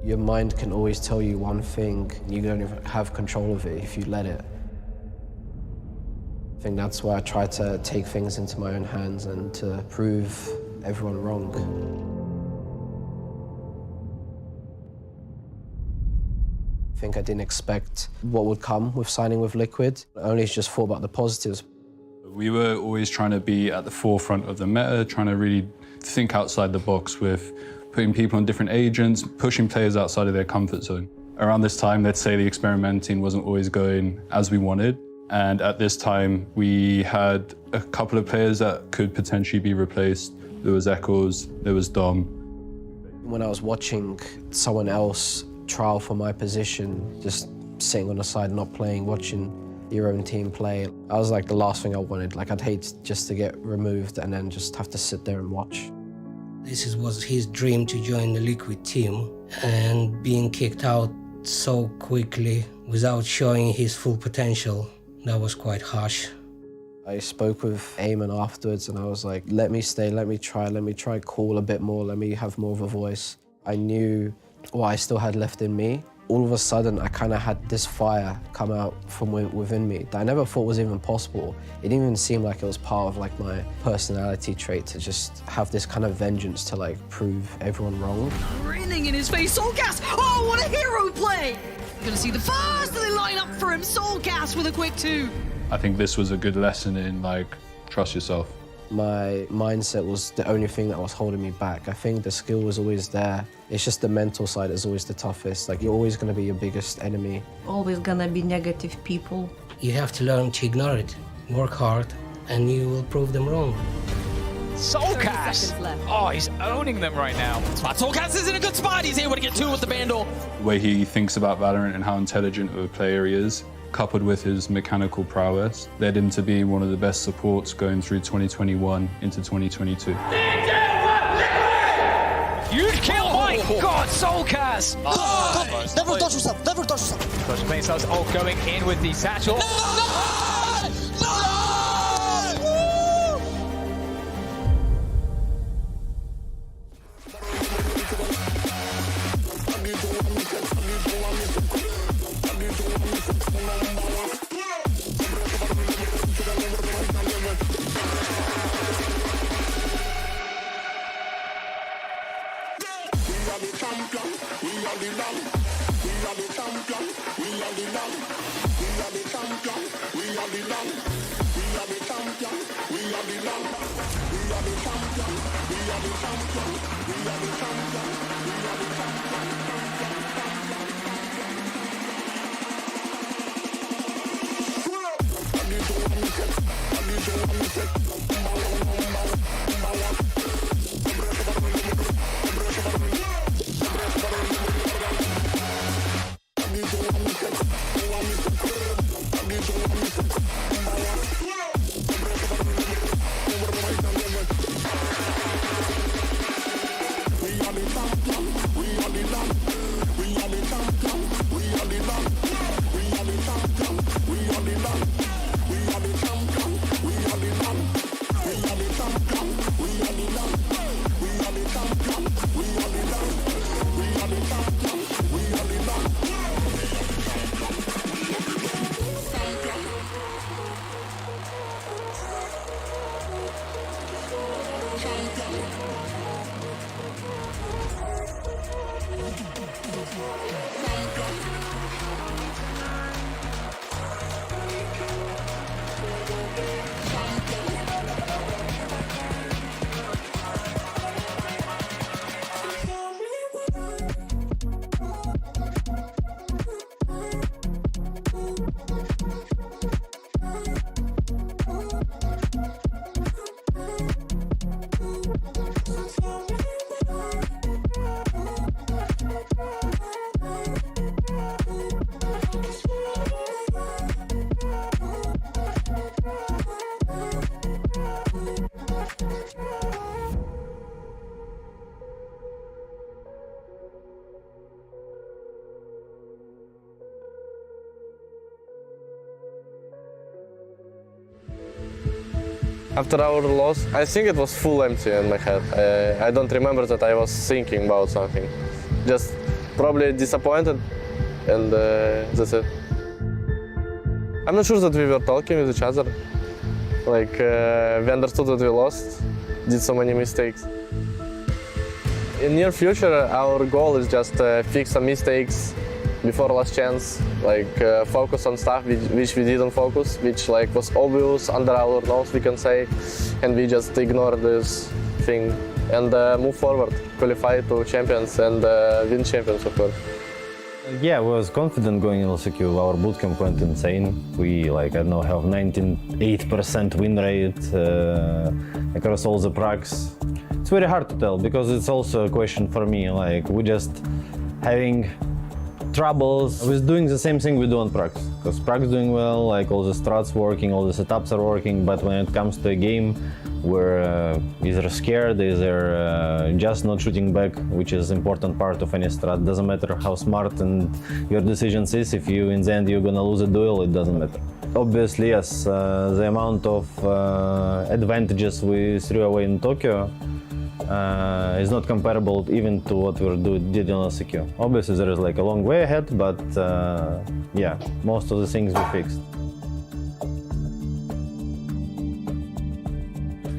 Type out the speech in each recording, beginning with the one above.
Your mind can always tell you one thing, and you don't even have control of it if you let it. I think that's why I try to take things into my own hands and to prove everyone wrong. I think I didn't expect what would come with signing with Liquid. I only just thought about the positives. We were always trying to be at the forefront of the meta, trying to really think outside the box with putting people on different agents, pushing players outside of their comfort zone. Around this time, let's say the experimenting wasn't always going as we wanted. And at this time, we had a couple of players that could potentially be replaced. There was Echoes, there was Dom. When I was watching someone else trial for my position, just sitting on the side, not playing, watching your own team play, I was like the last thing I wanted. Like, I'd hate just to get removed and then just have to sit there and watch. This was his dream to join the Liquid team, and being kicked out so quickly without showing his full potential, that was quite harsh. I spoke with Eamon afterwards and I was like, let me stay, let me try call a bit more, let me have more of a voice. I knew what I still had left in me. All of a sudden, I kind of had this fire come out from within me that I never thought was even possible. It didn't even seem like it was part of like my personality trait to just have this kind of vengeance to like prove everyone wrong. Grinning in his face, Soulcast! Oh, what a hero play! Gonna see the first of the lineup for him, Soulcast with a quick 2. I think this was a good lesson in, like, trust yourself. My mindset was the only thing that was holding me back. I think the skill was always there. It's just the mental side is always the toughest. Like, you're always going to be your biggest enemy. Always gonna be negative people. You have to learn to ignore it, work hard, and you will prove them wrong. Soulcast! Oh, he's owning them right now. Soulcast is in a good spot. He's able to get 2 with the Vandal. The way he thinks about Valorant and how intelligent of a player he is, coupled with his mechanical prowess, led him to be one of the best supports going through 2021 into 2022. Huge kill, my God, Soulcast! Oh, never touch yourself, never touch yourself. Push playing styles, oh, going in with the satchel. After our loss, I think it was full empty in my head. I don't remember that I was thinking about something. Just probably disappointed, and that's it. I'm not sure that we were talking with each other. Like, we understood that we lost, did so many mistakes. In near future, our goal is just fix some mistakes before last chance, like focus on stuff which we didn't focus, which like was obvious under our nose, we can say, and we just ignore this thing and move forward, qualify to champions and win champions, of course. Yeah, I was confident going in LCQ. Our bootcamp went insane. We, like, I don't know, have 98% win rate across all the pracs. It's very hard to tell because it's also a question for me. Like, we're just having troubles with doing the same thing we do on pracs. Because pracs doing well, like all the strats working, all the setups are working, but when it comes to a game, we're either scared, either just not shooting back, which is important part of any strat. Doesn't matter how smart and your decisions is, if you in the end you're gonna lose a duel, it doesn't matter. Obviously, yes, the amount of advantages we threw away in Tokyo is not comparable even to what we did on LCQ. Obviously, there is like a long way ahead, but yeah, most of the things we fixed.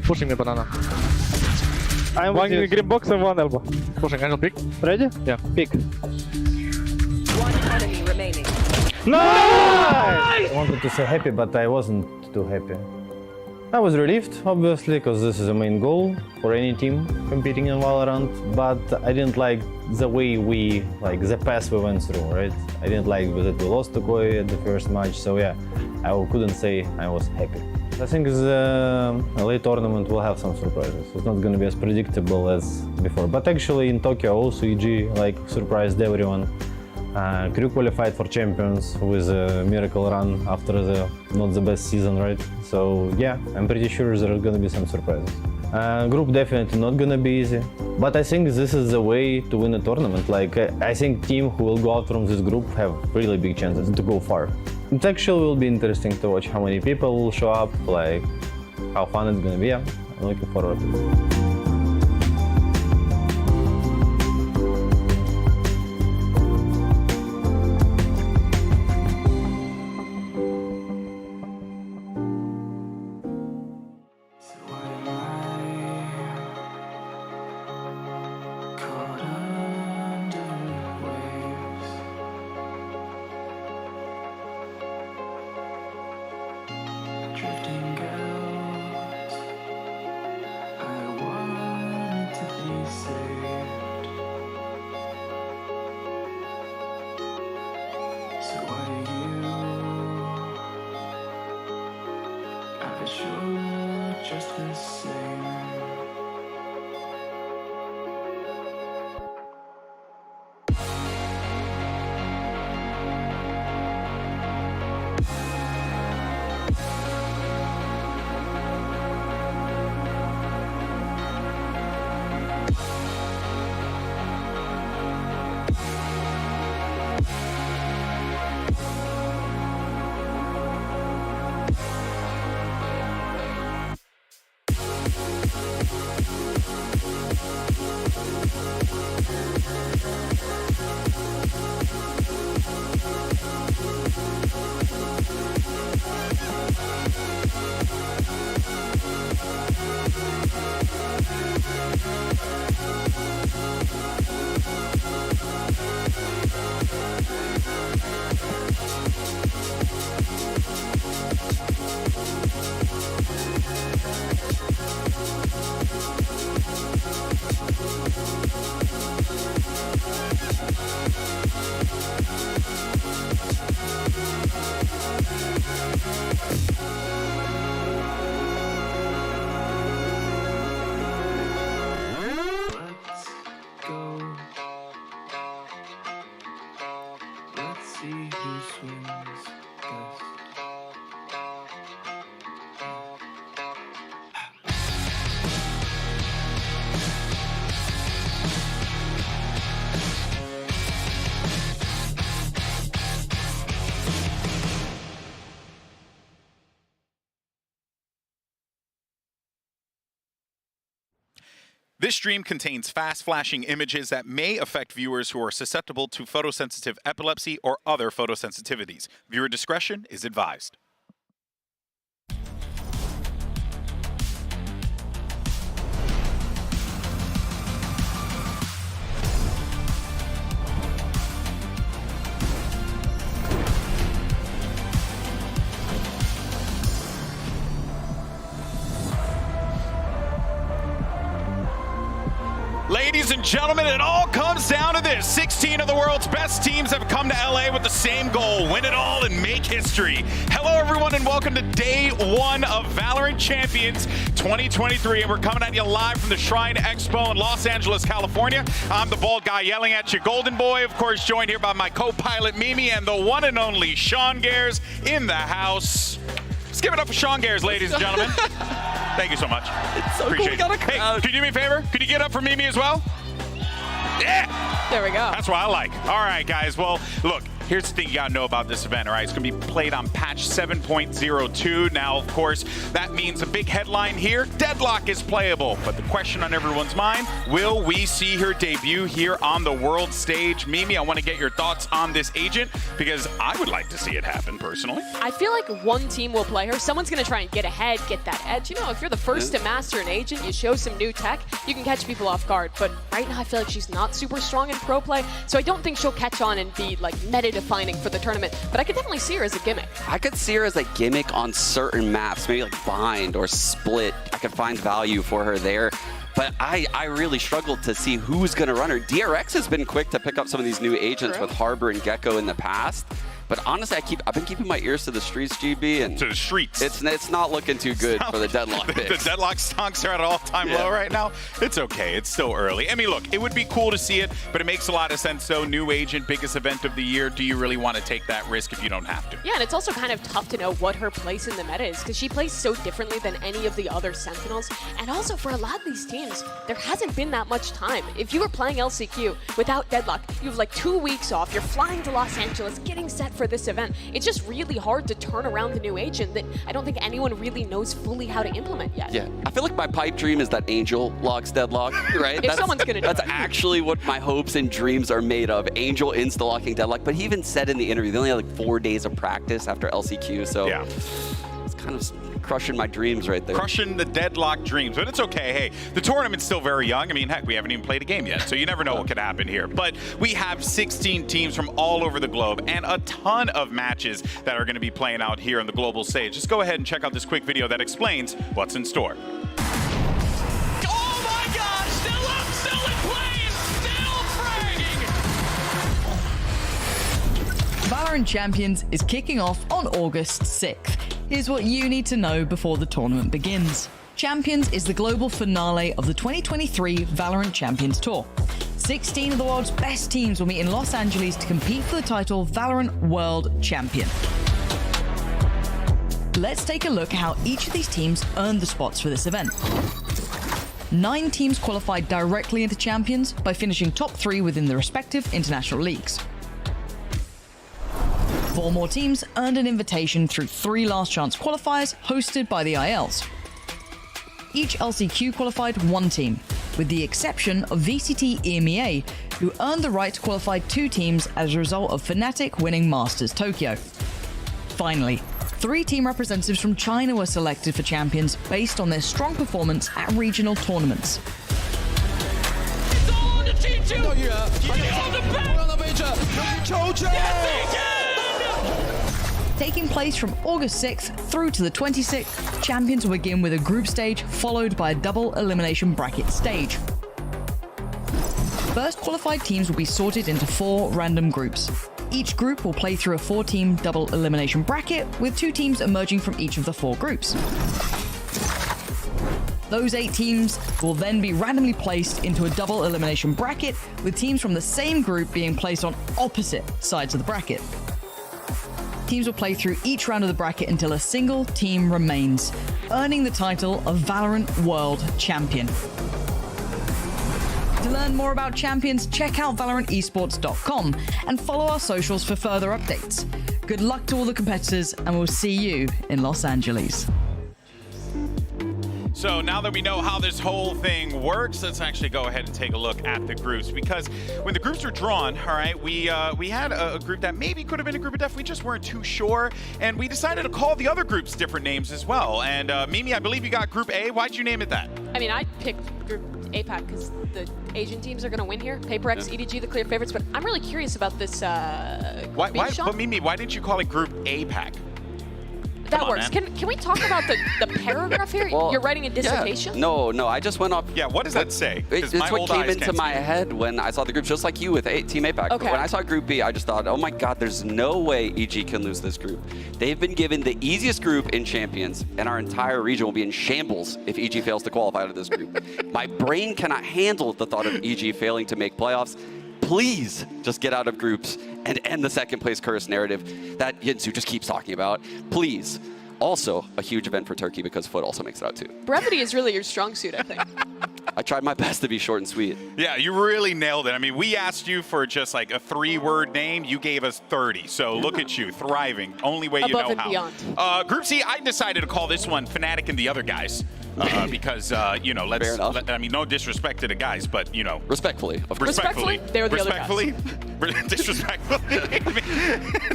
Pushing me banana. I'm One with you. green box and one elbow. Pushing, angel pick. Ready? Yeah. Pick. One enemy remaining. Nice! I wanted to say happy, but I wasn't too happy. I was relieved, obviously, because this is the main goal for any team competing in Valorant, but I didn't like the way like the path we went through, right? I didn't like that we lost to Koi at the first match, so yeah, I couldn't say I was happy. I think the late tournament will have some surprises. It's not going to be as predictable as before, but actually in Tokyo also EG like surprised everyone. Crew qualified for champions with a miracle run after the not the best season, right? So yeah, I'm pretty sure there are gonna be some surprises. Group definitely not gonna be easy, but I think this is the way to win a tournament. Like I think team who will go out from this group have really big chances to go far. It actually will be interesting to watch how many people will show up, like how fun it's gonna be. I'm looking forward to it. This stream contains fast-flashing images that may affect viewers who are susceptible to photosensitive epilepsy or other photosensitivities. Viewer discretion is advised. Ladies and gentlemen, it all comes down to this. 16 of the world's best teams have come to LA with the same goal: win it all and make history. Hello, everyone, and welcome to day one of VALORANT Champions 2023. And we're coming at you live from the Shrine Expo in Los Angeles, California. I'm the bald guy yelling at you, Golden Boy, of course, joined here by my co-pilot Mimi and the one and only Sean Gares in the house. Let's give it up for Sean Gares, ladies and gentlemen. Thank you so much. It's so Appreciate cool. it. Hey, can you do me a favor? Could you get up for Mimi as well? Yeah! There we go. That's what I like. All right, guys. Well, look, here's the thing you got to know about this event, all right? It's going to be played on patch 7.02. Now, of course, that means a big headline here: Deadlock is playable. But the question on everyone's mind, will we see her debut here on the world stage? Mimi, I want to get your thoughts on this agent, because I would like to see it happen personally. I feel like one team will play her. Someone's going to try and get ahead, get that edge. You know, if you're the first to master an agent, you show some new tech, you can catch people off guard. But right now, I feel like she's not super strong in pro play, so I don't think she'll catch on and be like meta-defining for the tournament. But I could definitely see her as a gimmick. I could see her as a gimmick on certain maps, maybe like Bind or Split. I could find value for her there. But I really struggled to see who's going to run her. DRX has been quick to pick up some of these new agents with Harbor and Gecko in the past. But honestly, I've been keeping my ears to the streets, GB, and to the streets. It's not looking too good for the Deadlock picks. The Deadlock stonks are at an all-time low right now. It's okay. It's still early. I mean, look, it would be cool to see it, but it makes a lot of sense, though. New agent, biggest event of the year. Do you really want to take that risk if you don't have to? Yeah, and it's also kind of tough to know what her place in the meta is, because she plays so differently than any of the other Sentinels. And also, for a lot of these teams, there hasn't been that much time. If you were playing LCQ without Deadlock, you have like 2 weeks off. You're flying to Los Angeles, getting set for this event. It's just really hard to turn around the new agent that I don't think anyone really knows fully how to implement yet. Yeah, I feel like my pipe dream is that Angel locks Deadlock, right? If someone's gonna do That's it. actually what my hopes and dreams are made of. Angel insta-locking Deadlock, but he even said in the interview, they only had like 4 days of practice after LCQ, so yeah. It's kind of crushing my dreams right there. Crushing the Deadlock dreams, but it's okay. Hey, the tournament's still very young. I mean, heck, we haven't even played a game yet, so you never know what could happen here. But we have 16 teams from all over the globe and a ton of matches that are going to be playing out here on the global stage. Just go ahead and check out this quick video that explains what's in store. Oh my gosh! Still up, still in play, still fragging! VALORANT Champions is kicking off on August 6th. Here's what you need to know before the tournament begins. Champions is the global finale of the 2023 VALORANT Champions Tour. 16 of the world's best teams will meet in Los Angeles to compete for the title VALORANT World Champion. Let's take a look at how each of these teams earned the spots for this event. 9 teams qualified directly into Champions by finishing top 3 within the respective international leagues. 4 more teams earned an invitation through 3 last chance qualifiers hosted by the ILs. Each LCQ qualified 1 team, with the exception of VCT EMEA, who earned the right to qualify 2 teams as a result of Fnatic winning Masters Tokyo. Finally, 3 team representatives from China were selected for Champions based on their strong performance at regional tournaments. It's all on the G2! On the back! Taking place from August 6th through to the 26th, Champions will begin with a group stage followed by a double elimination bracket stage. First qualified teams will be sorted into 4 random groups. Each group will play through a 4-team double elimination bracket, with 2 teams emerging from each of the 4 groups. Those 8 teams will then be randomly placed into a double elimination bracket, with teams from the same group being placed on opposite sides of the bracket. Teams will play through each round of the bracket until a single team remains, earning the title of VALORANT World Champion. To learn more about Champions, check out ValorantEsports.com and follow our socials for further updates. Good luck to all the competitors, and we'll see you in Los Angeles. So now that we know how this whole thing works, let's actually go ahead and take a look at the groups, because when the groups were drawn, all right, we had a group that maybe could have been a group of death. We just weren't too sure, and we decided to call the other groups different names as well. And Mimi, I believe you got Group A. Why'd you name it that? I mean, I picked Group APAC because the Asian teams are going to win here. PaperX, EDG, the clear favorites, but I'm really curious about this Why, but Mimi, why didn't you call it Group APAC? That works. Can we talk about the paragraph here? Well, you're writing a dissertation? Yeah. No, I just went off. Yeah, what does that say? It's what came into my head when I saw the group, just like you with Team APAC. Okay. When I saw Group B, I just thought, oh my God, there's no way EG can lose this group. They've been given the easiest group in Champions, and our entire region will be in shambles if EG fails to qualify out of this group. My brain cannot handle the thought of EG failing to make playoffs. Please just get out of groups and end the second place curse narrative that Yinsu just keeps talking about. Please. Also, a huge event for Turkey because Foot also makes it out too. Brevity is really your strong suit, I think. I tried my best to be short and sweet. Yeah, you really nailed it. I mean, we asked you for just like a 3-word name. You gave us 30. So look at you, thriving. Only way you know how. Above and beyond. Group C, I decided to call this one Fnatic and the Other Guys. Because, you know, I mean, no disrespect to the guys, but, you know. Respectfully. Respectfully, they're the other guys. Disrespectfully.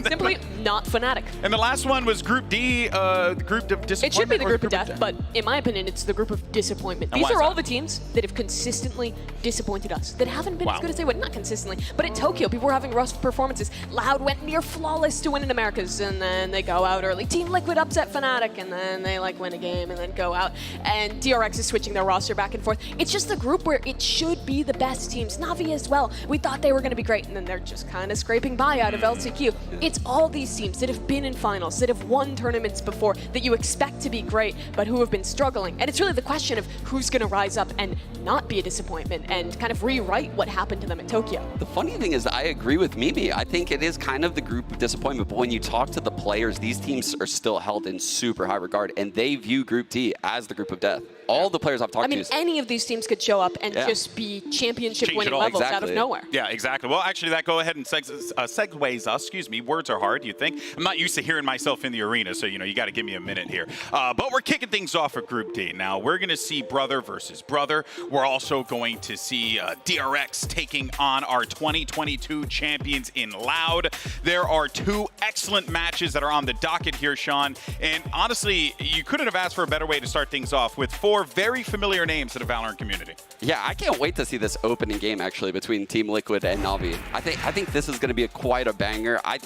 Simply not Fnatic. And the last one was Group D, the group of disappointment. It should be the group of death, but in my opinion, it's the group of disappointment. And These why are is all that? the teams that have consistently disappointed us, that haven't been as good as they would. Not consistently, but at Tokyo, people were having rough performances. Loud went near flawless to win in Americas, and then they go out early. Team Liquid upset Fnatic, and then they like win a game and then go out. And DRX is switching their roster back and forth. It's just the group where it should be the best teams. Navi as well. We thought they were going to be great, and then they're just kind of scraping by out of LCQ. It's all these teams that have been in finals, that have won tournaments before, that you expect to be great, but who have been struggling. And it's really the question of who's going to rise up and not be a disappointment and kind of rewrite what happened to them at Tokyo. The funny thing is, I agree with Mimi. I think it is kind of the group of disappointment, but when you talk to the players, these teams are still held in super high regard, and they view Group D as the group of death. All the players I've talked to. I mean, any of these teams could show up and just be championship-winning levels out of nowhere. Yeah, exactly. Well, actually, that go ahead and segues us. Excuse me. Words are hard, you think. I'm not used to hearing myself in the arena, so, you know, you got to give me a minute here. But we're kicking things off at Group D. Now, we're going to see brother versus brother. We're also going to see DRX taking on our 2022 champions in Loud. There are 2 excellent matches that are on the docket here, Sean. And honestly, you couldn't have asked for a better way to start things off with 4 very familiar names to the Valorant community. Yeah, I can't wait to see this opening game actually between Team Liquid and Navi. I think this is going to be quite a banger. I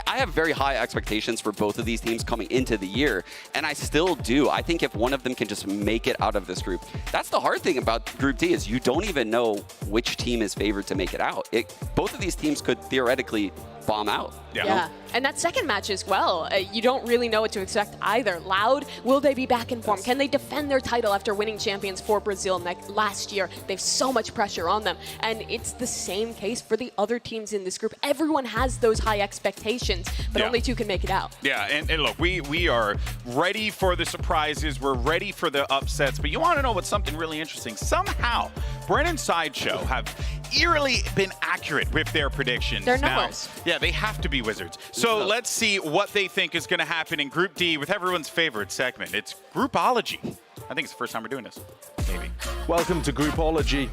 have very high expectations for both of these teams coming into the year, and I still do. I think if one of them can just make it out of this group, that's the hard thing about Group D is you don't even know which team is favored to make it out. Both of these teams could theoretically bomb out. Yeah. And that second match as well, you don't really know what to expect either. Loud, will they be back in form? Can they defend their title after winning champions for Brazil last year? They have so much pressure on them. And it's the same case for the other teams in this group. Everyone has those high expectations, but only 2 can make it out. Yeah, and look, we are ready for the surprises. We're ready for the upsets. But you want to know what's something really interesting? Somehow, Bren and Sideshow have eerily been accurate with their predictions. They're numbers. Yeah, they have to be wizards. So let's see what they think is going to happen in Group D with everyone's favorite segment. It's Groupology. I think it's the first time we're doing this. Maybe. Welcome to Groupology,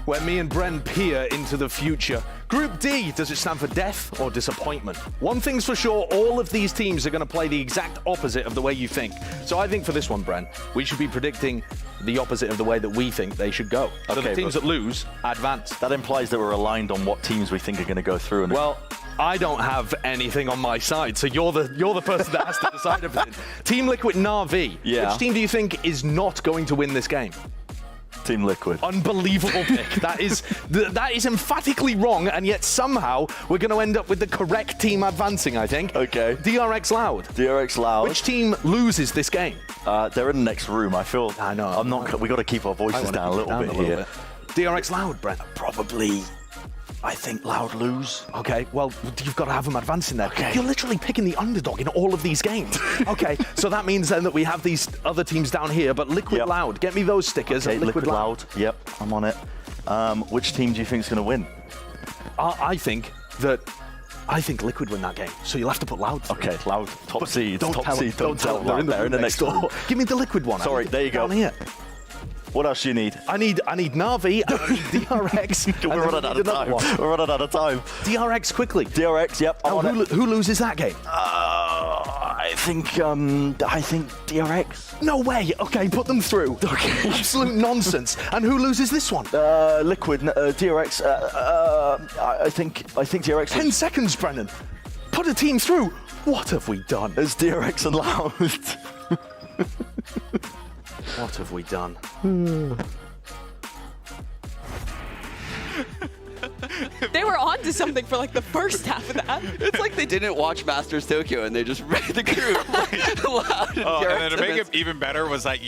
where me and Bren peer into the future. Group D, does it stand for death or disappointment? One thing's for sure, all of these teams are going to play the exact opposite of the way you think. So I think for this one, Bren, we should be predicting the opposite of the way that we think they should go. So Okay, the teams that lose, advance. That implies that we're aligned on what teams we think are going to go through. And well, I don't have anything on my side, so you're the person that has to decide everything. Team Liquid Na'Vi. Yeah. Which team do you think is not going to win this game? Team Liquid. Unbelievable pick. That is emphatically wrong, and yet somehow we're going to end up with the correct team advancing, I think. Okay. DRX Loud. DRX Loud. Which team loses this game? They're in the next room. I feel. I know. We got to keep our voices down a little bit here. DRX Loud, Brent. Probably. I think Loud lose. Okay, well, you've got to have them advancing there. Okay. You're literally picking the underdog in all of these games. Okay, so that means then that we have these other teams down here, but Liquid Loud, get me those stickers. Okay, Liquid Loud. Yep, I'm on it. Which team do you think is going to win? I think that I think Liquid win that game, so you'll have to put Loud through. Okay, Loud, top seed, Don't top tell seed, them. Don't tell them. They're in the room next door. Give me the Liquid one. Sorry, there you go. Down here. What else do you need? I need Na'Vi, I need DRX. We're running out of time. We're running out of time. DRX quickly. DRX, yep. Who loses that game? I think DRX. No way. Okay, put them through. Okay. Absolute nonsense. And who loses this one? Liquid, DRX. I think DRX. 10 seconds, Brennan. Put a team through. What have we done? It's DRX and Loud. What have we done? They were on to something for like the first half of that. It's like they didn't watch Masters Tokyo and they just read the group. Loud and then to make it even better was like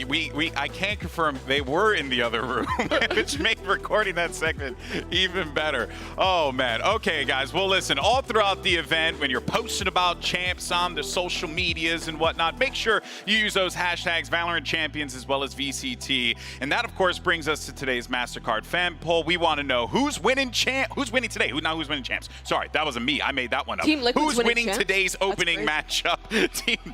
I can't confirm they were in the other room, which made recording that segment even better. Oh man. Okay, guys. Well, listen. All throughout the event, when you're posting about champs on the social medias and whatnot, make sure you use those hashtags VALORANT Champions as well as VCT. And that, of course, brings us to today's MasterCard fan poll. We want to know who's winning today? Who's winning champs? Sorry, that wasn't me. I made that one up. Team Liquid's Who's winning champs? today's opening matchup?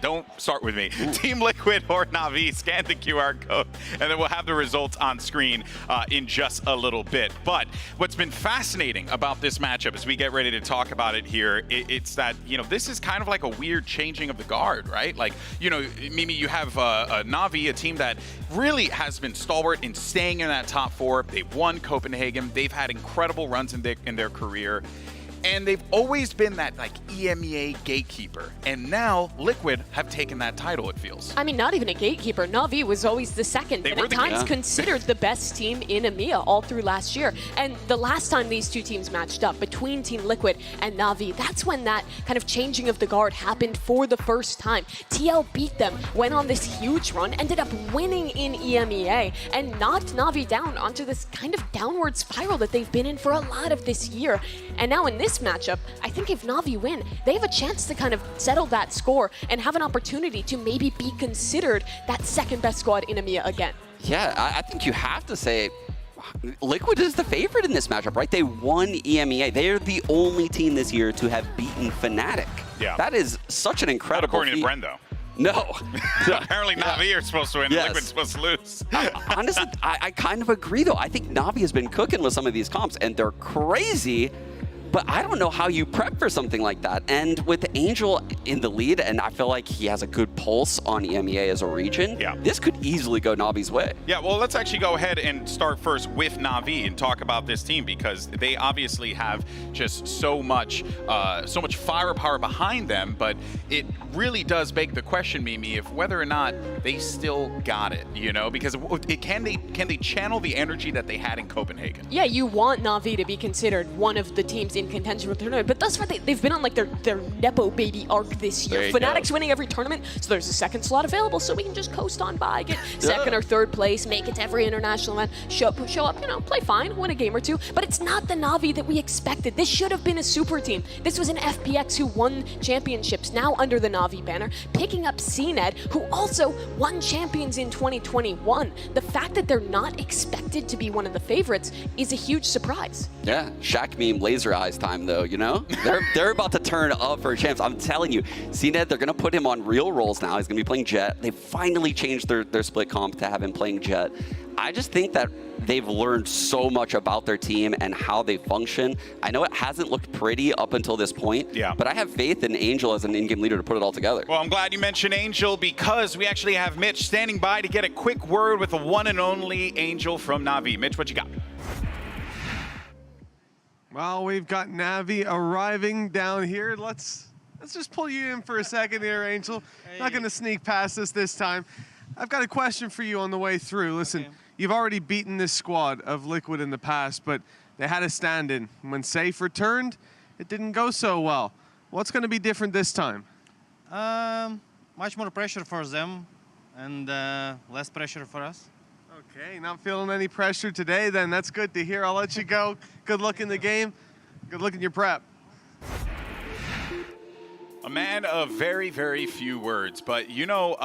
Don't start with me. Team Liquid or Na'Vi? Scan the QR code, and then we'll have the results on screen in just a little bit. But what's been fascinating about this matchup as we get ready to talk about it here, it's that, this is kind of like a weird changing of the guard, right? Like, Mimi, you have a Na'Vi, a team that really has been stalwart in staying in that top 4. They've won Copenhagen. They've had incredible runs in their career. And they've always been that EMEA gatekeeper. And now Liquid have taken that title, it feels. I mean, not even a gatekeeper. Na'Vi was always the second, and at times considered the best team in EMEA all through last year. And the last time these two teams matched up between Team Liquid and Na'Vi, that's when that kind of changing of the guard happened for the first time. TL beat them, went on this huge run, ended up winning in EMEA, and knocked Na'Vi down onto this kind of downward spiral that they've been in for a lot of this year. And now in this matchup, I think if Na'Vi win, they have a chance to kind of settle that score and have an opportunity to maybe be considered that second best squad in EMEA again. Yeah, I think you have to say Liquid is the favorite in this matchup, right? They won EMEA. They're the only team this year to have beaten Fnatic. Yeah. That is such an incredible According feat. to Bren, though. No. Apparently Na'Vi are supposed to win, Yes. Liquid's supposed to lose. Honestly, I kind of agree, though. I think Na'Vi has been cooking with some of these comps, and they're crazy. But I don't know how you prep for something like that. And with Angel in the lead, and I feel like he has a good pulse on EMEA as a region, this could easily go Na'Vi's way. Yeah, well, let's actually go ahead and start first with Na'Vi and talk about this team, because they obviously have just so much firepower behind them, but it really does beg the question, Mimi, if whether or not they still got it, because can they channel the energy that they had in Copenhagen? Yeah, you want Na'Vi to be considered one of the teams in contention for the tournament, but thus far they've been on like their Nepo baby arc this year. Fnatic's winning every tournament, so there's a second slot available, so we can just coast on by, get second or third place, make it to every international event, show up, play fine, win a game or two. But it's not the Na'Vi that we expected. This should have been a super team. This was an FPX who won championships, now under the Na'Vi banner, picking up CNED, who also won champions in 2021. The fact that they're not expected to be one of the favorites is a huge surprise. Yeah, Shaq meme laser eyes time though, They're about to turn up for champs. I'm telling you, CNED, they're gonna put him on real roles now. He's gonna be playing Jet. They finally changed their split comp to have him playing Jet. I just think that they've learned so much about their team and how they function. I know it hasn't looked pretty up until this point, but I have faith in Angel as an in-game leader to put it all together. Well, I'm glad you mentioned Angel, because we actually have Mitch standing by to get a quick word with the one and only Angel from Na'Vi. Mitch, what you got? Well, we've got Na'Vi arriving down here. Let's just pull you in for a second here, Angel. Not going to sneak past us this time. I've got a question for you on the way through. Listen, you've already beaten this squad of Liquid in the past, but they had a stand-in. When Safe returned, it didn't go so well. What's going to be different this time? Much more pressure for them and less pressure for us. Okay, not feeling any pressure today then. That's good to hear. I'll let you go. Good luck in the game. Good luck in your prep. A man of very, very few words, but you know,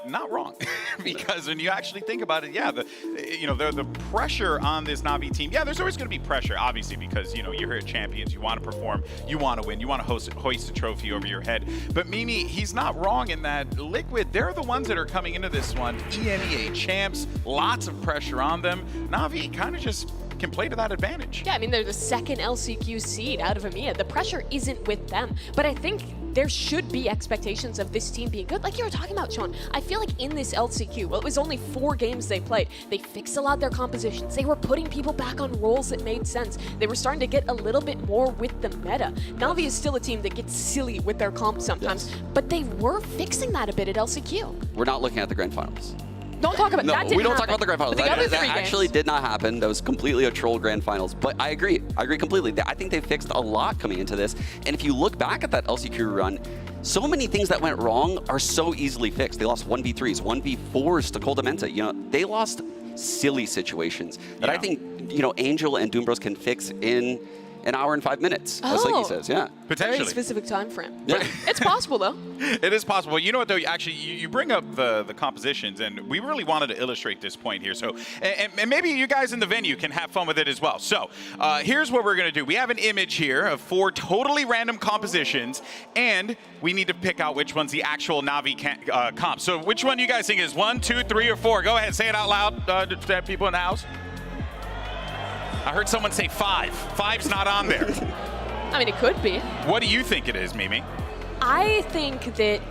not wrong, because when you actually think about it, yeah, the pressure on this Na'Vi team, yeah, there's always going to be pressure, obviously, because you're here at Champions, you want to perform, you want to win, you want to hoist a trophy over your head. But Mimi, he's not wrong in that Liquid, they're the ones that are coming into this one, EMEA champs, lots of pressure on them. Na'Vi kind of just can play to that advantage. Yeah, I mean, they're the second LCQ seed out of EMEA. The pressure isn't with them, but I think there should be expectations of this team being good. Like you were talking about, Sean, I feel like in this LCQ, well, it was only 4 games they played. They fixed a lot of their compositions. They were putting people back on roles that made sense. They were starting to get a little bit more with the meta. Na'Vi is still a team that gets silly with their comp sometimes, but they were fixing that a bit at LCQ. We're not looking at the grand finals. Don't talk about that. We don't talk about the grand finals. That actually games did not happen. That was completely a troll grand finals. But I agree. I agree completely. I think they fixed a lot coming into this. And if you look back at that LCQ run, so many things that went wrong are so easily fixed. They lost 1v3s, 1v4s to Coldamenta. They lost silly situations that I think, Angel and Doombros can fix in an hour and 5 minutes, as Slinky says, yeah. Potentially. Very specific time frame. Yeah. It's possible, though. It is possible. You know what, though? Actually, you bring up the compositions, and we really wanted to illustrate this point here. So, and maybe you guys in the venue can have fun with it as well. So, here's what we're going to do. We have an image here of 4 totally random compositions, and we need to pick out which one's the actual Na'Vi comp. So, which one do you guys think is 1, 2, 3, or 4? Go ahead, say it out loud to have people in the house. I heard someone say 5. 5's not on there. I mean, it could be. What do you think it is, Mimi? I think that,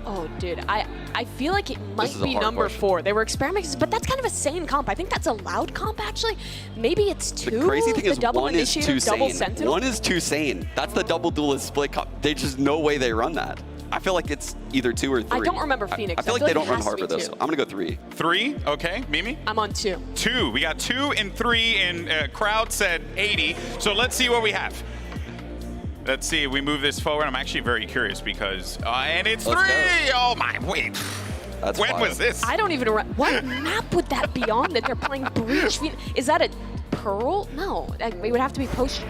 oh, dude, I feel like it might be number 4. They were experimenting, but that's kind of a sane comp. I think that's a loud comp, actually. Maybe it's 2. The crazy thing is double 1 is too double sane. sentinel. 1 is too sane. That's the double duelist split comp. There's just no way they run that. I feel like it's either 2 or 3. I don't remember Phoenix. I feel like they don't run Harbor, though, so I'm going to go 3. 3? Okay. Mimi? I'm on 2. 2. We got 2 and 3, and crowd said 80. So let's see what we have. Let's see. We move this forward. I'm actually very curious because, and it's 3. Oh, my, wait. That's when wild. was this? I don't even remember. What map would that be on that they're playing Breach? Is that a Pearl? No. It would have to be Potion.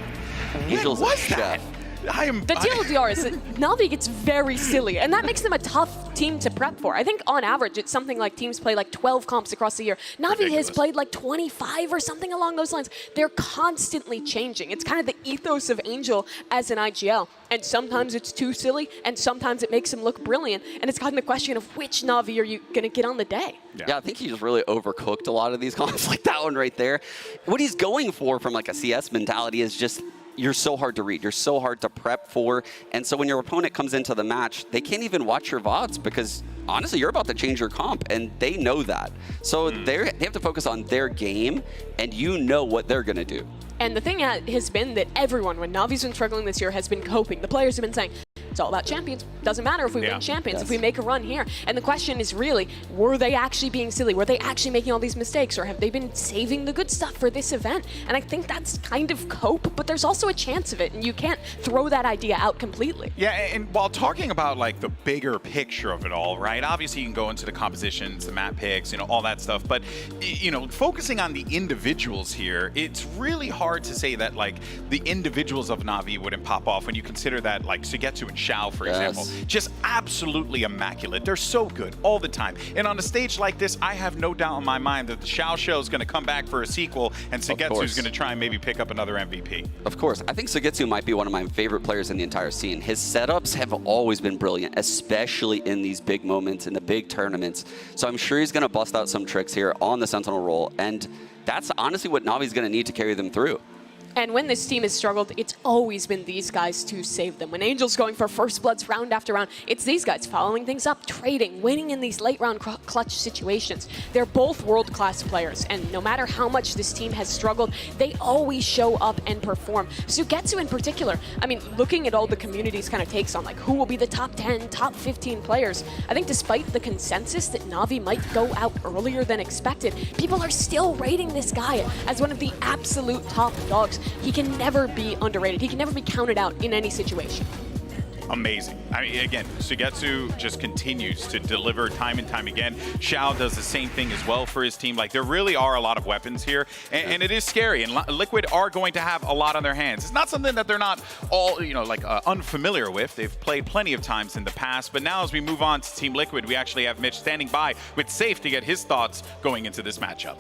Angel's What a was that? chef. The TLDR is that Na'Vi gets very silly, and that makes them a tough team to prep for. I think on average, it's something like teams play like 12 comps across the year. Na'Vi has played like 25 or something along those lines. They're constantly changing. It's kind of the ethos of Angel as an IGL. And sometimes it's too silly, and sometimes it makes him look brilliant. And it's kind of the question of which Na'Vi are you going to get on the day? Yeah, I think he just really overcooked a lot of these comps, like that one right there. What he's going for from like a CS mentality is just, you're so hard to read, you're so hard to prep for, and so when your opponent comes into the match, they can't even watch your VODs because honestly, you're about to change your comp, and they know that. So they have to focus on their game, and you know what they're gonna do. And the thing has been that everyone, when Na'Vi's been struggling this year, has been coping. The players have been saying, it's all about champions. Doesn't matter if we win champions, if we make a run here. And the question is really, were they actually being silly? Were they actually making all these mistakes? Or have they been saving the good stuff for this event? And I think that's kind of cope, but there's also a chance of it. And you can't throw that idea out completely. Yeah, and while talking about like the bigger picture of it all, right? Obviously you can go into the compositions, the map picks, all that stuff. But, focusing on the individuals here, it's really hard to say that like the individuals of Na'Vi wouldn't pop off when you consider that like Sugetsu and Xiao, for example, just absolutely immaculate. They're so good all the time. And on a stage like this, I have no doubt in my mind that the Xiao show is going to come back for a sequel, and Sugetsu is going to try and maybe pick up another MVP. Of course. I think Sugetsu might be one of my favorite players in the entire scene. His setups have always been brilliant, especially in these big moments, in the big tournaments. So I'm sure he's going to bust out some tricks here on the Sentinel role, and that's honestly what Navi's going to need to carry them through. And when this team has struggled, it's always been these guys to save them. When Angel's going for first bloods round after round, it's these guys following things up, trading, winning in these late round clutch situations. They're both world-class players, and no matter how much this team has struggled, they always show up and perform. Sugetsu in particular, I mean, looking at all the community's kind of takes on like who will be the top 10, top 15 players, I think despite the consensus that Na'Vi might go out earlier than expected, people are still rating this guy as one of the absolute top dogs. He can never be underrated. He can never be counted out in any situation. amazing. I mean, again, Sugetsu just continues to deliver time and time again. Xiao does the same thing as well for his team. Like, there really are a lot of weapons here, and it is scary. And Liquid are going to have a lot on their hands. It's not something that they're not all, you know, like unfamiliar with. They've played plenty of times in the past, but now as we move on to Team Liquid, we actually have Mitch standing by with Safe to get his thoughts going into this matchup.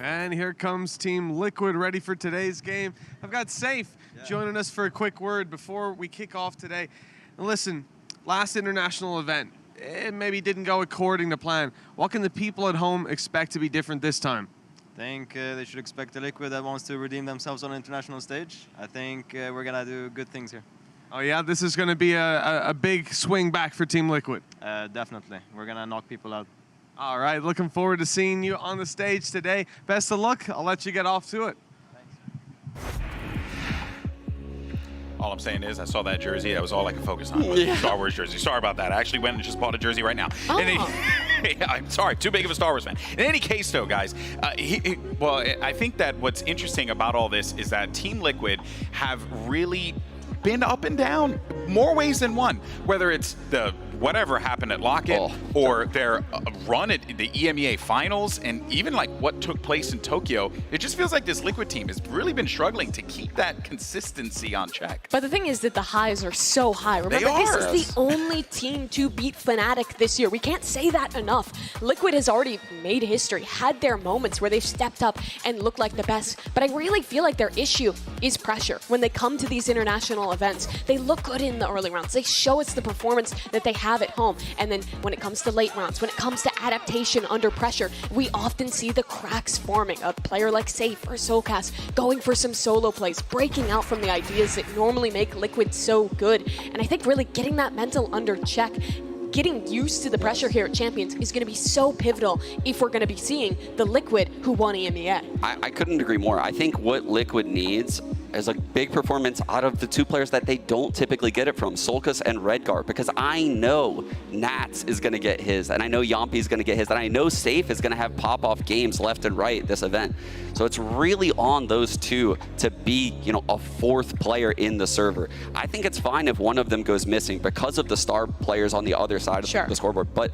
And here comes Team Liquid ready for today's game. I've got Safe joining us for a quick word before we kick off today. And listen, last international event, it maybe didn't go according to plan. What can the people at home expect to be different this time? I think they should expect a Liquid that wants to redeem themselves on an international stage. I think we're going to do good things here. Oh yeah, this is going to be a big swing back for Team Liquid. Definitely. We're going to knock people out. All right, looking forward to seeing you on the stage today. Best of luck. I'll let you get off to it. Thanks. All I'm saying is I saw that jersey. That was all I could focus on. Was the Star Wars jersey. Sorry about that. I actually went and just bought a jersey right now. I'm sorry, too big of a Star Wars fan. In any case, though, guys, well, I think that what's interesting about all this is that Team Liquid have really been up and down more ways than one. Whether it's the whatever happened at Lock-In or their run at the EMEA finals and even like what took place in Tokyo, it just feels like this Liquid team has really been struggling to keep that consistency on check. But the thing is that the highs are so high. Remember, this is the only team to beat Fnatic this year. We can't say that enough. Liquid has already made history, had their moments where they've stepped up and looked like the best. But I really feel like their issue is pressure. When they come to these international events, they look good in the early rounds. They show us the performance that they have at home. And then when it comes to late rounds, when it comes to adaptation under pressure, we often see the cracks forming. A player like Safe or Soulcast going for some solo plays, breaking out from the ideas that normally make Liquid so good. And I think really getting that mental under check, getting used to the pressure here at Champions is going to be so pivotal if we're going to be seeing the Liquid who won EMEA. I couldn't agree more. I think what Liquid needs is a big performance out of the two players that they don't typically get it from, Solkas and Redgar, because I know Nats is going to get his, and I know Yampi is going to get his, and I know Safe is going to have pop-off games left and right this event. So it's really on those two to be, you know, a fourth player in the server. I think it's fine if one of them goes missing because of the star players on the other side of the scoreboard, but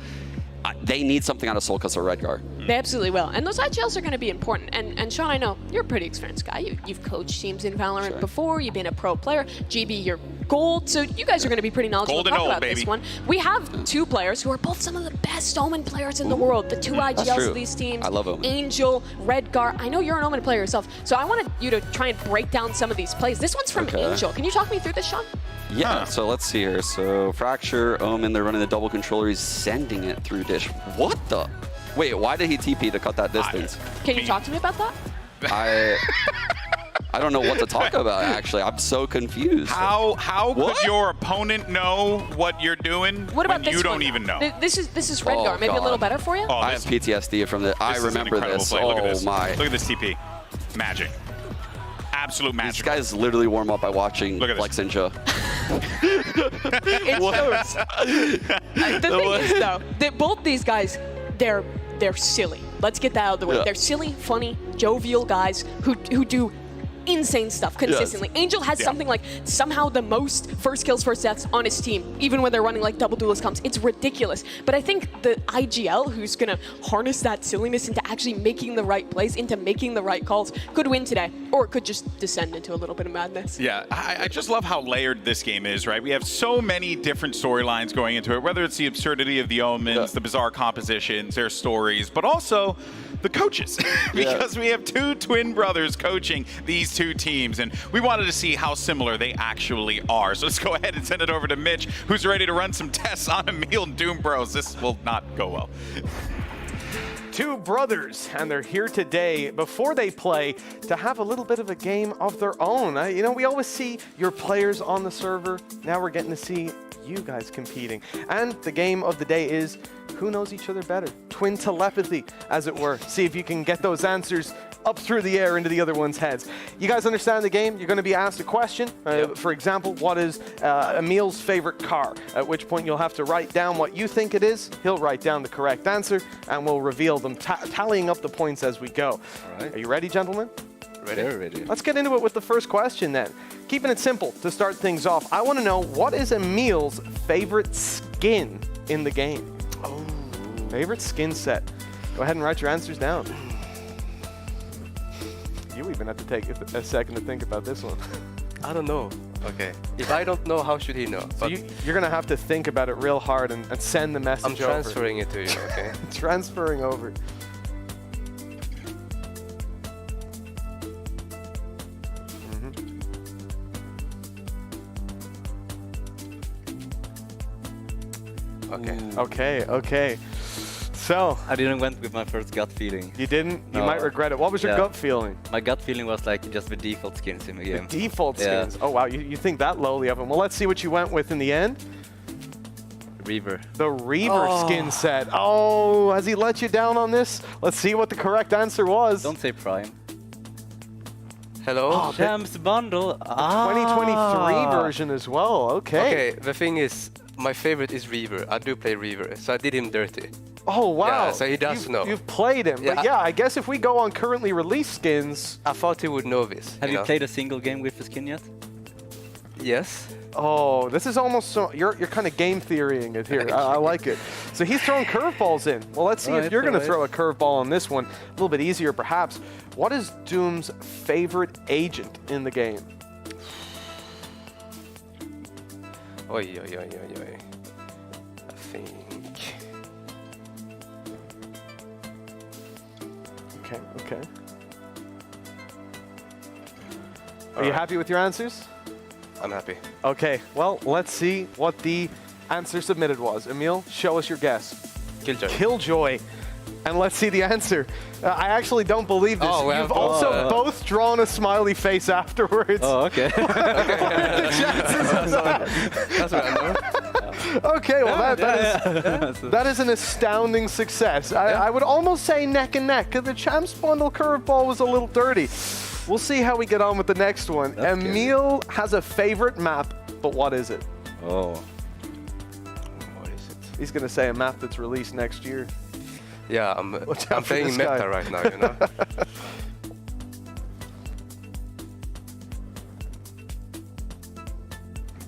they need something out of Solkas or Redgar. They absolutely will. And those IGLs are going to be important. And Sean, I know you're a pretty experienced guy. You've coached teams in Valorant before. You've been a pro player. GB, you're gold. So you guys are going to be pretty knowledgeable about this one. We have two players who are both some of the best Omen players in the world. The two IGLs of these teams. I love Omen. Angel, Redgar. I know you're an Omen player yourself. So I wanted you to try and break down some of these plays. This one's from Angel. Can you talk me through this, Sean? Yeah, so let's see here. So Fracture, Omen, they're running the double controller. He's sending it through Dish. What the? Wait, why did he TP to cut that distance? Can you talk to me about that? I don't know what to talk about, actually. I'm so confused. How could your opponent know what you're doing what about when you this don't one? even know? This is Redgar. Maybe a little better for you? I have PTSD from the. I remember this. Play. Look at this. My. Look at this TP. Magic. Absolute magic. These guys literally warm up by watching Flex and Joe. It shows. The thing is, though, that both these guys, they're silly. Let's get that out of the way. They're silly, funny, jovial guys who do insane stuff consistently. Angel has something like somehow the most first kills, first deaths on his team, even when they're running like double duelist comps. It's ridiculous. But I think the IGL, who's going to harness that silliness into actually making the right plays, into making the right calls, could win today, or it could just descend into a little bit of madness. Yeah, I just love how layered this game is, right? We have so many different storylines going into it, whether it's the absurdity of the Omens, the bizarre compositions, their stories, but also the coaches, because we have two twin brothers coaching these two teams, and we wanted to see how similar they actually are. So let's go ahead and send it over to Mitch, who's ready to run some tests on Emil and Doom Bros. This will not go well. Two brothers, and they're here today before they play to have a little bit of a game of their own. You know, we always see your players on the server. Now we're getting to see you guys competing. And the game of the day is who knows each other better? Twin telepathy, as it were. See if you can get those answers up through the air into the other one's heads. You guys understand the game? You're going to be asked a question. For example, what is Emil's favorite car? At which point you'll have to write down what you think it is. He'll write down the correct answer, and we'll reveal them, tallying up the points as we go. All right. Are you ready, gentlemen? Ready. Let's get into it with the first question then. keeping it simple to start things off. I want to know, what is Emil's favorite skin in the game? Oh. Favorite skin set. Go ahead and write your answers down. You even have to take a second to think about this one. I don't know. Okay. If I don't know, how should he know? So you're going to have to think about it real hard and send the message I'm transferring it to you, okay? Transferring over. Okay. So I didn't went with my first gut feeling. You didn't? No. You might regret it. What was your gut feeling? My gut feeling was like just the default skins in the game. The default skins? Oh wow, you think that lowly of them. Well, let's see what you went with in the end. Reaver. The Reaver skin set. Oh, has he let you down on this? Let's see what the correct answer was. Don't say Prime. Hello? Champs bundle. 2023 version as well. Okay. Okay, the thing is, my favorite is Reaver. I do play Reaver, so I did him dirty. Oh, wow. Yeah, so he does know. You've played him. Yeah, but yeah, I guess if we go on currently released skins... I thought he would know this. Have you played a single game with the skin yet? Yes. Oh, this is almost so... You're kind of game theorying it here. I like it. So he's throwing curveballs in. Well, let's see if you're going to throw a curveball on this one. A little bit easier, perhaps. What is Doom's favorite agent in the game? Oi. I think... Okay. Are you happy with your answers? I'm happy. Okay, well, let's see what the answer submitted was. Emil, show us your guess. Killjoy. Killjoy. And let's see the answer. I actually don't believe this. You've also both drawn a smiley face afterwards. Oh, okay. That's what I know. Okay, well, that is an astounding success. I would almost say neck and neck, because the Champs Bundle curveball was a little dirty. We'll see how we get on with the next one. Emil has a favorite map, but what is it? Oh. What is it? He's going to say a map that's released next year. Yeah, I'm playing meta right now, you know?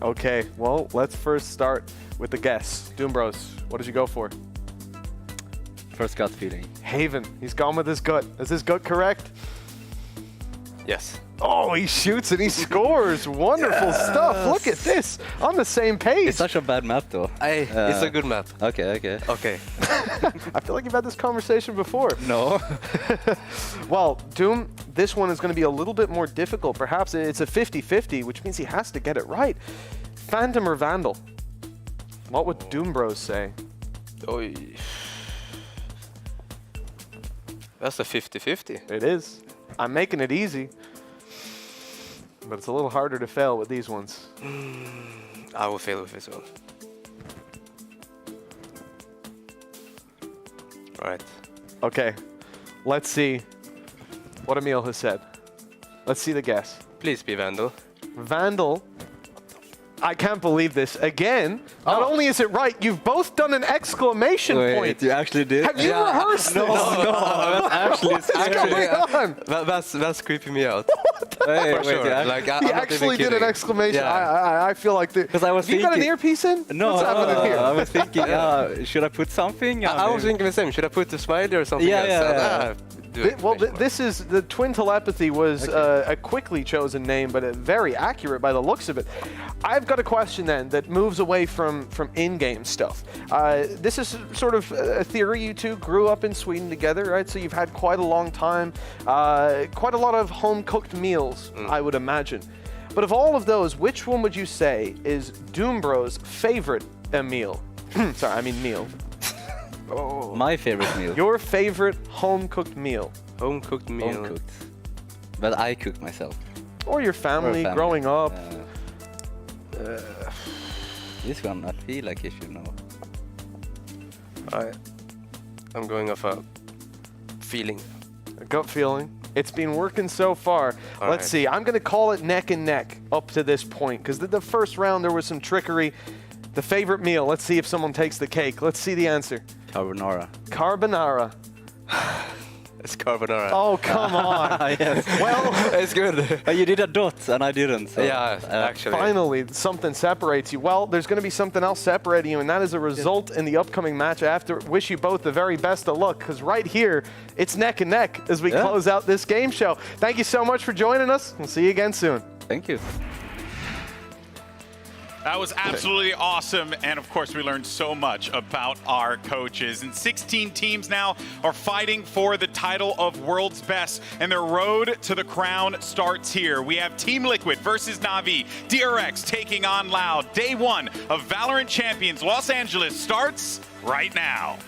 Okay, well, let's first start with the guess. Doom Bros, what did you go for? First gut feeling. Haven, he's gone with his gut. Is his gut correct? Yes. Oh, he shoots and he scores. Wonderful stuff. Look at this. On the same page. It's such a bad map, though. It's a good map. Okay. I feel like you've had this conversation before. No. Well, Doom, this one is going to be a little bit more difficult. Perhaps it's a 50-50, which means he has to get it right. Phantom or Vandal? What would Doom Bros say? Oi. That's a 50-50. It is. I'm making it easy. But it's a little harder to fail with these ones. I will fail with this one. Right. Okay. Let's see what Emil has said. Let's see the guess. Please be Vandal. Vandal. I can't believe this. Again, not only is it right, you've both done an exclamation point. You actually did? Have you rehearsed this? No, that's going on? That's creeping me out. Wait, sure. Like, he I'm actually did an exclamation. Yeah. I feel like because I was thinking. You got an earpiece in? No, What's happening here? I was thinking, should I put something? I was thinking the same. Should I put the smiley or something else? Yeah. This is the twin telepathy was a quickly chosen name, but very accurate by the looks of it. I've got a question then that moves away from in-game stuff. This is sort of a theory. You two grew up in Sweden together, right? So you've had quite a long time, quite a lot of home-cooked meals, I would imagine. But of all of those, which one would you say is Doom Bros' favorite meal? Sorry, I mean meal. Oh. My favorite meal. Your favorite home-cooked meal. Home-cooked meal. Home-cooked. But I cook myself. Or your family, growing up. This one, I feel like you should know. I'm going off a feeling. A gut feeling. It's been working so far. Let's see. I'm going to call it neck and neck up to this point, because the first round there was some trickery. The favorite meal. Let's see if someone takes the cake. Let's see the answer. Carbonara. Carbonara. It's carbonara. Oh, come on. Yes. Well, it's good. You did a dot and I didn't. So, Yeah, actually. finally, something separates you. Well, there's going to be something else separating you, and that is a result in the upcoming match. I have to wish you both the very best of luck, because right here, it's neck and neck as we close out this game show. Thank you so much for joining us. We'll see you again soon. Thank you. That was absolutely awesome, and of course we learned so much about our coaches. And 16 teams now are fighting for the title of World's Best, and their road to the crown starts here. We have Team Liquid versus Na'Vi, DRX taking on Loud. Day 1 of VALORANT Champions Los Angeles starts right now.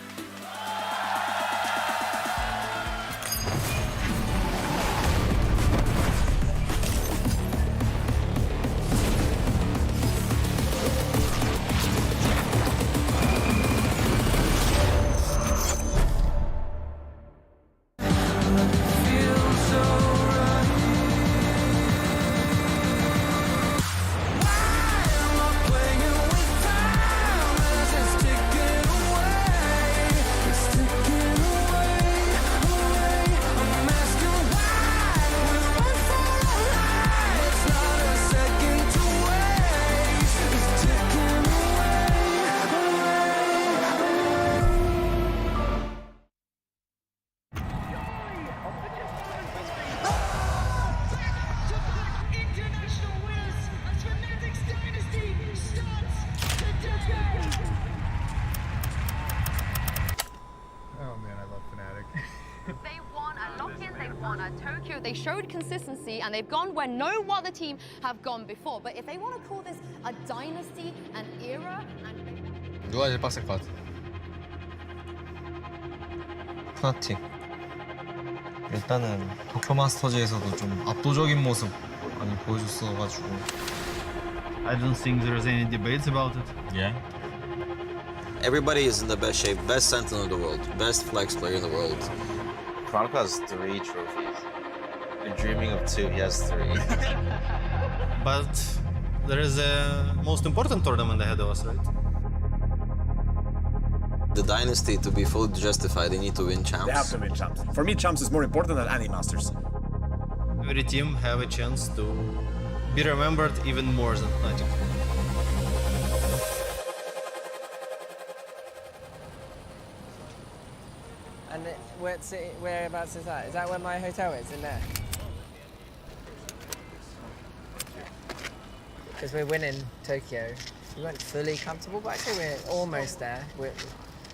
They showed consistency and they've gone where no other team have gone before. But if they want to call this a dynasty, an era, 누가 제일 빡셀 것 같아? 푸나팀. 일단은 도쿄 마스터즈에서도 좀 압도적인 모습 많이 보여줬어가지고. I don't think there's any debates about it. Yeah. Everybody is in the best shape, best sentinel in the world, best flex player in the world. Chronicle has 3 trophies. You're dreaming of 2, he has 3. But there is a most important tournament ahead of us, right? The dynasty, to be fully justified, they need to win champs. They have to win champs. For me, champs is more important than any masters. Every team have a chance to be remembered even more than Fnatic. And whereabouts is that? Is that where my hotel is, in there? Because we're winning Tokyo. We weren't fully comfortable, but actually we're almost there.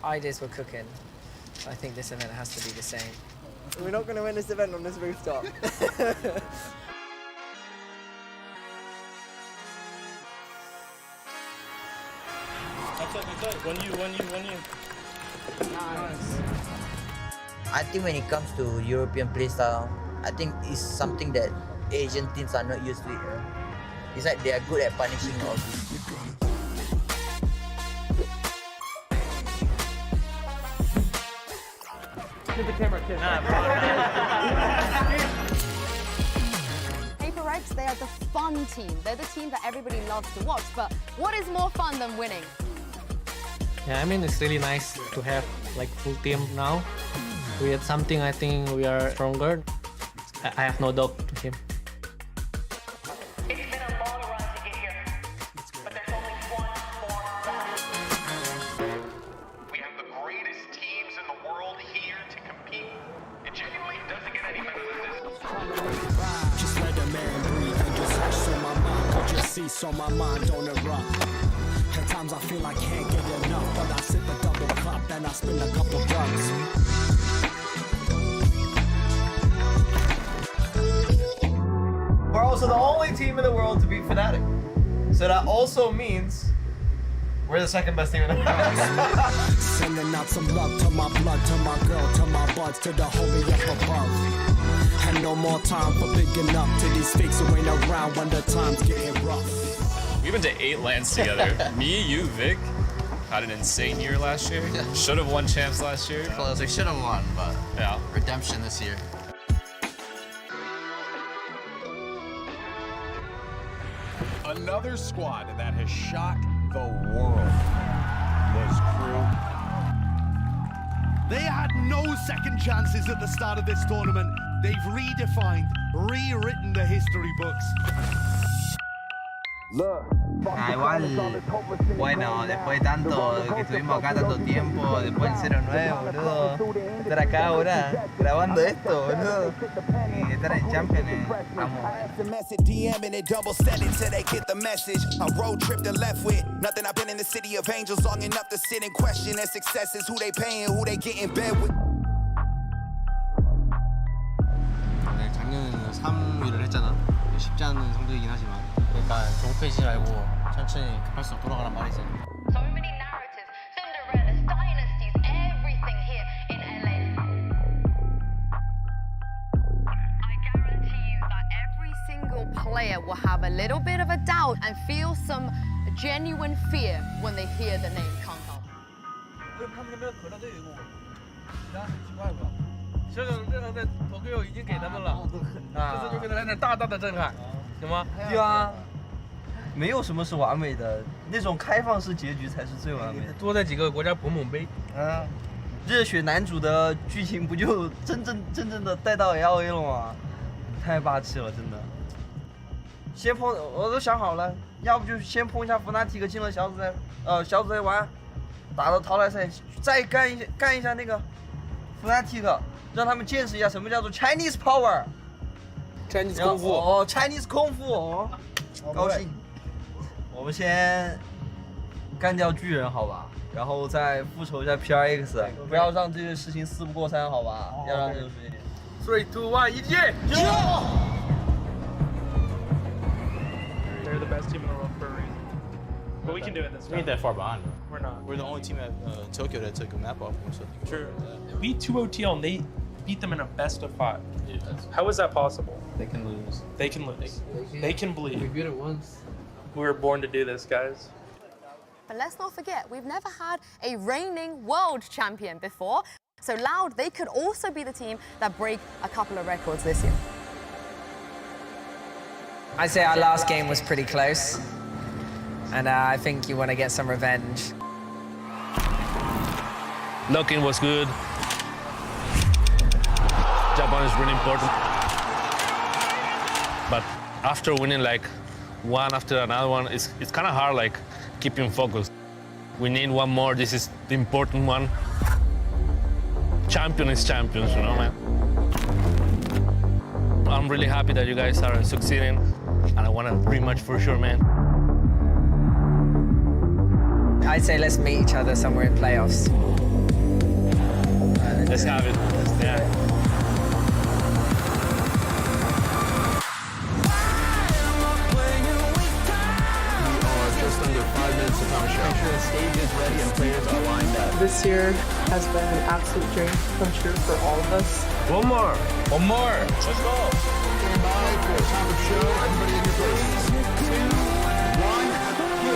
Ideas were cooking. I think this event has to be the same. We're not going to win this event on this rooftop. One you. Nice. I think when it comes to European playstyle, I think it's something that Asian teams are not used to it. It's like they are good at punishing all this. Give the camera a kiss. VALORANT, they are the fun team. They're the team that everybody loves to watch. But what is more fun than winning? Yeah, I mean, it's really nice to have like full team now. We had something, I think we are stronger. I have no doubt to him. We have the greatest teams in the world here to compete. It genuinely doesn't get any better than this. Just let a man breathe and just hush on my mind. Got your cease on my mind, don't erupt. At times I feel I can't get enough, but I sip a double cup and I spend a couple bucks. We're also the only team in the world to beat Fnatic. So that also means we're the second best team in the world. Sending out some love to my blood, to my girl, to my buds, to the homie up above. And no more time for bigging up to these fakes who ain't around when the time's getting rough. We went to 8 lands together. Me, you, Vic, had an insane year last year. Should have won champs last year. Close, we should have won, but yeah, redemption this year. Another squad that has shocked the world. This crew They had no second chances at the start of this tournament. They've redefined, rewritten the history books. Igual, bueno, después de tanto que estuvimos acá tanto tiempo, después del 0-9, boludo, estar acá ahora grabando esto, boludo, y estar en Champions, vamos. DMing it, double send it till they get the message. A road trip to left with nothing. I've been in the city of angels long enough to sit and question their successes, who they paying, who they get in bed with. 네, 작년에는 3위를 했잖아. 쉽지 않은 성적이긴 하지만 그러니까 조급해지지 말고 천천히 급할수록 돌아가란 말이지. So many narratives, Cinderella's, dynasties, everything here in LA. I guarantee you that every single player will have a little bit of a doubt and feel some genuine fear when they hear the name Kangkang.对啊，没有什么是完美的，那种开放式结局才是最完美的。多在几个国家捧捧杯。热血男主的剧情不就真正的带到 LA 了吗？太霸气了，真的。先碰，我都想好了，要不就先碰一下Fnatic进了小组赛完，打到淘汰赛，再干一下那个Fnatic，让他们见识一下什么叫做 Chinese Power。Chinese 功夫哦 ，Chinese 功夫哦，高兴。我们先干掉巨人，好吧？然后再复仇一下 PRX， 不要让这件事情4不过3，好吧？要让这个事情。3、2、1，一击！ They're the best team in the world for a reason. But we can do it this time. We ain't that far behind, bro. We're not. We're the only team at Tokyo that took a map off them. So True. We 2-0 and they beat them in a best of 5. Yeah, how is that possible? They can lose. They can lose. They can bleed. We beat it once. We were born to do this, guys. But let's not forget, we've never had a reigning world champion before. So Loud, they could also be the team that break a couple of records this year. I'd say our last game was pretty close, and I think you want to get some revenge. Locking was good. Japan is really important. But after winning like one after another one, it's kind of hard like keeping focused. We need one more. This is the important one. Champion is champions, you know, man. I'm really happy that you guys are succeeding, and I want a rematch for sure, man. I'd say let's meet each other somewhere in playoffs. Let's have it. Yeah. Just under 5 minutes of our show. Make sure the stage is ready and players are lined up. This year has been an absolute dream come true for all of us. One more. Let's go. Stand by for the top of show. Everybody in your places. 2, 1, go.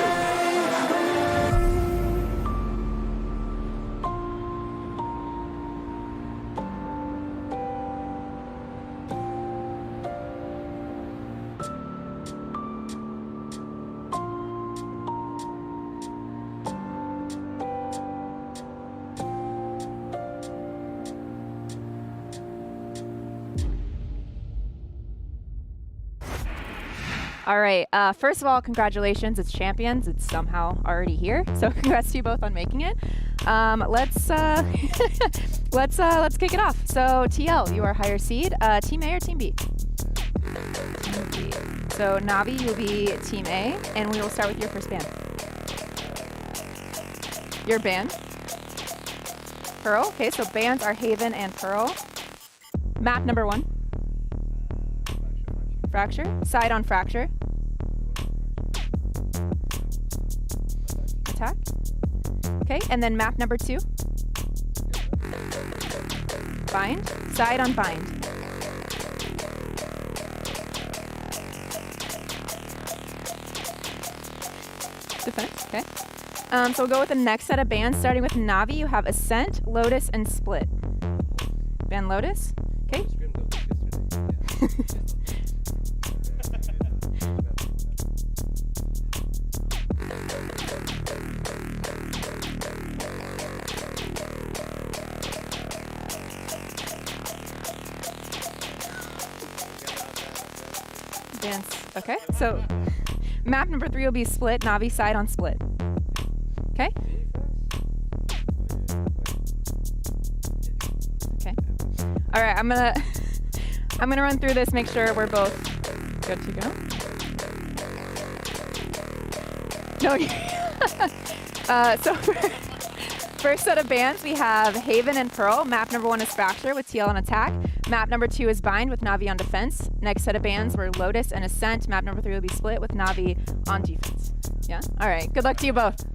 All right. First of all, congratulations. It's champions. It's somehow already here. So congrats to you both on making it. Let's kick it off. So TL, you are higher seed. Team A or Team B? Team B. So Navi, you'll be Team A, and we will start with your first ban. Your ban? Pearl. Okay, so bans are Haven and Pearl. Map number 1. Fracture. Side on Fracture. Attack. Okay, and then map number 2. Bind. Side on Bind. Defense. Okay. So we'll go with the next set of bans. Starting with Navi, you have Ascent, Lotus, and Split. Ban Lotus. Okay. Dance. Okay, so map number 3 will be split, Navi side on split. Okay? Okay. All right, I'm gonna run through this, make sure we're both good to go. No, so first set of bans, we have Haven and Pearl. Map number 1 is Fracture with TL on attack. Map number 2 is Bind with Navi on defense. Next set of bans were Lotus and Ascent. Map number 3 will be Split with Navi on defense. Yeah? All right, good luck to you both.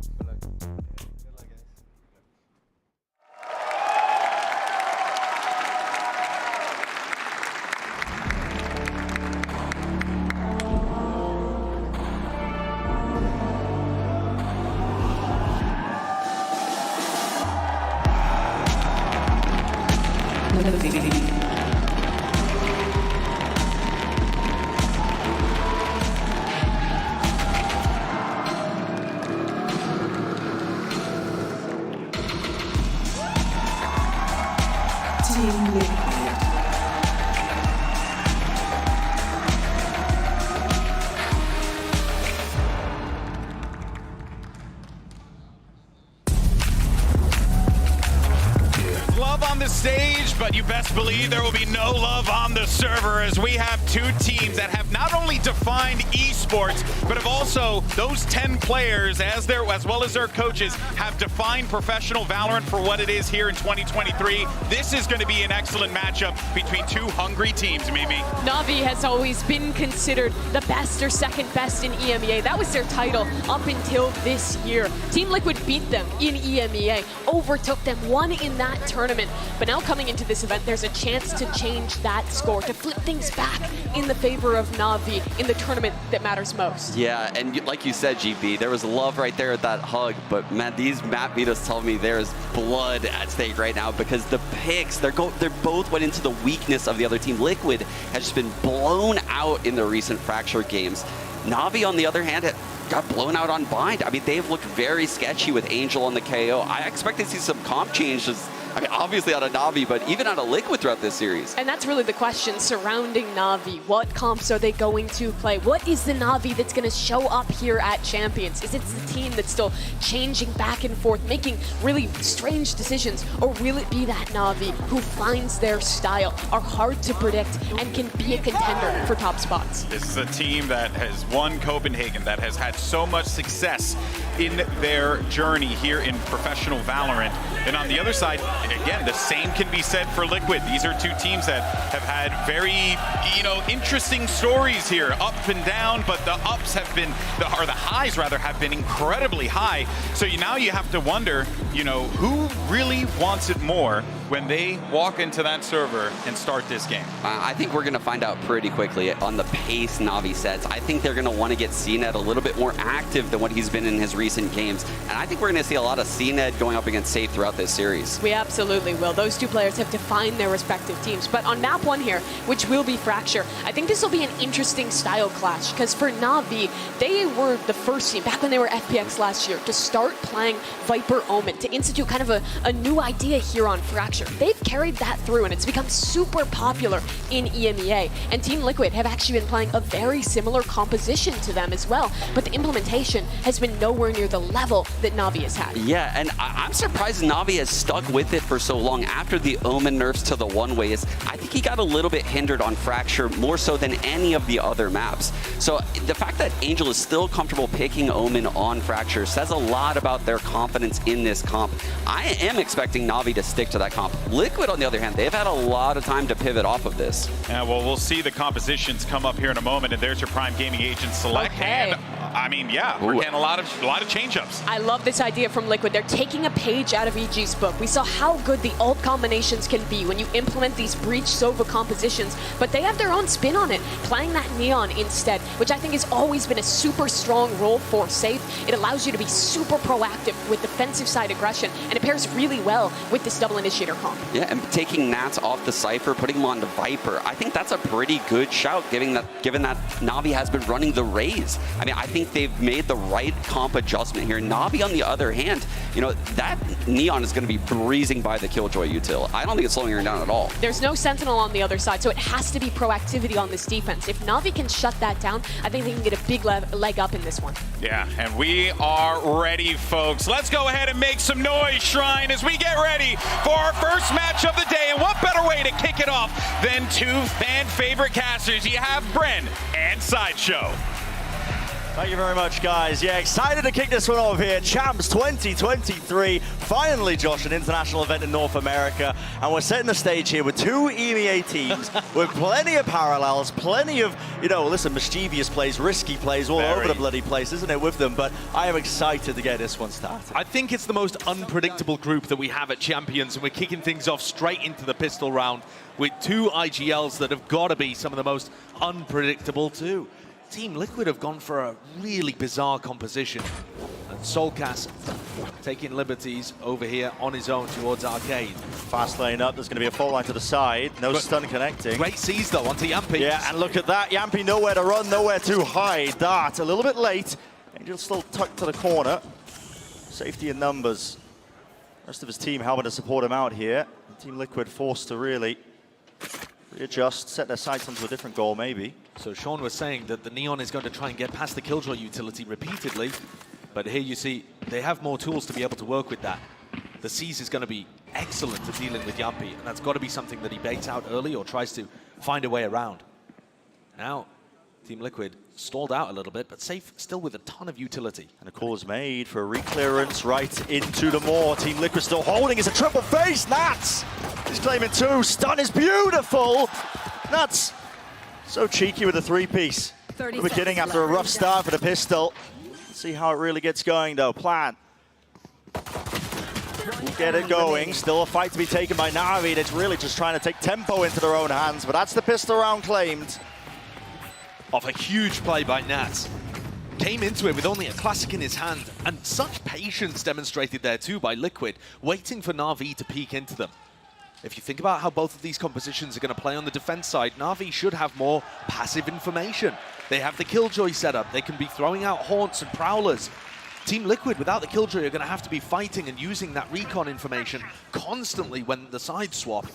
Love on the stage, but you best believe there will be no love on the server as we have two teams that have not only defined esports, but have also, those 10 players, as well as their coaches, have defined professional Valorant for what it is here in 2023. This is going to be an excellent matchup between two hungry teams, Mimi. Navi has always been considered the best or second best in EMEA. That was their title up until this year. Team Liquid beat them in EMEA, overtook them, won in that tournament. But now coming into this event, there's a chance to change that score, to flip things back in the favor of Navi in the tournament that matters most. Yeah, and like you said, GB, there was love right there at that hug, but man, these map beaters tell me there's blood at stake right now because the picks, they're both went into the weakness of the other team. Liquid has just been blown out in the recent Fracture games. Navi, on the other hand, got blown out on Bind. I mean, they've looked very sketchy with Angel on the KO. I expect to see some comp changes, I mean, obviously out of Navi, but even out of Liquid throughout this series. And that's really the question surrounding Navi. What comps are they going to play? What is the Navi that's going to show up here at Champions? Is it the team that's still changing back and forth, making really strange decisions? Or will it be that Navi who finds their style, are hard to predict, and can be a contender for top spots? This is a team that has won Copenhagen, that has had so much success in their journey here in professional Valorant. And on the other side, again, the same can be said for Liquid. These are two teams that have had very, interesting stories here, up and down, but the ups have been, or the highs rather, have been incredibly high. So now you have to wonder, who really wants it more when they walk into that server and start this game? I think we're going to find out pretty quickly on the pace Navi sets. I think they're going to want to get CNED a little bit more active than what he's been in his recent games. And I think we're going to see a lot of CNED going up against Safe throughout this series. We absolutely will. Those two players have defined their respective teams. But on map 1 here, which will be Fracture, I think this will be an interesting style clash, because for Navi, they were the first team, back when they were FPX last year, to start playing Viper Omen, to institute kind of a new idea here on Fracture. They've carried that through, and it's become super popular in EMEA. And Team Liquid have actually been playing a very similar composition to them as well, but the implementation has been nowhere near the level that Navi has had. Yeah, and I'm surprised Navi has stuck with it for so long after the Omen nerfs to the one-ways. I think he got a little bit hindered on Fracture, more so than any of the other maps. So the fact that Angel is still comfortable picking Omen on Fracture says a lot about their confidence in this comp. I am expecting Navi to stick to that comp. Liquid, on the other hand, they've had a lot of time to pivot off of this. Yeah, well, we'll see the compositions come up here in a moment, and there's your Prime Gaming Agent select. Okay. And I mean, yeah, we're getting a lot of change-ups. I love this idea from Liquid. They're taking a page out of EG's book. We saw how good the ult combinations can be when you implement these Breach Sova compositions, but they have their own spin on it, playing that Neon instead, which I think has always been a super strong role for Safe. It allows you to be super proactive with defensive side aggression, and it pairs really well with this double initiator comp. Yeah, and taking Nats off the Cypher, putting him on the Viper, I think that's a pretty good shout, given that Navi has been running the Raze. I mean, I think think they've made the right comp adjustment here. Na'Vi, on the other hand, you know, that Neon is going to be breezing by the Killjoy util. I don't think it's slowing her down at all. There's no Sentinel on the other side, so it has to be proactivity on this defense. If Na'Vi can shut that down, I think they can get a big leg up in this one. Yeah, and we are ready, folks. Let's go ahead and make some noise, Shrine, as we get ready for our first match of the day. And what better way to kick it off than two fan-favorite casters? You have Bren and Sideshow. Thank you very much, guys. Yeah, excited to kick this one off here. Champs 2023. Finally, Josh, an international event in North America. And we're setting the stage here with two EMEA teams with plenty of parallels, plenty of, you know, listen, mischievous plays, risky plays all over the bloody place, isn't it, with them? But I am excited to get this one started. I think it's the most unpredictable group that we have at Champions, and we're kicking things off straight into the pistol round with two IGLs that have got to be some of the most unpredictable too. Team Liquid have gone for a really bizarre composition. And Soulcast taking liberties over here on his own towards Arcade. Fast lane up, there's going to be a fault line to the side. No stun connecting. Great seize though onto Yampi. Yeah, and look at that. Yampi nowhere to run, nowhere to hide. Dart a little bit late. Angel still tucked to the corner. Safety in numbers. Rest of his team helping to support him out here. Team Liquid forced to really readjust, set their sights onto a different goal maybe. So Sean was saying that the Neon is going to try and get past the Killjoy utility repeatedly, but here you see they have more tools to be able to work with that. The seize is going to be excellent for dealing with Yampi, and that's got to be something that he baits out early or tries to find a way around. Now, Team Liquid stalled out a little bit, but safe still with a ton of utility. And a call is made for a reclearance right into the Maw. Team Liquid still holding. It's a triple face. Nats is claiming two. Stun is beautiful. Nats so cheeky with a three-piece. The beginning after a rough start for the pistol. Let's see how it really gets going though. Plan. We'll get it going. Still a fight to be taken by Na'Vi. And it's really just trying to take tempo into their own hands. But that's the pistol round claimed. Off a huge play by Nats. Came into it with only a classic in his hand, and such patience demonstrated there too by Liquid, waiting for Na'Vi to peek into them. If you think about how both of these compositions are going to play on the defense side, Na'Vi should have more passive information. They have the Killjoy setup. They can be throwing out Haunts and Prowlers. Team Liquid, without the Killjoy, are going to have to be fighting and using that recon information constantly when the sides swap.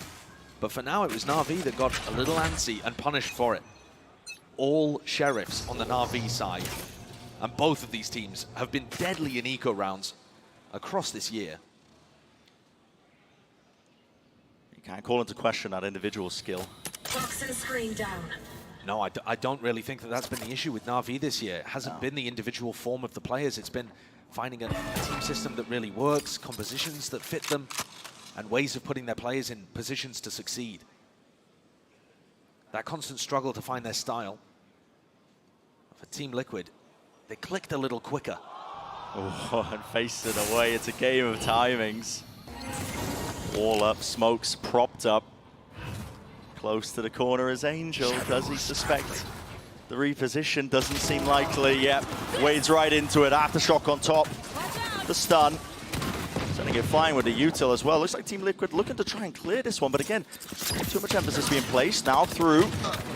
But for now, it was Na'Vi that got a little antsy and punished for it. All Sheriffs on the Na'Vi side, and both of these teams have been deadly in eco rounds across this year. You can't call into question that individual skill. Toxin screen down. No, I don't really think that that's been the issue with Na'Vi this year. It hasn't been the individual form of the players. It's been finding a team system that really works, compositions that fit them, and ways of putting their players in positions to succeed. That constant struggle to find their style. For Team Liquid, they clicked a little quicker. Oh, and faced it away. It's a game of timings. Wall up, smokes propped up. Close to the corner is Angel. Does he suspect the reposition? Doesn't seem likely. Yep, wades right into it. Aftershock on top. The stun. Sending it flying with the util as well. Looks like Team Liquid looking to try and clear this one, but again, too much emphasis being placed. Now through.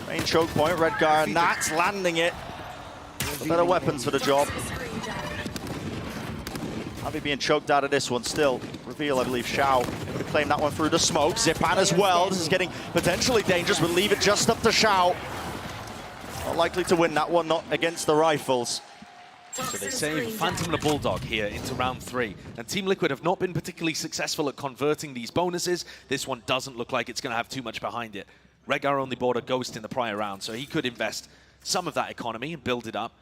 Main choke point. Redgar and Nats landing it. The better weapons for the job. Na'Vi being choked out of this one still. Reveal, I believe, Shao able to claim that one through the smoke. Zipan as well. This is getting potentially dangerous. We'll leave it just up to Shao. Not likely to win that one, not against the rifles. So they save Phantom and a Bulldog here into round 3. And Team Liquid have not been particularly successful at converting these bonuses. This one doesn't look like it's going to have too much behind it. Redgar only bought a Ghost in the prior round, so he could invest some of that economy and build it up.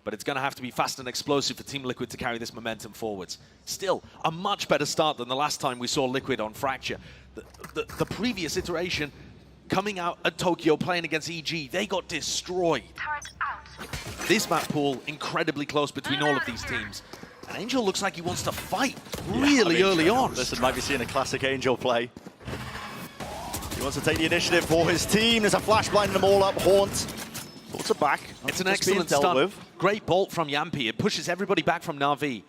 But it's going to have to be fast and explosive for Team Liquid to carry this momentum forwards. Still, a much better start than the last time we saw Liquid on Fracture. The previous iteration, coming out at Tokyo, playing against EG, they got destroyed. This map pool, incredibly close between all of these teams. And Angel looks like he wants to fight really early on. Listen, might be seeing a classic Angel play. He wants to take the initiative for his team. There's a flash blinding them all up. Haunt. Thoughts are back. It's an excellent stun. Great bolt from Yampi. It pushes everybody back from Na'Vi.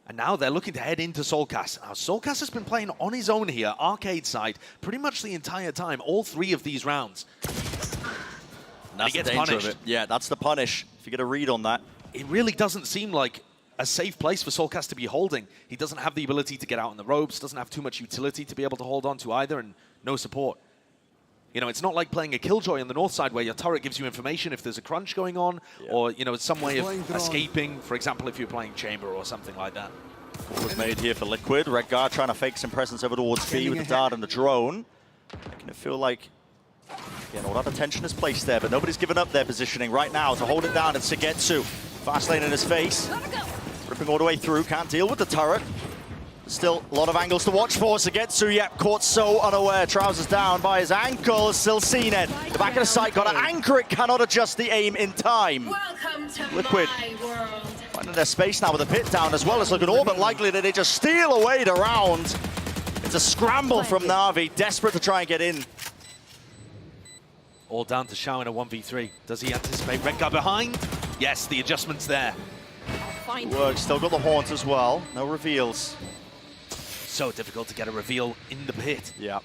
And now they're looking to head into Soulcast. Now, Soulcast has been playing on his own here, arcade side, pretty much the entire time, all 3 of these rounds. And that's the danger of it. Yeah, that's the punish. If you get a read on that. it really doesn't seem like a safe place for Soulcast to be holding. He doesn't have the ability to get out on the ropes, doesn't have too much utility to be able to hold on to either, and no support. You know, it's not like playing a Killjoy on the north side where your turret gives you information if there's a crunch going on, or, you know, some way of escaping, for example, if you're playing Chamber or something like that. Call was made here for Liquid. Redguard trying to fake some presence over towards B with the dart and the drone. Making it feel like, again, all that attention is placed there, but nobody's given up their positioning right now to hold it down. It's Sugetsu. Fast lane in his face. Ripping all the way through, can't deal with the turret. Still a lot of angles to watch for. Sugetsu, yep, caught so unaware. Trousers down by his ankle, still seen it. The back of the sight, got to anchor it, cannot adjust the aim in time. Welcome to Liquid my world. finding their space now with the pit down as well. It's looking all but likely that they just steal away the round. It's a scramble from Na'Vi, desperate to try and get in. All down to Xiao in a 1v3. Does he anticipate Redguard behind? Yes, the adjustment's there. Works, still got the haunt as well. No reveals. So difficult to get a reveal in the pit. Yeah.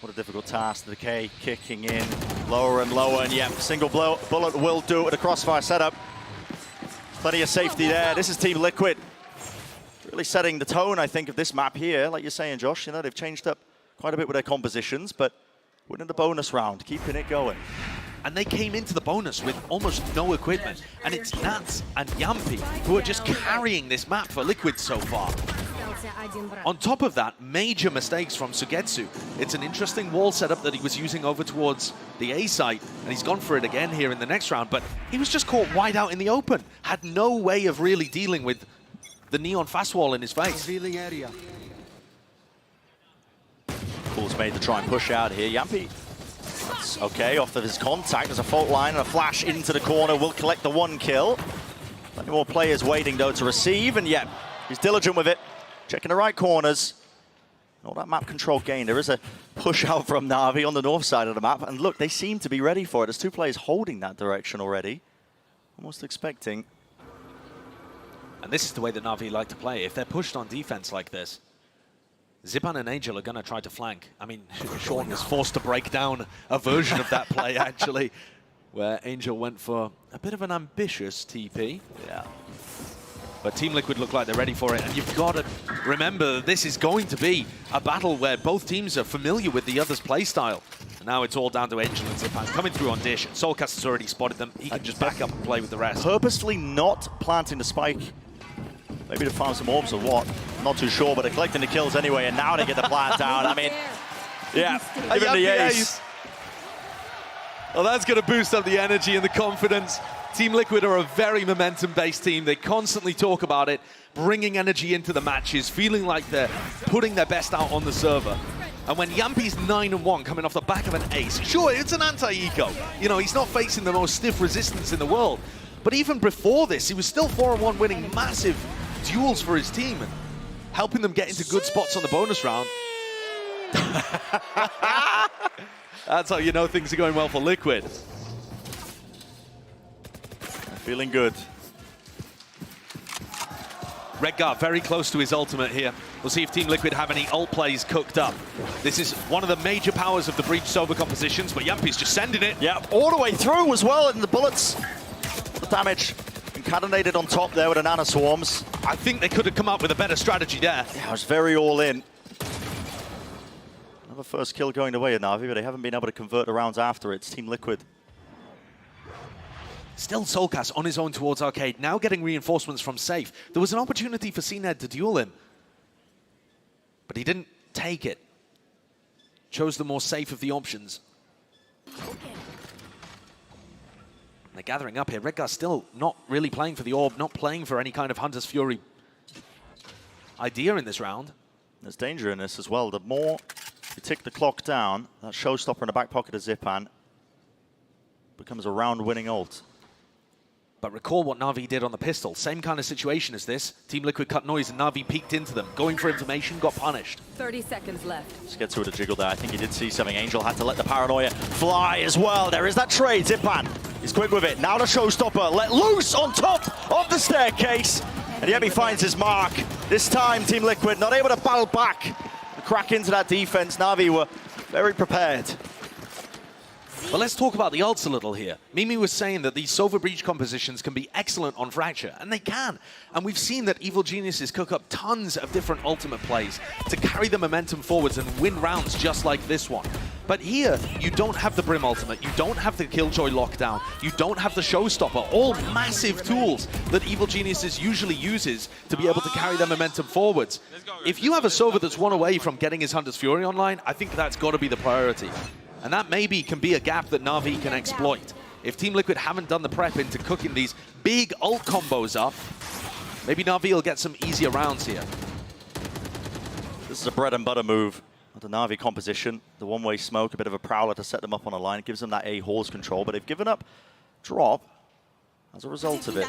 What a difficult task. The decay kicking in lower and lower, and yep, single bullet will do it with a crossfire setup. Plenty of safety there. This is Team Liquid. Really setting the tone, I think, of this map here. Like you're saying, Josh, you know, they've changed up quite a bit with their compositions, but winning the bonus round, keeping it going. And they came into the bonus with almost no equipment. And it's Nats and Yampi who are just carrying this map for Liquid so far. On top of that, major mistakes from Sugetsu. It's an interesting wall setup that he was using over towards the A site, and he's gone for it again here in the next round, but he was just caught wide out in the open. Had no way of really dealing with the neon fast wall in his face. Cool's made to try and push out here. Yampi, that's okay, off of his contact. There's a fault line and a flash into the corner. Will collect the 1 kill. Plenty more players waiting, though, to receive, and yep, he's diligent with it. Checking the right corners. All that map control gain. There is a push out from Na'Vi on the north side of the map. And look, they seem to be ready for it. There's 2 players holding that direction already. Almost expecting. And this is the way that Na'Vi like to play. If they're pushed on defense like this, Zipan and Angel are going to try to flank. I mean, Sean was forced to break down a version of that play, actually, where Angel went for a bit of an ambitious TP. Yeah. But Team Liquid look like they're ready for it, and you've got to remember that this is going to be a battle where both teams are familiar with the other's playstyle. And now it's all down to Angel and Zipan coming through on Dish. Soulcast has already spotted them. He can just back up and play with the rest. Purposely not planting the spike. Maybe to farm some orbs or what. Not too sure, but they're collecting the kills anyway, and now they get the plant down. I mean, yeah, even the ace. Well, that's going to boost up the energy and the confidence. Team Liquid are a very momentum-based team. They constantly talk about it, bringing energy into the matches, feeling like they're putting their best out on the server. And when Yampi's 9-1 coming off the back of an ace, sure, it's an anti-eco. You know, he's not facing the most stiff resistance in the world. But even before this, he was still 4-1 winning massive duels for his team and helping them get into good spots on the bonus round. That's how you know things are going well for Liquid. Feeling good. Redguard very close to his ultimate here. We'll see if Team Liquid have any ult plays cooked up. This is one of the major powers of the Breach Sober compositions, but Yampi's just sending it. Yeah, all the way through as well, and the bullets, the damage concatenated on top there with the Nana Swarms. I think they could have come up with a better strategy there. Yeah, it was very all in. Another first kill going away at Na'Vi, but they haven't been able to convert the rounds after it. It's Team Liquid. Still Soulcast on his own towards Arcade, now getting reinforcements from Safe. There was an opportunity for CNED to duel him, but he didn't take it. Chose the more safe of the options. They're gathering up here. Redguard still not really playing for the orb, not playing for any kind of Hunter's Fury idea in this round. There's danger in this as well. The more you tick the clock down, that showstopper in the back pocket of Zipan becomes a round-winning ult. But recall what Na'Vi did on the pistol. Same kind of situation as this. Team Liquid cut noise and Na'Vi peeked into them. Going for information, got punished. 30 seconds left. Let's get to it a jiggle there. I think he did see something. Angel had to let the paranoia fly as well. There is that trade. Zipan is quick with it. Now the showstopper let loose on top of the staircase. And yet he finds his mark. This time, Team Liquid not able to battle back and crack into that defense. Na'Vi were very prepared. But let's talk about the ults a little here. Mimi was saying that these Sova Breach compositions can be excellent on Fracture, and they can. And we've seen that Evil Geniuses cook up tons of different ultimate plays to carry the momentum forwards and win rounds just like this one. But here, you don't have the Brim ultimate, you don't have the Killjoy lockdown, you don't have the Showstopper, all massive tools that Evil Geniuses usually uses to be able to carry their momentum forwards. If you have a Sova that's one away from getting his Hunter's Fury online, I think that's got to be the priority. And that maybe can be a gap that Na'Vi can exploit. If Team Liquid haven't done the prep into cooking these big ult combos up, maybe Na'Vi will get some easier rounds here. This is a bread and butter move. The Na'Vi composition, the one-way smoke, a bit of a prowler to set them up on a line. It gives them that A horse control, but they've given up drop as a result of it.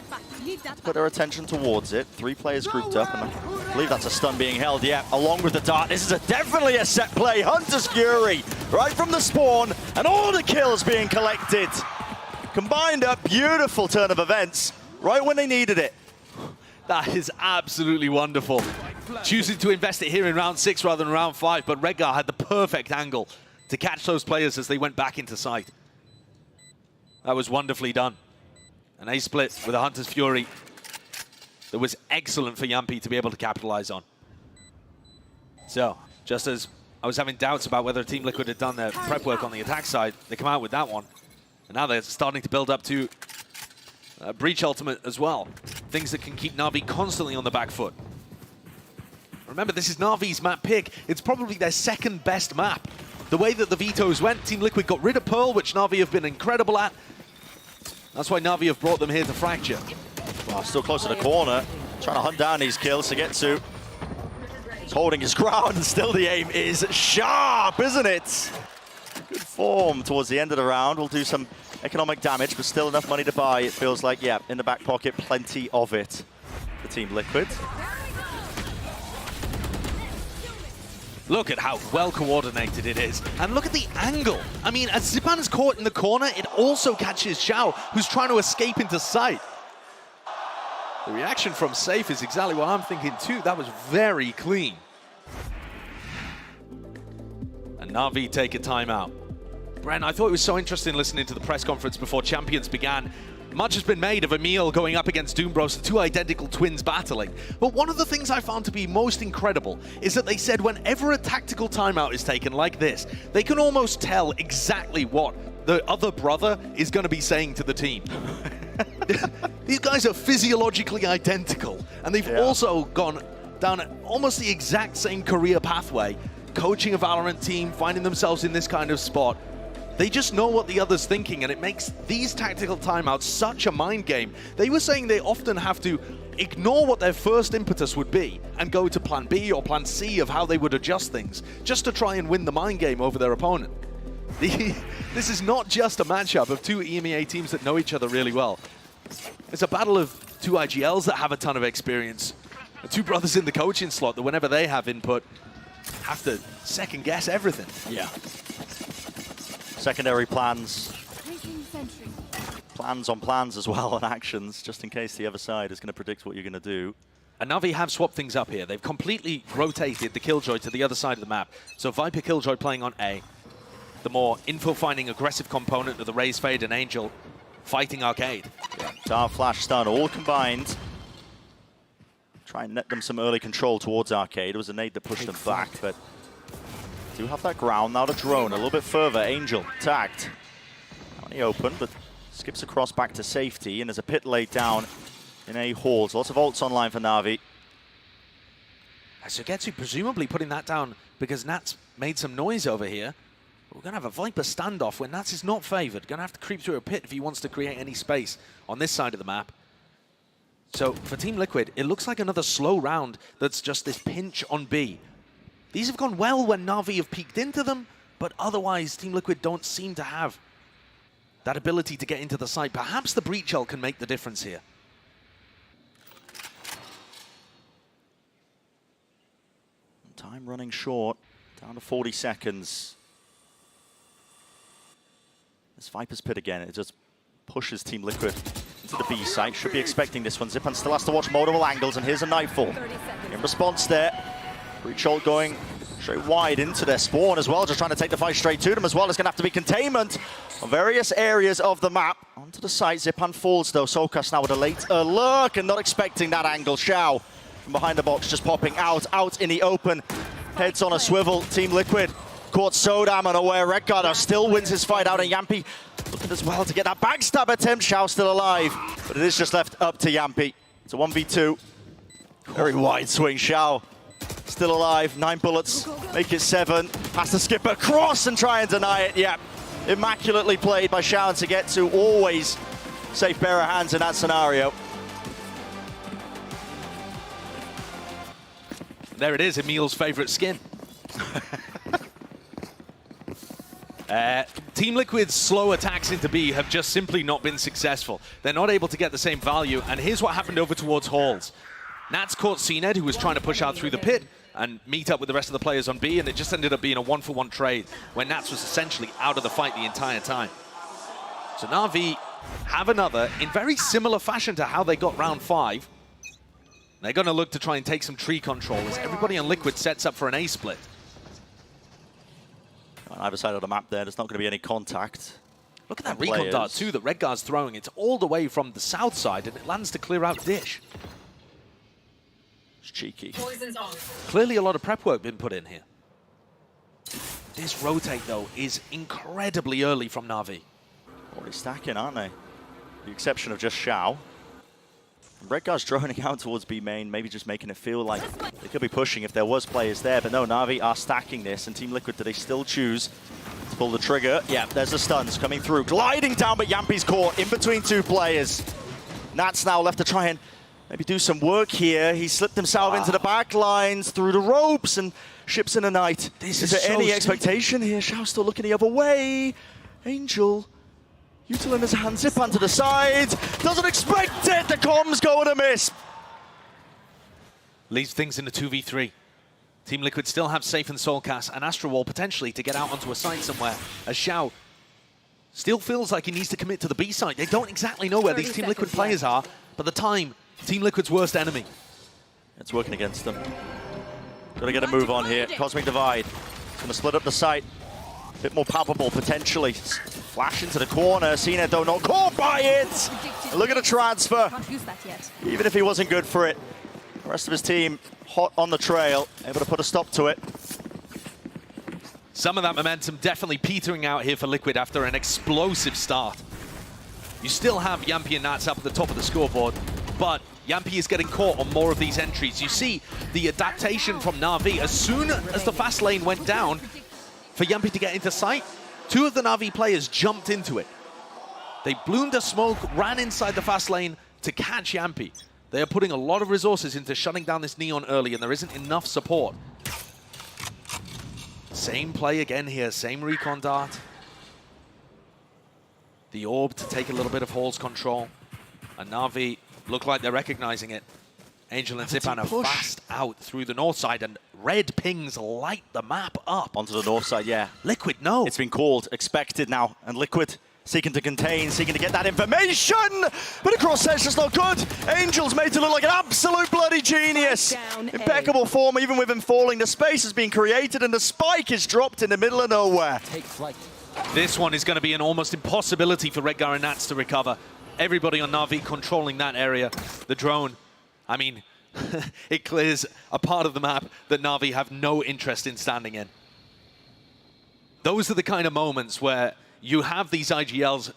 Let's put their attention towards it. 3 players grouped up, and I believe that's a stun being held, yeah, along with the dart. This is definitely a set play. Hunter's Fury, right from the spawn, and all the kills being collected. Combined up, beautiful turn of events, right when they needed it. That is absolutely wonderful. Choosing to invest it here in round 6 rather than round 5, but Redgar had the perfect angle to catch those players as they went back into sight. That was wonderfully done. An A split with a Hunter's Fury that was excellent for Yampi to be able to capitalize on. So, just as I was having doubts about whether Team Liquid had done their prep work on the attack side, they come out with that one. And now they're starting to build up to Breach Ultimate as well. Things that can keep Na'Vi constantly on the back foot. Remember, this is Na'Vi's map pick. It's probably their second best map. The way that the vetoes went, Team Liquid got rid of Pearl, which Na'Vi have been incredible at. That's why Na'Vi have brought them here to Fracture. Well, still close to the corner, trying to hunt down these kills to get to. He's holding his ground, and still the aim is sharp, isn't it? Good form towards the end of the round. We'll do some economic damage, but still enough money to buy. It feels like, yeah, in the back pocket, plenty of it for Team Liquid. Look at how well coordinated it is. And look at the angle. I mean, as Zipan is caught in the corner, it also catches Xiao, who's trying to escape into sight. The reaction from Safe is exactly what I'm thinking too. That was very clean. And Na'Vi take a timeout. Brent, I thought it was so interesting listening to the press conference before Champions began. Much has been made of Emil going up against Doombros, the 2 identical twins battling. But one of the things I found to be most incredible is that they said whenever a tactical timeout is taken like this, they can almost tell exactly what the other brother is going to be saying to the team. These guys are physiologically identical, and they've also gone down almost the exact same career pathway, coaching a Valorant team, finding themselves in this kind of spot. They just know what the other's thinking, and it makes these tactical timeouts such a mind game. They were saying they often have to ignore what their first impetus would be and go to plan B or plan C of how they would adjust things, just to try and win the mind game over their opponent. This is not just a matchup of 2 EMEA teams that know each other really well. It's a battle of 2 IGLs that have a ton of experience. 2 brothers in the coaching slot that whenever they have input, have to second guess everything. Yeah. Secondary plans. Plans on plans as well, on actions, just in case the other side is going to predict what you're going to do. And Na'Vi have swapped things up here. They've completely rotated the Killjoy to the other side of the map. So Viper Killjoy playing on A. The more info-finding aggressive component of the Raze Fade and Angel fighting Arcade. Yeah. Dart, Flash, Stun, all combined. Try and net them some early control towards Arcade. It was a nade that pushed them back, but do have that ground. Now the drone a little bit further. Angel tagged. Not in the open, but skips across back to safety, and there's a pit laid down in A hall. So lots of ults online for Na'Vi. Sugetsu presumably putting that down because Nats made some noise over here. We're going to have a Viper standoff where Nats is not favored. Going to have to creep through a pit if he wants to create any space on this side of the map. So for Team Liquid, it looks like another slow round that's just this pinch on B. These have gone well when Na'Vi have peeked into them, but otherwise Team Liquid don't seem to have that ability to get into the site. Perhaps the Breach Ult can make the difference here. Time running short, down to 40 seconds. This Viper's pit again, it just pushes Team Liquid into the B site. Should be expecting this one. Zipan still has to watch multiple angles, and here's a Nightfall. In response there, Breach Ult going Straight wide into their spawn as well, just trying to take the fight straight to them as well. It's going to have to be containment on various areas of the map. Onto the side, Zipan falls though. Solkas now with a late lurk and not expecting that angle. Xiao from behind the box just popping out in the open. Heads on a swivel. Team Liquid caught Sodam unaware. Redguard still wins his fight out, and Yampi looking as well to get that backstab attempt. Xiao still alive, but it is just left up to Yampi. It's a 1v2. Very wide swing. Xiao still alive. 9 bullets, make it 7. Has to skip across and try and deny it. Yeah, immaculately played by Xiao to get to always safe pair of hands in that scenario. There it is, Emil's favorite skin. Team Liquid's slow attacks into B have just simply not been successful. They're not able to get the same value, and here's what happened over towards Halls. Nats caught CNED, who was trying to push out through the pit and meet up with the rest of the players on B, and it just ended up being a 1-for-1 trade where Nats was essentially out of the fight the entire time. So Na'Vi have another in very similar fashion to how they got round 5. They're going to look to try and take some tree control as everybody on Liquid sets up for an A split. On either side of the map there, there's not going to be any contact. Look at that recon dart too that Redguard's throwing. It's all the way from the south side and it lands to clear out Dish. It's cheeky. Clearly a lot of prep work been put in here. This rotate though is incredibly early from Na'Vi. Already stacking, aren't they? With the exception of just Xiao. Redguard's droning out towards B main, maybe just making it feel like they could be pushing if there was players there, but no, Na'Vi are stacking this, and Team Liquid, do they still choose to pull the trigger? Yeah, there's the stuns coming through, gliding down, but Yampi's caught in between 2 players. Nats now left to try and maybe do some work here. He slipped himself into the back lines, through the ropes, and ships in the night. Is there so any sneaky. expectation here? Xiao still looking the other way. Angel. Util in his hand, zip onto the side. Doesn't expect it. The comms going to miss. Leaves things in the 2v3. Team Liquid still have Safe and Soulcast and Astro Wall potentially to get out onto a site somewhere. As Xiao still feels like he needs to commit to the B side. They don't exactly know where these Team Liquid players are, but the time, Team Liquid's worst enemy. It's working against them. Got to get a move on here. Cosmic Divide. Going to split up the site. A bit more palpable potentially. Flash into the corner. Cena though not caught by it. And look at the transfer. Even if he wasn't good for it, the rest of his team hot on the trail, able to put a stop to it. Some of that momentum definitely petering out here for Liquid after an explosive start. You still have Yampi and Nats up at the top of the scoreboard, but Yampi is getting caught on more of these entries. You see the adaptation from Na'Vi. As soon as the fast lane went down for Yampi to get into sight, 2 of the Na'Vi players jumped into it. They bloomed a smoke, ran inside the fast lane to catch Yampi. They are putting a lot of resources into shutting down this Neon early, and there isn't enough support. Same play again here, same recon dart. The orb to take a little bit of Hall's control. And Na'Vi look like they're recognizing it. Angel and Zipan are fast out through the north side, and red pings light the map up. Onto the north side, yeah. Liquid, no. It's been called, expected now, and Liquid seeking to contain, seeking to get that information, but a cross edge just not good. Angel's made to look like an absolute bloody genius. Impeccable form, even with him falling. The space has been created, and the spike is dropped in the middle of nowhere. Take flight. This one is going to be an almost impossibility for Redgar and Nats to recover. Everybody on Na'Vi controlling that area. The drone, I mean, it clears a part of the map that Na'Vi have no interest in standing in. Those are the kind of moments where you have these IGLs,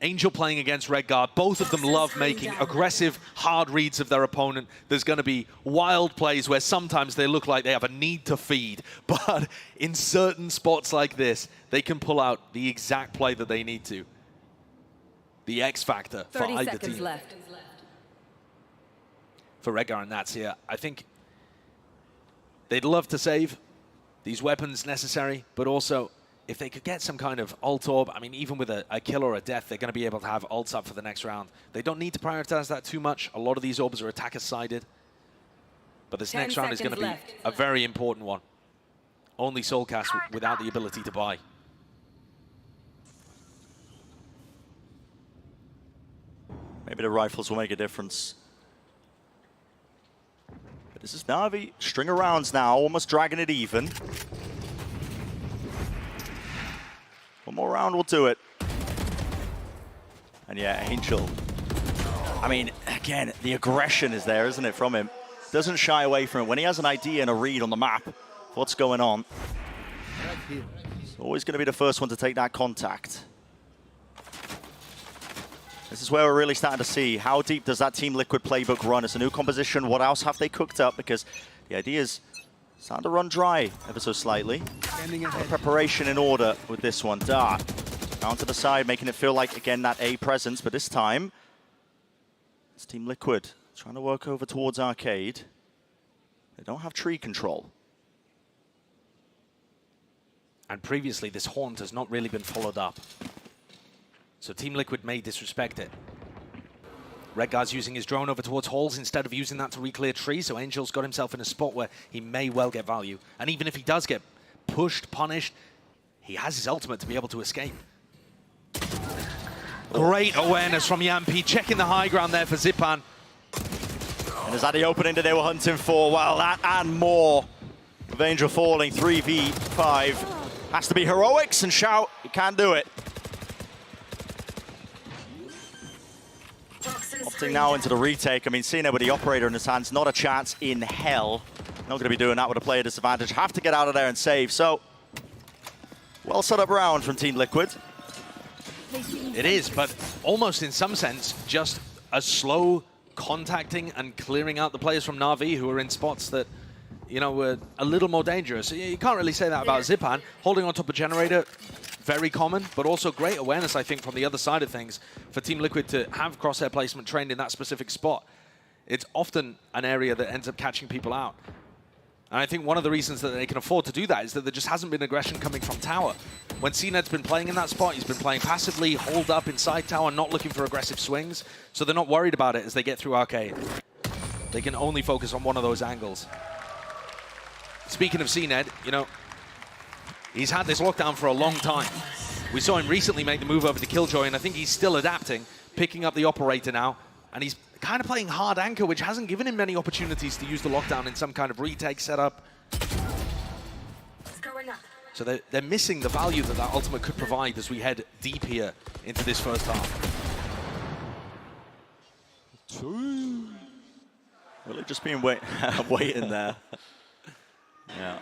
Angel playing against Redguard, both of them love making aggressive, hard reads of their opponent. There's going to be wild plays where sometimes they look like they have a need to feed, but in certain spots like this, they can pull out the exact play that they need to. The X factor for either team. Left. For Redgar and Nats here, I think they'd love to save these weapons necessary, but also if they could get some kind of ult orb, I mean, even with a kill or a death, they're going to be able to have ults up for the next round. They don't need to prioritize that too much. A lot of these orbs are attacker-sided. But this next round is going to be a very important one. Only Soulcast without the ability to buy. Maybe the rifles will make a difference. But This is Na'Vi. String of rounds now, almost dragging it even. One more round will do it. And yeah, Angel. I mean, again, the aggression is there, isn't it, from him? Doesn't shy away from it. When he has an idea and a read on the map, what's going on? He's always going to be the first one to take that contact. This is where we're really starting to see how deep does that Team Liquid playbook run. It's a new composition. What else have they cooked up? Because the idea is starting to run dry ever so slightly. Preparation in order with this one. Dart down to the side, making it feel like, again, that A presence. But this time, it's Team Liquid trying to work over towards Arcade. They don't have tree control. And previously, this haunt has not really been followed up. So Team Liquid may disrespect it. Redgar's using his drone over towards halls instead of using that to re-clear trees, so Angel's got himself in a spot where he may well get value. And even if he does get pushed, punished, he has his ultimate to be able to escape. Great awareness from Yampi, checking the high ground there for Zipan. And is that the opening that they were hunting for? Well, that and more. With Angel falling, 3v5. Has to be heroics and shout, you can't do it. Opting now into the retake. I mean, Cena with the operator in his hands, not a chance in hell. Not going to be doing that with a player disadvantage. Have to get out of there and save. So, well set up round from Team Liquid. It is, but almost in some sense, just a slow contacting and clearing out the players from Na'Vi who are in spots that, you know, were a little more dangerous. You can't really say that about Zipan. Holding on top of Generator, very common, but also great awareness, I think, from the other side of things for Team Liquid to have crosshair placement trained in that specific spot. It's often an area that ends up catching people out. And I think one of the reasons that they can afford to do that is that there just hasn't been aggression coming from tower. When CNED's been playing in that spot, he's been playing passively, hold up inside tower, not looking for aggressive swings, so they're not worried about it as they get through Arcade. They can only focus on one of those angles. Speaking of CNED, you know, he's had this lockdown for a long time. We saw him recently make the move over to Killjoy, and I think he's still adapting, picking up the operator now, and he's kind of playing hard anchor, which hasn't given him many opportunities to use the lockdown in some kind of retake setup. So they're missing the value that that ultimate could provide as we head deep here into this first half. Really just being waiting there. Yeah.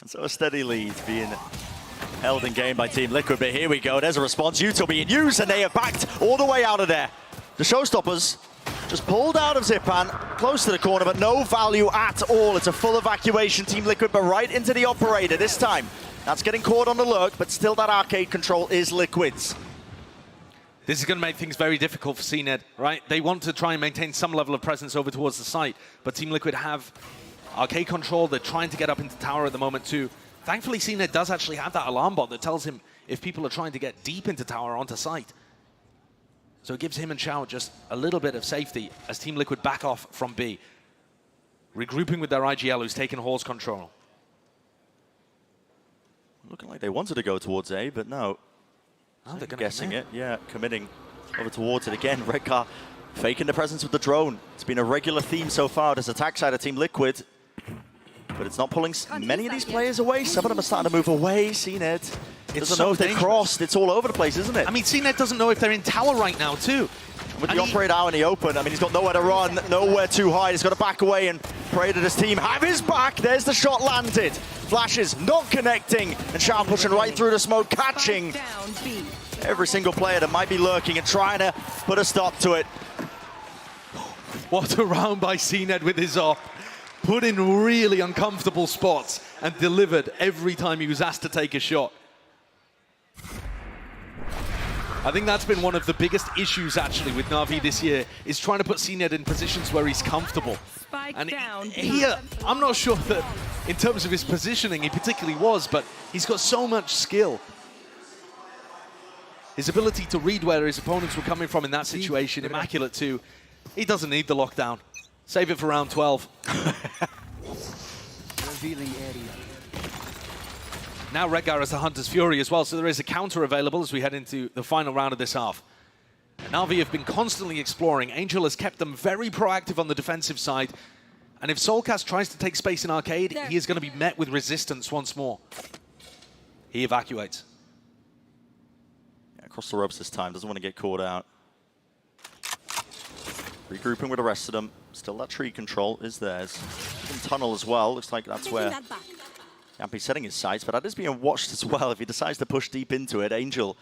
And so a steady lead being held in game by Team Liquid, but here we go. There's a response. Util being used, and they have backed all the way out of there. The Showstoppers just pulled out of Zipan, close to the corner, but no value at all. It's a full evacuation, Team Liquid, but right into the operator this time. That's getting caught on the lurk, but still that Arcade control is Liquid's. This is going to make things very difficult for CNED, right? They want to try and maintain some level of presence over towards the site, but Team Liquid have Arcade control. They're trying to get up into tower at the moment too. Thankfully, CNED does actually have that alarm bot that tells him if people are trying to get deep into tower onto site. So it gives him and Xiao just a little bit of safety as Team Liquid back off from B. Regrouping with their IGL, who's taken horse control. Looking like they wanted to go towards A, but no. Oh, they're guessing it, yeah, committing over towards it again. Redgar faking the presence with the drone. It's been a regular theme so far. This attack side of Team Liquid, but it's not pulling many of these players away. Some of them are starting to move away. CNED doesn't know if they're crossed. It's all over the place, isn't it? I mean, CNED doesn't know if they're in tower right now too. With the operator out in the open, I mean, he's got nowhere to run, nowhere too high. He's got to back away and pray that his team have his back. There's the shot landed. Flashes not connecting, and Xiao pushing right through the smoke, catching every single player that might be lurking and trying to put a stop to it. What a round by CNED with his op. Put in really uncomfortable spots and delivered every time he was asked to take a shot. I think that's been one of the biggest issues actually with Na'Vi this year, is trying to put CNED in positions where he's comfortable. And here, I'm not sure that in terms of his positioning he particularly was, but he's got so much skill. His ability to read where his opponents were coming from in that situation, immaculate too. He doesn't need the lockdown. Save it for round 12. Now Redgar has the Hunter's Fury as well, so there is a counter available as we head into the final round of this half. Na'Vi have been constantly exploring. Angel has kept them very proactive on the defensive side. And if Soulcast tries to take space in Arcade, he is going to be met with resistance once more. He evacuates. Yeah, across the ropes this time, doesn't want to get caught out. Regrouping with the rest of them. Still that tree control is theirs. In tunnel as well, looks like that's where Yampi's setting his sights, but that is being watched as well. If he decides to push deep into it, Angel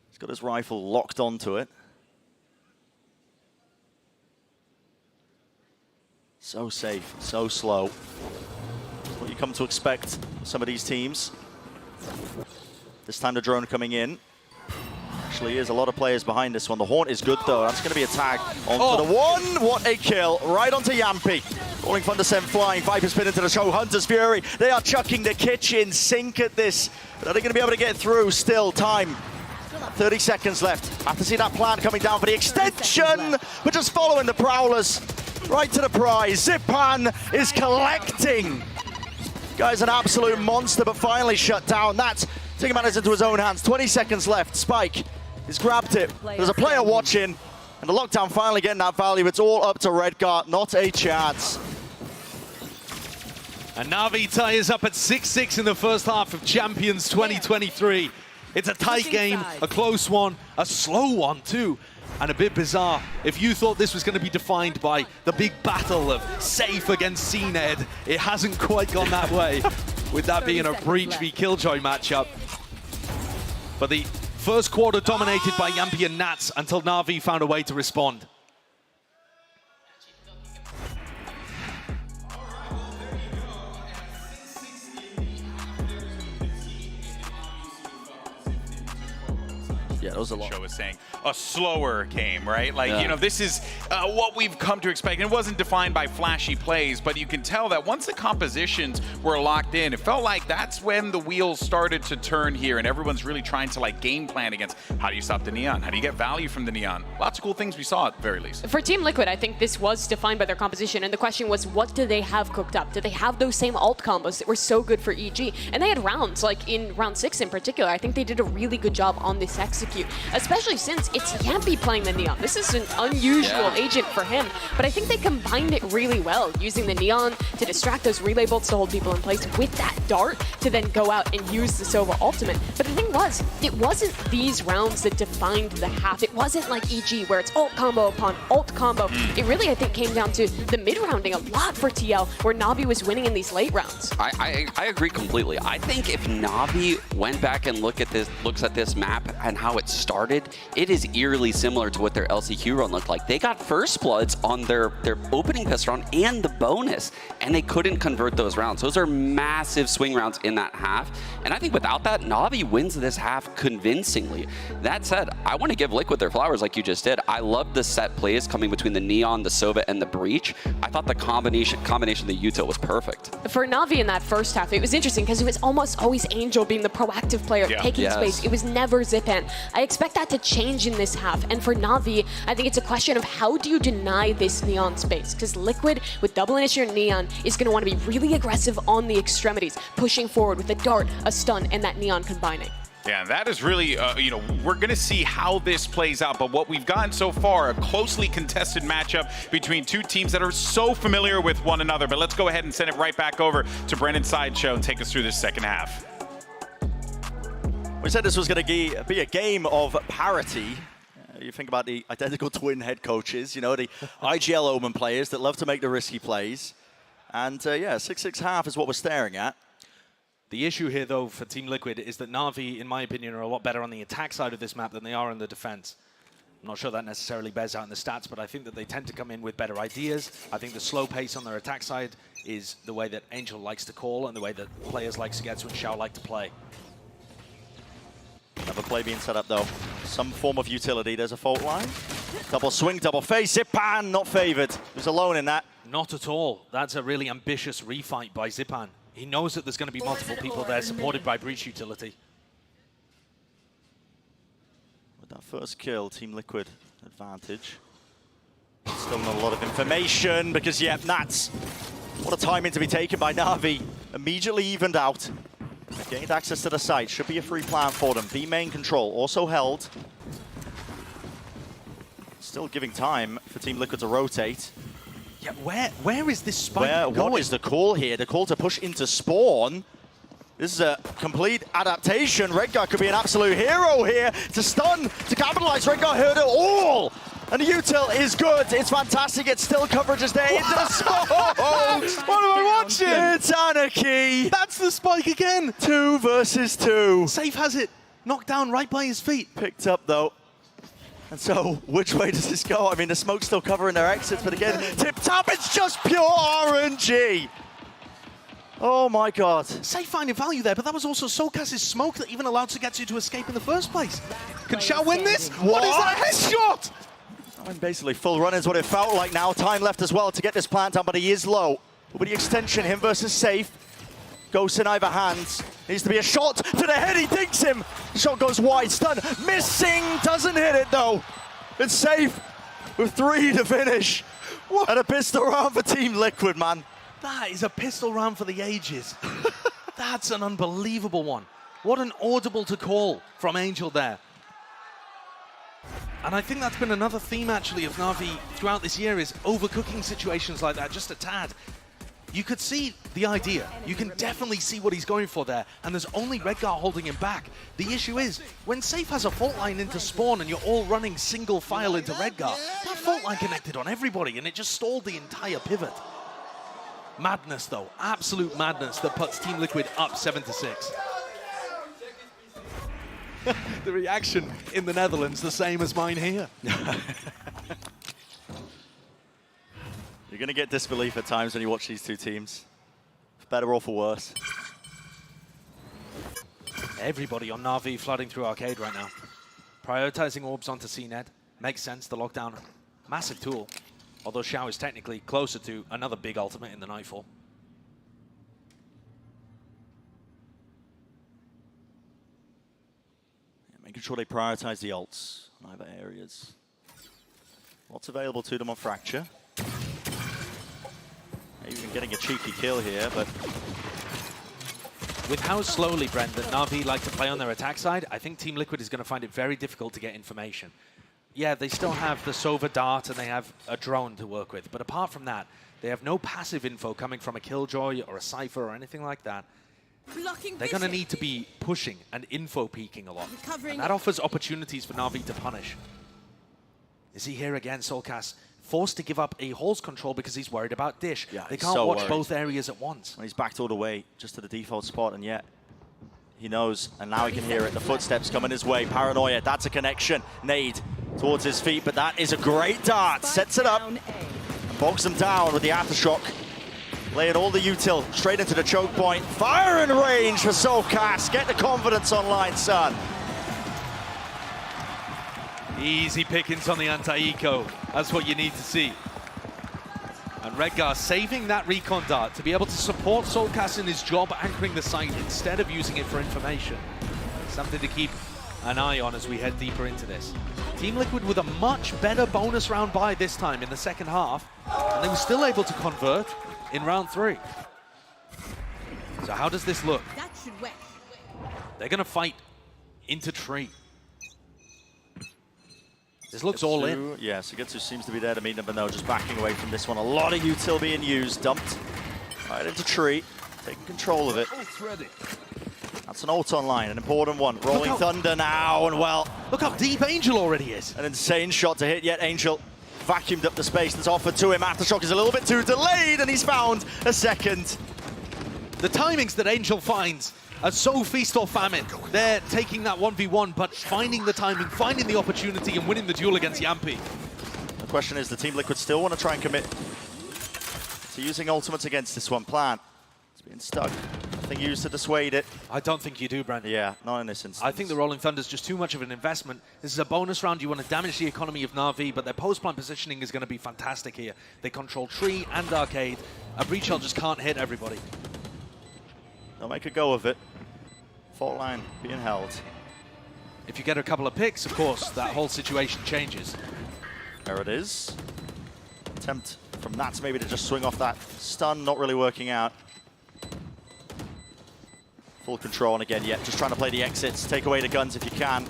has got his rifle locked onto it. So safe, so slow. What you come to expect from some of these teams. This time the drone coming in. Actually, there's a lot of players behind this one. The Haunt is good though. That's going to be a tag onto the one. What a kill. Right onto Yampi. Falling Thunder Descent flying. Viper spin into the show. Hunter's Fury. They are chucking the kitchen sink at this. But are they going to be able to get through? Still time. 30 seconds left. Have to see that plan coming down for the extension. But just following the Prowlers. Right to the prize. Zipan is collecting. Guy's an absolute monster, but finally shut down. That's taking matters into his own hands. 20 seconds left. Spike has grabbed it. There's a player watching, and the lockdown finally getting that value. It's all up to Redguard. Not a chance. And Na'Vi ties up at 6-6 in the first half of Champions 2023. It's a tight game, a close one, a slow one too. And a bit bizarre. If you thought this was going to be defined by the big battle of Safe against CNED, it hasn't quite gone that way, with that being a Breach v Killjoy matchup. But the first quarter dominated by Yampi and Nats until Na'Vi found a way to respond. Yeah, that was a lot. Show was saying a slower game, right? Like, you know, this is what we've come to expect. And it wasn't defined by flashy plays, but you can tell that once the compositions were locked in, it felt like that's when the wheels started to turn here, and everyone's really trying to like game plan against how do you stop the Neon? How do you get value from the Neon? Lots of cool things we saw at the very least. For Team Liquid, I think this was defined by their composition, and the question was, what do they have cooked up? Do they have those same ult combos that were so good for EG? And they had rounds, like in round 6 in particular. I think they did a really good job on this execute, especially since it's Yampi playing the Neon. This is an unusual agent for him, but I think they combined it really well, using the Neon to distract those relay bolts to hold people in place with that dart to then go out and use the Sova ultimate. But the thing was, it wasn't these rounds that defined the half. It wasn't like EG where it's ult combo upon ult combo. It really, I think, came down to the mid-rounding a lot for TL, where Na'Vi was winning in these late rounds. I agree completely. I think if Na'Vi went back and looks at this map and how it started, it is eerily similar to what their LCQ run looked like. They got first bloods on their opening pistol round and the bonus, and they couldn't convert those rounds. Those are massive swing rounds in that half, and I think without that, Na'Vi wins this half convincingly. That said, I want to give Liquid their flowers like you just did. I love the set plays coming between the Neon, the Sova, and the Breach. I thought the combination of the Yuta was perfect. For Na'Vi in that first half, it was interesting because it was almost always Angel being the proactive player, taking space. It was never Zipan. I expect that to change in this half, and for Na'Vi, I think it's a question of how do you deny this Neon space, because Liquid with double initiator Neon is going to want to be really aggressive on the extremities, pushing forward with a dart, a stun, and that Neon combining. Yeah, that is really, you know, we're going to see how this plays out, but what we've gotten so far, a closely contested matchup between two teams that are so familiar with one another. But let's go ahead and send it right back over to Brendan Sideshow and take us through this second half. We said this was going to be a game of parity. You think about the identical twin head coaches, you know, the IGL Omen players that love to make the risky plays. And yeah, 6-6 half is what we're staring at. The issue here, though, for Team Liquid is that Na'Vi, in my opinion, are a lot better on the attack side of this map than they are on the defense. I'm not sure that necessarily bears out in the stats, but I think that they tend to come in with better ideas. I think the slow pace on their attack side is the way that Angel likes to call and the way that players like Sugetsu and Xiao like to play. Another play being set up, though. Some form of utility. There's a fault line. Double swing, double face. Zipan not favored. He's alone in that. Not at all. That's a really ambitious refight by Zipan. He knows that there's going to be multiple people there supported by Breach utility. With that first kill, Team Liquid advantage. Still not a lot of information because, yeah, Nats. What a timing to be taken by Na'Vi. Immediately evened out. Gained access to the site. Should be a free plan for them. B main control also held. Still giving time for Team Liquid to rotate. Yeah, where is this spike going? What is the call here? The call to push into spawn. This is a complete adaptation. Redgar could be an absolute hero here to stun, to capitalize. Redgar heard it all. And the util is good. It's fantastic. It's still coverage is there into the smoke. What am I watching? It's anarchy. That's the spike again. 2 versus 2. Safe has it. Knocked down right by his feet. Picked up though. And so, which way does this go? I mean, the smoke's still covering their exits, but again, tip-top, it's just pure RNG. Oh my God. Safe finding value there, but that was also Soulcast's smoke that even allowed Sugetsu to escape in the first place. Can Xiao win this? What is that headshot? I mean, basically, full run is what it felt like now. Time left as well to get this plant down, but he is low. But the extension, him versus Safe. Ghost in either hands. Needs to be a shot to the head, he dinks him. The shot goes wide, stun, missing, doesn't hit it though. It's Safe with 3 to finish. What? And a pistol round for Team Liquid, man. That is a pistol round for the ages. That's an unbelievable one. What an audible to call from Angel there. And I think that's been another theme actually of Na'Vi throughout this year, is overcooking situations like that just a tad. You could see the idea. You can definitely see what he's going for there. And there's only Redgar holding him back. The issue is, when Safe has a fault line into spawn and you're all running single file into Redgar, that fault line connected on everybody and it just stalled the entire pivot. Madness though, absolute madness that puts Team Liquid up 7-6. The reaction in the Netherlands, the same as mine here. You're going to get disbelief at times when you watch these two teams. For better or for worse. Everybody on Na'Vi flooding through Arcade right now. Prioritizing orbs onto CNED. Makes sense, the lockdown. Massive tool. Although Xiao is technically closer to another big ultimate in the Nightfall. Yeah, making sure they prioritize the ults in either areas. Lots available to them on Fracture. Even getting a cheeky kill here, but... With how slowly, Brent, that Na'Vi like to play on their attack side, I think Team Liquid is going to find it very difficult to get information. Yeah, they still have the Sova Dart and they have a drone to work with, but apart from that, they have no passive info coming from a Killjoy or a Cypher or anything like that. They're going to need to be pushing and info peeking a lot. And that offers opportunities for Na'Vi to punish. Is he here again, Soulcast? Forced to give up a Halls control because he's worried about Dish. Yeah, they can't so watch worried. both areas at once. When he's backed all the way just to the default spot, and yet he knows, and now he can hear it. The footsteps coming his way. Paranoia, that's a connection. Nade towards his feet, but that is a great dart. Sets it up, bogs him down with the aftershock. Laying all the util straight into the choke point. Fire in range for Soulcast. Get the confidence online, son. Easy pickings on the anti-eco. That's what you need to see. And Redgar saving that recon dart to be able to support Soulcast in his job anchoring the site instead of using it for information. Something to keep an eye on as we head deeper into this. Team Liquid with a much better bonus round buy this time in the second half, and they were still able to convert in round 3. So how does this look? That should work. They're going to fight into tree. This looks all in. Yeah, Sugetsu seems to be there to meet them, but no, just backing away from this one. A lot of util being used, dumped right into tree, taking control of it. That's an ult online, an important one. Rolling Thunder now, and well... Look how deep Angel already is. An insane shot to hit, yet Angel vacuumed up the space that's offered to him. Aftershock is a little bit too delayed, and he's found a second. The timings that Angel finds are so feast or famine. They're taking that 1v1, but finding the timing, finding the opportunity, and winning the duel against Yampi. The question is, the Team Liquid still want to try and commit to using ultimates against this one. Plan. It's being stuck. Nothing used to dissuade it. I don't think you do, Brandon. Yeah, not in this instance. I think the Rolling Thunder is just too much of an investment. This is a bonus round. You want to damage the economy of Na'Vi, but their post-plant positioning is going to be fantastic here. They control tree and arcade. A breach shell just can't hit everybody. They'll make a go of it. Fault line being held. If you get a couple of picks, of course, that whole situation changes. There it is. Attempt from Nats maybe to just swing off that stun, not really working out. Full control, and again, just trying to play the exits, take away the guns if you can.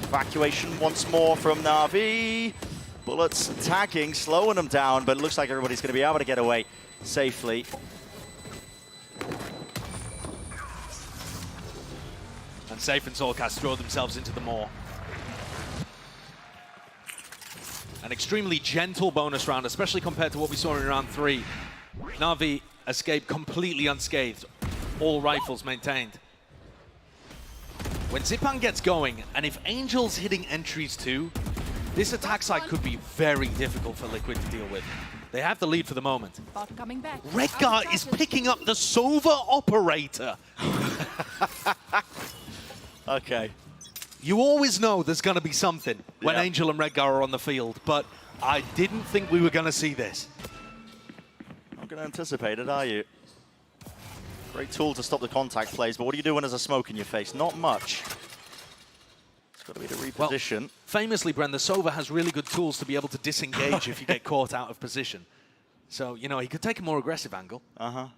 Evacuation once more from Na'Vi. Bullets tagging, slowing them down, but it looks like everybody's going to be able to get away safely. And Safe and Soulcast throw themselves into the maw. An extremely gentle bonus round, especially compared to what we saw in round 3. Na'Vi escaped completely unscathed. All rifles maintained. When Zipan gets going, and if Angel's hitting entries too, this attack side could be very difficult for Liquid to deal with. They have the lead for the moment. Coming back. Redgar is picking up the Sova operator. Okay. You always know there's going to be something when Yeah. Angel and Redgar are on the field, but I didn't think we were going to see this. Not going to anticipate it, are you? Great tool to stop the contact plays, but what do you do when there's a smoke in your face? Not much. It's got to be the reposition. Well, famously, Bren, the Sova has really good tools to be able to disengage if you get caught out of position. So, you know, he could take a more aggressive angle. Uh-huh.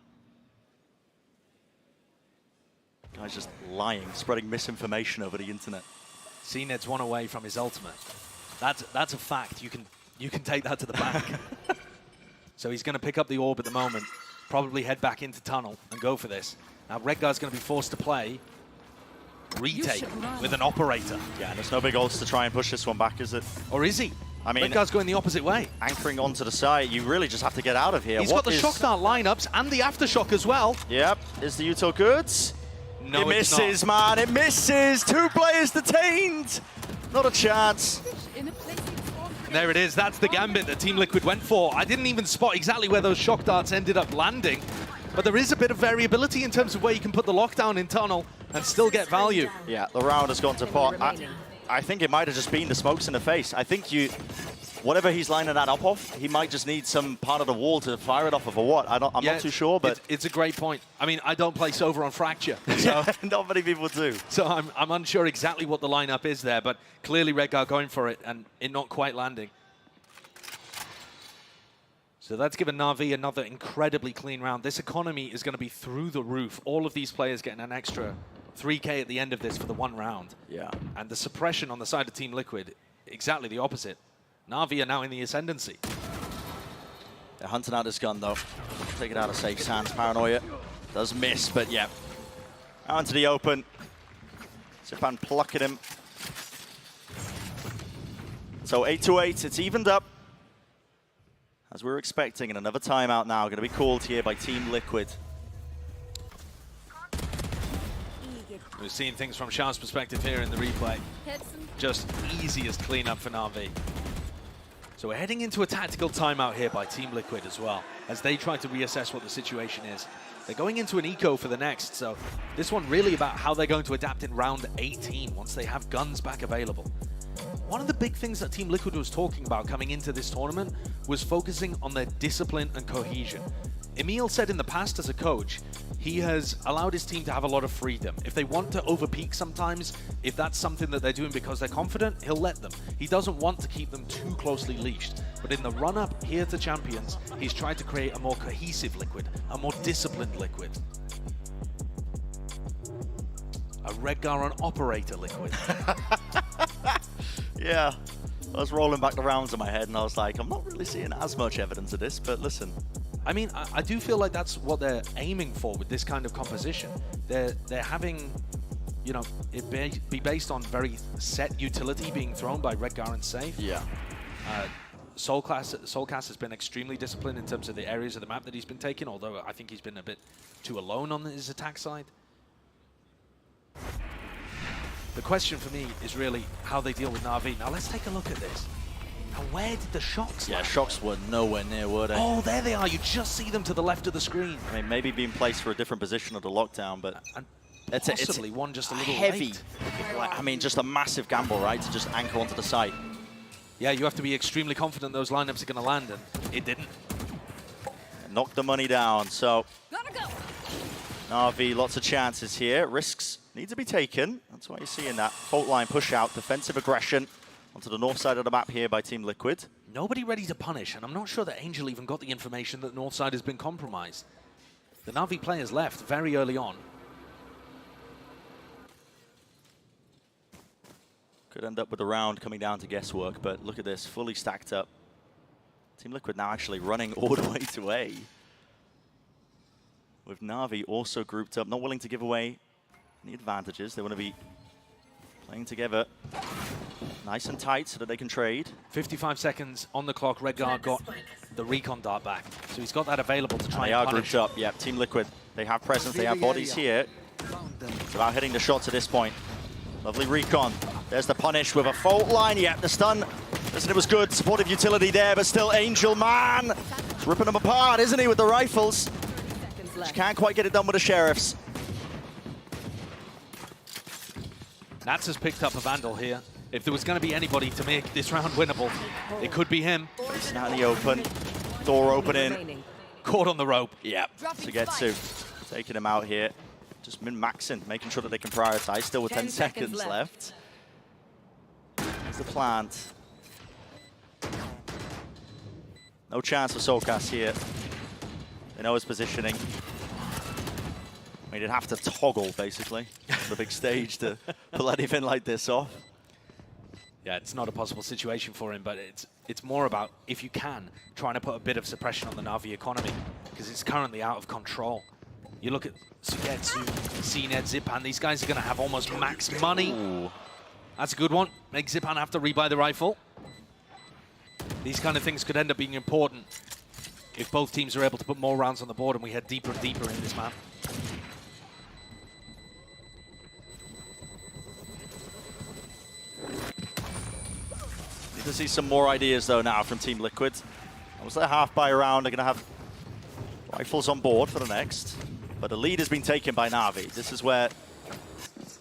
Guy's just lying, spreading misinformation over the internet. CNED's one away from his ultimate. That's a fact. You can take that to the bank. So he's going to pick up the orb at the moment, probably head back into tunnel and go for this. Now Redgar's going to be forced to play retake with an operator. Yeah, and there's no big odds to try and push this one back, is it? Or is he? I mean, Redgar's going the opposite way. Anchoring onto the side, you really just have to get out of here. He's got the shock dart lineups and the aftershock as well. Yep, is the Util goods? No, it misses, man, it misses! 2 players detained! Not a chance. There it is, that's the gambit that Team Liquid went for. I didn't even spot exactly where those shock darts ended up landing, but there is a bit of variability in terms of where you can put the lockdown in tunnel and still get value. Yeah, the round has gone to pot. I think it might have just been the smokes in the face. I think whatever he's lining that up off, he might just need some part of the wall to fire it off of, or what? I'm not too sure, but... It's a great point. I mean, I don't play Sova on Fracture, so... Not many people do. So I'm unsure exactly what the lineup is there, but clearly Redgar going for it and it not quite landing. So that's given Na'Vi another incredibly clean round. This economy is going to be through the roof. All of these players getting an extra 3K at the end of this for the one round. Yeah. And the suppression on the side of Team Liquid, exactly the opposite. Na'Vi are now in the ascendancy. They're hunting out this gun, though. Take it out of Safe's hands. Paranoia does miss, but yeah. Out into the open. Zipan plucking him. So 8-8, it's evened up. As we were expecting, and another timeout now going to be called here by Team Liquid. We're seeing things from Shah's perspective here in the replay. Just easiest cleanup for Na'Vi. So we're heading into a tactical timeout here by Team Liquid as well, as they try to reassess what the situation is. They're going into an eco for the next, so this one really about how they're going to adapt in round 18 once they have guns back available. One of the big things that Team Liquid was talking about coming into this tournament was focusing on their discipline and cohesion. Emil said in the past as a coach, he has allowed his team to have a lot of freedom. If they want to overpeak sometimes, if that's something that they're doing because they're confident, he'll let them. He doesn't want to keep them too closely leashed. But in the run-up here to Champions, he's tried to create a more cohesive Liquid, a more disciplined Liquid. A Redgar on operator Liquid. Yeah, I was rolling back the rounds in my head and I was like, I'm not really seeing as much evidence of this, but listen. I mean, I do feel like that's what they're aiming for with this kind of composition. They're having, you know, it be based on very set utility being thrown by Redgar and Safe. Yeah. Soulcast has been extremely disciplined in terms of the areas of the map that he's been taking, although I think he's been a bit too alone on his attack side. The question for me is really how they deal with Na'Vi. Now let's take a look at this. Now where did the shocks land? Shocks were nowhere near, were they? Oh, there they are. You just see them to the left of the screen. I mean, maybe being placed for a different position of the lockdown, but and it's one just a little heavy. late. Like, I mean, just a massive gamble, right, to just anchor onto the site. Yeah, you have to be extremely confident those lineups are going to land, and it didn't. Knocked the money down, so Na'Vi, lots of chances here. Risks need to be taken. That's why you're seeing that fault line push out, defensive aggression onto the north side of the map here by Team Liquid. Nobody ready to punish, and I'm not sure that Angel even got the information that north side has been compromised. The Na'Vi players left very early on. Could end up with a round coming down to guesswork, but look at this, fully stacked up. Team Liquid now actually running all the way to A. With Na'Vi also grouped up, not willing to give away any advantages. They want to be playing together nice and tight so that they can trade. 55 seconds on the clock. Redguard got the recon dart back. So he's got that available to try and They are punish. grouped up, yeah. Team Liquid, they have presence, they have bodies here. It's about hitting the shots at this point. Lovely recon. There's the punish with a fault line. Yeah, the stun. Listen, it was good. Supportive utility there, but still Angel, man. He's ripping them apart, isn't he, with the rifles? Just can't quite get it done with the Sheriffs. Nats has picked up a Vandal here. If there was going to be anybody to make this round winnable, it could be him. He's out in the open. Door opening. Caught on the rope. Yeah, to get to. Taking him out here. Just min-maxing, making sure that they can prioritize. Still with 10 seconds left. There's the plant. No chance for Soulcast here. They know his positioning. I mean, he'd have to toggle, basically, the big stage to pull anything like this off. Yeah, it's not a possible situation for him, but it's more about, if you can, trying to put a bit of suppression on the Na'Vi economy, because it's currently out of control. You look at Sugetsu, CNED, Zipan, these guys are going to have almost max money. Ooh. That's a good one. Make Zipan have to rebuy the rifle. These kind of things could end up being important if both teams are able to put more rounds on the board and we head deeper and deeper in this map. Need to see some more ideas, though, now from Team Liquid. That was their half-buy round. They're going to have rifles on board for the next. But the lead has been taken by Na'Vi. This is where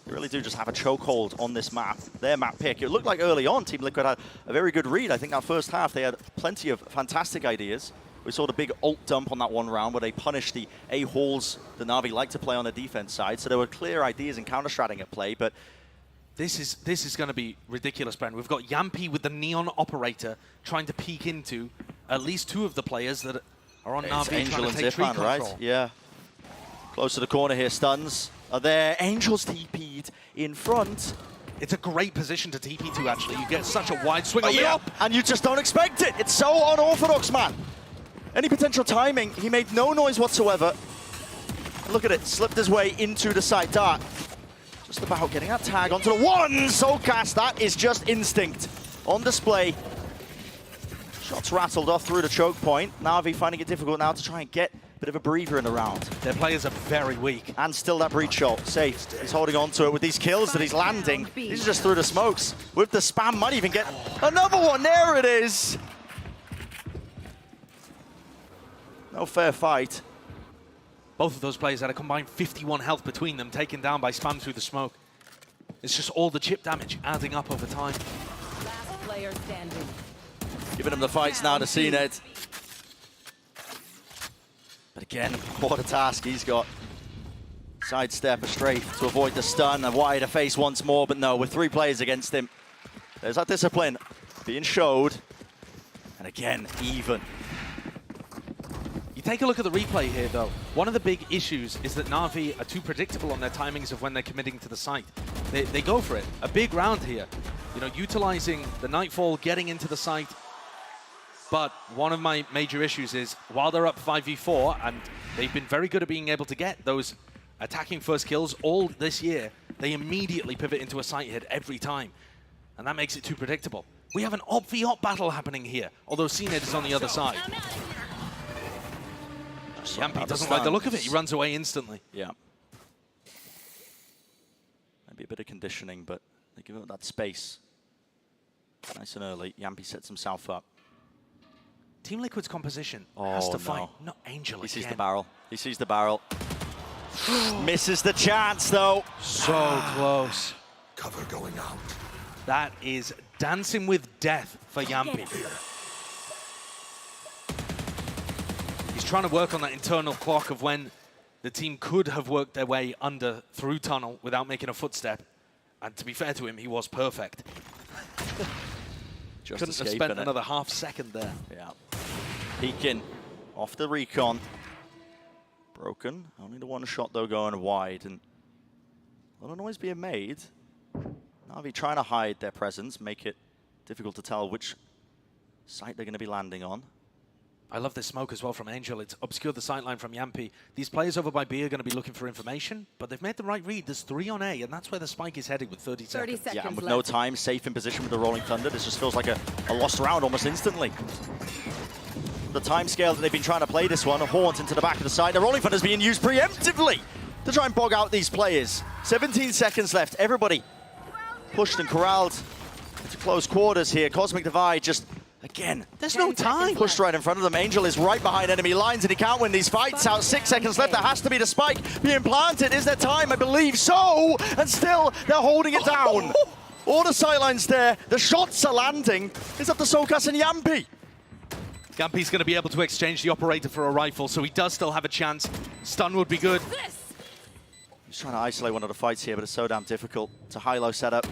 they really do just have a chokehold on this map. Their map pick. It looked like early on Team Liquid had a very good read. I think that first half they had plenty of fantastic ideas. We saw the big ult dump on that one round where they punished the A-halls the Na'Vi like to play on the defense side. So there were clear ideas and counter-stratting at play, but This is going to be ridiculous, Bren. We've got Yampy with the Neon Operator trying to peek into at least two of the players that are on Na'Vi Angel trying and to take tree Zipan, control. right? Yeah. Close to the corner here, stuns are there. Angel's TP'd in front. It's a great position to TP to, actually. You get such a wide swing on the yeah, up. and you just don't expect it. It's so unorthodox, man. Any potential timing, he made no noise whatsoever. Look at it, slipped his way into the side dart. Just about getting that tag onto the one. Soulcast, that is just instinct on display. Shots rattled off through the choke point. Na'Vi finding it difficult now to try and get a bit of a breather in the round. Their players are very weak. And still that breach shot, safe. He's holding on to it with these kills that he's landing. He's just through the smokes. With the spam, might even get another one. There it is. No fair fight. Both of those players had a combined 51 health between them, taken down by spam through the smoke. It's just all the chip damage adding up over time. Last player standing. Giving him the fights now to CNED. But again, what a task he's got. Sidestep straight to avoid the stun, a wider face once more, but no, with 3 players against him. There's that discipline being showed. And again, even. You take a look at the replay here, though. One of the big issues is that Na'Vi are too predictable on their timings of when they're committing to the site. They go for it. A big round here. You know, utilizing the Nightfall, getting into the site. But one of my major issues is, while they're up 5v4, and they've been very good at being able to get those attacking first kills all this year, they immediately pivot into a site hit every time. And that makes it too predictable. We have an op-v-op battle happening here, although CNED is on the other side. Yampy doesn't like the look of it. He runs away instantly. Yeah. Maybe a bit of conditioning, but they give him that space. Nice and early. Yampy sets himself up. Team Liquid's composition has to fight. Not Angel He again. sees the barrel. He sees the barrel. Misses the chance, though. So close. Cover going out. That is dancing with death for Yampy. He's trying to work on that internal clock of when the team could have worked their way under through tunnel without making a footstep. And to be fair to him, he was perfect. Just Couldn't have escaping spent it. another half second there. Yeah. Peeking off the recon. Broken. Only the one shot, though, going wide. And a lot of noise being made. Na'Vi trying to hide their presence, make it difficult to tell which site they're going to be landing on. I love this smoke as well from Angel. It's obscured the sightline from Yampi. These players over by B are going to be looking for information, but they've made the right read. There's 3 on A, and that's where the spike is headed with 30 seconds. Yeah, and with no time, safe in position with the Rolling Thunder. This just feels like a lost round almost instantly. The time scale that they've been trying to play this one, a haunt into the back of the side. The Rolling Thunder is being used preemptively to try and bog out these players. 17 seconds left. Everybody pushed and corralled into close quarters here. Cosmic Divide just, again, there's no time. Pushed right in front of them. Angel is right behind enemy lines and he can't win these fights out. 6 seconds left. There has to be the spike being planted. Is there time? I believe so. And still, they're holding it down. All the sidelines there. The shots are landing. It's up to Sokas and Yampi. Yampi's going to be able to exchange the operator for a rifle, so he does still have a chance. Stun would be good. He's trying to isolate one of the fights here, but it's so damn difficult. It's a high-low setup.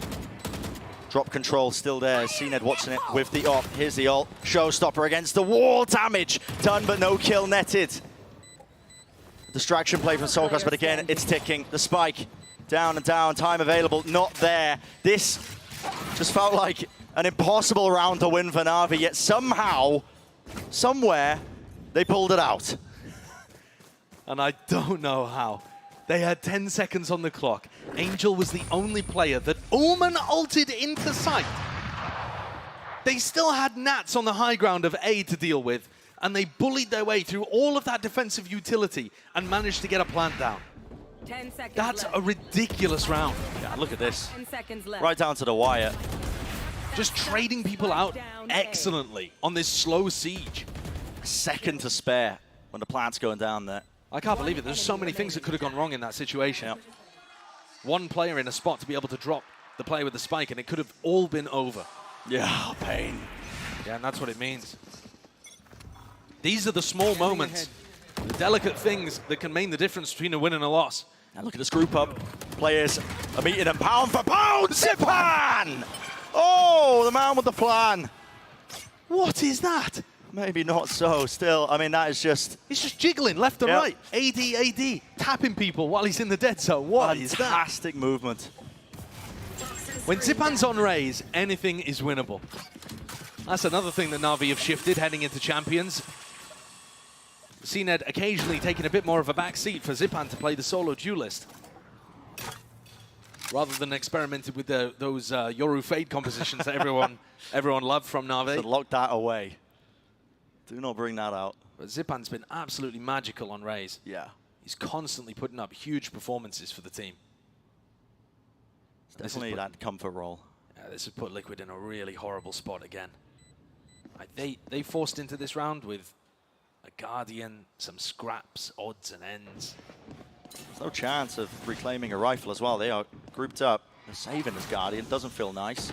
Drop control still there. CNED watching it with the op. Here's the ult. Showstopper against the wall. Damage done, but no kill netted. Distraction play from Sokas, but again, it's ticking. The spike down and down. Time available, not there. This just felt like an impossible round to win for Na'Vi, yet somehow, somewhere, they pulled it out. And I don't know how. They had 10 seconds on the clock. Angel was the only player that Omen ulted into sight. They still had Nats on the high ground of A to deal with, and they bullied their way through all of that defensive utility and managed to get a plant down. 10 seconds That's left. a ridiculous round. Yeah, look at this. 10 seconds left. Right down to the wire. Just trading people out excellently on this slow siege. A second to spare when the plant's going down there. I can't believe it. There's so many things that could have gone wrong in that situation. Yep. One player in a spot to be able to drop the player with the spike, and it could have all been over. Yeah, pain. Yeah, and that's what it means. These are the small moments, the delicate things that can mean the difference between a win and a loss. And look at this group up. Players are meeting them pound for pound. Zipan! Oh, the man with the plan. What is that? Maybe not so, still. I mean, that is just... He's just jiggling left and right. AD, tapping people while he's in the dead zone. What is that? Fantastic movement. When Zipan's on raise, anything is winnable. That's another thing that Na'Vi have shifted heading into Champions. CNED occasionally taking a bit more of a back seat for Zipan to play the solo duelist, rather than experimenting with those Yoru Fade compositions that everyone loved from Na'Vi. So lock that away. Do not bring that out. But Zipan's been absolutely magical on raise. Yeah. He's constantly putting up huge performances for the team. Definitely that comfort role. Yeah, this has put Liquid in a really horrible spot again. They forced into this round with a Guardian, some scraps, odds and ends. There's no chance of reclaiming a rifle as well. They are grouped up. They're saving this Guardian. Doesn't feel nice.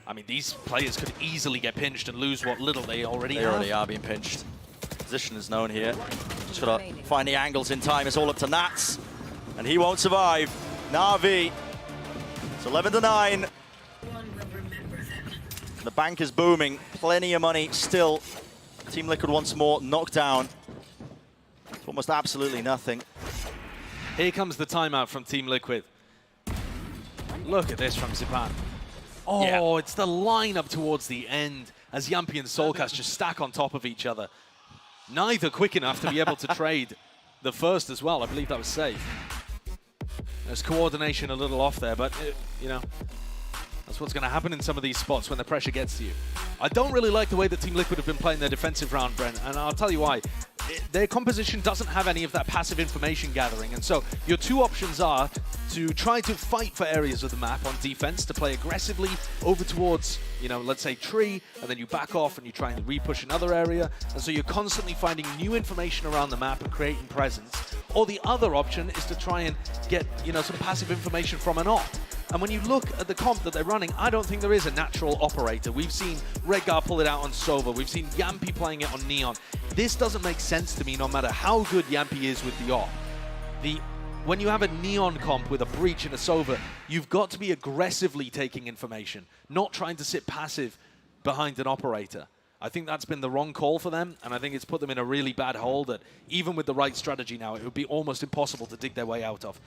I mean, these players could easily get pinched and lose what little they already have. They already are being pinched. Position is known here. Just got to find the angles in time. It's all up to Nats. And he won't survive. Na'Vi. It's 11-9. The bank is booming. Plenty of money still. Team Liquid once more knocked down. It's almost absolutely nothing. Here comes the timeout from Team Liquid. Look at this from Zipan. Oh, yeah. It's the lineup towards the end as Yampi and Soulcast just stack on top of each other. Neither quick enough to be able to trade the first as well. I believe that was safe. There's coordination a little off there, but, you know, that's what's going to happen in some of these spots when the pressure gets to you. I don't really like the way that Team Liquid have been playing their defensive round, Brent, and I'll tell you why. Their composition doesn't have any of that passive information gathering, and so your two options are to try to fight for areas of the map on defense, to play aggressively over towards, you know, let's say tree, and then you back off and you try and re-push another area, and so you're constantly finding new information around the map and creating presence. Or the other option is to try and get, you know, some passive information from an op. And when you look at the comp that they're running, I don't think there is a natural operator. We've seen Redgar pull it out on Sova. We've seen Yampi playing it on Neon. This doesn't make sense to me no matter how good Yampi is with the op. When you have a Neon comp with a Breach and a Sova, you've got to be aggressively taking information, not trying to sit passive behind an operator. I think that's been the wrong call for them, and I think it's put them in a really bad hole that even with the right strategy now, it would be almost impossible to dig their way out of.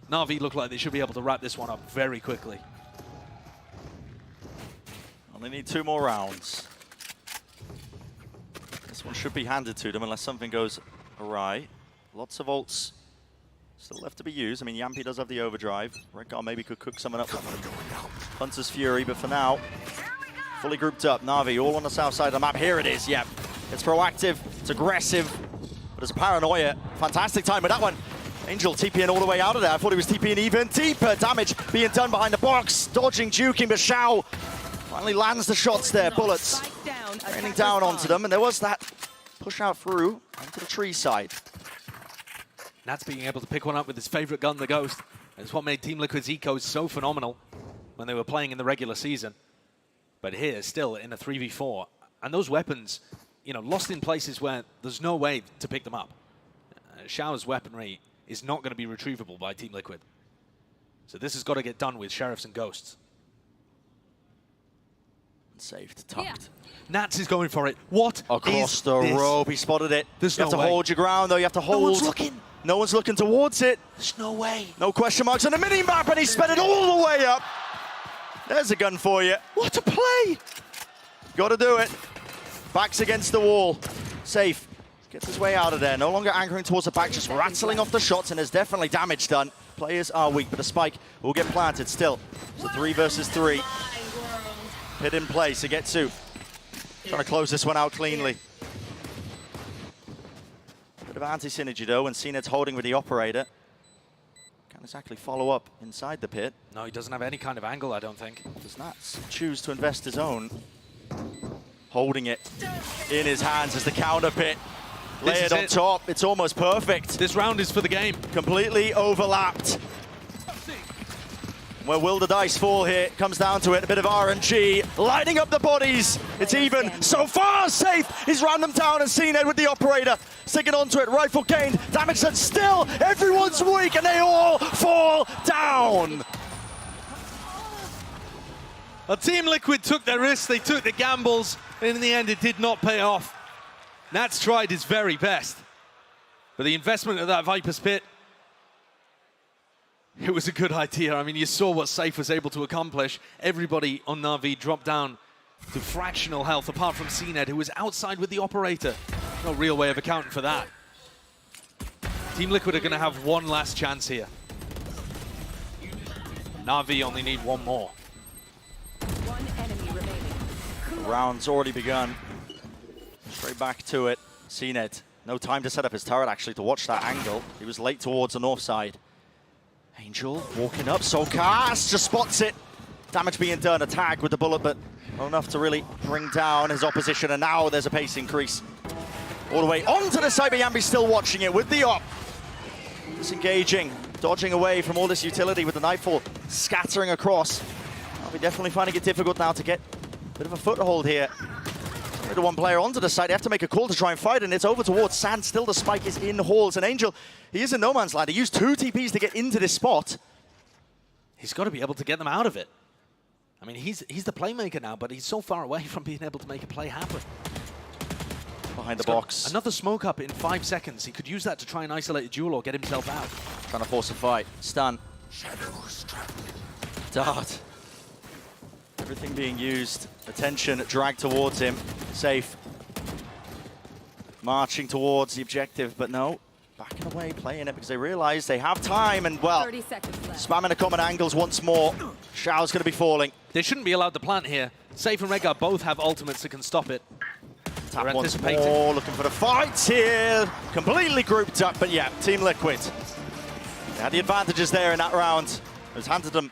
Na'Vi look like they should be able to wrap this one up very quickly. Only need 2 more rounds. This one should be handed to them unless something goes awry. Lots of ults still left to be used. I mean, Yampy does have the overdrive. Redgar maybe could cook someone up. Hunter's Fury, but for now, fully grouped up. Na'Vi all on the south side of the map. Here it is, yep. It's proactive, it's aggressive, but it's paranoia. Fantastic time with that one. Angel TPing all the way out of there. I thought he was TPing even deeper. Damage being done behind the box. Dodging, juking, but Xiao finally lands the shots there. Bullets raining down onto them, and there was that push out through onto the tree side. Nats being able to pick one up with his favorite gun, the Ghost. It's what made Team Liquid's ecos so phenomenal when they were playing in the regular season. But here, still in a 3v4, and those weapons, you know, lost in places where there's no way to pick them up. Xiao's weaponry is not going to be retrievable by Team Liquid. So this has got to get done with Sheriffs and Ghosts. Saved, tucked. Nats is going for it. What across is the this? rope, he spotted it. There's you no have to way. hold your ground though, you have to hold. No one's looking. No one's looking towards it. There's no way. No question marks on the mini-map, and he sped it all the way up. There's a gun for you. What a play! Got to do it. Backs against the wall. Safe. Gets his way out of there. No longer anchoring towards the back, just rattling off the shots, and there's definitely damage done. Players are weak, but a spike will get planted still. So 3 versus 3. Hit in place. Agetsu trying to close this one out cleanly. Bit of anti-synergy though, and CNED's holding with the operator. Can't exactly follow up inside the pit. No, he doesn't have any kind of angle, I don't think. Does Nats choose to invest his own? Holding it in his hands as the counter pit. Layered on top, it's almost perfect. This round is for the game. Completely overlapped. Where will the dice fall here? Comes down to it, a bit of RNG. Lining up the bodies. It's even. So far, Safe. He's ran them down and CNED with the operator. Sticking onto it, rifle gained. Damage done still. Everyone's weak and they all fall down. Well, Team Liquid took their risks, they took the gambles, and in the end it did not pay off. Nats tried his very best, but the investment of that Viper's Pit, it was a good idea. I mean, you saw what Safe was able to accomplish. Everybody on Na'Vi dropped down to fractional health, apart from CNED, who was outside with the operator. No real way of accounting for that. Team Liquid are going to have one last chance here. Na'Vi only need one more. One enemy remaining. The round's already begun. Straight back to it. CNED, no time to set up his turret actually to watch that angle. He was late towards the north side. Angel walking up, Solcast just spots it. Damage being done, a tag with the bullet, but not enough to really bring down his opposition, and now there's a pace increase. All the way onto the side, but Yambi's still watching it with the op. Disengaging, dodging away from all this utility with the Nightfall scattering across. I'll be definitely finding it difficult now to get a bit of a foothold here. The one player onto the side, they have to make a call to try and fight, and it's over towards Sand. Still the spike is in halls, and Angel, he is in no man's land. He used 2 TPs to get into this spot. He's got to be able to get them out of it. I mean, he's the playmaker now, but he's so far away from being able to make a play happen. Behind the box. Another smoke up in 5 seconds. He could use that to try and isolate a duel or get himself out. Trying to force a fight. Stun. Dart. Everything being used. Attention dragged towards him. Safe. Marching towards the objective, but no. Backing away, playing it because they realize they have time, and well, 30 seconds left. Spamming the common angles once more. Xiao's going to be falling. They shouldn't be allowed to plant here. Safe and Redgar both have ultimates that can stop it. Tap They're once anticipating. more, looking for the fight here. Completely grouped up, but yeah, Team Liquid. They had the advantages there in that round. It was handed them.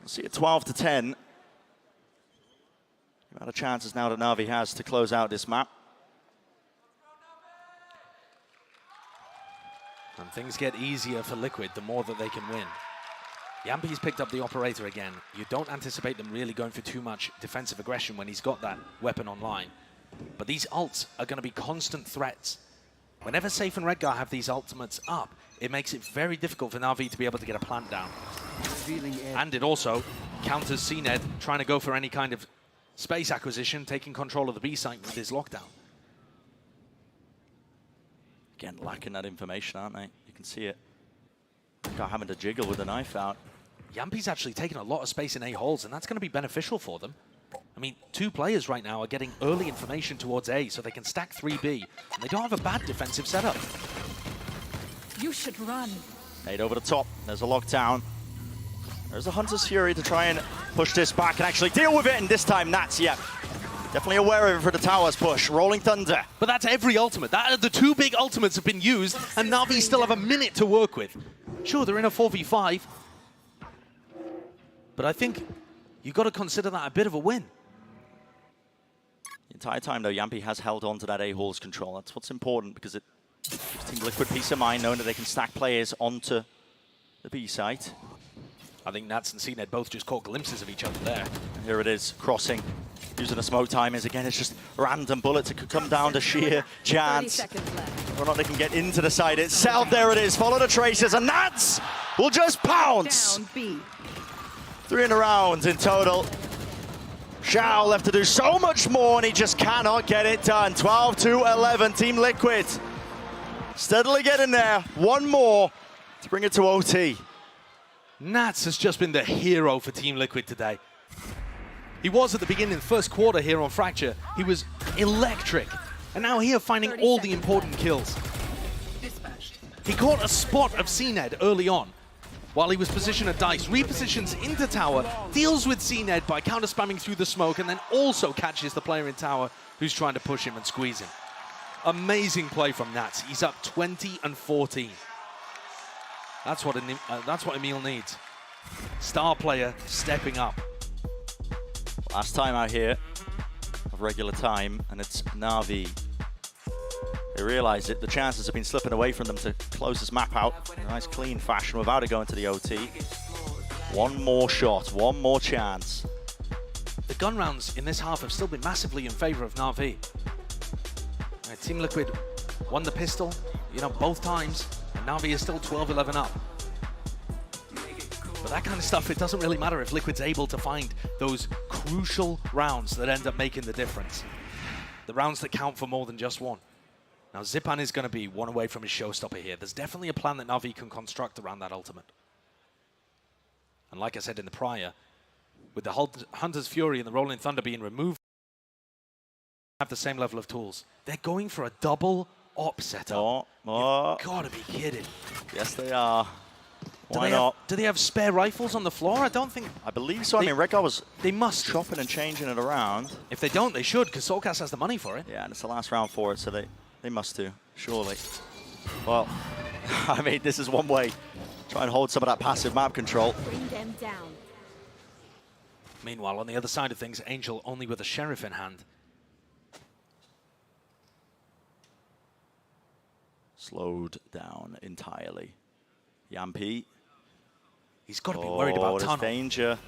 We'll see it 12-10. The amount of chances now that Na'Vi has to close out this map. And things get easier for Liquid the more that they can win. Yampi's picked up the operator again. You don't anticipate them really going for too much defensive aggression when he's got that weapon online. But these ults are going to be constant threats. Whenever Safe and Redgar have these ultimates up, it makes it very difficult for Na'Vi to be able to get a plant down. And it also counters CNED trying to go for any kind of space acquisition, taking control of the B site with his lockdown. Again, lacking that information, aren't they? You can see it. Got having to jiggle with the knife out. Yampi's actually taken a lot of space in A holes, and that's going to be beneficial for them. I mean, 2 players right now are getting early information towards A, so they can stack 3B, and they don't have a bad defensive setup. You should run. Nade over the top. There's a lockdown. There's a Hunter's Fury to try and push this back and actually deal with it, and this time Nats, yeah. Definitely aware of it for the towers push. Rolling Thunder. But that's every ultimate. The 2 big ultimates have been used, and Na'Vi still have a minute to work with. Sure, they're in a 4v5, but I think you've got to consider that a bit of a win. The entire time, though, Yampi has held on to that A-Halls control. That's what's important, because it gives Team Liquid peace of mind, knowing that they can stack players onto the B site. I think Nats and CNED both just caught glimpses of each other there. And here it is, crossing. Using the smoke timers. Again, it's just random bullets. It could come down to sheer chance. Whether or not they can get into the site itself. There it is. Follow the traces. And Nats will just pounce. 3 in a round in total. Xiao left to do so much more, and he just cannot get it done. 12-11, Team Liquid. Steadily getting there. One more to bring it to OT. Nats has just been the hero for Team Liquid today. He was at the beginning of the first quarter here on Fracture. He was electric. And now here finding all the important kills. He caught a spot of CNED early on while he was positioned at Dice, repositions into tower, deals with CNED by counter-spamming through the smoke, and then also catches the player in tower who's trying to push him and squeeze him. Amazing play from Nats. He's up 20-14. That's what Emil needs. Star player stepping up. Last time out here of regular time, and it's Na'Vi. They realize it. The chances have been slipping away from them to close this map out in a nice clean fashion without it going to the OT. One more shot, one more chance. The gun rounds in this half have still been massively in favor of Na'Vi. Team Liquid won the pistol, both times, and Na'Vi is still 12-11 up. But that kind of stuff, it doesn't really matter if Liquid's able to find those crucial rounds that end up making the difference. The rounds that count for more than just one. Now, Zipan is going to be one away from his showstopper here. There's definitely a plan that Na'Vi can construct around that ultimate. And like I said in the prior, with the Hunter's Fury and the Rolling Thunder being removed, have the same level of tools. They're going for a double op setup. You've got to be kidding. Yes, they are. Why not? Do they have spare rifles on the floor? I don't think. I believe so. I mean, Rek'Ar was they must chopping and changing it around. If they don't, they should, because Soulcast has the money for it. Yeah, and it's the last round for it, so they must do, surely. Well, I mean, this is one way. Try and hold some of that passive map control. Bring them down. Meanwhile, on the other side of things, Angel only with a Sheriff in hand. Slowed down entirely. Yampi. He's got to be worried about tunnel. There's danger.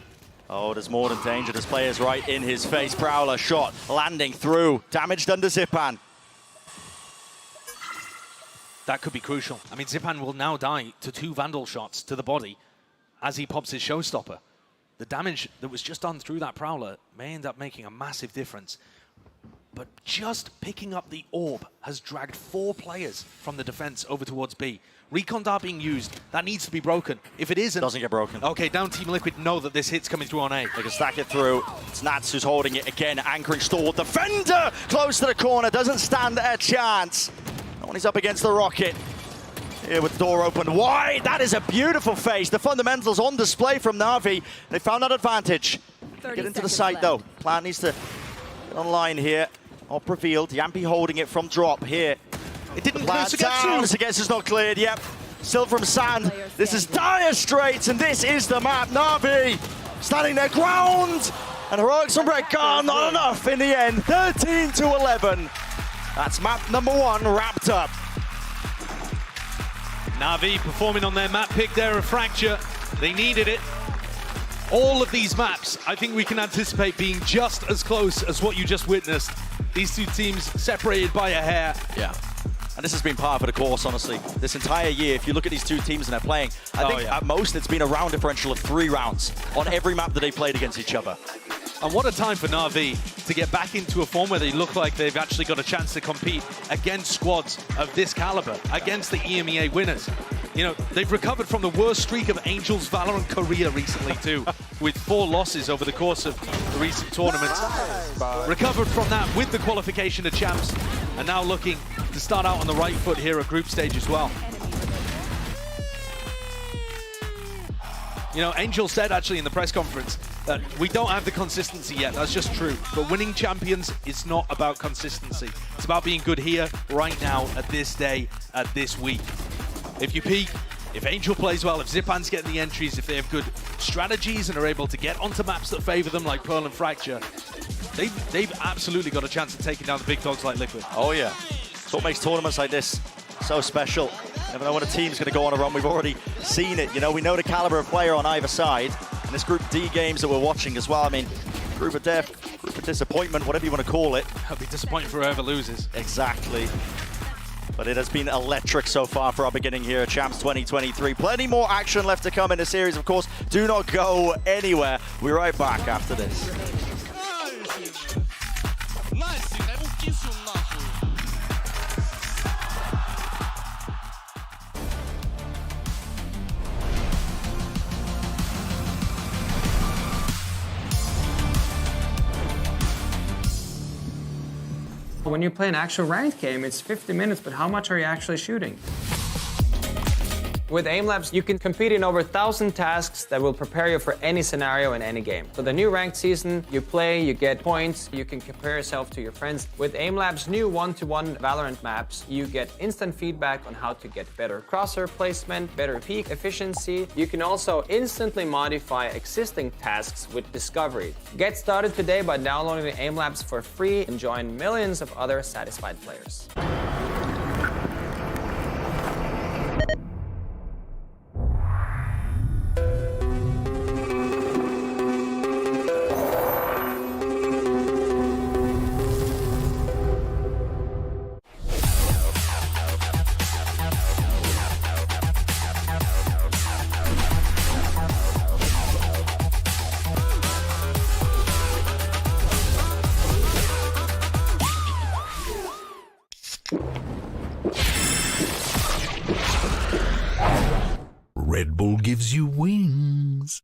Oh, there's more than danger. There's players right in his face. Prowler shot, landing through. Damaged under Zipan. That could be crucial. I mean, Zipan will now die to 2 Vandal shots to the body as he pops his showstopper. The damage that was just done through that Prowler may end up making a massive difference. But just picking up the orb has dragged 4 players from the defense over towards B. Recon Dart being used. That needs to be broken. If it isn't... Doesn't get broken. Okay, down Team Liquid know that this hit's coming through on A. They can stack it through. It's Nats who's holding it again. Anchoring stall. Defender close to the corner. Doesn't stand a chance. No one is up against the rocket. Here with the door open wide. That is a beautiful face. The fundamentals on display from Na'Vi. They found that advantage. Get into the site, though. Plan needs to get online here. Op revealed. Yampi holding it from drop here. It didn't clear, so get through. Against is not cleared, yep. Still from Sand. This is Dire Straits, and this is the map. Na'Vi standing their ground. And heroics from REBROADCAST, not enough in the end. 13-11. That's map number 1 wrapped up. Na'Vi performing on their map pick there of Fracture. They needed it. All of these maps, I think we can anticipate being just as close as what you just witnessed. These 2 teams separated by a hair. Yeah. And this has been par for the course, honestly. This entire year, if you look at these 2 teams and they're playing, I think at most it's been a round differential of 3 rounds on every map that they played against each other. And what a time for Na'Vi to get back into a form where they look like they've actually got a chance to compete against squads of this caliber, against the EMEA winners. You know, they've recovered from the worst streak of Angel's Valorant career recently too, with 4 losses over the course of the recent tournaments. Recovered from that with the qualification to champs, and now looking to start out on the right foot here at group stage as well. You know, Angel said actually in the press conference that we don't have the consistency yet. That's just true. But winning champions is not about consistency. It's about being good here, right now, at this day, at this week. If you peak, if Angel plays well, if Zipan's getting the entries, if they have good strategies and are able to get onto maps that favor them like Pearl and Fracture, they've absolutely got a chance of taking down the big dogs like Liquid. Oh yeah, it's what makes tournaments like this so special. Never know when a team's going to go on a run. We've already seen it. You know, we know the caliber of player on either side. And this Group D games that we're watching as well. I mean, group of death, group of disappointment, whatever you want to call it. It'll be disappointing for whoever loses. Exactly. But it has been electric so far for our beginning here at Champs 2023. Plenty more action left to come in the series, of course. Do not go anywhere. We're right back after this. When you play an actual ranked game, it's 50 minutes, but how much are you actually shooting? With Aim Labs, you can compete in over 1,000 tasks that will prepare you for any scenario in any game. For the new ranked season, you play, you get points, you can compare yourself to your friends. With Aim Labs' new one-to-one Valorant maps, you get instant feedback on how to get better crosshair placement, better peak efficiency. You can also instantly modify existing tasks with Discovery. Get started today by downloading the Aim Labs for free and join millions of other satisfied players. Red Bull gives you wings.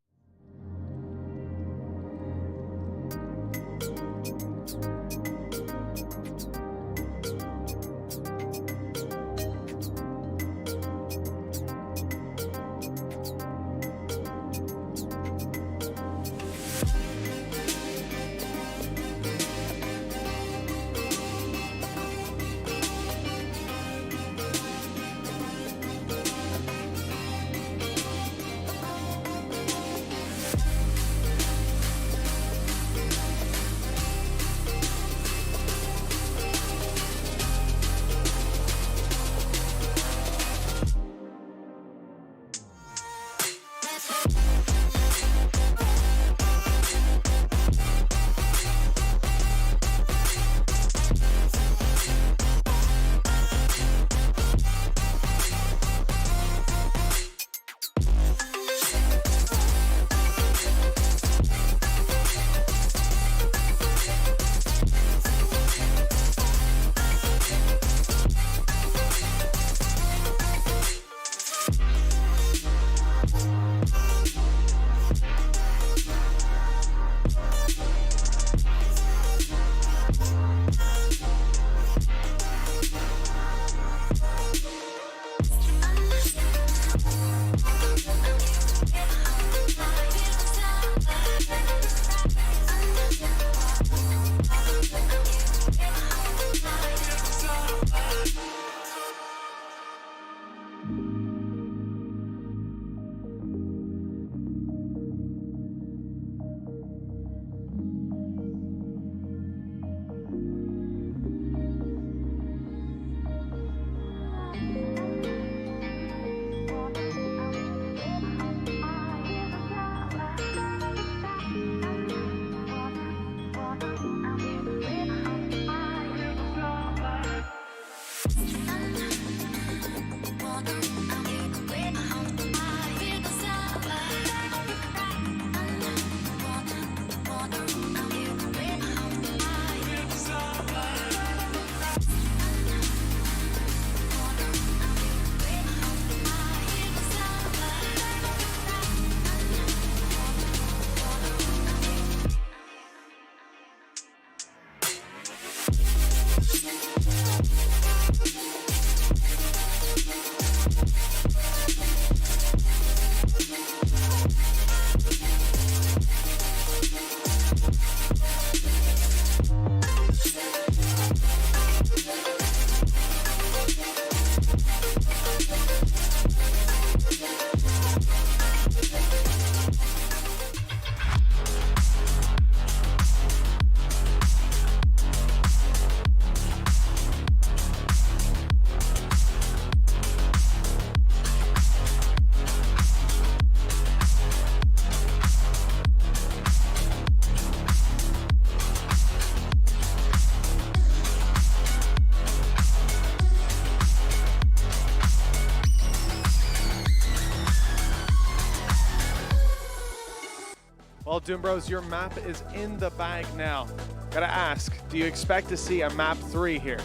Well, Doombros, your map is in the bag now. Gotta ask, do you expect to see a map 3 here?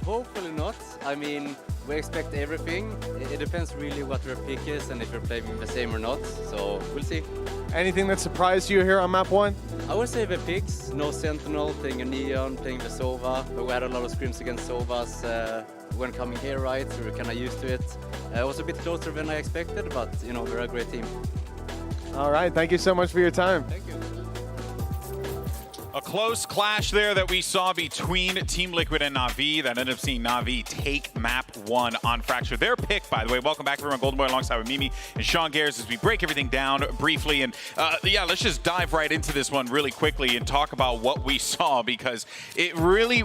Hopefully not. I mean, we expect everything. It depends really what your pick is and if you're playing the same or not. So we'll see. Anything that surprised you here on map 1? I would say the picks. No Sentinel, playing a Neon, playing the Sova. But we had a lot of scrims against Sovas when coming here, right? So we're kind of used to it. It was a bit closer than I expected, but you know, we're a great team. All right, thank you so much for your time. Thank you. A close clash there that we saw between Team Liquid and Na'Vi that ended up seeing Na'Vi take map 1 on Fracture. Their pick, by the way, welcome back everyone, Golden Boy alongside with Mimi and Sean Gares as we break everything down briefly. And yeah, let's just dive right into this one really quickly and talk about what we saw, because it really,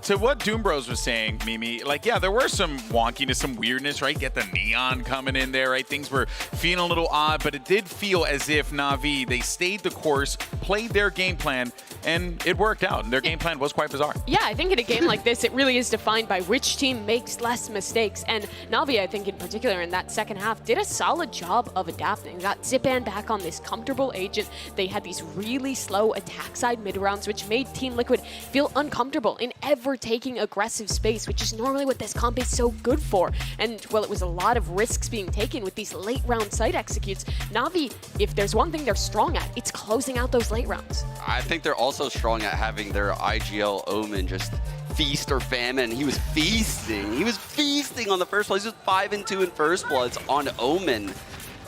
to what Doombros was saying, Mimi, like, yeah, there were some wonkiness, some weirdness, right? Get the neon coming in there, right? Things were feeling a little odd, but it did feel as if Na'Vi, they stayed the course, played their game plan, and it worked out. And their game plan was quite bizarre. Yeah, I think in a game like this, it really is defined by which team makes less mistakes. And Na'Vi, I think in particular in that second half, did a solid job of adapting. Got Zipan back on this comfortable agent. They had these really slow attack side mid rounds, which made Team Liquid feel uncomfortable in ever taking aggressive space, which is normally what this comp is so good for. And well, it was a lot of risks being taken with these late round site executes. Na'Vi, if there's one thing they're strong at, it's closing out those late rounds. I think they're also strong at having their IGL Omen just feast or famine. He was feasting. He was feasting on the first place. He was 5-2 in First Bloods on Omen,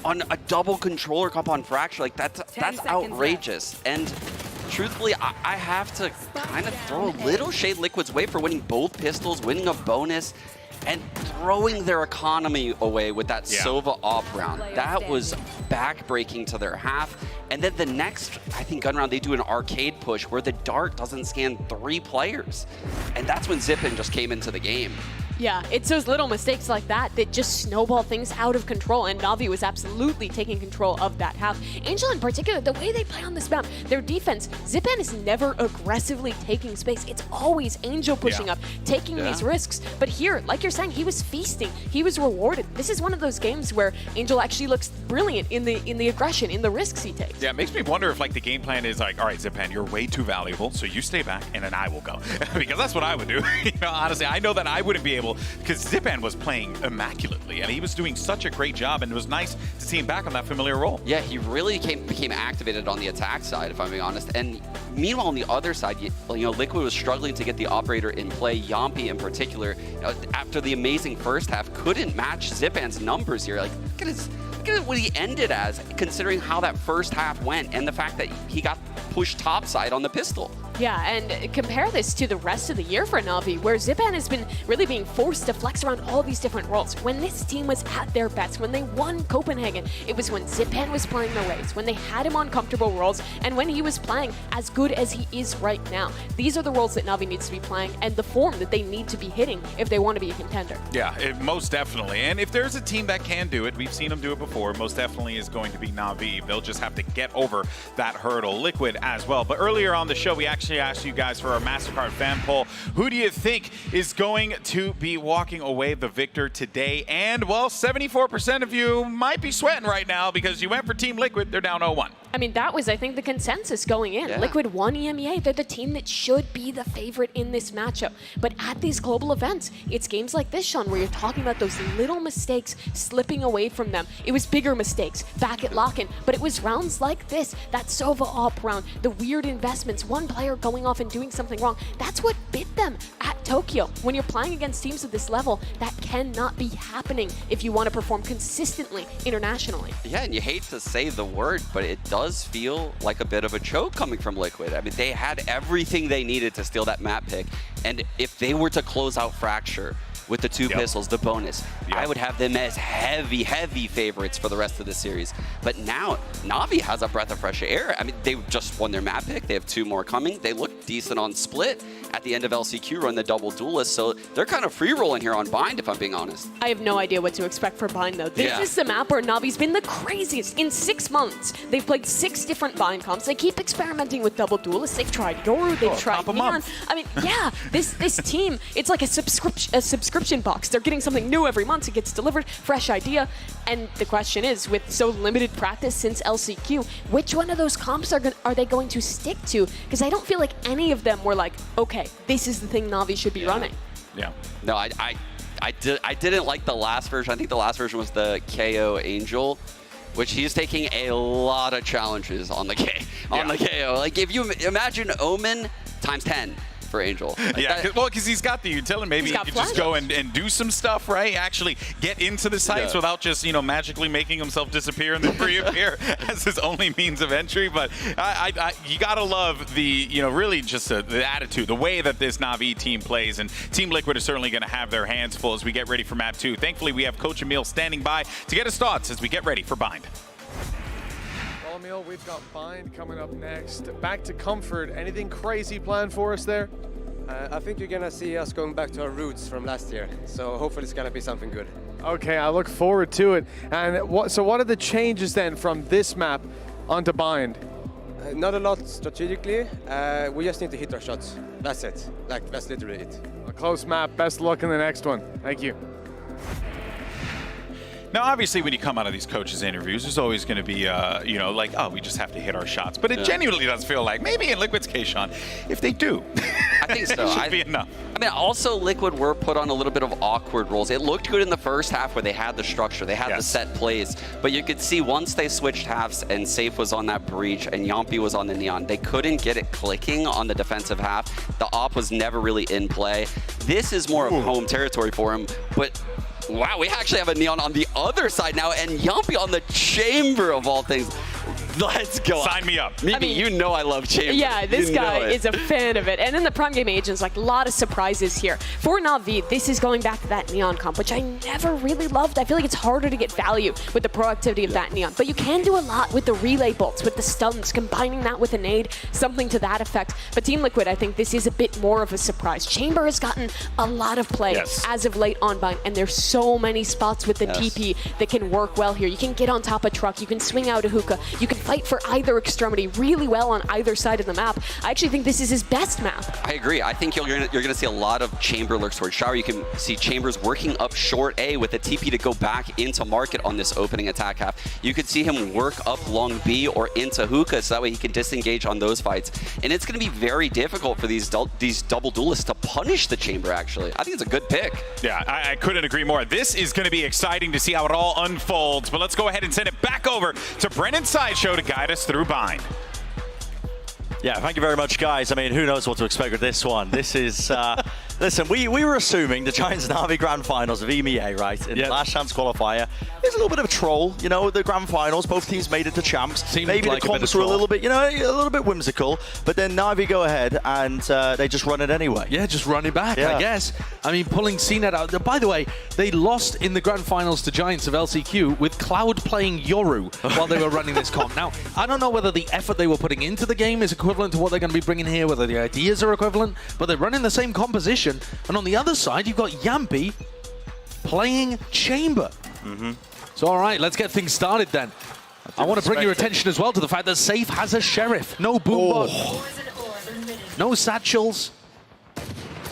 on a double controller comp on Fracture. Like that's outrageous. And truthfully, I have to kind of throw a little shade Liquid's way for winning both pistols, winning a bonus, and throwing their economy away with that Sova op round. That was back-breaking to their half. And then the next, I think, gun round, they do an arcade push where the dart doesn't scan 3 players. And that's when Zipan just came into the game. Yeah, it's those little mistakes like that that just snowball things out of control, and Na'Vi was absolutely taking control of that half. Angel in particular, the way they play on this map, their defense, Zipan is never aggressively taking space. It's always Angel pushing up, taking these risks. But here, like you're saying, he was feasting. He was rewarded. This is one of those games where Angel actually looks brilliant in the aggression, in the risks he takes. Yeah, it makes me wonder if like the game plan is like, all right, Zipan, you're way too valuable, so you stay back and then I will go. Because that's what I would do. You know, honestly, I know that I wouldn't be able, because Zipan was playing immaculately and he was doing such a great job, and it was nice to see him back on that familiar role. Yeah, he really became activated on the attack side, if I'm being honest. And meanwhile, on the other side, you know, Liquid was struggling to get the operator in play. Yampi in particular, you know, after the amazing first half, couldn't match Zipan's numbers here. Like, look at what he ended as, considering how that first half went and the fact that he got pushed topside on the pistol. Yeah, and compare this to the rest of the year for Na'Vi, where Zipan has been really being forced to flex around all these different roles. When this team was at their best, when they won Copenhagen, it was when Zipan was playing the waves, when they had him on comfortable roles, and when he was playing as good as he is right now. These are the roles that Na'Vi needs to be playing, and the form that they need to be hitting if they want to be a contender. Yeah, most definitely. And if there's a team that can do it, we've seen them do it before, most definitely is going to be Na'Vi. They'll just have to get over that hurdle. Liquid as well. But earlier on the show, we actually asked you guys for our MasterCard fan poll. Who do you think is going to be walking away the victor today? And, well, 74% of you might be sweating right now because you went for Team Liquid. They're down 0-1. I mean, that was, I think, the consensus going in. Yeah. Liquid won EMEA. They're the team that should be the favorite in this matchup. But at these global events, it's games like this, Sean, where you're talking about those little mistakes slipping away from them. It was bigger mistakes back at lock-in, but it was rounds like this, that Sova op round, the weird investments, one player going off and doing something wrong. That's what bit them at Tokyo. When you're playing against teams of this level, that cannot be happening if you want to perform consistently internationally. Yeah, and you hate to say the word, but it does feel like a bit of a choke coming from Liquid. I mean, they had everything they needed to steal that map pick, and if they were to close out Fracture with the 2 pistols, the bonus, I would have them as heavy favorites for the rest of the series. But now, Na'Vi has a breath of fresh air. I mean, they just won their map pick. They have 2 more coming. They look decent on Split at the end of LCQ run, the double duelist. So they're kind of free rolling here on Bind, if I'm being honest. I have no idea what to expect for Bind, though. This is the map where Na'Vi's been the craziest. In 6 months, they've played 6 different Bind comps. They keep experimenting with double duelists. They've tried Yoru, they've tried Neon. I mean, yeah, this team, it's like a subscription subscription box. They're getting something new every month. It gets delivered, fresh idea. And the question is, with so limited practice since LCQ, which one of those comps are they going to stick to? Because I don't feel like any of them were like, okay, this is the thing Na'Vi should be running. Yeah. No, I didn't like the last version. I think the last version was the KO Angel, which he's taking a lot of challenges on the KO. Like if you imagine Omen times 10 for Angel. Like yeah, because he's got the utility. Maybe he could just go and do some stuff, right? Actually get into the sites without just, you know, magically making himself disappear and then reappear as his only means of entry. But you gotta love the, you know, really just the attitude, the way that this Na'Vi team plays. And Team Liquid is certainly going to have their hands full as we get ready for Map 2. Thankfully, we have Coach Emil standing by to get his thoughts as we get ready for Bind. Well, Emil, we've got Bind coming up next. Back to Comfort. Anything crazy planned for us there? I think you're gonna see us going back to our roots from last year. So hopefully it's gonna be something good. Okay, I look forward to it. And so what are the changes then from this map onto Bind? Not a lot strategically. We just need to hit our shots. That's it. Like, that's literally it. A close map. Best of luck in the next one. Thank you. Now, obviously, when you come out of these coaches' interviews, there's always going to be, you know, like, oh, we just have to hit our shots. But it genuinely does feel like, maybe in Liquid's case, Sean, if they do, I think so. it should be enough. I mean, also Liquid were put on a little bit of awkward roles. It looked good in the first half where they had the structure, they had the set plays. But you could see once they switched halves and Safe was on that breach and Yampi was on the Neon, they couldn't get it clicking on the defensive half. The op was never really in play. This is more of home territory for him, but wow, we actually have a Neon on the other side now, and Yampi on the Chamber of all things. Let's go. Sign me up. Mimi, I mean, you know I love Chamber. Yeah, this guy is a fan of it. And in the Prime Game Agents, like a lot of surprises here. For Na'Vi, this is going back to that Neon comp, which I never really loved. I feel like it's harder to get value with the proactivity of that Neon. But you can do a lot with the relay bolts, with the stuns, combining that with a nade, something to that effect. But Team Liquid, I think this is a bit more of a surprise. Chamber has gotten a lot of play as of late on Bind, and there's so many spots with the TP that can work well here. You can get on top of truck, you can swing out a hookah, you can fight for either extremity really well on either side of the map. I actually think this is his best map. I agree. I think you're gonna see a lot of Chamber lurks towards Shower. You can see Chambers working up short A with a TP to go back into market on this opening attack half. You could see him work up long B or into hookah so that way he can disengage on those fights. And it's gonna be very difficult for these double duelists to punish the Chamber, actually. I think it's a good pick. Yeah, I couldn't agree more. This is going to be exciting to see how it all unfolds. But let's go ahead and send it back over to Brennan Sideshow to guide us through Bind. Yeah, thank you very much, guys. I mean, who knows what to expect with this one. This is, listen, we were assuming the Giants Na'Vi Grand Finals of EMEA, right, in the last chance qualifier. There's a little bit of a troll, you know, the Grand Finals. Both teams made it to champs. Maybe like the comps were a little bit, you know, a little bit whimsical. But then Na'Vi go ahead and they just run it anyway. Yeah, just run it back, I guess. I mean, pulling CNET out. By the way, they lost in the Grand Finals to Giants of LCQ with Cloud playing Yoru while they were running this comp. Now, I don't know whether the effort they were putting into the game is equivalent to what they're going to be bringing here, whether the ideas are equivalent, but they're running the same composition. And on the other side, you've got Yampi playing Chamber. So, all right, let's get things started then. I want to bring your attention as well to the fact that Safe has a Sheriff. No boombot, no satchels,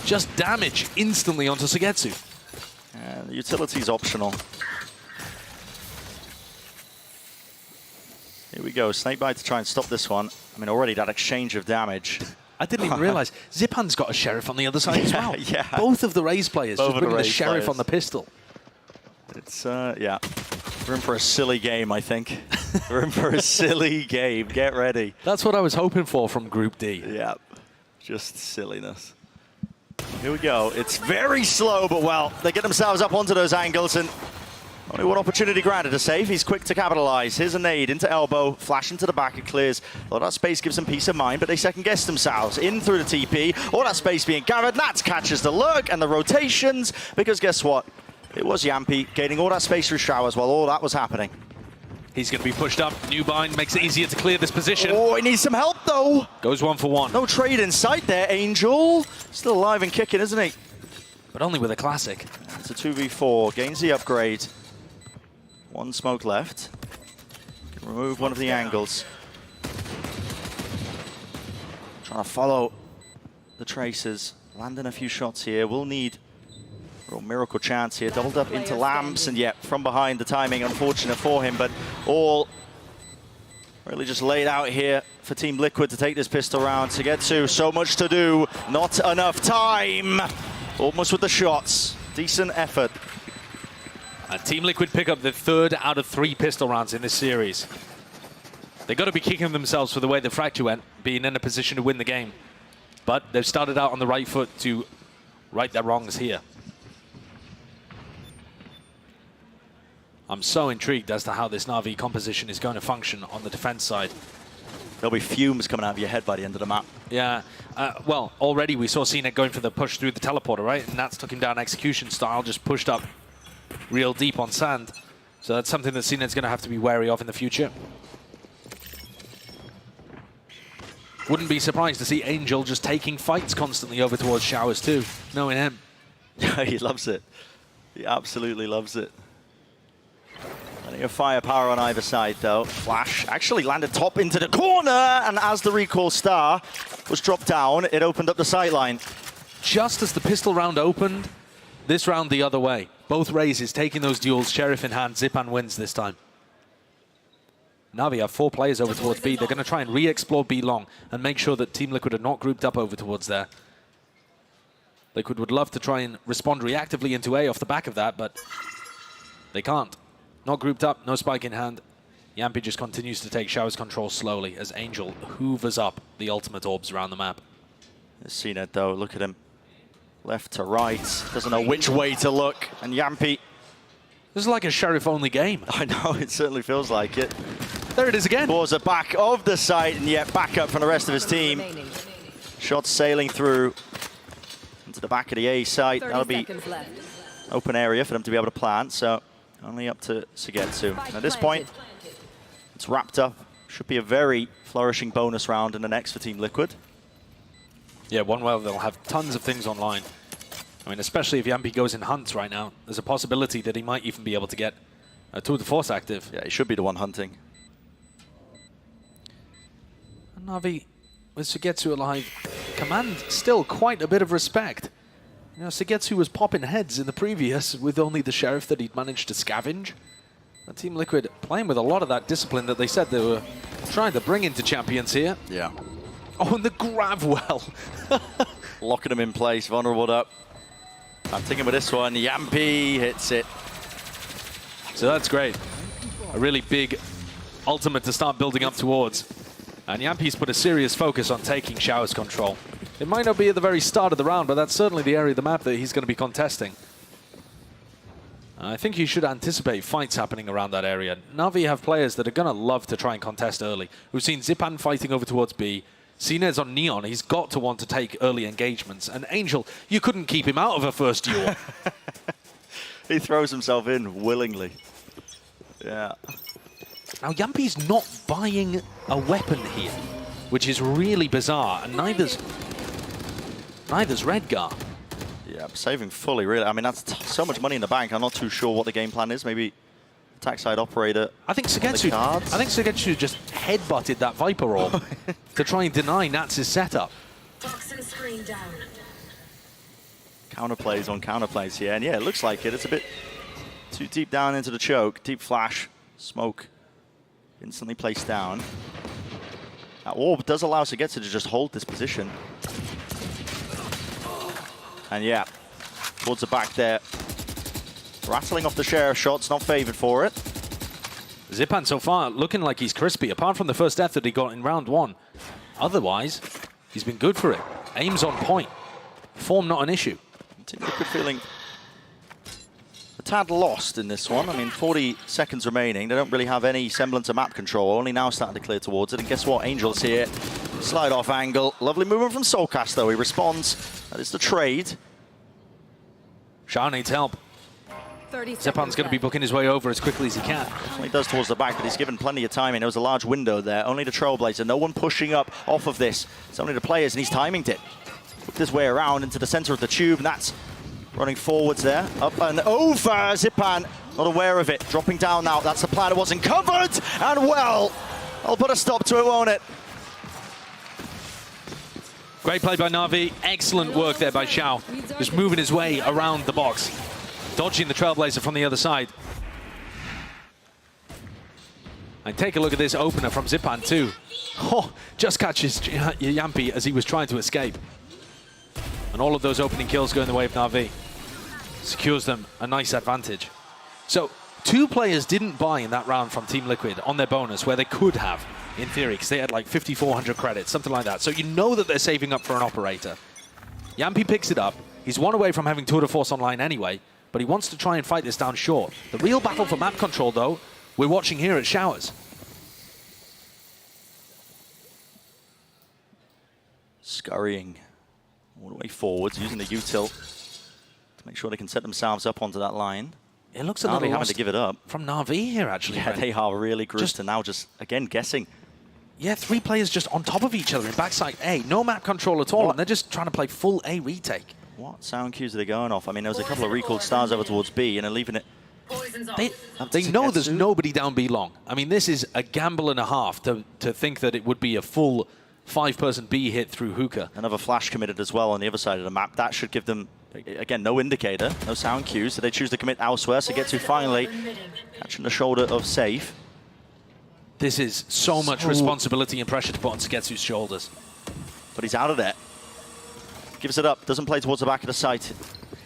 just damage instantly onto Sugetsu. The utility's optional. Here we go, Snakebite to try and stop this one. I mean, already that exchange of damage. I didn't even realize Zipan's got a Sheriff on the other side as well. Yeah. Both of the Raze players just bringing the Sheriff on the pistol. It's, yeah. We're in for a silly game, I think. We're in for a silly game. Get ready. That's what I was hoping for from Group D. Yeah. Just silliness. Here we go. It's very slow, but well, they get themselves up onto those angles, and only one opportunity granted to Save. He's quick to capitalize. Here's a nade into elbow, flash into the back, it clears. All that space gives them peace of mind, but they second-guess themselves. In through the TP, all that space being gathered. Nats catches the lurk and the rotations, because guess what? It was Yampi gaining all that space through showers while all that was happening. He's going to be pushed up. Newbind makes it easier to clear this position. Oh, he needs some help, though. Goes 1 for 1. No trade in sight there, Angel. Still alive and kicking, isn't he? But only with a classic. It's a 2v4. Gains the upgrade. One smoke left. Can remove one of the angles. Trying to follow the tracers. Landing a few shots here. We'll need Real miracle chance here, doubled up into Lamps, and yet from behind the timing, unfortunate for him, but all really just laid out here for Team Liquid to take this pistol round. To get to, so much to do, not enough time. Almost with the shots, decent effort. And Team Liquid pick up the 3rd out of 3 pistol rounds in this series. They've got to be kicking themselves for the way the Fracture went, being in a position to win the game. But they've started out on the right foot to right their wrongs here. I'm so intrigued as to how this Na'Vi composition is going to function on the defense side. There'll be fumes coming out of your head by the end of the map. Yeah, well, already we saw CNET going for the push through the teleporter, right? And Nats took him down execution style, just pushed up real deep on sand. So that's something that CNET's going to have to be wary of in the future. Wouldn't be surprised to see Angel just taking fights constantly over towards Showers too, knowing him. He loves it. He absolutely loves it. Plenty of firepower on either side, though. Flash actually landed top into the corner, and as the recall star was dropped down, it opened up the sightline. Just as the pistol round opened, this round the other way. Both raises taking those duels, Sheriff in hand, Zipan wins this time. Na'Vi have 4 players over towards B. They're going to try and re-explore B long and make sure that Team Liquid are not grouped up over towards there. Liquid would love to try and respond reactively into A off the back of that, but they can't. Not grouped up, no spike in hand. Yampi just continues to take Showers control slowly as Angel hoovers up the ultimate orbs around the map. CNET though, look at him. Left to right, doesn't know which way to look. And Yampi. This is like a Sheriff-only game. I know, it certainly feels like it. There it is again. Towards the back of the site, and yet back up from the rest of his team. Shots sailing through into the back of the A site. That'll be open area for them to be able to plant, so only up to Sugetsu. At this point, it's wrapped up. Should be a very flourishing bonus round in the next for Team Liquid. Yeah, one well, they'll have tons of things online. I mean, especially if Yampi goes in hunts right now, there's a possibility that he might even be able to get a tour de force active. Yeah, he should be the one hunting. And Na'Vi, with Sugetsu alive, command still quite a bit of respect. You know, Sugetsu was popping heads in the previous with only the Sheriff that he'd managed to scavenge. And Team Liquid playing with a lot of that discipline that they said they were trying to bring into Champions here. Yeah. Oh, and the grab well. Locking him in place, vulnerable up. I'm thinking with this one, Yampi hits it. So that's great. A really big ultimate to start building up towards. And Yampi's put a serious focus on taking Showers control. It might not be at the very start of the round, but that's certainly the area of the map that he's going to be contesting. I think you should anticipate fights happening around that area. Na'Vi have players that are going to love to try and contest early. We've seen Zipan fighting over towards B. Sinez on Neon, he's got to want to take early engagements. And Angel, you couldn't keep him out of a first duel. He throws himself in willingly. Yeah. Now, Yampi's not buying a weapon here, which is really bizarre, and neither's Redgar. Yeah, saving fully, really. I mean, that's so much money in the bank. I'm not too sure what the game plan is. Maybe attack side operator. I think Sugetsu just headbutted that Viper orb to try and deny Nats' setup. Toxin screen down. Counterplays on counterplays here, and yeah, it looks like it. It's a bit too deep down into the choke. Deep flash, smoke, instantly placed down. That orb does allow Sugetsu to just hold this position. And yeah, towards the back there. Rattling off the Sheriff shots, not favored for it. Zipan so far looking like he's crispy, apart from the first death that he got in round 1. Otherwise, he's been good for it. Aim's on point. Form not an issue. Team Liquid feeling a tad lost in this one. I mean, 40 seconds remaining. They don't really have any semblance of map control. Only now starting to clear towards it. And guess what? Angel's here. Slide off angle. Lovely movement from Soulcast, though. He responds. That is the trade. Shah needs help. Zipan's going to be booking his way over as quickly as he can. He does towards the back, but he's given plenty of timing. There was a large window there. Only the Trailblazer. No one pushing up off of this. It's only the players, and he's timing it. Hooked his way around into the center of the tube, and that's running forwards there. Up and over. Zipan, not aware of it. Dropping down now. That's the plan. It wasn't covered. And well, I'll put a stop to it, won't it? Great play by Na'Vi. Excellent work there by Xiao. Just moving his way around the box. Dodging the Trailblazer from the other side. And take a look at this opener from Zipan too. Oh, just catches Yampi as he was trying to escape. And all of those opening kills go in the way of Na'Vi. Secures them a nice advantage. So, 2 players didn't buy in that round from Team Liquid on their bonus, where they could have, in theory, because they had like 5,400 credits, something like that. So you know that they're saving up for an operator. Yampi picks it up. He's one away from having tour de force online anyway, but he wants to try and fight this down short. The real battle for map control, though, we're watching here at Showers. Scurrying all the way forwards, using the util to make sure they can set themselves up onto that line. It looks a little having to give it up from Na'Vi here, actually. Yeah, they are really grouped and now just, again, guessing. Yeah, 3 players just on top of each other in backside A. No map control at all, and they're just trying to play full A retake. What sound cues are they going off? I mean, there was a couple of recalled stars over towards B, and they're leaving it. They know there's nobody down B long. I mean, this is a gamble and a half to think that it would be a full 5-person B hit through hookah. Another flash committed as well on the other side of the map. That should give them, again, no indicator, no sound cues, so they choose to commit elsewhere. So get to finally catching the shoulder of Safe. This is so much responsibility and pressure to put on Sugetsu's shoulders. But he's out of there. Gives it up, doesn't play towards the back of the site.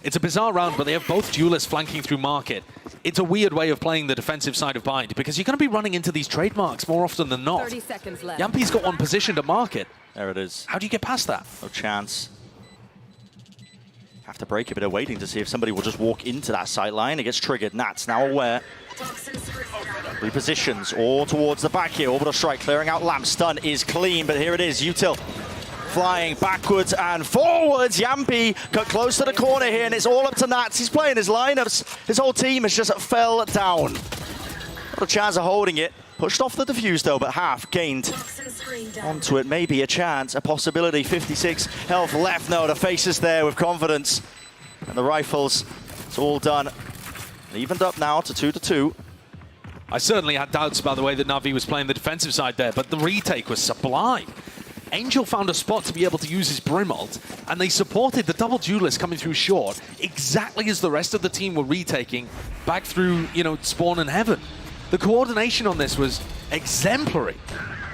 It's a bizarre round, but they have both duelists flanking through Market. It's a weird way of playing the defensive side of Bind, because you're going to be running into these trademarks more often than not. 30 seconds left. Yampi's got one positioned at Market. There it is. How do you get past that? No chance. Have to break a bit of waiting to see if somebody will just walk into that sight line. It gets triggered. Nats now aware. Repositions all towards the back here. Orbital strike clearing out Lamp. Stun is clean, but here it is. Util flying backwards and forwards. Yampi got close to the corner here, and it's all up to Nats. He's playing his lineups. His whole team has just fell down. Not a chance of holding it. Pushed off the defuse though, but half gained onto it. Maybe a chance, a possibility. 56 health left. No, the faces there with confidence. And the rifles, it's all done. Evened up now to 2-2. I certainly had doubts, by the way, that Na'Vi was playing the defensive side there, but the retake was sublime. Angel found a spot to be able to use his Brim ult, and they supported the double duelist coming through short exactly as the rest of the team were retaking back through, you know, Spawn and Heaven. The coordination on this was exemplary.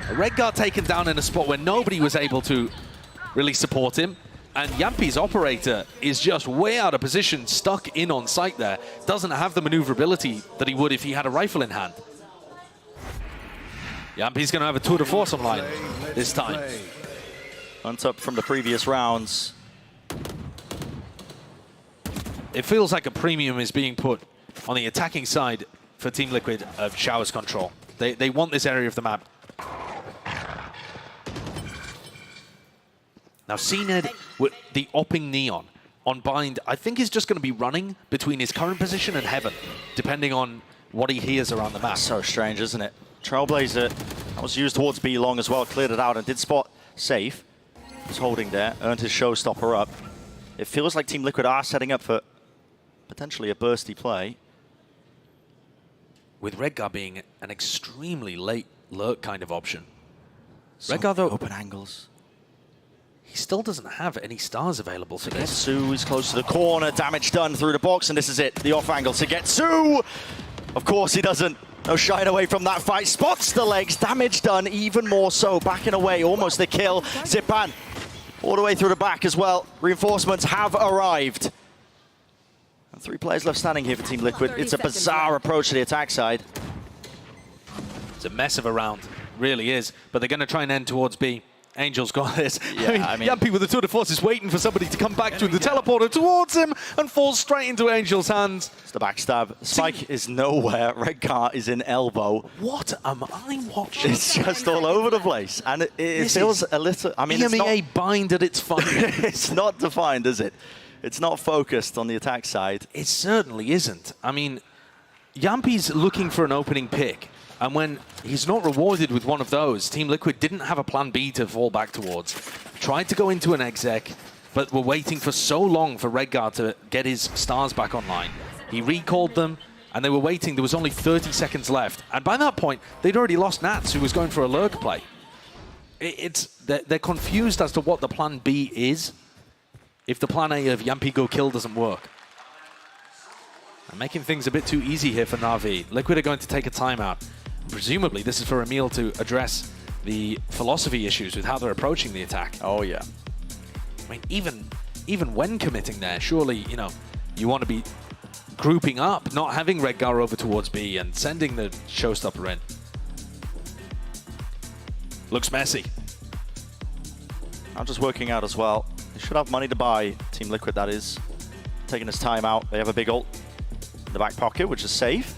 Redguard taken down in a spot where nobody was able to really support him, and Yampi's operator is just way out of position, stuck in on site there. Doesn't have the maneuverability that he would if he had a rifle in hand. Yampi's going to have a tour de force online this time. Hunt up from the previous rounds. It feels like a premium is being put on the attacking side for Team Liquid of Showers control. They want this area of the map. Now, CNED with the opping Neon on Bind, I think is just going to be running between his current position and Heaven, depending on what he hears around the map. So strange, isn't it? Trailblazer, that was used towards B long as well, cleared it out and did spot Safe. Was holding there, earned his showstopper up. It feels like Team Liquid are setting up for potentially a bursty play. With Redguard being an extremely late lurk kind of option. So Redguard, though, open angles. He still doesn't have any stars available for this. Sugetsu is close to the corner, damage done through the box, and this is it, the off angle. Sugetsu! Of course he doesn't. No shying away from that fight. Spots the legs, damage done even more so. Backing away, almost the kill. Zipan all the way through the back as well. Reinforcements have arrived. And 3 players left standing here for Team Liquid. It's a bizarre approach to the attack side. It's a mess of a round, really is. But they're going to try and end towards B. Angel's got this. Yeah, I mean, Yampi with the tour de force is waiting for somebody to come back through the teleporter towards him and falls straight into Angel's hands. It's the backstab. Spike is nowhere. Redguard is in elbow. What am I watching? It's just all over the place. And it feels a little... I mean, EMEA Bind at its finest. It's not defined, is it? It's not focused on the attack side. It certainly isn't. I mean, Yampi's looking for an opening pick. And when he's not rewarded with one of those, Team Liquid didn't have a plan B to fall back towards. Tried to go into an exec, but were waiting for so long for Redguard to get his stars back online. He recalled them, and they were waiting. There was only 30 seconds left. And by that point, they'd already lost Nats, who was going for a lurk play. they're confused as to what the plan B is if the plan A of Yampi go kill doesn't work. And making things a bit too easy here for Na'Vi. Liquid are going to take a timeout. Presumably, this is for Emil to address the philosophy issues with how they're approaching the attack. Oh, yeah. I mean, even when committing there, surely, you know, you want to be grouping up, not having Redgar over towards B and sending the showstopper in. Looks messy. I'm just working out as well. They should have money to buy, Team Liquid that is. Taking his time out. They have a big ult in the back pocket, which is safe.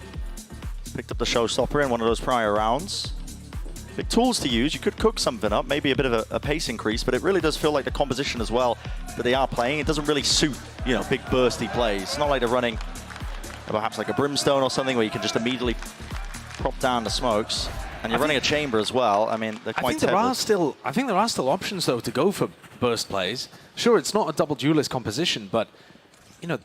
Picked up the showstopper in one of those prior rounds. Big tools to use. You could cook something up, maybe a bit of a pace increase, but it really does feel like the composition as well that they are playing. It doesn't really suit, you know, big bursty plays. It's not like they're running perhaps like a Brimstone or something where you can just immediately prop down the smokes. And you're running a chamber as well. I mean, they're quite I think there are still options though to go for burst plays. Sure, it's not a double duelist composition, but you know,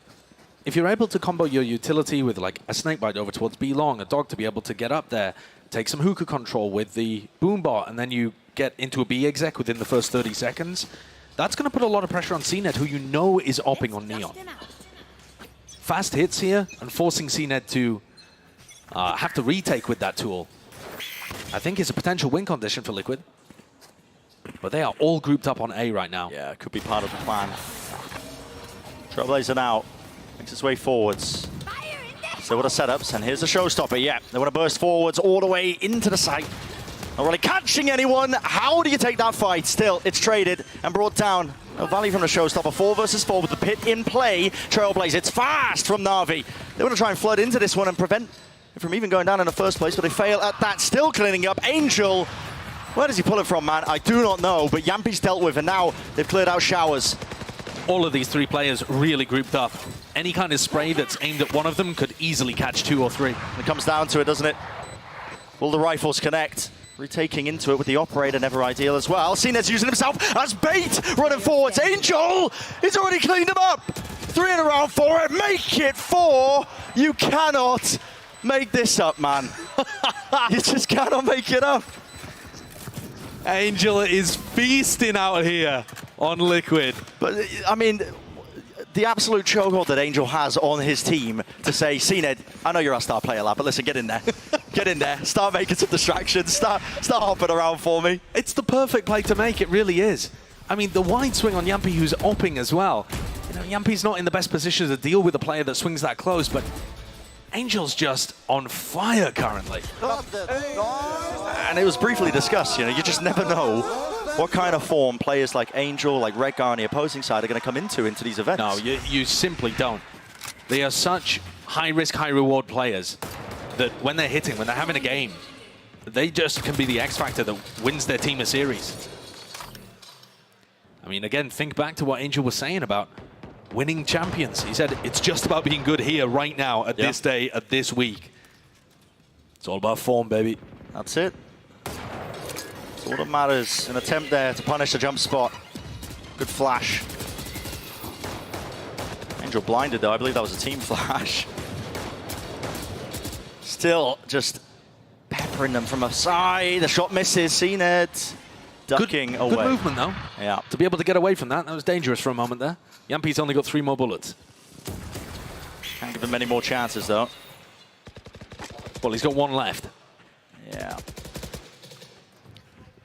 if you're able to combo your utility with like a snakebite over towards B long, a dog to be able to get up there, take some hookah control with the boombot, and then you get into a B exec within the first 30 seconds, that's going to put a lot of pressure on CNED, who you know is opping on Neon. Fast hits here and forcing CNED to have to retake with that tool, I think is a potential win condition for Liquid. But they are all grouped up on A right now. Yeah, it could be part of the plan. Trailblazer now makes his way forwards. So what are setups, and here's the showstopper. Yeah, they want to burst forwards all the way into the site. Not really catching anyone. How do you take that fight? Still, it's traded and brought down. No value from the showstopper. 4 versus 4 with the pit in play. Trailblazer, it's fast from Na'Vi. They want to try and flood into this one and prevent it from even going down in the first place, but they fail at that. Still cleaning up. Angel, where does he pull it from, man? I do not know, but Yampi's dealt with, and now they've cleared out showers. All of these 3 players really grouped up. Any kind of spray that's aimed at one of them could easily catch 2 or 3. It comes down to it, doesn't it? Will the rifles connect? Retaking into it with the operator, never ideal as well. CNED's using himself as bait, running forwards. Angel, he's already cleaned him up. 3 in a round for it, make it 4. You cannot make this up, man. You just cannot make it up. Angel is feasting out here on Liquid. But, I mean, the absolute chokehold that Angel has on his team to say, CNED, I know you're our star player, lad, but listen, get in there. Get in there. Start making some distractions. Start hopping around for me. It's the perfect play to make. It really is. I mean, the wide swing on Yampi, who's opping as well. You know, Yampi's not in the best position to deal with a player that swings that close, but Angel's just on fire currently. And it was briefly discussed, you know, you just never know what kind of form players like Angel, like Redgar on the opposing side are going to come into these events. No, you simply don't. They are such high-risk, high-reward players that when they're hitting, when they're having a game, they just can be the X factor that wins their team a series. I mean, again, think back to what Angel was saying about winning champions. He said, it's just about being good here right now at this day, at this week. It's all about form, baby. That's it. It's all that matters. An attempt there to punish the jump spot. Good flash. Angel blinded, though. I believe that was a team flash. Still just peppering them from a side. The shot misses. CNED ducking away. Good movement, though. Yeah. To be able to get away from that, that was dangerous for a moment there. Yampi's only got 3 more bullets. Can't give him many more chances, though. Well, he's got 1 left. Yeah.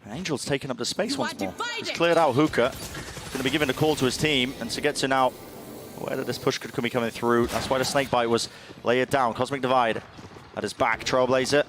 Angel's taken up the space once more. He's cleared out Hookah. Going to be giving a call to his team, and to get to now whether this push could be coming through. That's why the snakebite was layered down. Cosmic Divide at his back. Trailblazer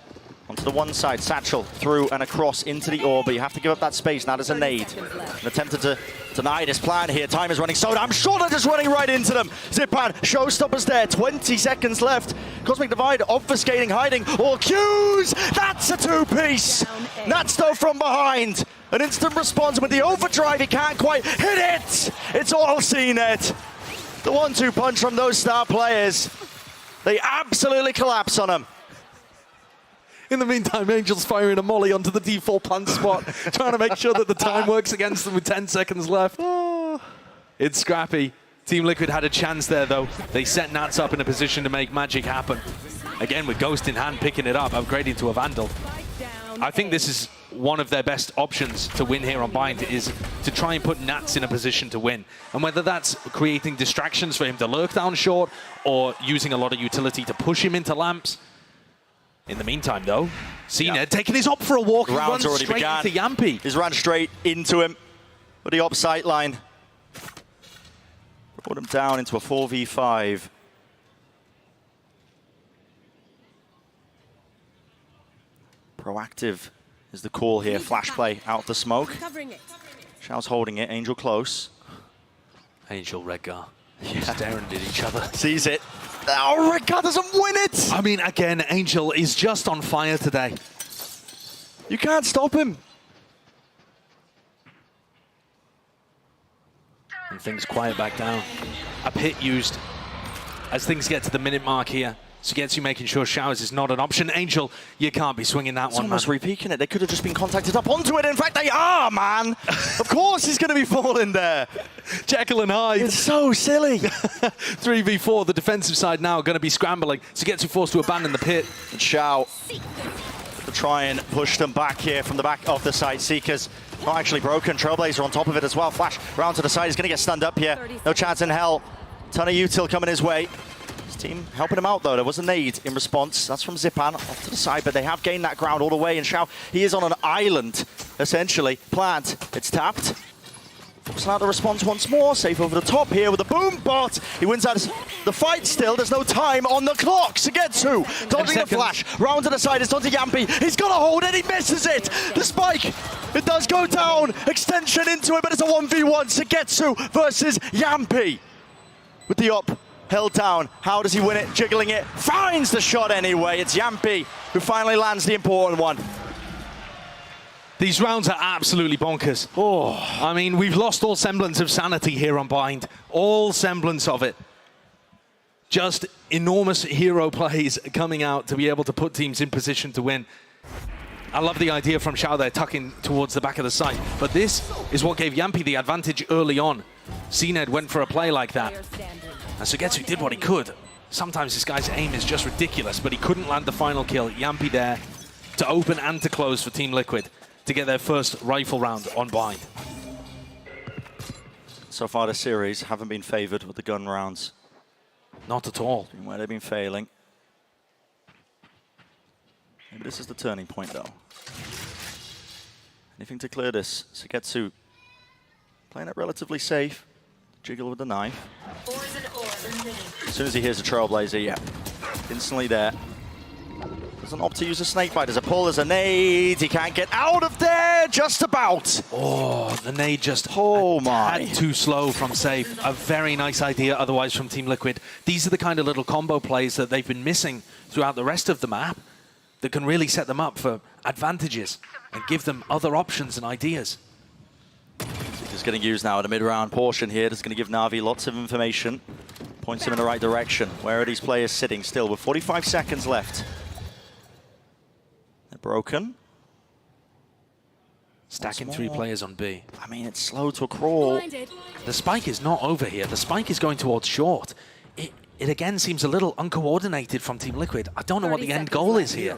onto the one side. Satchel through and across into the orb, but you have to give up that space. Now there's a nade. An attempted to deny this plan here. Time is running so I'm sure they're just running right into them. Zipan, showstoppers there. 20 seconds left. Cosmic Divide obfuscating, hiding. All Qs! That's a 2-piece! Natsto from behind. An instant response with the overdrive. He can't quite hit it! It's all CNED. The 1-2 punch from those star players. They absolutely collapse on him. In the meantime, Angel's firing a molly onto the default plant spot, trying to make sure that the time works against them with 10 seconds left. Oh. It's scrappy. Team Liquid had a chance there, though. They set Nats up in a position to make magic happen. Again, with Ghost in hand, picking it up, upgrading to a Vandal. I think this is one of their best options to win here on Bind is to try and put Nats in a position to win. And whether that's creating distractions for him to lurk down short or using a lot of utility to push him into lamps. In the meantime, though, CNED taking his op for a walk. Round's He runs already straight began. into Yampy. He's ran straight into him with the op sight line. Brought him down into a 4v5. Proactive is the call here. Flash play out the smoke. Xiao's holding it. Angel close. Angel, Redgar. Staring at each other. Sees it. Oh, Redgar doesn't win it! I mean, again, Angel is just on fire today. You can't stop him. And things quiet back down. A pit used as things get to the minute mark here. Sugetsu making sure Showers is not an option. Angel, you can't be swinging that It's one, almost man. Re-peeking it. They could have just been contacted up onto it. In fact, they are, man. Of course he's going to be falling there. Jekyll and Hyde. It's so silly. 3v4, the defensive side now going to be scrambling. Sugetsu forced to abandon the pit. And Xiao to try and push them back here from the back of the site. Seekers not actually broken. Trailblazer on top of it as well. Flash round to the side. He's going to get stunned up here. No chance in hell. Ton of util coming his way. His team helping him out, though. There was a nade in response. That's from Zipan off to the side, but they have gained that ground all the way. And Xiao, he is on an island, essentially. Plant. It's tapped. Forcing out the response once more. Safe over the top here with a boom bot. He wins out the fight still. There's no time on the clock. Sugetsu dodging the flash. Round to the side. It's onto Yampy. He's got to hold it. He misses it. The spike. It does go down. Extension into it, but it's a 1v1. Sugetsu versus Yampy. With the up held down. How does he win it? Jiggling it. Finds the shot anyway. It's Yampy who finally lands the important one. These rounds are absolutely bonkers. Oh, I mean, we've lost all semblance of sanity here on Bind. All semblance of it. Just enormous hero plays coming out to be able to put teams in position to win. I love the idea from Xiao there, tucking towards the back of the site. But this is what gave Yampy the advantage early on. CNED went for a play like that. And Sugetsu did what he could. Sometimes this guy's aim is just ridiculous, but he couldn't land the final kill. Yampy there to open and to close for Team Liquid to get their first rifle round on Bind. So far this series haven't been favored with the gun rounds. Not at all. Where they've been failing. Maybe this is the turning point, though. Anything to clear this? Sugetsu playing it relatively safe. Jiggle with the knife. As soon as he hears the Trailblazer, yeah, instantly there. Doesn't opt to use a snakebite. There's a pull, there's a nade. He can't get out of there, just about. Oh, the nade just too slow from Safe. A very nice idea otherwise from Team Liquid. These are the kind of little combo plays that they've been missing throughout the rest of the map that can really set them up for advantages and give them other options and ideas. Just getting used now at a mid-round portion here. That's going to give Na'Vi lots of information. Points him in the right direction. Where are these players sitting still with 45 seconds left? They're broken. Stacking 3 players on B. I mean, it's slow to crawl. The spike is not over here. The spike is going towards short. It again seems a little uncoordinated from Team Liquid. I don't know what the end goal is here.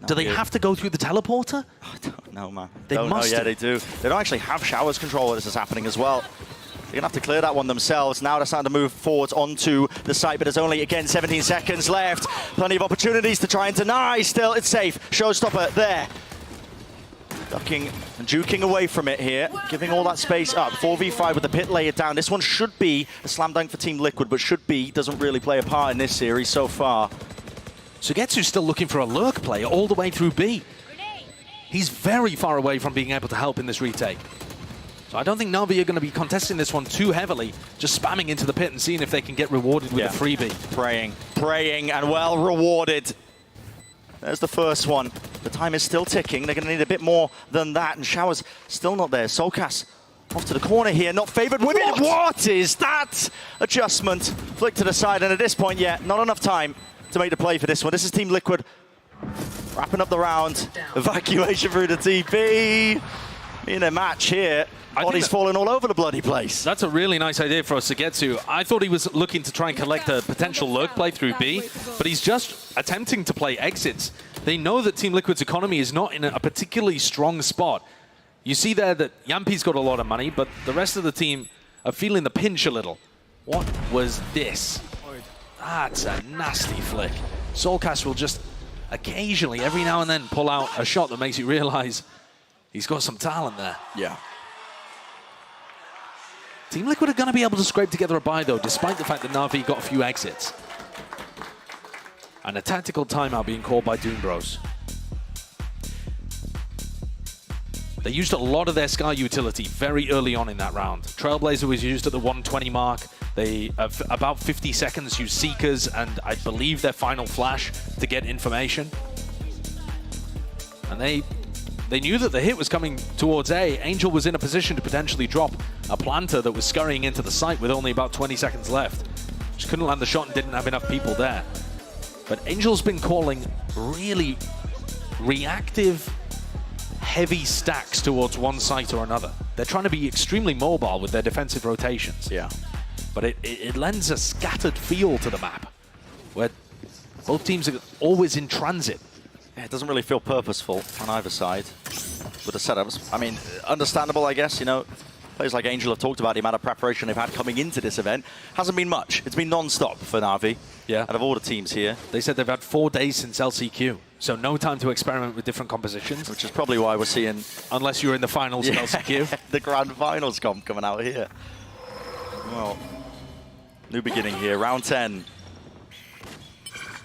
Do they have to go through the teleporter? I don't know, man. They must. Yeah, they do. They don't actually have Showers control when this is happening as well. They're going to have to clear that one themselves. Now they're starting to move forwards onto the site, but there's only, again, 17 seconds left. Plenty of opportunities to try and deny. Still, it's safe. Showstopper there. Ducking and juking away from it here, giving all that space up. 4v5 with the pit layer down. This one should be a slam dunk for Team Liquid, but should be, doesn't really play a part in this series so far. Sugetsu's still looking for a lurk play all the way through B. He's very far away from being able to help in this retake. So I don't think Na'Vi are going to be contesting this one too heavily, just spamming into the pit and seeing if they can get rewarded with a freebie. Praying and well rewarded. There's the first one. The time is still ticking. They're going to need a bit more than that, and Shower's still not there. Solkas off to the corner here, not favored with it. What is that? Adjustment. Flick to the side, and at this point, yeah, not enough time to make the play for this one. This is Team Liquid wrapping up the round. Evacuation through the TP. In a match here. Body's falling all over the bloody place. That's a really nice idea for Sugetsu. I thought he was looking to try and collect a potential lurk play through B, but he's just attempting to play exits. They know that Team Liquid's economy is not in a particularly strong spot. You see there that Yampi's got a lot of money, but the rest of the team are feeling the pinch a little. What was this? That's a nasty flick. Soulcast will just occasionally, every now and then, pull out a shot that makes you realize he's got some talent there. Yeah. Team Liquid are going to be able to scrape together a buy, though, despite the fact that Na'Vi got a few exits. And a tactical timeout being called by Doom Bros. They used a lot of their Sky utility very early on in that round. Trailblazer was used at the 120 mark. They, about 50 seconds, used Seekers and I believe their final flash to get information. And they knew that the hit was coming towards A. Angel was in a position to potentially drop a planter that was scurrying into the site with only about 20 seconds left. Just couldn't land the shot and didn't have enough people there. But Angel's been calling really reactive, heavy stacks towards one site or another. They're trying to be extremely mobile with their defensive rotations. Yeah. But it lends a scattered feel to the map, where both teams are always in transit. Yeah, it doesn't really feel purposeful on either side with the setups. I mean, understandable, I guess, you know. Players like Angel have talked about the amount of preparation they've had coming into this event. Hasn't been much. It's been non-stop for Na'Vi. Yeah. Out of all the teams here. They said they've had 4 days since LCQ, so no time to experiment with different compositions. Which is probably why we're seeing... Unless you're in the finals of LCQ. The grand finals comp coming out here. Well, new beginning here, round 10.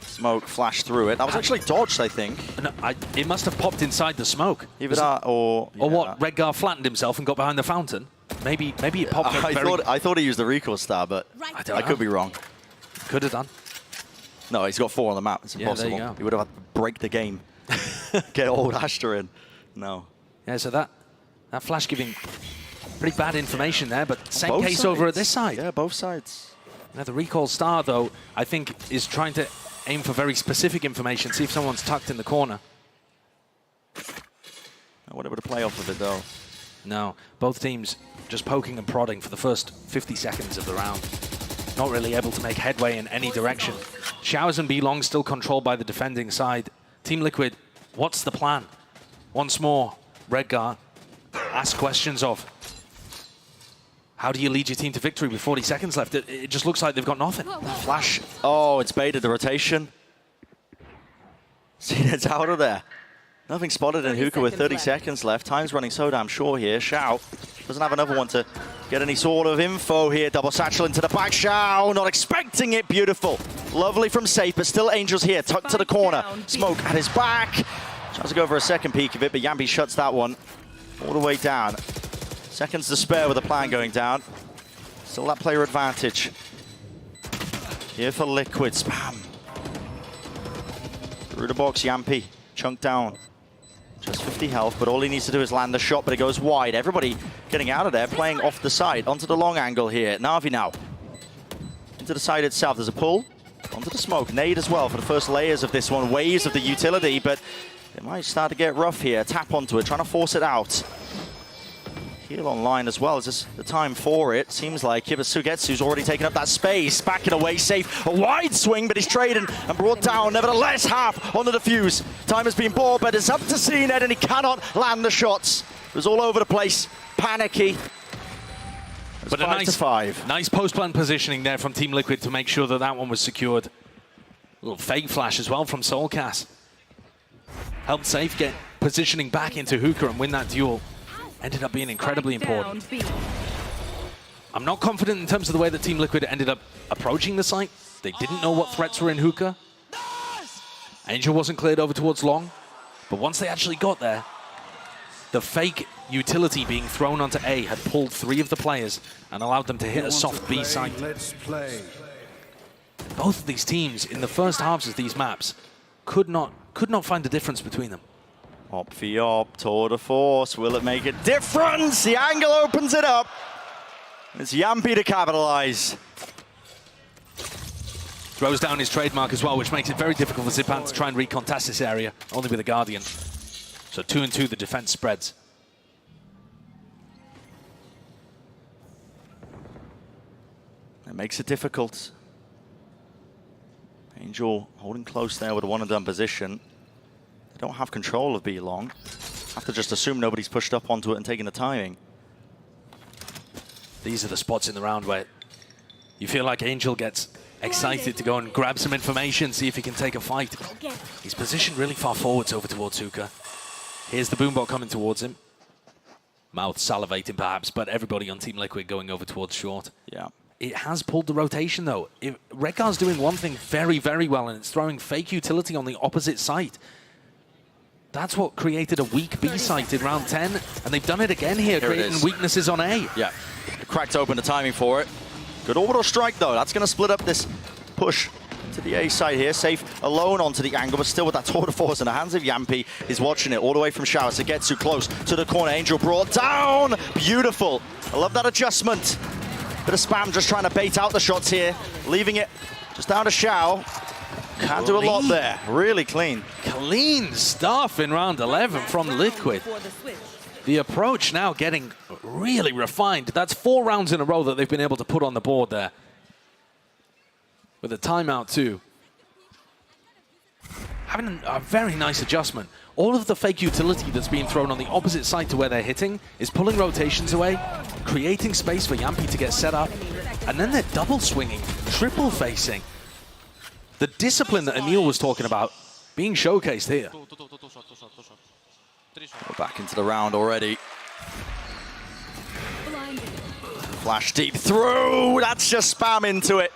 Smoke flashed through it. That was actually dodged, I think. No, it must have popped inside the smoke. Either that or... Or what, Redgar flattened himself and got behind the fountain. Maybe it popped I thought he used the recoil star, but I could be wrong. Could have done. No, he's got 4 on the map. It's impossible. Yeah, there you go. He would have had to break the game. Get old Astra in. No. Yeah, so that flash giving pretty bad information there, but same Both case sides. over at this side. Yeah, both sides. Now the recoil star, though, I think is trying to aim for very specific information, see if someone's tucked in the corner. I wasn't able to play off of it, though. No, both teams just poking and prodding for the first 50 seconds of the round. Not really able to make headway in any direction. Showers and B-Long still controlled by the defending side. Team Liquid, what's the plan? Once more, Redgar asks questions of, how do you lead your team to victory with 40 seconds left? It just looks like they've got nothing. Flash. Oh, it's baited the rotation. See, it's out of there. Nothing spotted in Hookah with 30 seconds left. Time's running so damn short here. Shao doesn't have another one to get any sort of info here. Double satchel into the back. Shao not expecting it. Beautiful. Lovely from safe, but still Angel's here. Tucked to the corner. Smoke at his back. Tries to go for a second peek of it, but Yampi shuts that one all the way down. Seconds to spare with the plan going down. Still that player advantage. Here for Liquid. Spam. Through the box, Yampi. Chunked down. Just 50 health, but all he needs to do is land the shot, but it goes wide. Everybody getting out of there, playing off the side. Onto the long angle here. Na'Vi now. Into the side itself. There's a pull. Onto the smoke. Nade as well for the first layers of this one. Waves of the utility, but it might start to get rough here. Tap onto it, trying to force it out. Heal online as well. Is this the time for it? Seems like it, but Sugetsu's already taken up that space. Backing away safe. A wide swing, but he's traded and brought down. Nevertheless, half on the defuse. Time has been bought, but it's up to CNED, and he cannot land the shots. It was all over the place. Panicky. But a nice post-plant positioning there from Team Liquid to make sure that that one was secured. A little fake flash as well from Soulcast. Helped Safe get positioning back into Hookah and win that duel. Ended up being incredibly important. I'm not confident in terms of the way that Team Liquid ended up approaching the site. They didn't know what threats were in Hookah. Angel wasn't cleared over towards Long. But once they actually got there, the fake utility being thrown onto A had pulled 3 of the players and allowed them to hit a soft B site. Let's play. Both of these teams in the first halves of these maps could not find the difference between them. Op v op, tour de force. Will it make a difference? The angle opens it up. It's Yampi to capitalize. Throws down his trademark as well, which makes it very difficult for Zipan to try and recontest this area, only with a Guardian. So 2 and 2, the defense spreads. It makes it difficult. Angel holding close there with a one and done position. They don't have control of B long. Have to just assume nobody's pushed up onto it and taken the timing. These are the spots in the round where you feel like Angel gets excited to go and grab some information, see if he can take a fight. He's positioned really far forwards over towards Hookah. Here's the Boombot coming towards him. Mouth salivating perhaps, but everybody on Team Liquid going over towards short. Yeah. It has pulled the rotation though. Redgar's doing one thing very, very well, and it's throwing fake utility on the opposite site. That's what created a weak B site in round 10, and they've done it again here creating weaknesses on A. Yeah, cracked open the timing for it. Good orbital strike though, that's going to split up this push to the A side here. Safe alone onto the angle, but still with that tour de force in the hands of Yampi. Is watching it all the way from Shower, so gets too close to the corner. Angel brought down. Beautiful. I love that adjustment. Bit of spam just trying to bait out the shots here. Leaving it just down to Shao. Can't do a lot there. Really clean. Clean stuff in round 11 from Liquid. The approach now getting really refined. That's 4 rounds in a row that they've been able to put on the board there. With a timeout too. Having a very nice adjustment. All of the fake utility that's being thrown on the opposite side to where they're hitting is pulling rotations away, creating space for Yampi to get set up, and then they're double swinging, triple facing. The discipline that Emil was talking about being showcased here. We're back into the round already. Flash deep through. That's just spam into it.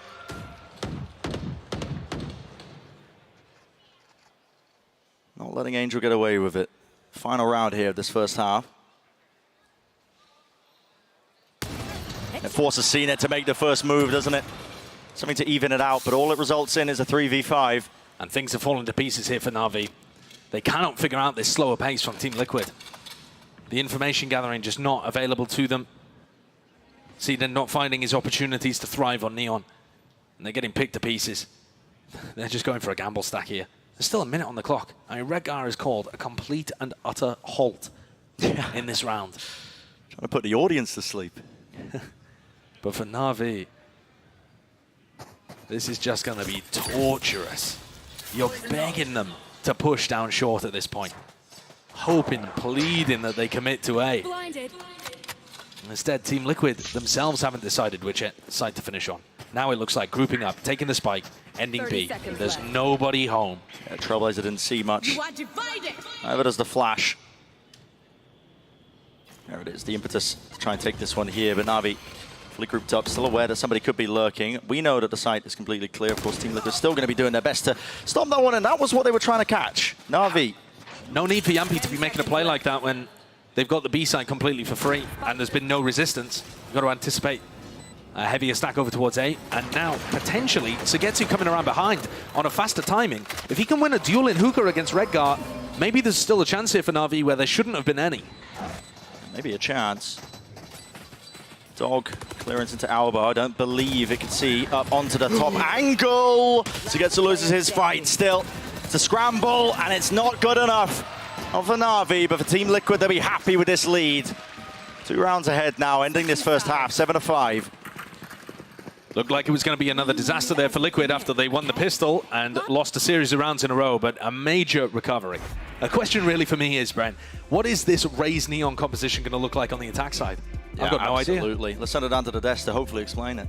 Not letting Angel get away with it. Final round here of this first half. It forces Cena to make the first move, doesn't it? Something to even it out, but all it results in is a 3v5. And things have fallen to pieces here for Na'Vi. They cannot figure out this slower pace from Team Liquid. The information gathering just not available to them. Cena not finding his opportunities to thrive on Neon. And they're getting picked to pieces. They're just going for a gamble stack here. There's still a minute on the clock. I mean, Redgar has called a complete and utter halt in this round. Trying to put the audience to sleep. But for Na'Vi, this is just going to be torturous. You're begging them to push down short at this point. Hoping, pleading that they commit to A. Instead, Team Liquid themselves haven't decided which side to finish on. Now it looks like grouping up, taking the spike, ending B. There's nobody home. Yeah, Trailblazer didn't see much. Neither does the Flash. There it is, the impetus to try and take this one here, but Na'Vi fully grouped up, still aware that somebody could be lurking. We know that the site is completely clear. Of course, Team Liquid is still going to be doing their best to stop that one, and that was what they were trying to catch. Na'Vi. No need for Yampi to be making a play like that when they've got the B side completely for free, and there's been no resistance. You've got to anticipate a heavier stack over towards A, and now potentially Sugetsu coming around behind on a faster timing. If he can win a duel in Hookah against Redgar, maybe there's still a chance here for Na'Vi where there shouldn't have been any. Maybe a chance. Dog clearance into Alba. I don't believe it can see up onto the top angle. Sugetsu loses his fight still. It's a scramble, and it's not good enough. Not for Na'Vi, but for Team Liquid, they'll be happy with this lead. 2 rounds ahead now, ending this first half, 7-5. Looked like it was going to be another disaster there for Liquid after they won the pistol and lost a series of rounds in a row, but a major recovery. A question really for me is, Brent, what is this Raze Neon composition going to look like on the attack side? Yeah, I've got no idea. Absolutely. Let's send it down to the desk to hopefully explain it.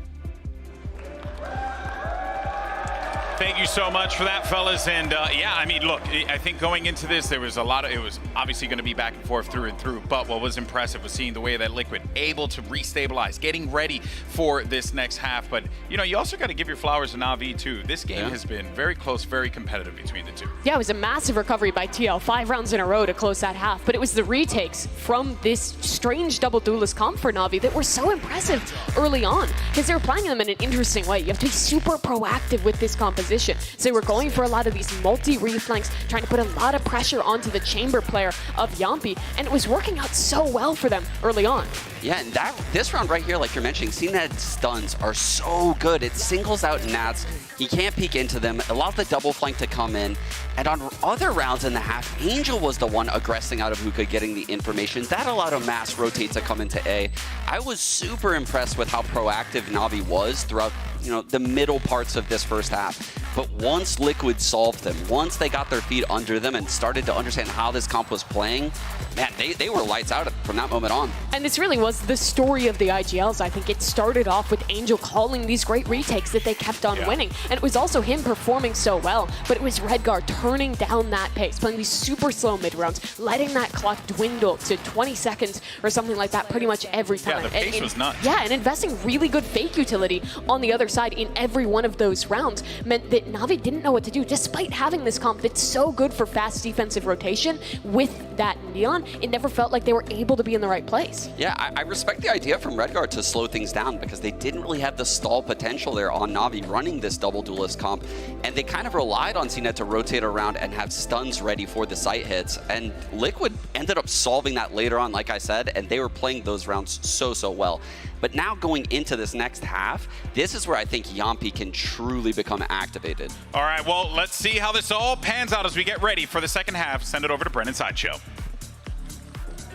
Thank you so much for that, fellas. And yeah, I mean, look, I think going into this, there was a lot of, it was obviously going to be back and forth through and through. But what was impressive was seeing the way that Liquid able to restabilize, getting ready for this next half. But, you know, you also got to give your flowers to Na'Vi, too. This game has been very close, very competitive between the two. Yeah, it was a massive recovery by TL, 5 rounds in a row to close that half. But it was the retakes from this strange double duelist comp for Na'Vi that were so impressive early on, because they were playing them in an interesting way. You have to be super proactive with this composition. So they were going for a lot of these multi-reflanks, trying to put a lot of pressure onto the chamber player of Yampi, and it was working out so well for them early on. Yeah, and this round right here, like you're mentioning, seeing that stuns are so good. It singles out Nats. He can't peek into them, allows the double flank to come in. And on other rounds in the half, Angel was the one aggressing out of Hookah, getting the information. That allowed a mass rotate to come into A. I was super impressed with how proactive Na'Vi was throughout, you know, the middle parts of this first half. But once Liquid solved them, once they got their feet under them and started to understand how this comp was playing, man, they were lights out from that moment on. And this really was the story of the IGLs. I think it started off with Angel calling these great retakes that they kept on winning. And it was also him performing so well, but it was Redguard turning down that pace, playing these super slow mid rounds, letting that clock dwindle to 20 seconds or something like that pretty much every time. Yeah, the pace was nuts. Yeah, and investing really good fake utility on the other side in every one of those rounds meant that Na'Vi didn't know what to do, despite having this comp that's so good for fast defensive rotation. With that Neon, it never felt like they were able to be in the right place. Yeah, I respect the idea from Redguard to slow things down because they didn't really have the stall potential there on Na'Vi running this double duelist comp, and they kind of relied on CNET to rotate around and have stuns ready for the site hits, and Liquid ended up solving that later on, like I said, and they were playing those rounds so well. But now going into this next half, this is where I think Yampi can truly become activated. All right, well, let's see how this all pans out as we get ready for the second half. Send it over to Brennan Sideshow.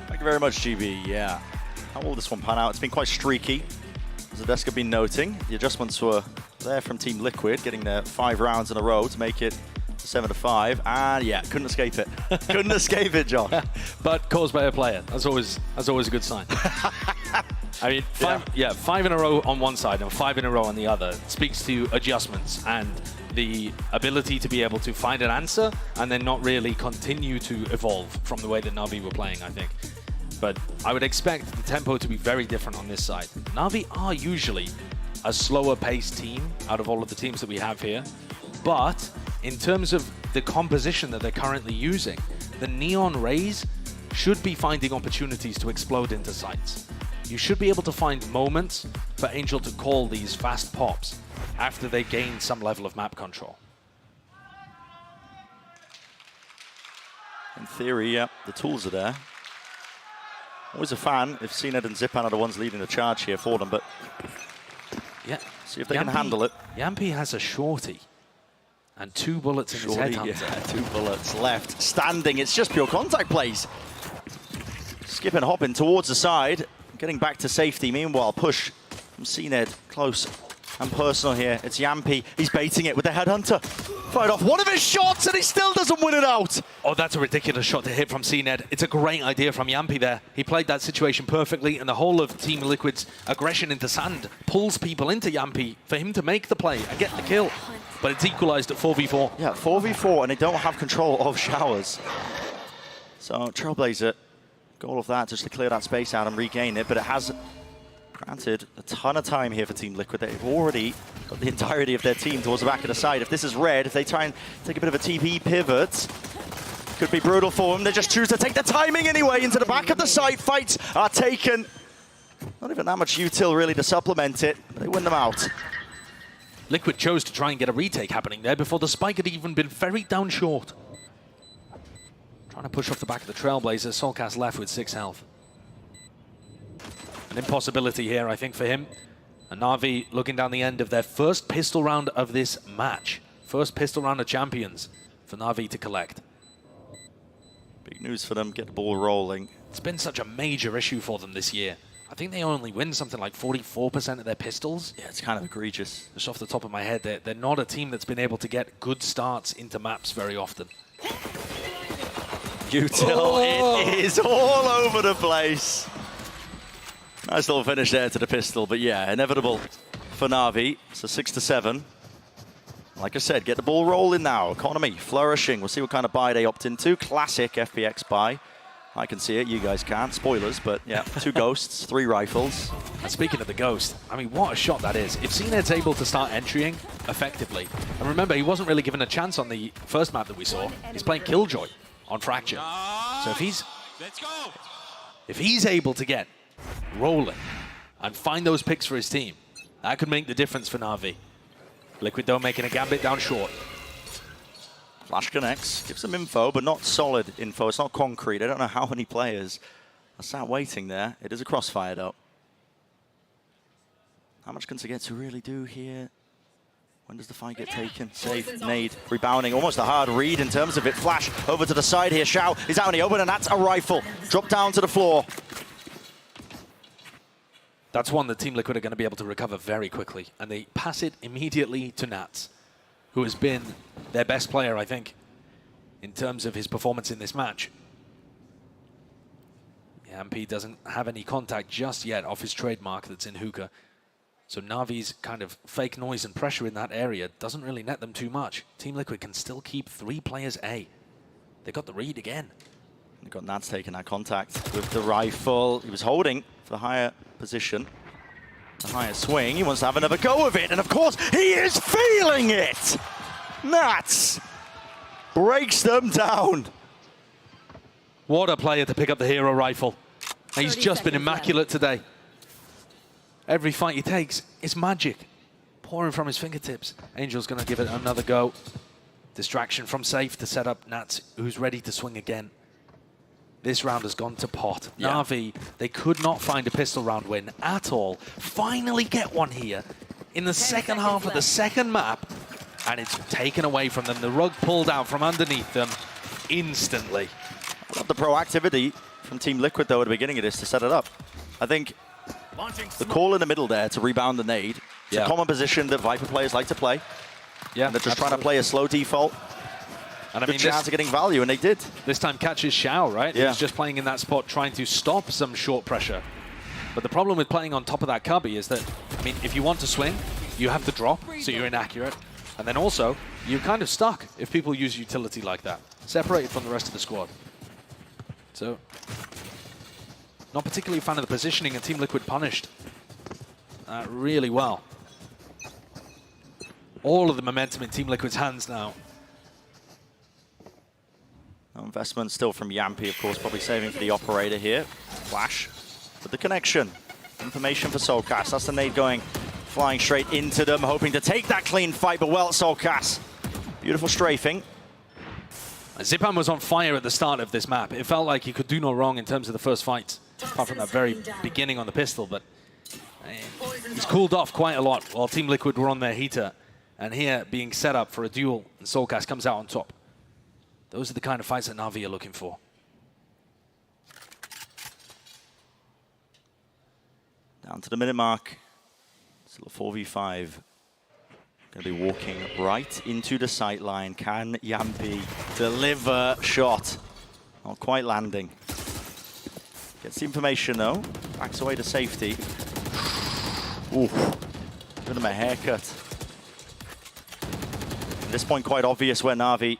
Thank you very much, GB. Yeah. How will this one pan out? It's been quite streaky, as the desk have been noting. The adjustments were there from Team Liquid, getting their 5 rounds in a row to make it 7-5, and yeah, couldn't escape it. Couldn't escape it, John. But caused by a player. That's always a good sign. I mean, 5 in a row on one side and 5 in a row on the other speaks to adjustments and the ability to be able to find an answer and then not really continue to evolve from the way that Na'Vi were playing, I think. But I would expect the tempo to be very different on this side. Na'Vi are usually a slower paced team out of all of the teams that we have here. But in terms of the composition that they're currently using, the Neon Rays should be finding opportunities to explode into sites. You should be able to find moments for Angel to call these fast pops after they gain some level of map control. In theory, yeah, the tools are there. Always a fan if CNED and Zipan are the ones leading the charge here for them, but yeah, see if they can handle it. Yampi has a shorty and 2 bullets in his headhunter. Yeah, 2 bullets left. Standing, it's just pure contact plays. Skip and hopping towards the side, getting back to safety. Meanwhile, push from CNED close and personal here. It's Yampi. He's baiting it with the headhunter. Fired off one of his shots and he still doesn't win it out. Oh, that's a ridiculous shot to hit from CNED. It's a great idea from Yampi there. He played that situation perfectly, and the whole of Team Liquid's aggression into sand pulls people into Yampi for him to make the play and get the kill. But it's equalized at 4v4. Yeah, 4v4, and they don't have control of showers. So Trailblazer, goal of that just to clear that space out and regain it, but it has granted a ton of time here for Team Liquid. They've already got the entirety of their team towards the back of the side. If this is red, if they try and take a bit of a TP pivot, could be brutal for them. They just choose to take the timing anyway into the back of the site. Fights are taken. Not even that much util really to supplement it, but they win them out. Liquid chose to try and get a retake happening there before the spike had even been ferried down short. Trying to push off the back of the Trailblazer. Solcast left with 6 health. An impossibility here, I think, for him. And Na'Vi looking down the end of their first pistol round of this match. First pistol round of Champions for Na'Vi to collect. Big news for them, get the ball rolling. It's been such a major issue for them this year. I think they only win something like 44% of their pistols. Yeah, it's kind of egregious. Just off the top of my head, they're not a team that's been able to get good starts into maps very often. Util, it is all over the place. Nice little finish there to the pistol, but yeah, inevitable for Na'Vi. So 6-7. Like I said, get the ball rolling now. Economy flourishing. We'll see what kind of buy they opt into. Classic FPX buy. I can see it, you guys can't. Spoilers, but yeah, 2 ghosts, 3 rifles. And speaking of the ghost, I mean, what a shot that is. If CNED's able to start entrying effectively, and remember, he wasn't really given a chance on the first map that we saw. He's playing Killjoy on Fracture. So if he's able to get rolling and find those picks for his team, that could make the difference for Na'Vi. Liquid though making a gambit down short. Flash connects, gives some info, but not solid info. It's not concrete. I don't know how many players are sat waiting there. It is a crossfire though. How much can Sagetsu really do here? When does the fight get taken? Safe, nade, rebounding, almost a hard read in terms of it. Flash over to the side here. Shao is out in the open, and that's a rifle. Drop down to the floor. That's one that Team Liquid are going to be able to recover very quickly, and they pass it immediately to Nats. who has been their best player, I think, in terms of his performance in this match. Yampy doesn't have any contact just yet off his trademark that's in hookah. So Na'Vi's kind of fake noise and pressure in that area doesn't really net them too much. Team Liquid can still keep 3 players A. They got the read again. They got Nats taking that contact with the rifle. He was holding for the higher position, the higher swing. He wants to have another go of it, and of course, he is feeling it! Nats breaks them down. What a player to pick up the hero rifle. He's just been immaculate today. Every fight he takes is magic, pouring from his fingertips. Angel's going to give it another go. Distraction from safe to set up Nats, who's ready to swing again. This round has gone to pot. Yeah. Na'Vi, they could not find a pistol round win at all. Finally get one here in the second half of the second map, and it's taken away from them. The rug pulled out from underneath them instantly. I love the proactivity from Team Liquid, though, at the beginning of this to set it up. I think the call in the middle there to rebound the nade, it's a common position that Viper players like to play. Yeah, and they're just trying to play a slow default. And I Good mean, chance of getting value, and they did. This time catches Xiao, right? Yeah. He was just playing in that spot, trying to stop some short pressure. But the problem with playing on top of that cubby is that, I mean, if you want to swing, you have to drop, so you're inaccurate. And then also, you're kind of stuck if people use utility like that, separated from the rest of the squad. So, not particularly a fan of the positioning, and Team Liquid punished really well. All of the momentum in Team Liquid's hands now. No investment still from Yampy, of course, probably saving for the operator here. Flash with the connection. Information for Soulcast. That's the nade going, flying straight into them, hoping to take that clean fight, but well, Soulcast. Beautiful strafing. Zipan was on fire at the start of this map. It felt like he could do no wrong in terms of the first fight, apart from that very beginning on the pistol, but he's cooled off quite a lot while Team Liquid were on their heater. And here, being set up for a duel, and Soulcast comes out on top. Those are the kind of fights that Na'Vi are looking for. Down to the minute mark. Still a 4v5. Going to be walking right into the sight line. Can Yampy deliver shot? Not quite landing. Gets the information though. Backs away to safety. Ooh, giving him a haircut. At this point, quite obvious where Na'Vi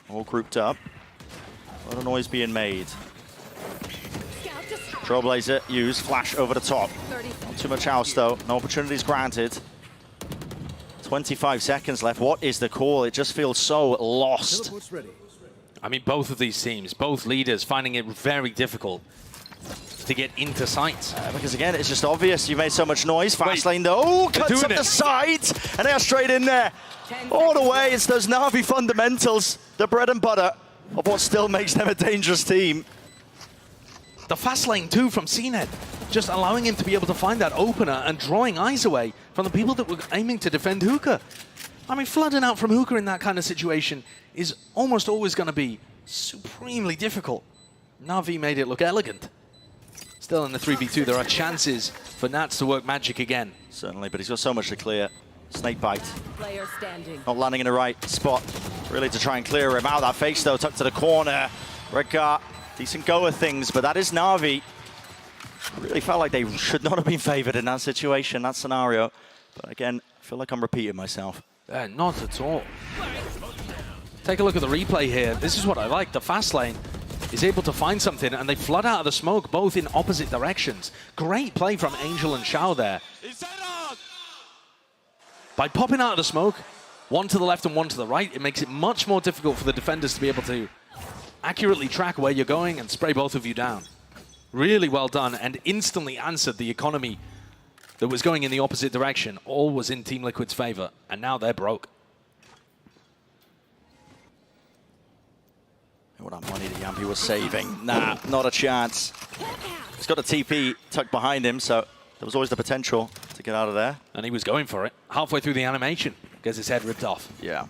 all grouped up. A lot of noise being made. Trailblazer used, flash over the top. Not too much else though, no opportunities granted. 25 seconds left, what is the call? It just feels so lost. I mean, both of these teams, both leaders, finding it very difficult to get into sight. Because again, it's just obvious, you made so much noise. Fast lane though, oh, cuts up the side, and they're straight in there. All the way, it's those Na'Vi fundamentals, the bread and butter of what still makes them a dangerous team. The fast lane too from CNET, just allowing him to be able to find that opener and drawing eyes away from the people that were aiming to defend hookah. I mean, flooding out from hookah in that kind of situation is almost always going to be supremely difficult. Na'Vi made it look elegant. Still in the 3v2, there are chances for Nats to work magic again. Certainly, but he's got so much to clear. Snake bite. Player standing. Not landing in the right spot, really, to try and clear him out. That face, though, tucked to the corner. Redgar, decent go of things, but that is Na'Vi. Really felt like they should not have been favored in that situation, that scenario. But again, I feel like I'm repeating myself. Not at all. Take a look at the replay here. This is what I like. The fast lane is able to find something, and they flood out of the smoke, both in opposite directions. Great play from Angel and Xiao there. By popping out of the smoke, one to the left and one to the right, it makes it much more difficult for the defenders to be able to accurately track where you're going and spray both of you down. Really well done, and instantly answered the economy that was going in the opposite direction. All was in Team Liquid's favor, and now they're broke. What that money that Yampy was saving. Nah, not a chance. He's got a TP tucked behind him, so there was always the potential to get out of there. And he was going for it. Halfway through the animation, gets his head ripped off. Yeah.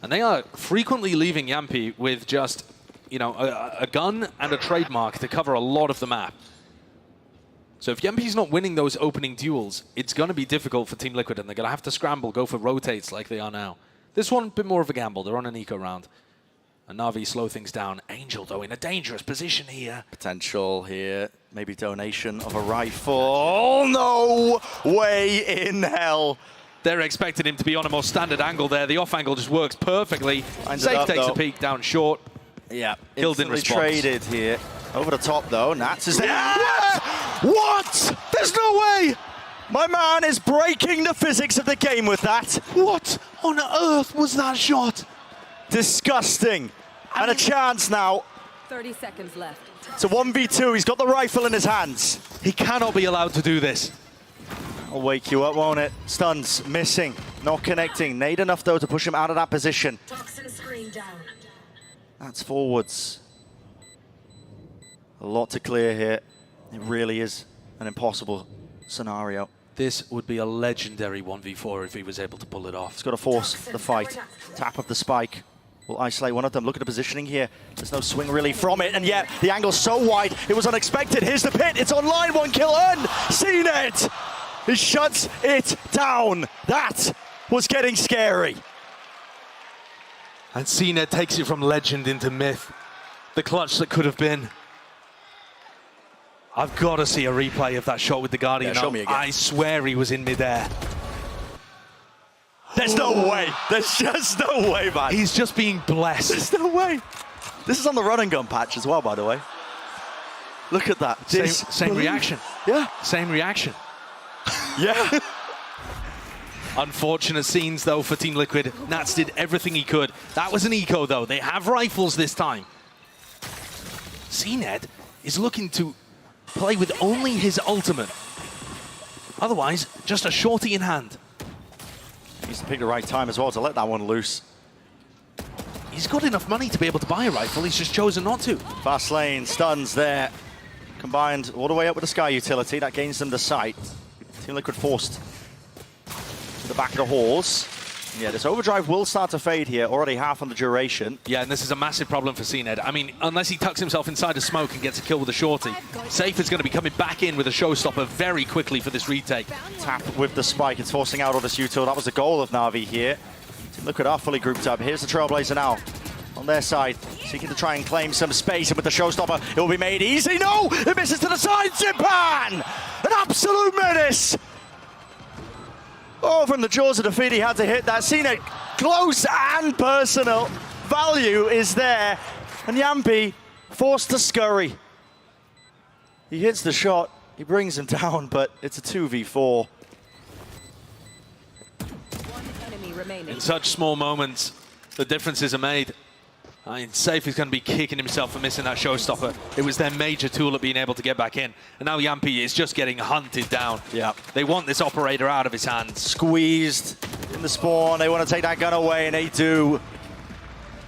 And they are frequently leaving Yampy with just, you know, a gun and a trademark to cover a lot of the map. So if Yampy's not winning those opening duels, it's going to be difficult for Team Liquid, and they're going to have to scramble, go for rotates like they are now. This one, a bit more of a gamble. They're on an eco round. And Na'Vi slow things down. Angel, though, in a dangerous position here. Potential here. Maybe donation of a rifle. No way in hell. They're expecting him to be on a more standard angle there. The off angle just works perfectly. Safe takes a peek down short. Yeah, Killed in response. traded here. Over the top, though. Nats is there. Yeah! What? There's no way! My man is breaking the physics of the game with that. What on earth was that shot? Disgusting. And a chance now. 30 seconds left. It's a 1v2. He's got the rifle in his hands. He cannot be allowed to do this. I'll wake you up, won't it? Stuns, missing, not connecting. Nade enough, though, to push him out of that position. Toxin screen down. That's forwards. A lot to clear here. It really is an impossible scenario. This would be a legendary 1v4 if he was able to pull it off. He's got to force the fight. Tap of the spike will isolate one of them. Look at the positioning here. There's no swing really from it, and yet the angle's so wide, it was unexpected. Here's the pit. It's online. 1 kill earned. Seen it. He shuts it down. That was getting scary. And CNED takes it from legend into myth. The clutch that could have been. I've got to see a replay of that shot with the Guardian. Yeah, show me again. I swear he was in midair. There's no way. There's just no way, man. He's just being blessed. There's no way. This is on the run and gun patch as well, by the way. Look at that. Same reaction. Yeah. Same reaction. Yeah. Unfortunate scenes, though, for Team Liquid. Nats did everything he could. That was an eco, though. They have rifles this time. CNED is looking to play with only his ultimate. Otherwise, just a shorty in hand. Needs to pick the right time as well to let that one loose. He's got enough money to be able to buy a rifle. He's just chosen not to. Fast lane, stuns there. Combined all the way up with the Sky utility. That gains them the sight. Team Liquid forced to the back of the halls. Yeah, this overdrive will start to fade here. Already half on the duration. Yeah, and this is a massive problem for CNED. I mean, unless he tucks himself inside a smoke and gets a kill with a shorty, Safe is going to be coming back in with a showstopper very quickly for this retake. Tap with the spike. It's forcing out all this util. That was the goal of Na'Vi here. Team Liquid are fully grouped up. Here's the Trailblazer now on their side, seeking to try and claim some space. And with the showstopper, it will be made easy. No! It misses to the side. Zipan! An absolute menace! Oh, from the jaws of defeat, he had to hit that. Seen it close and personal. Value is there. And Yampi forced to scurry. He hits the shot. He brings him down, but it's a 2v4. In such small moments, the differences are made. I mean, Safe is going to be kicking himself for missing that showstopper. It was their major tool at being able to get back in. And now Yampi is just getting hunted down. Yeah. They want this operator out of his hands. Squeezed in the spawn. They want to take that gun away, and they do.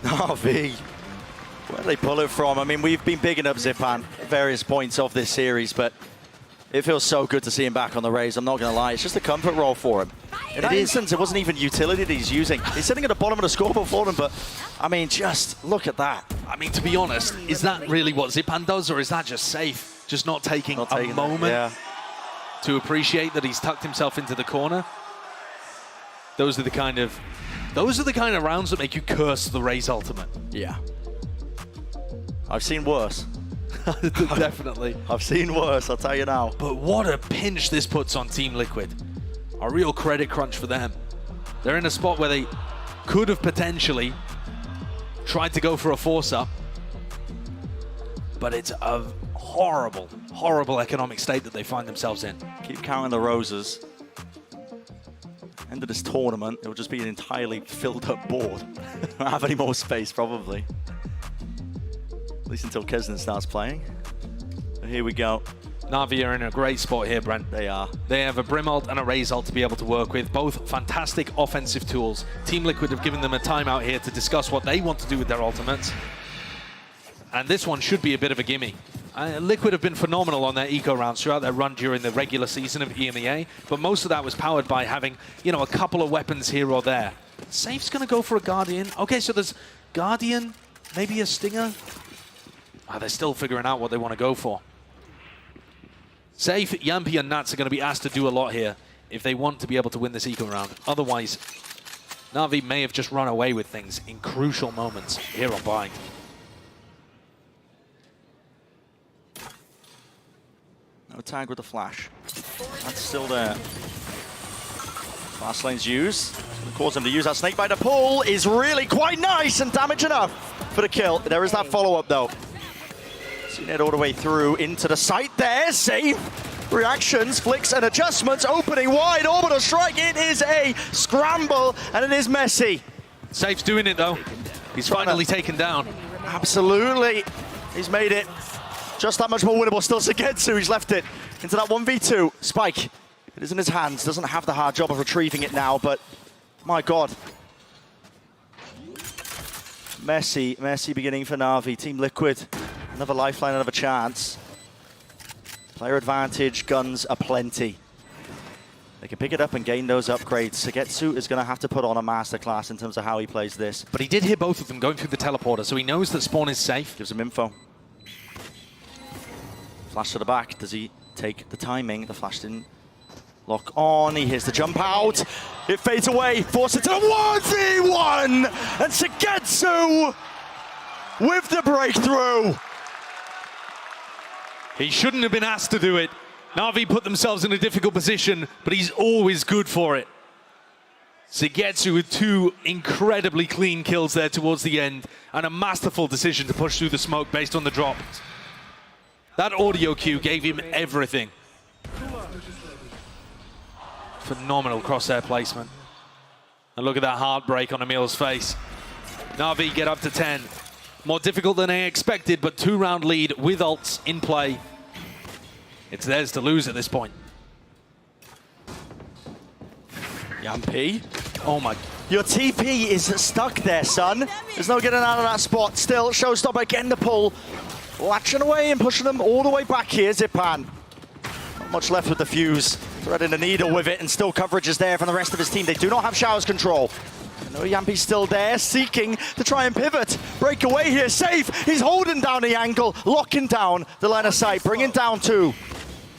Na'Vi, where do they pull it from? I mean, we've been bigging up Zipan at various points of this series, but it feels so good to see him back on the Rays. I'm not going to lie. It's just a comfort role for him. In that instance, it wasn't even utility that he's using. He's sitting at the bottom of the scoreboard for them, but I mean, just look at that. I mean, to be honest, is that really what Zipan does, or is that just Safe? Just not taking a moment to appreciate that he's tucked himself into the corner? Those are the kind of rounds that make you curse the Rays ultimate. Yeah. I've seen worse. Definitely. I've seen worse, I'll tell you now. But what a pinch this puts on Team Liquid. A real credit crunch for them. They're in a spot where they could have potentially tried to go for a force-up, but it's a horrible, horrible economic state that they find themselves in. Keep counting the roses. End of this tournament, it'll just be an entirely filled up board. Don't have any more space, probably. At least until Kesnan starts playing. But here we go. Na'Vi are in a great spot here, Brent. They are. They have a Brim ult and a Raze ult to be able to work with. Both fantastic offensive tools. Team Liquid have given them a timeout here to discuss what they want to do with their ultimates. And this one should be a bit of a gimme. Liquid have been phenomenal on their eco rounds throughout their run during the regular season of EMEA, but most of that was powered by having, you know, a couple of weapons here or there. Safe's going to go for a Guardian. Okay, so there's Guardian, maybe a Stinger. They're still figuring out what they want to go for. Safe, Yampi and Nats are going to be asked to do a lot here if they want to be able to win this eco round. Otherwise, Na'Vi may have just run away with things in crucial moments here on Bind. No tag with the flash. That's still there. Fast lane's used. Cause him to use that snakebite. The pull is really quite nice and damage enough for the kill. There is that follow-up though. Seen it all the way through into the site there. Safe reactions, flicks and adjustments. Opening wide, orbital strike. It is a scramble and it is messy. Safe's doing it though. He's finally taken down. Absolutely. He's made it just that much more winnable. Still Sugetsu, he's left it into that 1v2. Spike, it is in his hands. Doesn't have the hard job of retrieving it now, but my God. Messy beginning for Na'Vi. Team Liquid, another lifeline, another chance. Player advantage, guns are plenty. They can pick it up and gain those upgrades. Sugetsu is going to have to put on a masterclass in terms of how he plays this. But he did hear both of them going through the teleporter, so he knows that spawn is safe. Gives him info. Flash to the back. Does he take the timing? The flash didn't lock on. He hears the jump out. It fades away. Force it to the 1v1. And Sugetsu with the breakthrough. He shouldn't have been asked to do it. Na'Vi put themselves in a difficult position, but he's always good for it. Sugetsu with 2 incredibly clean kills there towards the end, and a masterful decision to push through the smoke based on the drop. That audio cue gave him everything. Phenomenal crosshair placement. And look at that heartbreak on Emil's face. Na'Vi get up to 10. More difficult than I expected, but 2-round lead with ults in play. It's theirs to lose at this point. Yampy. Oh my. Your TP is stuck there, son. There's no getting out of that spot. Still, Showstopper getting the pull. Latching away and pushing them all the way back here, Zipan. Not much left with the fuse. Threading the needle with it, and still coverage is there from the rest of his team. They do not have showers control. I know Yampy's still there, seeking to try and pivot. Break away here, safe. He's holding down the angle, locking down the line of sight, bringing down 2.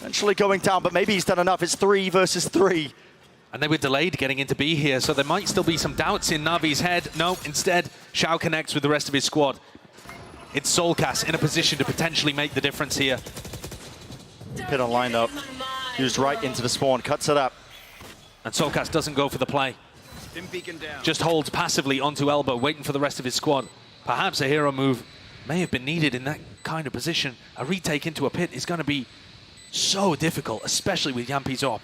Eventually going down, but maybe he's done enough. It's 3 versus 3. And they were delayed getting into B here, so there might still be some doubts in Na'Vi's head. No, instead, Shao connects with the rest of his squad. It's Solcas in a position to potentially make the difference here. Hit on lineup, used right into the spawn, cuts it up. And Solcas doesn't go for the play. Just holds passively onto elbow, waiting for the rest of his squad. Perhaps a hero move may have been needed in that kind of position. A retake into a pit is going to be so difficult, especially with Yampy's op.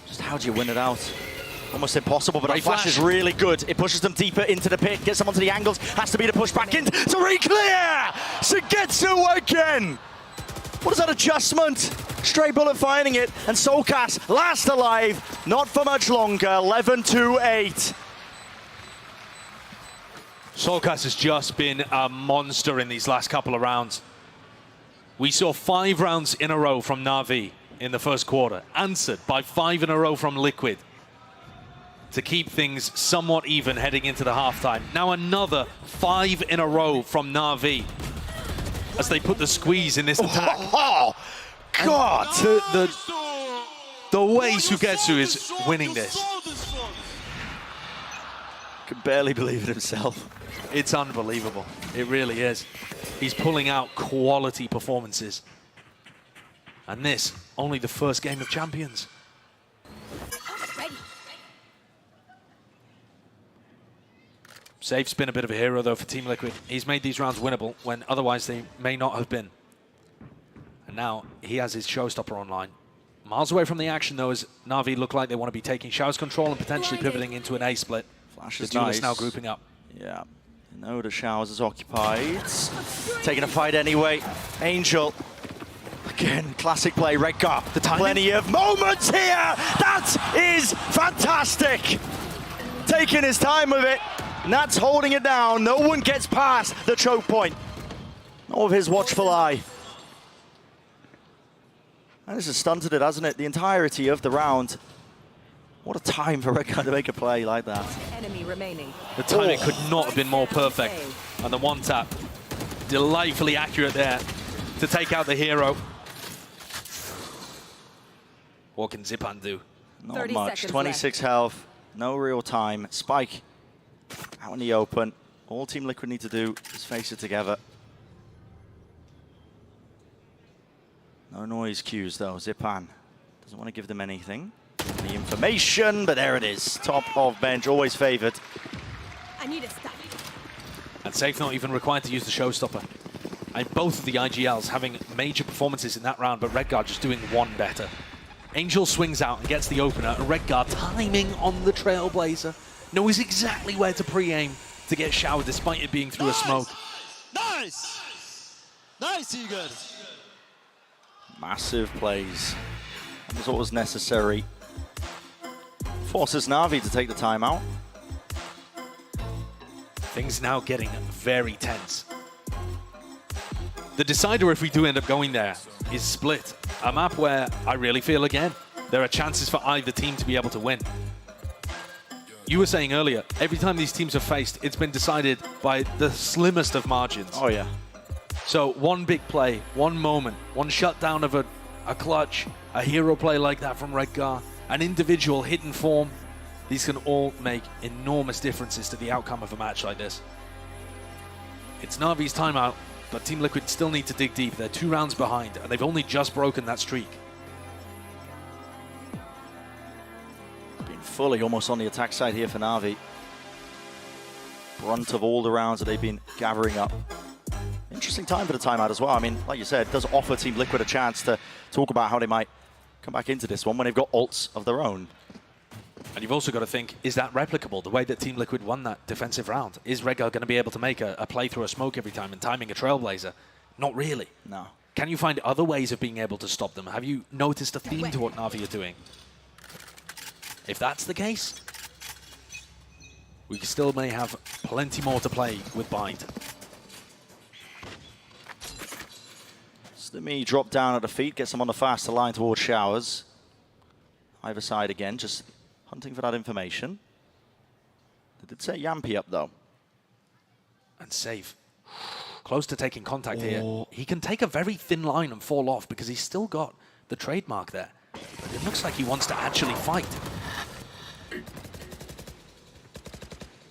Just how do you win it out? Almost impossible, but that flash is really good. It pushes them deeper into the pit, gets them onto the angles, has to be the push back in to re-clear! Sugetsu again! What is that adjustment? Stray bullet finding it, and Solcas last alive, not for much longer, 11-8. Solcas has just been a monster in these last couple of rounds. We saw 5 rounds in a row from Na'Vi in the first quarter, answered by 5 in a row from Liquid to keep things somewhat even heading into the halftime. Now another 5 in a row from Na'Vi as they put the squeeze in this attack. Oh, God! The way Sugetsu is winning this. Can barely believe it himself. It's unbelievable. It really is. He's pulling out quality performances. And this, only the first game of Champions. Safe's been a bit of a hero, though, for Team Liquid. He's made these rounds winnable when otherwise they may not have been. And now he has his showstopper online. Miles away from the action, though, as Na'Vi look like they want to be taking Shao's control and potentially pivoting into an A split. Flash is the duel nice. is now grouping up. Yeah. No, the Showers is occupied. Taking a fight anyway. Angel. Again, classic play, Redgar. Plenty of moments here. That is fantastic. Taking his time with it. Nat's holding it down. No one gets past the choke point. Not with his watchful eye. And this has stunted it, hasn't it? The entirety of the round. What a time for Redgar to make a play like that. Enemy remaining. The timing could not have been more perfect. And the one tap, delightfully accurate there to take out the hero. What can Zipan do? Not much. 26 health. No real time. Spike out in the open. All Team Liquid need to do is face it together. No noise cues though. Zipan doesn't want to give them anything. The information, but there it is. Top of bench, always favored. I need a stop. And Safe not even required to use the showstopper. And both of the IGLs having major performances in that round, but Redguard just doing one better. Angel swings out and gets the opener, and Redguard timing on the Trailblazer. Knows exactly where to pre-aim to get showered, despite it being through a smoke. Nice! Nice, Egan! Massive plays. That was what was necessary. Forces Na'Vi to take the timeout. Things now getting very tense. The decider, if we do end up going there, is Split. A map where I really feel, again, there are chances for either team to be able to win. You were saying earlier, every time these teams have faced, it's been decided by the slimmest of margins. Oh, yeah. So one big play, one moment, one shutdown of a clutch, a hero play like that from Redguard, an individual hidden form, these can all make enormous differences to the outcome of a match like this. It's Na'Vi's timeout, but Team Liquid still need to dig deep. They're 2 rounds behind, and they've only just broken that streak. Been fully almost on the attack side here for Na'Vi. Brunt of all the rounds that they've been gathering up. Interesting time for the timeout as well. I mean, like you said, it does offer Team Liquid a chance to talk about how they might come back into this one when they've got ults of their own. And you've also got to think, is that replicable? The way that Team Liquid won that defensive round? Is Redguard going to be able to make a play through a smoke every time and timing a Trailblazer? Not really. No. Can you find other ways of being able to stop them? Have you noticed a theme to what Na'Vi are doing? If that's the case, we still may have plenty more to play with Bind. Slimy drop down at the feet, gets them on the faster line towards Showers. Either side again, just hunting for that information. They did set Yampy up though. And Safe, close to taking contact here. He can take a very thin line and fall off because he's still got the trademark there. But it looks like he wants to actually fight.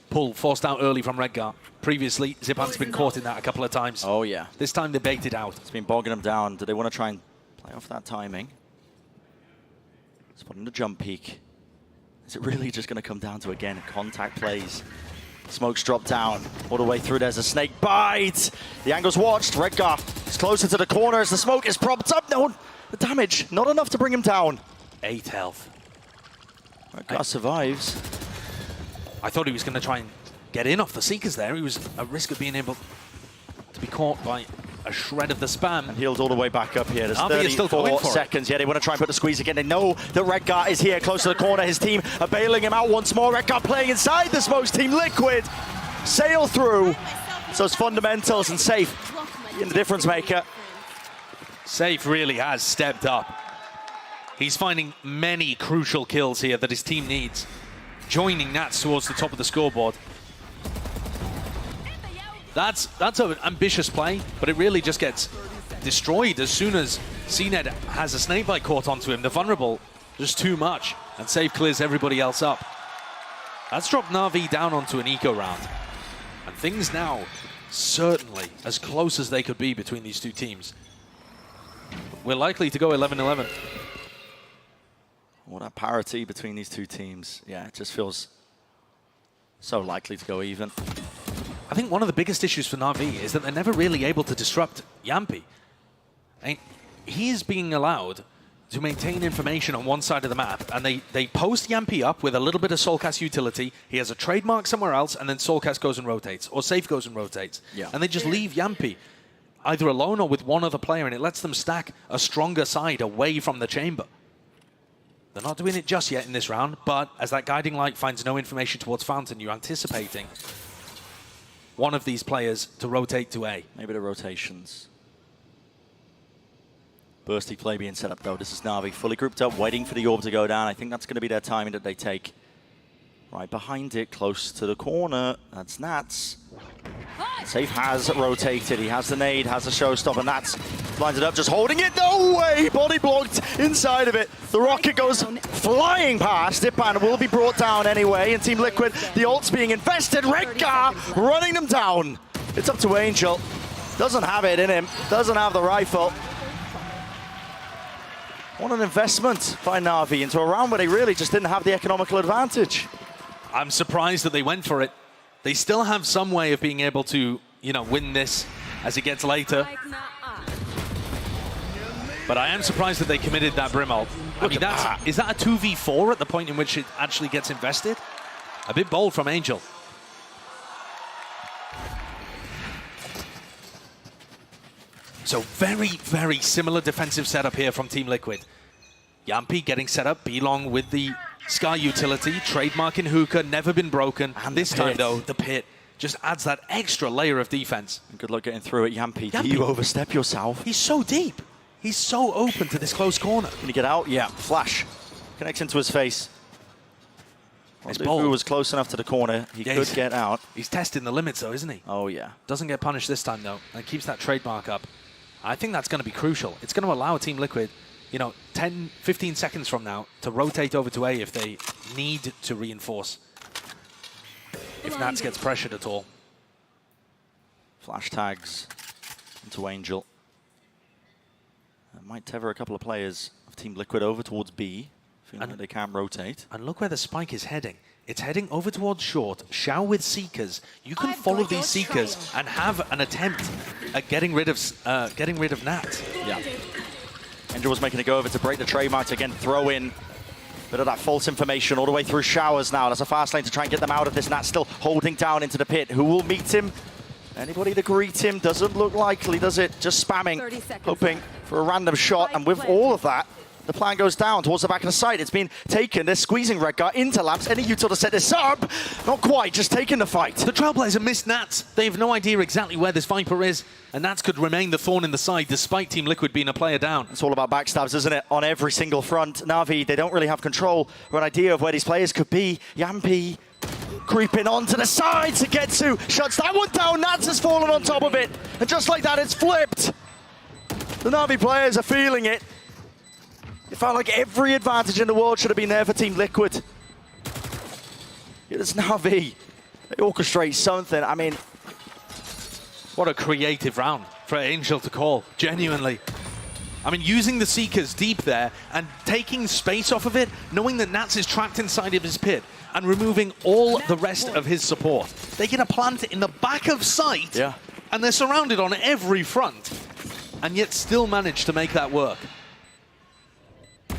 Pull forced out early from Redguard. Previously, Zipan's been caught in that a couple of times. Oh yeah. This time they baited out. It's been bogging them down. Do they want to try and play off that timing? Spotting the jump peak. Is it really just going to come down to, again, contact plays? Smokes drop down all the way through. There's a snake bite. The angle's watched. Redguard is closer to the corner as the smoke is propped up. No, the damage, not enough to bring him down. 8 health. Redguard survives. I thought he was going to try and get in off the Seekers there. He was at risk of being able to be caught by a shred of the spam. And healed all the way back up here. There's Na'Vi is still going 34 for seconds. Yeah, they want to try and put the squeeze again. They know that Redguard is here, close to the corner. His team are bailing him out once more. Redguard playing inside the smokes. Team Liquid sail through. So it's fundamentals and Safe in the difference maker. Safe really has stepped up. He's finding many crucial kills here that his team needs. Joining Nats towards the top of the scoreboard. That's an ambitious play, but it really just gets destroyed as soon as CNED has a snakebite caught onto him. The vulnerable, just too much, and Safe clears everybody else up. That's dropped Na'Vi down onto an eco round. And things now certainly as close as they could be between these two teams. We're likely to go 11-11. Well, that parity between these two teams, yeah, it just feels so likely to go even. I think one of the biggest issues for Na'Vi is that they're never really able to disrupt Yampy. And he is being allowed to maintain information on one side of the map, and they post Yampy up with a little bit of Soulcast utility. He has a trademark somewhere else, and then Soulcast goes and rotates, or Safe goes and rotates. Yeah. And they just leave Yampy either alone or with one other player, and it lets them stack a stronger side away from the chamber. They're not doing it just yet in this round, but as that guiding light finds no information towards Fountain, you're anticipating one of these players to rotate to A. Maybe the rotations. Bursty play being set up though. This is Na'Vi fully grouped up, waiting for the orb to go down. I think that's going to be their timing that they take. Right behind it, close to the corner. That's Nats. Safe has rotated. He has the nade, has the showstopper, and that's lined it up, just holding it. No way! Body blocked inside of it. The rocket goes flying past. Zipan will be brought down anyway, and Team Liquid, the ult's being invested. Redgar running them down. It's up to Angel. Doesn't have it in him. Doesn't have the rifle. What an investment by Na'Vi into a round where they really just didn't have the economical advantage. I'm surprised that they went for it. They still have some way of being able to, you know, win this as it gets later. But I am surprised that they committed that Brim ult. I mean, is that a 2v4 at the point in which it actually gets invested? A bit bold from Angel. So very, very similar defensive setup here from Team Liquid. Yampi getting set up, Belong with the Sky utility, trademark in Hookah, never been broken. And this time, though, the pit just adds that extra layer of defense. Good luck getting through it, Yampi. Do you overstep yourself? He's so deep. He's so open to this close corner. Can he get out? Yeah, flash. Connects into his face. It's bold. Who was close enough to the corner, he could get out. He's testing the limits, though, isn't he? Oh, yeah. Doesn't get punished this time, though, and keeps that trademark up. I think that's going to be crucial. It's going to allow Team Liquid, you know, 10, 15 seconds from now to rotate over to A if they need to reinforce. If Nats gets pressured at all. Flash tags into Angel. That might tether a couple of players of Team Liquid over towards B. Feeling like they can rotate. And look where the spike is heading. It's heading over towards short. Shao with Seekers. You can follow these Seekers and have an attempt at getting rid of Nat. Yeah. Angel was making a go of it to break the trademark to again throw in a bit of that false information all the way through Showers now. That's a fast lane to try and get them out of this. Nat still holding down into the pit. Who will meet him? Anybody to greet him? Doesn't look likely, does it? Just spamming, hoping for a random shot. And with all of that, the plan goes down towards the back of the site. It's been taken. They're squeezing Redgar into Lamps. Any util to set this up? Not quite, just taking the fight. The Trailblazer missed Nats. They have no idea exactly where this Viper is, and Nats could remain the thorn in the side despite Team Liquid being a player down. It's all about backstabs, isn't it? On every single front. Na'Vi, they don't really have control or an idea of where these players could be. Yampi creeping onto the side to get to. Shuts that one down. Nats has fallen on top of it. And just like that, it's flipped. The Na'Vi players are feeling it. It felt like every advantage in the world should have been there for Team Liquid. It's Na'Vi. They orchestrate something. I mean, what a creative round for Angel to call, genuinely. I mean, using the Seekers deep there and taking space off of it, knowing that Nats is trapped inside of his pit and removing all the rest of his support. They get a plant in the back of sight, and they're surrounded on every front, and yet still manage to make that work.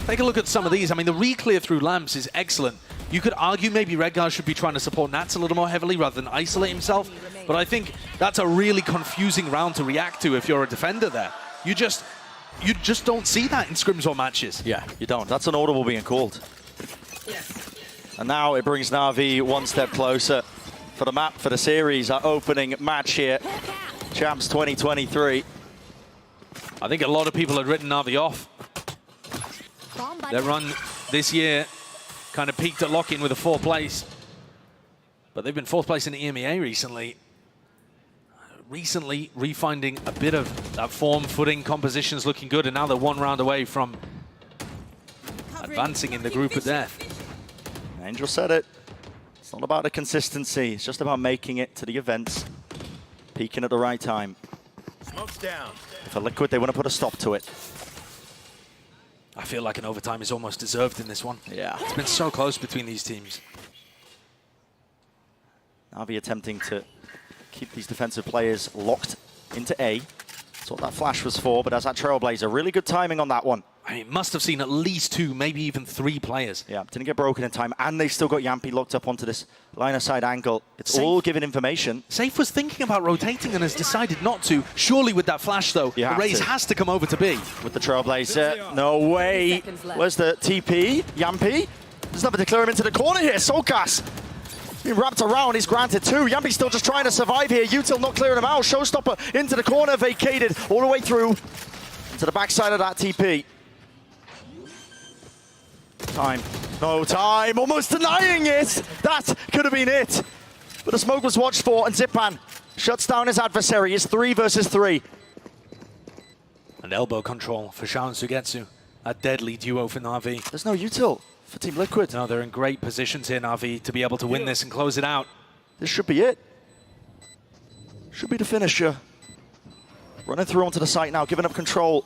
Take a look at some of these. I mean, the re-clear through Lamps is excellent. You could argue maybe Redgar should be trying to support Nats a little more heavily rather than isolate himself, but I think that's a really confusing round to react to if you're a defender there. You just don't see that in scrims or matches. Yeah, you don't. That's an audible being called. And now it brings Na'Vi one step closer for the map, for the series, our opening match here. Champs 2023. I think a lot of people had written Na'Vi off. Their run this year kind of peaked at lock-in with a 4th place. But they've been 4th place in the EMEA recently. Recently refinding a bit of that form, footing, compositions looking good, and now they're one round away from advancing in the group of death. Angel said it. It's not about the consistency. It's just about making it to the events. Peaking at the right time. Smoke's down. For Liquid, they want to put a stop to it. I feel like an overtime is almost deserved in this one. Yeah. It's been so close between these teams. Na'Vi attempting to keep these defensive players locked into A. That's what that flash was for, but as that Trailblazer, really good timing on that one. I mean, must have seen at least 2, maybe even 3 players. Yeah, didn't get broken in time, and they still got Yampi locked up onto this line-of-sight angle. It's all giving information. Safe was thinking about rotating and has decided not to. Surely with that flash, though, the Raze has to come over to B. With the Trailblazer, no way. Where's the TP? Yampi? There's nothing to clear him into the corner here. Solkas being wrapped around, he's granted 2. Yampi's still just trying to survive here. Util not clearing him out. Showstopper into the corner, vacated all the way through to the backside of that TP. Time. No time. Almost denying it. That could have been it. But the smoke was watched for, and Zipan Shuts down his adversary. It's 3 versus 3. And elbow control for Xiao and Sugetsu. A deadly duo for Na'Vi. There's no util for Team Liquid. No, they're in great positions here, Na'Vi, to be able to win this and close it out. This should be it. Should be the finisher. Running through onto the site now, giving up control.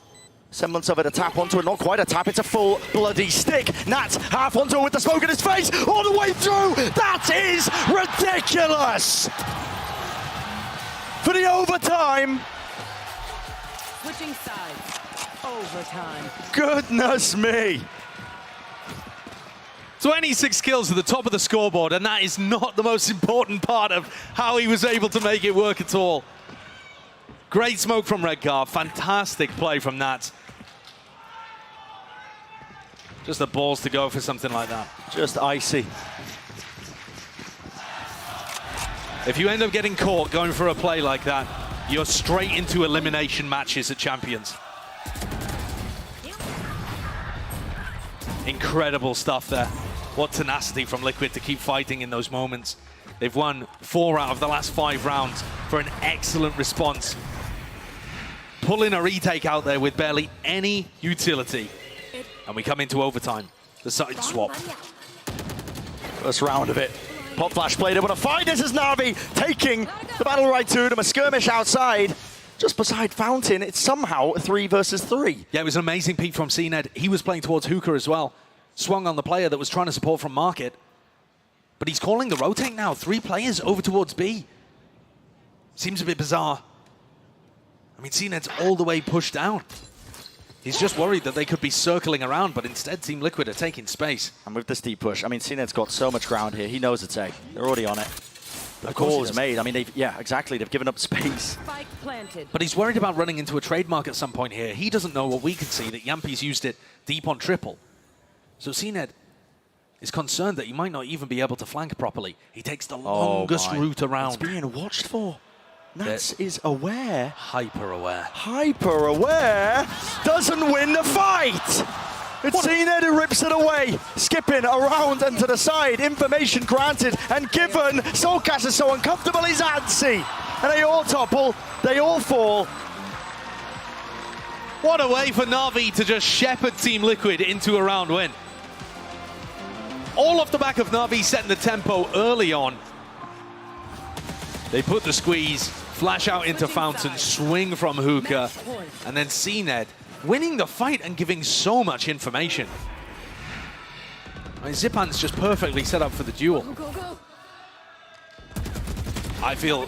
Semblance of it, a tap onto it, not quite a tap, it's a full bloody stick. Nats half onto it with the smoke in his face, all the way through. That is ridiculous. For the overtime. Switching sides. Overtime. Goodness me. 26 kills at the top of the scoreboard, and that is not the most important part of how he was able to make it work at all. Great smoke from Redgar, fantastic play from Nats. Just the balls to go for something like that. Just icy. If you end up getting caught going for a play like that, you're straight into elimination matches at Champions. Incredible stuff there. What tenacity from Liquid to keep fighting in those moments. They've won 4 out of the last 5 rounds for an excellent response. Pulling a retake out there with barely any utility. And we come into overtime. The side swap. First round of it. Pop Flash played it. What a fight. This is Na'Vi taking the battle right to them. A skirmish outside. Just beside Fountain, it's somehow 3 versus 3. Yeah, it was an amazing peek from CNED. He was playing towards Hookah as well. Swung on the player that was trying to support from Market. But he's calling the rotate now. 3 players over towards B. Seems a bit bizarre. I mean, CNED's all the way pushed down. He's just worried that they could be circling around, but instead Team Liquid are taking space. And with the steep push, I mean, CNED's got so much ground here. He knows it's A. They're already on it. The call is made. I mean, yeah, exactly. They've given up space. Spike planted. But he's worried about running into a trademark at some point here. He doesn't know what we can see, that Yampi's used it deep on triple. So CNED is concerned that he might not even be able to flank properly. He takes the longest route around. It's being watched for. Nats is aware. Hyper aware. Hyper aware. Doesn't win the fight. It's CNED who rips it away. Skipping around and to the side. Information granted and given. Soulcast is so uncomfortable, he's antsy. And they all topple. They all fall. What a way for Na'Vi to just shepherd Team Liquid into a round win. All off the back of Na'Vi setting the tempo early on. They put the squeeze, flash out into Fountain, swing from Hookah, and then CNED winning the fight and giving so much information. I mean, Zipan's just perfectly set up for the duel. I feel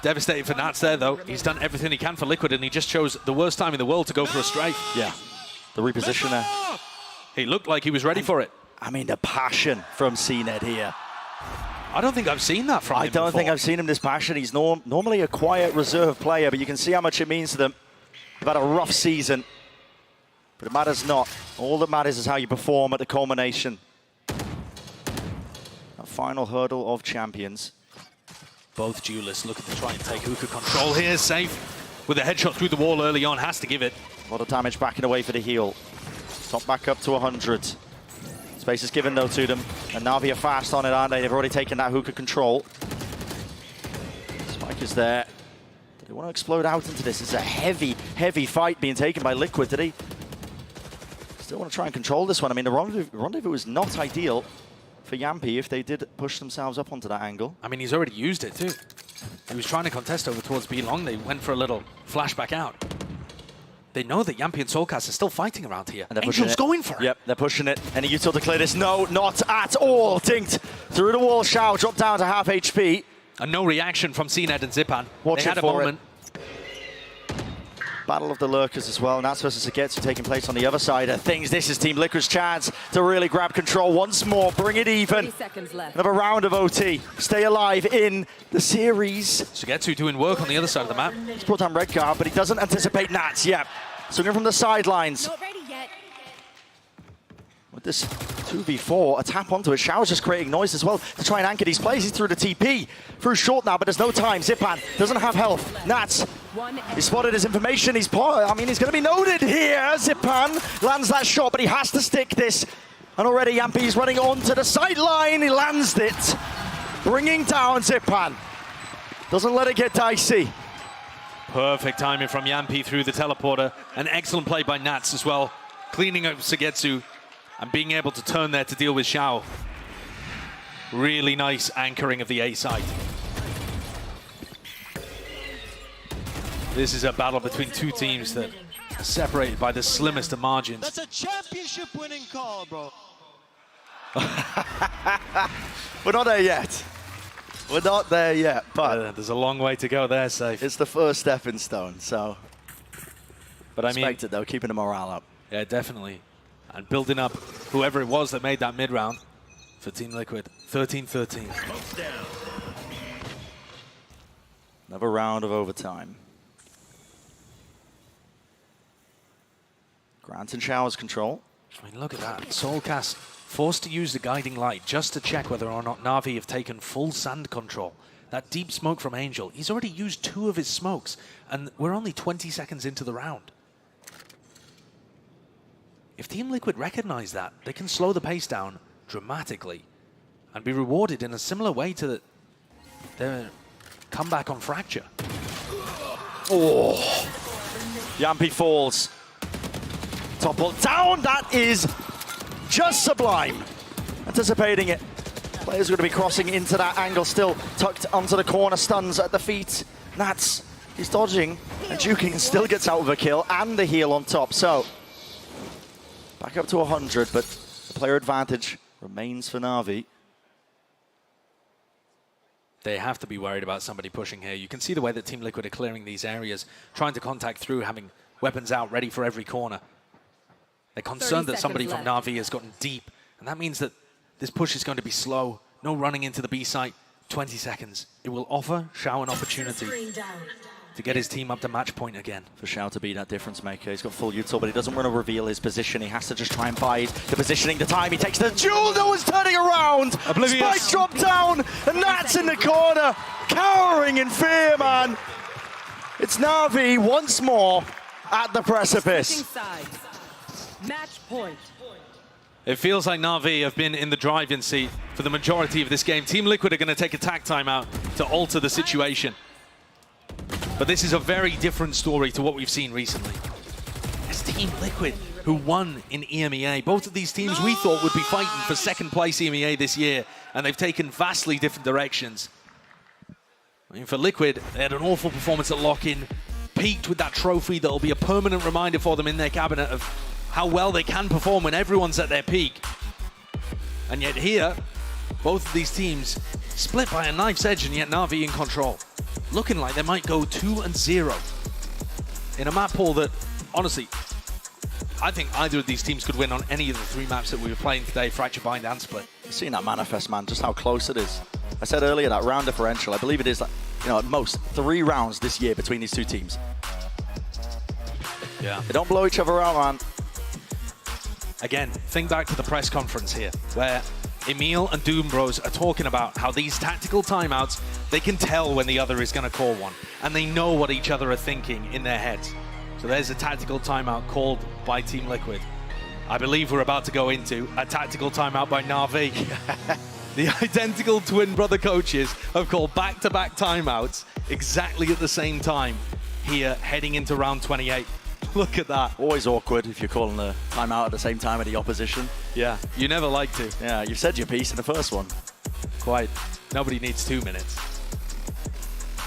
devastated for Nats there, though. He's done everything he can for Liquid, and he just chose the worst time in the world to go for a strafe. Yeah, the reposition there. He looked like he was ready for it. I mean, the passion from CNED here. I don't think I've seen that from him I don't think I've seen him this passionate. He's normally a quiet, reserved player, but you can see how much it means to them. They've had a rough season, but it matters not. All that matters is how you perform at the culmination. A final hurdle of champions. Both duelists looking to try and take Hookah control here. Safe with a headshot through the wall early on. Has to give it. A lot of damage backing away for the heal. Top back up to 100. Space is given, though, to them. And Na'Vi are fast on it, aren't they? They've already taken that Hookah control. Spike is there. Do they want to explode out into this? It's a heavy, heavy fight being taken by Liquid. Did he still want to try and control this one? I mean, the rendezvous is not ideal for Yampi if they did push themselves up onto that angle. I mean, he's already used it, too. He was trying to contest over towards B long. They went for a little flashback out. They know that Yampi and Soulcast are still fighting around here. And they're Angel's going for it. Yep, they're pushing it. Any util to clear this? No, not at all. Dinked through the wall. Xiao dropped down to half HP. And no reaction from CNED and Zipan. Watch they had it a for moment. Battle of the Lurkers as well. Nats versus Sugetsu taking place on the other side of things. This is Team Liquid's chance to really grab control once more. Bring it even. 30 seconds left. Another round of OT. Stay alive in the series. Sugetsu doing work on the other side of the map. He's put on Redgar, but he doesn't anticipate Nats yet. Swinging from the sidelines. Not ready yet. With this 2v4, a tap onto it. Xiao's just creating noise as well to try and anchor these plays. He's through the TP. Through short now, but there's no time. Zipan doesn't have health. Nats, he spotted his information. He's going to be noted here. Zipan lands that shot, but he has to stick this. And already Yampi's running onto the sideline. He lands it, bringing down Zipan. Doesn't let it get dicey. Perfect timing from Yampi through the teleporter. An excellent play by Nats as well. Cleaning up Sugetsu and being able to turn there to deal with Xiao. Really nice anchoring of the A side. This is a battle between two teams that are separated by the slimmest of margins. That's a championship winning call, bro. We're not there yet. We're not there yet, but there's a long way to go there, Safe. It's the first stepping stone, so. But I mean, respect it though, keeping the morale up. Yeah, definitely. And building up whoever it was that made that mid-round for Team Liquid. 13-13. Another round of overtime. Grant and Showers control. I mean, look at that. Soulcast forced to use the guiding light just to check whether or not Na'Vi have taken full sand control. That deep smoke from Angel, he's already used 2 of his smokes, and we're only 20 seconds into the round. If Team Liquid recognize that, they can slow the pace down dramatically and be rewarded in a similar way to their comeback on Fracture. Oh, Yampi falls. Topple down, that is just sublime. Anticipating it. Players are going to be crossing into that angle, still tucked onto the corner, stuns at the feet. Nats, he's dodging, and juking, still gets out with a kill, and the heal on top. So, back up to 100, but the player advantage remains for Na'Vi. They have to be worried about somebody pushing here. You can see the way that Team Liquid are clearing these areas, trying to contact through, having weapons out, ready for every corner. They're concerned that somebody from Na'Vi has gotten deep, and that means that this push is going to be slow. No running into the B site. 20 seconds. It will offer Xiao an opportunity to get his team up to match point again. For Xiao to be that difference maker. He's got full util, but he doesn't want to reveal his position. He has to just try and bide the positioning, the time. He takes the duel. No one's turning around. Oblivious. Spike drop down, and Nats in the corner, cowering in fear, man. It's Na'Vi once more at the precipice. Match point. It feels like Na'Vi have been in the driving seat for the majority of this game. Team Liquid are going to take a tack timeout to alter the situation. But this is a very different story to what we've seen recently. It's Team Liquid who won in EMEA. Both of these teams we thought would be fighting for second place EMEA this year, and they've taken vastly different directions. I mean, for Liquid, they had an awful performance at lock-in, peaked with that trophy that'll be a permanent reminder for them in their cabinet of how well they can perform when everyone's at their peak. And yet here, both of these teams split by a knife's edge, and yet Na'Vi in control. Looking like they might go 2-0 in a map pool that, honestly, I think either of these teams could win on any of the 3 maps that we were playing today, Fracture, Bind, and Split. You've seen that manifest, man, just how close it is. I said earlier, that round differential, I believe it is, like, you know, at most 3 rounds this year between these 2 teams. Yeah. They don't blow each other out, man. Again, think back to the press conference here, where Emil and Doom Bros are talking about how these tactical timeouts, they can tell when the other is going to call one, and they know what each other are thinking in their heads. So there's a tactical timeout called by Team Liquid. I believe we're about to go into a tactical timeout by Na'Vi. The identical twin brother coaches have called back-to-back timeouts exactly at the same time here, heading into round 28. Look at that. Always awkward if you're calling a timeout at the same time at the opposition. Yeah, you never like to. Yeah, you said your piece in the first one. Quite. Nobody needs 2 minutes.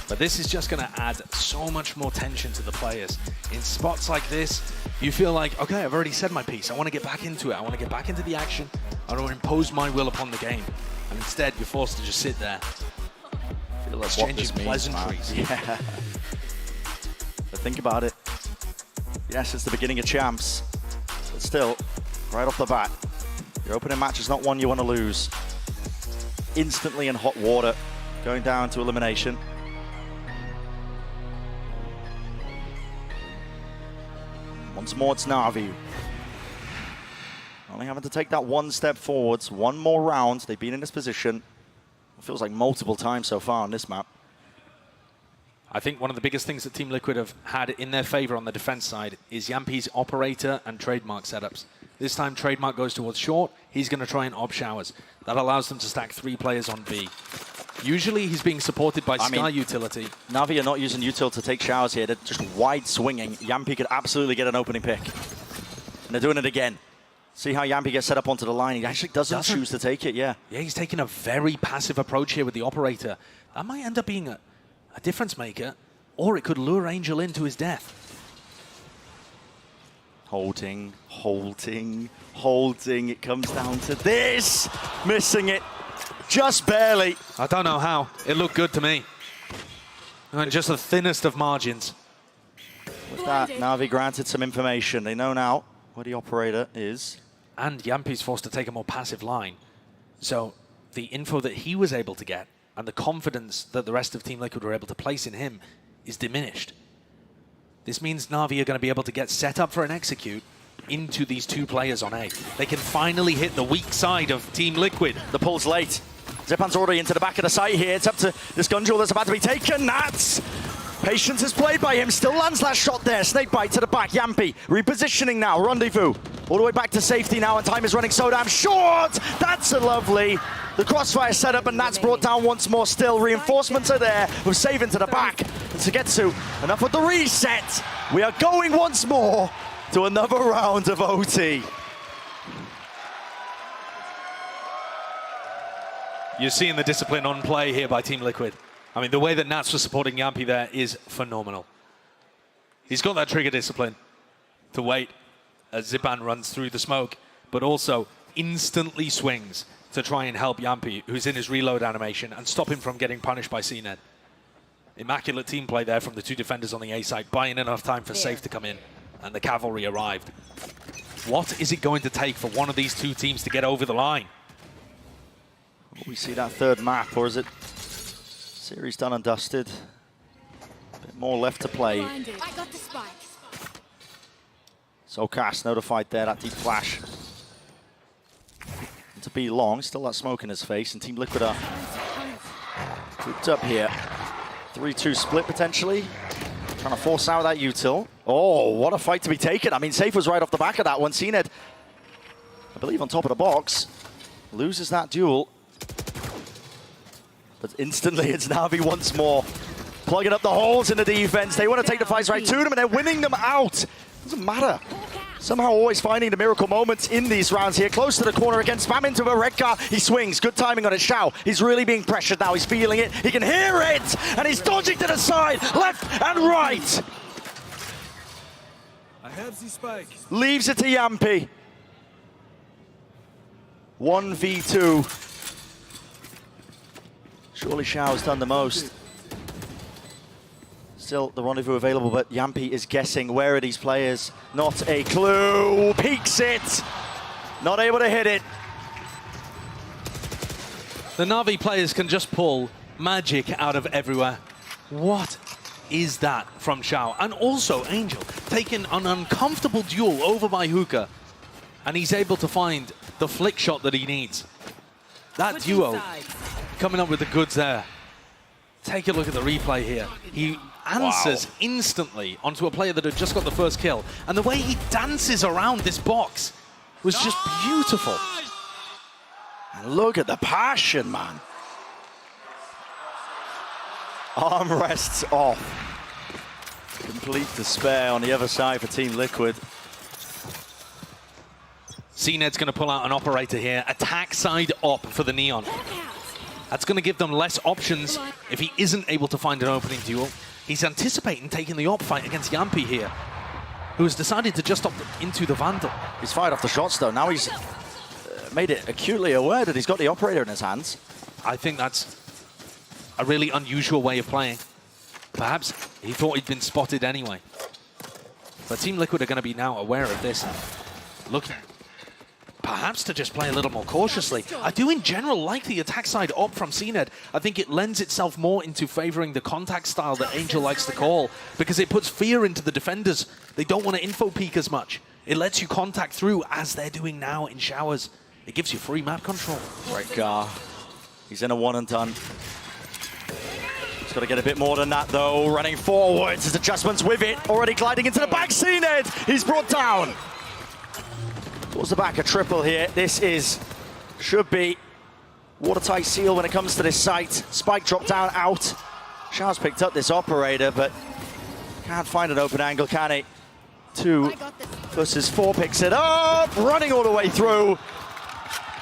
But this is just going to add so much more tension to the players. In spots like this, you feel like, okay, I've already said my piece. I want to get back into it. I want to get back into the action. I want to impose my will upon the game. And instead, you're forced to just sit there. Feel like exchanging pleasantries. Yeah. But think about it. Yes, it's the beginning of champs, but still, right off the bat, your opening match is not one you want to lose. Instantly in hot water, going down to elimination. Once more, it's Na'Vi. Only having to take that 1 step forwards, 1 more round. They've been in this position, it feels like multiple times so far on this map. I think one of the biggest things that Team Liquid have had in their favor on the defense side is Yampi's operator and trademark setups. This time, trademark goes towards short. He's going to try and ob showers. That allows them to stack 3 players on B. Usually he's being supported by Sky utility. Na'Vi are not using util to take showers here. They're just wide swinging. Yampi could absolutely get an opening pick. And they're doing it again. See how Yampi gets set up onto the line. He actually doesn't choose to take it, yeah. Yeah, he's taking a very passive approach here with the operator. That might end up being a difference maker, or it could lure Angel into his death. Holding, holding, holding. It comes down to this. Missing it. Just barely. I don't know how. It looked good to me. And just the thinnest of margins. With that, Na'Vi granted some information. They know now where the operator is. And Yampi's forced to take a more passive line. So the info that he was able to get and the confidence that the rest of Team Liquid were able to place in him is diminished. This means Na'Vi are going to be able to get set up for an execute into these two players on A. They can finally hit the weak side of Team Liquid. The pull's late. Zipan's already into the back of the site here. It's up to this gun duel that's about to be taken. Nats! Patience is played by him. Still lands that shot there. Snakebite to the back. Yampi repositioning now. Rendezvous. All the way back to safety now, and time is running so damn short. That's a lovely. The crossfire set up, and that's brought down once more still. Reinforcements are there with Savin to the back. And Sugetsu, enough with the reset. We are going once more to another round of OT. You're seeing the discipline on play here by Team Liquid. I mean, the way that Nats was supporting Yampi there is phenomenal. He's got that trigger discipline to wait as Zipan runs through the smoke, but also instantly swings to try and help Yampi, who's in his reload animation, and stop him from getting punished by CNED. Immaculate team play there from the two defenders on the A side, buying enough time for Safe to come in, and the cavalry arrived. What is it going to take for one of these two teams to get over the line? Will we see that third map, or is it series done and dusted? A bit more left to play. I got the spike. So Cass notified there, that deep flash. And to be long, still that smoke in his face, and Team Liquid are grouped up here. 3-2 split potentially. Trying to force out that util. Oh, what a fight to be taken. I mean, Safe was right off the back of that one. CNED, I believe, on top of the box. Loses that duel. But instantly it's Na'Vi once more. Plugging up the holes in the defense. They want to take the fights right to them, and they're winning them out. Doesn't matter. Somehow always finding the miracle moments in these rounds here. Close to the corner again. Spam into a red car. He swings. Good timing on it. Xiao. He's really being pressured now. He's feeling it. He can hear it. And he's dodging to the side. Left and right. I have the spike. Leaves it to Yampi. 1v2. Surely Xiao's done the most. Still the rendezvous available, but Yampi is guessing. Where are these players? Not a clue. Peeks it. Not able to hit it. The Na'Vi players can just pull magic out of everywhere. What is that from Xiao? And also Angel taking an uncomfortable duel over by Hookah, and he's able to find the flick shot that he needs. That duo coming up with the goods there. Take a look at the replay here. He answers instantly onto a player that had just got the first kill. And the way he dances around this box was just beautiful. And look at the passion, man. Arm rests off. Complete despair on the other side for Team Liquid. CNED's going to pull out an operator here. Attack side op for the Neon. That's going to give them less options if he isn't able to find an opening duel. He's anticipating taking the op fight against Yampi here, who has decided to just opt into the Vandal. He's fired off the shots, though. Now he's made it acutely aware that he's got the operator in his hands. I think that's a really unusual way of playing. Perhaps he thought he'd been spotted anyway. But Team Liquid are going to be now aware of this and looking perhaps to just play a little more cautiously. I do in general like the attack side op from CNED. I think it lends itself more into favoring the contact style that Angel likes to call, because it puts fear into the defenders. They don't want to info peek as much. It lets you contact through, as they're doing now in showers. It gives you free map control. Right, Gar. He's in a one and done. He's got to get a bit more than that, though. Running forwards, his adjustments with it. Already gliding into the back. CNED, he's brought down. Towards the back, a triple here. This should be watertight seal when it comes to this site. Spike dropped down, out. Show's picked up this operator, but can't find an open angle, can he? 2 versus 4 picks it up, running all the way through.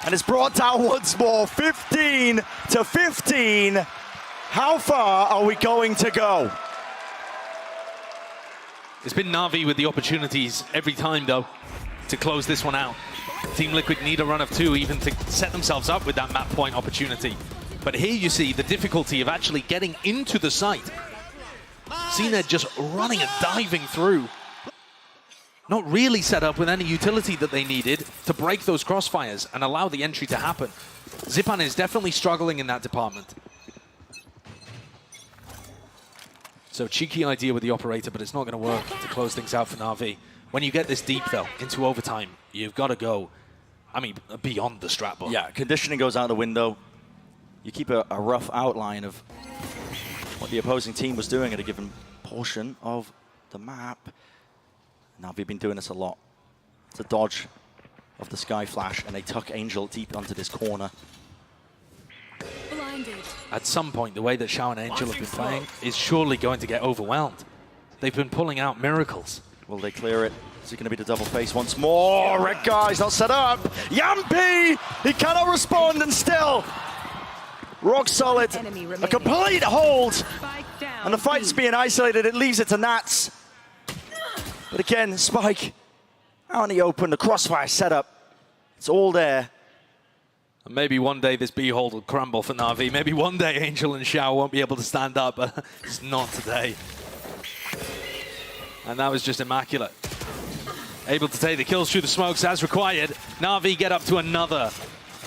And it's brought down once more, 15 to 15. How far are we going to go? It's been Na'Vi with the opportunities every time, though, to close this one out. Team Liquid need a run of 2 even to set themselves up with that map point opportunity. But here you see the difficulty of actually getting into the site. CNED just running and diving through. Not really set up with any utility that they needed to break those crossfires and allow the entry to happen. Zipan is definitely struggling in that department. So cheeky idea with the operator, but it's not going to work to close things out for Na'Vi. When you get this deep, though, into overtime, you've got to go, I mean, beyond the strat book. Yeah, conditioning goes out the window. You keep a rough outline of what the opposing team was doing at a given portion of the map. Na'Vi have been doing this a lot. It's a dodge of the Sky Flash, and they tuck Angel deep onto this corner. Blinded. At some point, the way that Xiao and Angel have been playing is surely going to get overwhelmed. They've been pulling out miracles. Will they clear it? Is it going to be the double face once more? Red guy's not set up. Yampi! He cannot respond, and still rock solid. A complete hold. And the fight's being isolated. It leaves it to Nats. But again, Spike out in the open. The crossfire setup. It's all there. And maybe one day this B-hold will crumble for Na'Vi. Maybe one day Angel and Xiao won't be able to stand up, but it's not today. And that was just immaculate. Able to take the kills through the smokes as required. Na'Vi get up to another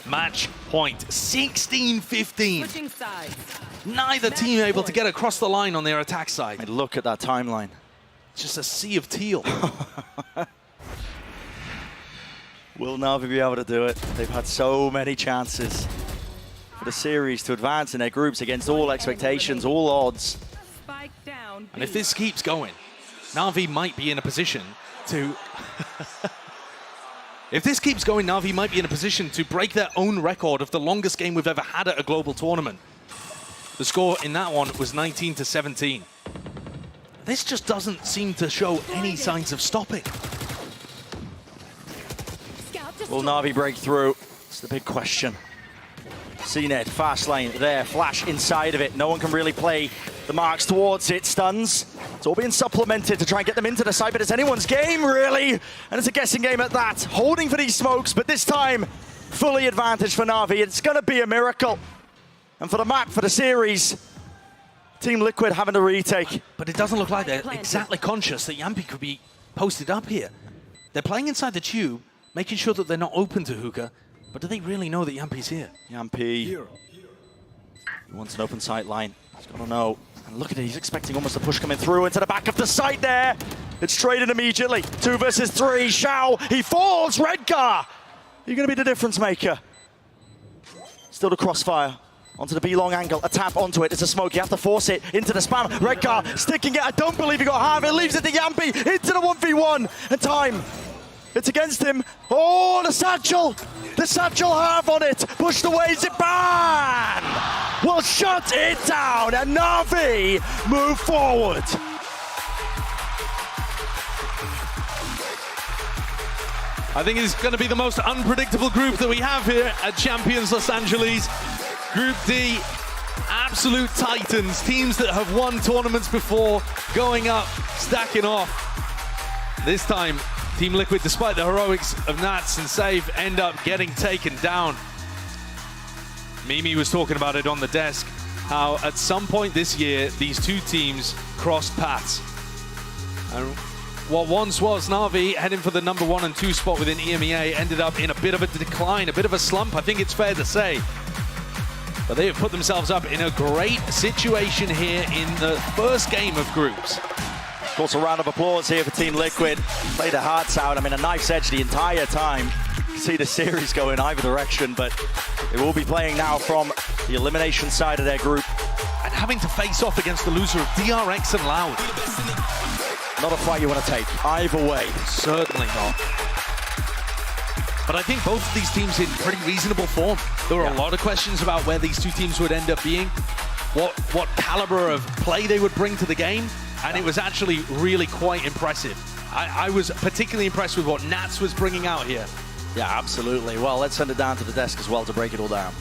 match point. 16-15. Neither team able to get across the line on their attack side. I mean, look at that timeline. Just a sea of teal. Will Na'Vi be able to do it? They've had so many chances for the series to advance in their groups against all expectations, all odds. And if this keeps going, Na'Vi might be in a position to... If this keeps going, Na'Vi might be in a position to break their own record of the longest game we've ever had at a global tournament. The score in that one was 19-17. This just doesn't seem to show any signs of stopping. Will Na'Vi break through? It's the big question. CNED, fast lane there, Flash inside of it. No one can really play the marks towards it. Stuns. It's all being supplemented to try and get them into the side, but it's anyone's game, really. And it's a guessing game at that. Holding for these smokes, but this time, fully advantage for Na'Vi. It's going to be a miracle. And for the map, for the series, Team Liquid having to retake. But it doesn't look like they're exactly conscious that Yampi could be posted up here. They're playing inside the tube, making sure that they're not open to hookah, but do they really know that Yampi's here? Yampi, he wants an open sight line. He's got to know. And look at it, he's expecting almost a push coming through into the back of the site there. It's traded immediately. 2 versus 3. Xiao, he falls. Redgar, you're going to be the difference maker. Still the crossfire. Onto the B-long angle, a tap onto it, it's a smoke, you have to force it into the spam. Redgar sticking it, I don't believe he got half, it leaves it to Yampi, into the 1v1, and time. It's against him. Oh, the satchel half on it, pushed away, Zipan will shut it down, and Na'Vi move forward. I think it's going to be the most unpredictable group that we have here at Champions Los Angeles. Group D, absolute titans, teams that have won tournaments before, going up, stacking off. This time, Team Liquid, despite the heroics of Nats and Save, end up getting taken down. Mimi was talking about it on the desk, how at some point this year, these two teams crossed paths. And what once was Na'Vi heading for the number 1 and 2 spot within EMEA ended up in a bit of a decline, a bit of a slump, I think it's fair to say. But they have put themselves up in a great situation here in the first game of groups. Of course, a round of applause here for Team Liquid. Played their hearts out. I mean, a knife's edge the entire time. You can see the series go in either direction, but they will be playing now from the elimination side of their group. And having to face off against the loser of DRX and Loud. Not a fight you want to take, either way. Certainly not. But I think both of these teams in pretty reasonable form. There were a lot of questions about where these two teams would end up being, what caliber of play they would bring to the game, and it was actually really quite impressive. I was particularly impressed with what Nats was bringing out here. Yeah, absolutely. Well, let's send it down to the desk as well to break it all down.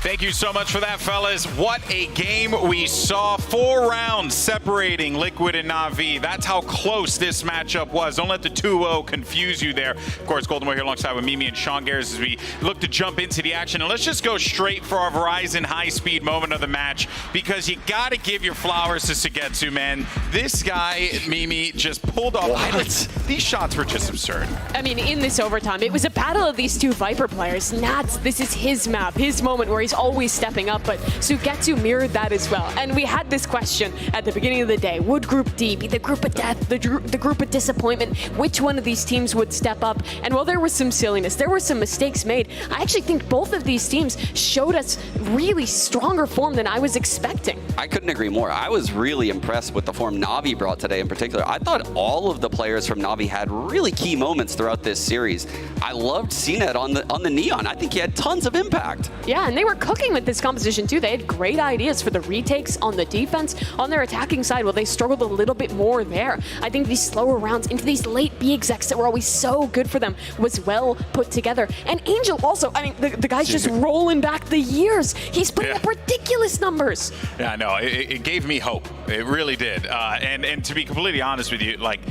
Thank you so much for that, fellas. What a game we saw. 4 rounds separating Liquid and Na'Vi. That's how close this matchup was. Don't let the 2-0 confuse you there. Of course, Golden Boy here alongside with Mimi and Sean Garris as we look to jump into the action. And let's just go straight for our Verizon high-speed moment of the match, because you got to give your flowers to Sugetsu, man. This guy, Mimi, just pulled off highlights. These shots were just absurd. I mean, in this overtime, it was a battle of these two Viper players. Nats, this is his map, his moment where he's always stepping up, but Sugetsu mirrored that as well. And we had this question at the beginning of the day. Would Group D be the group of death, the group of disappointment? Which one of these teams would step up? And while there was some silliness, there were some mistakes made, I actually think both of these teams showed us really stronger form than I was expecting. I couldn't agree more. I was really impressed with the form Na'Vi brought today in particular. I thought all of the players from Na'Vi had really key moments throughout this series. I loved CNET on the Neon. I think he had tons of impact. Yeah, and they were cooking with this composition too. They had great ideas for the retakes on the defense. On their attacking side, well, they struggled a little bit more there. I think these slower rounds into these late B execs that were always so good for them was well put together. And Angel also, I mean, the guy's just rolling back the years. He's putting up ridiculous numbers. Yeah, I know. It gave me hope. It really did. And to be completely honest with you, like,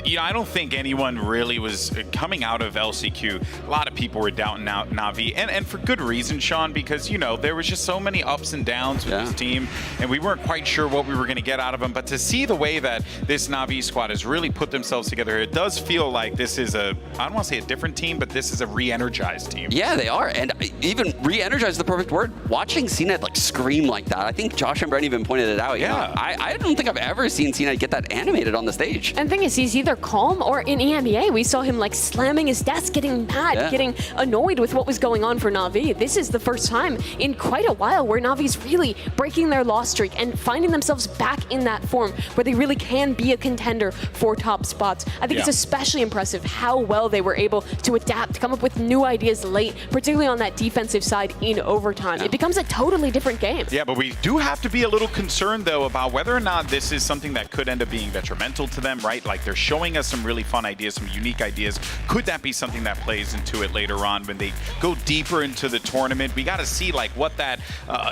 you know, I don't think anyone really was coming out of LCQ. A lot of people were doubting out Na'Vi, and for good reason, Sean, because, you know, there was just so many ups and downs with this team, and we weren't quite sure what we were going to get out of them. But to see the way that this Na'Vi squad has really put themselves together, it does feel like this is I don't want to say a different team, but this is a re-energized team. Yeah, they are, and even re-energized is the perfect word. Watching CNET like scream like that, I think Josh and Brent even pointed it out. You know, I don't think I've ever seen CNET get that animated on the stage. And the thing is, he's either calm, or in EMEA, we saw him like slamming his desk, getting mad, getting annoyed with what was going on for Na'Vi. This is the first time in quite a while where Na'Vi's really breaking their loss streak and finding themselves back in that form where they really can be a contender for top spots. I think it's especially impressive how well they were able to adapt, come up with new ideas late, particularly on that defensive side in overtime. It becomes a totally different game. Yeah, but we do have to be a little concerned, though, about whether or not this is something that could end up being detrimental to them, right? Like, they're showing us some really fun ideas, some unique ideas. Could that be something that plays into it later on when they go deeper into the tournament? We got to see, like, what that,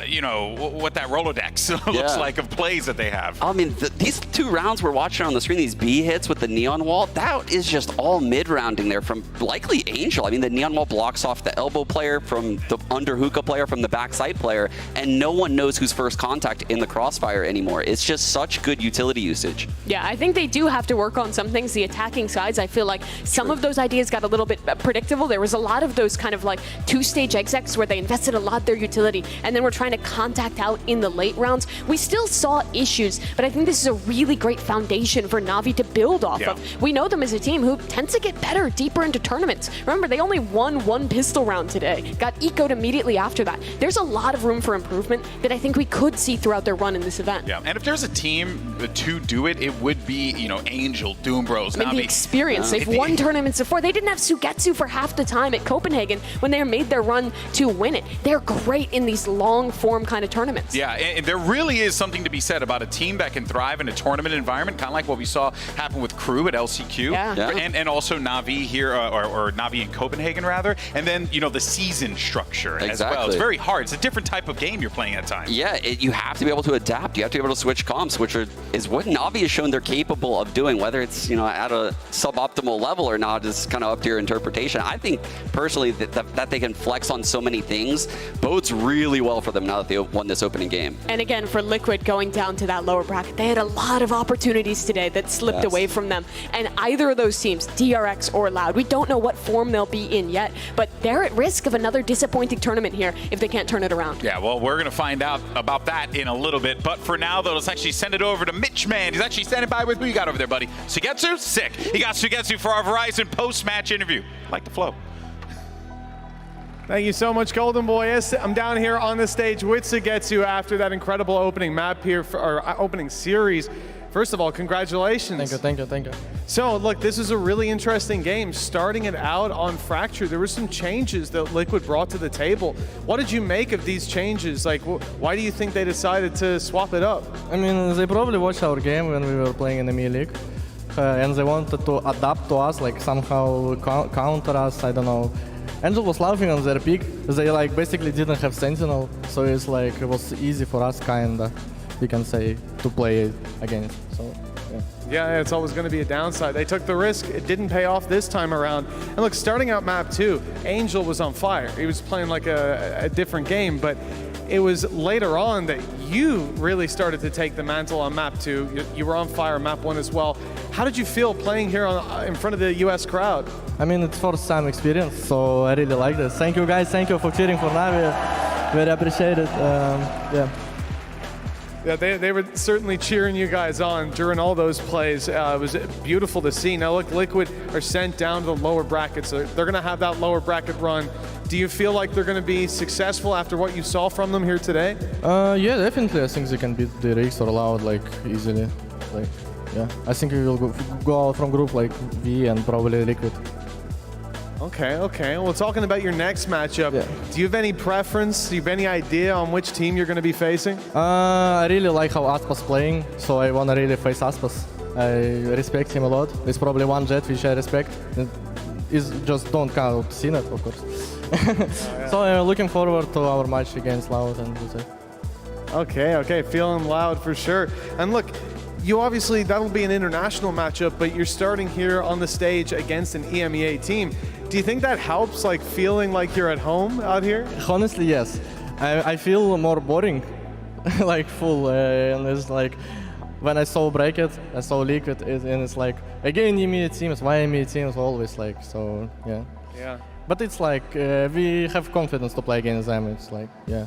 you know, what that Rolodex looks like of plays that they have. I mean, these 2 rounds we're watching on the screen, these B hits with the Neon Wall, that is just all mid-rounding there from likely Angel. I mean, the Neon Wall blocks off the elbow player from the under hookah player from the backside player, and no one knows who's first contact in the crossfire anymore. It's just such good utility usage. Yeah, I think they do have to work on some things. The attacking sides, I feel like some of those ideas got a little bit predictable. There was a lot of those kind of like 2-stage execs where they invested a lot of their utility and then were trying to contact out in the late rounds. We still saw issues, but I think this is a really great foundation for Na'Vi to build off of. We know them as a team who tends to get better deeper into tournaments. Remember, they only won 1 pistol round today, got ecoed immediately after that. There's a lot of room for improvement that I think we could see throughout their run in this event. Yeah, and if there's a team to do it, it would be, you know, Angel, Doom Bros, I mean, the experience. They've won tournaments before. They didn't have Sugetsu for half the time at Copenhagen when they made their run to win it. They're great in these long-form kind of tournaments. Yeah, and there really is something to be said about a team that can thrive in a tournament environment, kind of like what we saw happen with Crew at LCQ, and also Na'Vi here, or Na'Vi in Copenhagen, rather, and then, you know, the season structure as well. It's very hard. It's a different type of game you're playing at times. Yeah, you have to be able to adapt. You have to be able to switch comps, which is what Na'Vi has shown they're capable of doing. Whether it's, you know, at a suboptimal level or not is kind of up to your interpretation. I think personally that they can flex on so many things bodes really well for them now that they won this opening game. And again, for Liquid going down to that lower bracket, they had a lot of opportunities today that slipped away from them. And either of those teams, DRX or Loud, we don't know what form they'll be in yet, but they're at risk of another disappointing tournament here if they can't turn it around. Yeah, well, we're going to find out about that in a little bit. But for now, though, let's actually send it over to Mitch Man. He's actually standing by with me. You got over there, buddy. Sugetsu? Sick. He got Sugetsu for our Verizon post-match interview. Like the flow. Thank you so much, Golden Boy. Yes, I'm down here on the stage with Sugetsu after that incredible opening map here, or opening series. First of all, congratulations. Thank you, thank you, thank you. So, look, this is a really interesting game. Starting it out on Fracture, there were some changes that Liquid brought to the table. What did you make of these changes? Like, why do you think they decided to swap it up? I mean, they probably watched our game when we were playing in the ME League, and they wanted to adapt to us, like somehow counter us, I don't know. Angel was laughing on their pick. They like basically didn't have Sentinel, so it's like it was easy for us, kinda, you can say, to play against. So yeah, it's always going to be a downside. They took the risk. It didn't pay off this time around. And look, starting out map 2, Angel was on fire. He was playing like a different game, but it was later on that you really started to take the mantle on map 2. You were on fire map 1 as well. How did you feel playing here in front of the US crowd? I mean, it's first time experience, so I really like this. Thank you guys, thank you for cheering for Navi. Very appreciate it. Yeah. Yeah, they were certainly cheering you guys on during all those plays. It was beautiful to see. Now look, Liquid are sent down to the lower brackets. They're going to have that lower bracket run. Do you feel like they're going to be successful after what you saw from them here today? Yeah, definitely. I think they can beat DRX or Loud like easily. Like, yeah, I think we will go out from group like V and probably Liquid. Okay. Well, talking about your next matchup, do you have any preference? Do you have any idea on which team you're going to be facing? I really like how Aspas playing, so I want to really face Aspas. I respect him a lot. There's probably one Jet which I respect. Is just don't count CNET, of course. So I'm looking forward to our match against Loud and that's it. Okay, feeling Loud for sure. And look, you obviously, that'll be an international matchup, but you're starting here on the stage against an EMEA team. Do you think that helps, like feeling like you're at home out here? Honestly, yes. I feel more boring, like full, and it's like, when I saw Bracket, I saw Liquid, and it's like, again EMEA teams, why EMEA teams, always like, so, yeah. Yeah. But it's like, we have confidence to play against them, it's like, yeah.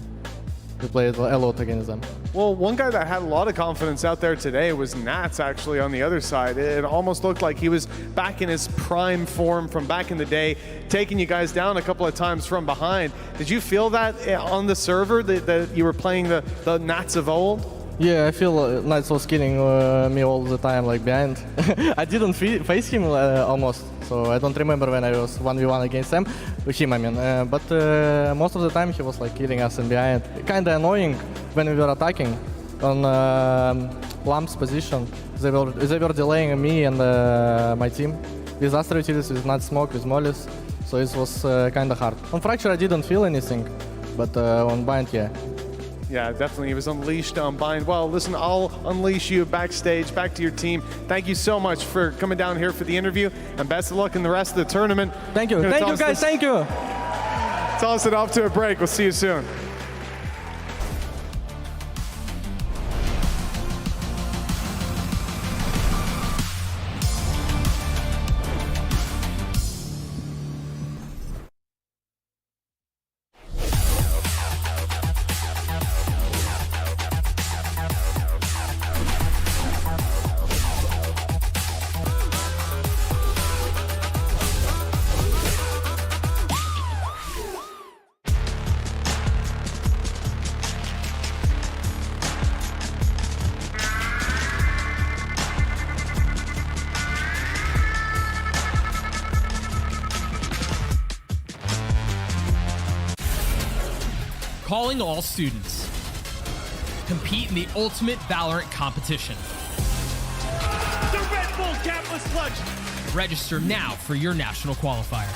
We played a lot against them. Well, one guy that had a lot of confidence out there today was Nats, actually, on the other side. It almost looked like he was back in his prime form from back in the day, taking you guys down a couple of times from behind. Did you feel that on the server, that you were playing the Nats of old? Yeah, I feel Nats was killing me all the time, like behind. I didn't face him almost, so I don't remember when I was 1v1 against him, I mean. But most of the time he was like killing us in behind. Kinda annoying when we were attacking on Lamp's position. They were delaying me and my team. With Astra Utilities, with Nat Smoke, with Mollis, so it was kinda hard. On Fracture I didn't feel anything, but on Bind, yeah. Yeah, definitely. He was unleashed on Bind. Well, listen, I'll unleash you backstage, back to your team. Thank you so much for coming down here for the interview, and best of luck in the rest of the tournament. Thank you. Thank you, guys. Thank you. Toss it off to a break. We'll see you soon. Calling all students. Compete in the ultimate Valorant competition. The Red Bull Campus Clutch. Register now for your national qualifier.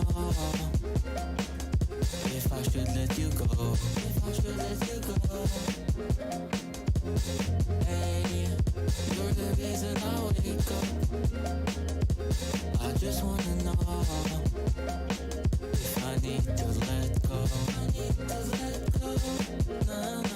know if I should let you go. If I should let you go. Hey, you're the reason I wake up. I just wanna know if I need to let go. I need to let go. Nah, nah.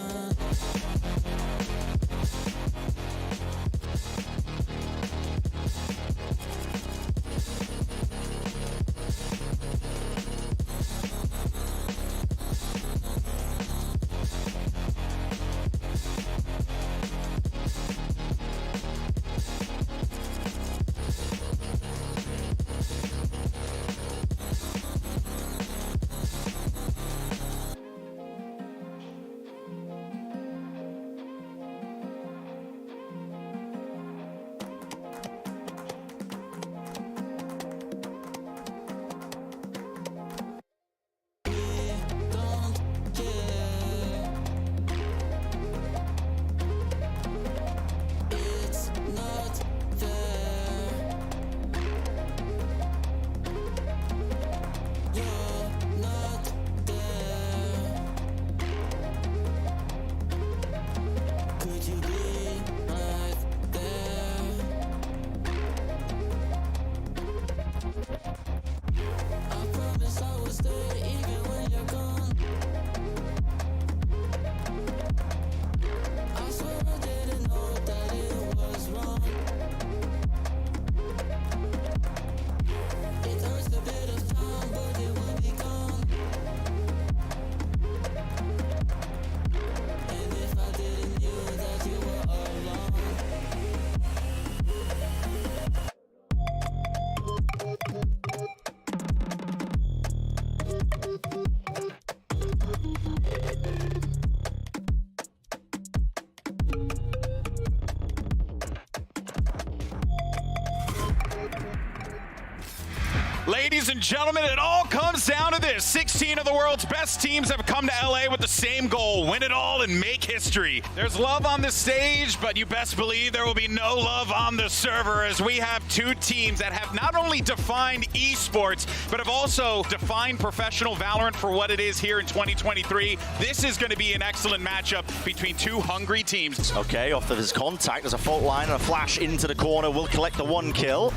Ladies and gentlemen, it all comes down to this. 16 of the world's best teams have come to LA with the same goal, win it all and make history. There's love on the stage, but you best believe there will be no love on the server, as we have two teams that have not only defined esports, but have also defined professional Valorant for what it is here in 2023. This is going to be an excellent matchup between two hungry teams. Okay, off of his contact, there's a fault line and a flash into the corner. Will collect the one kill.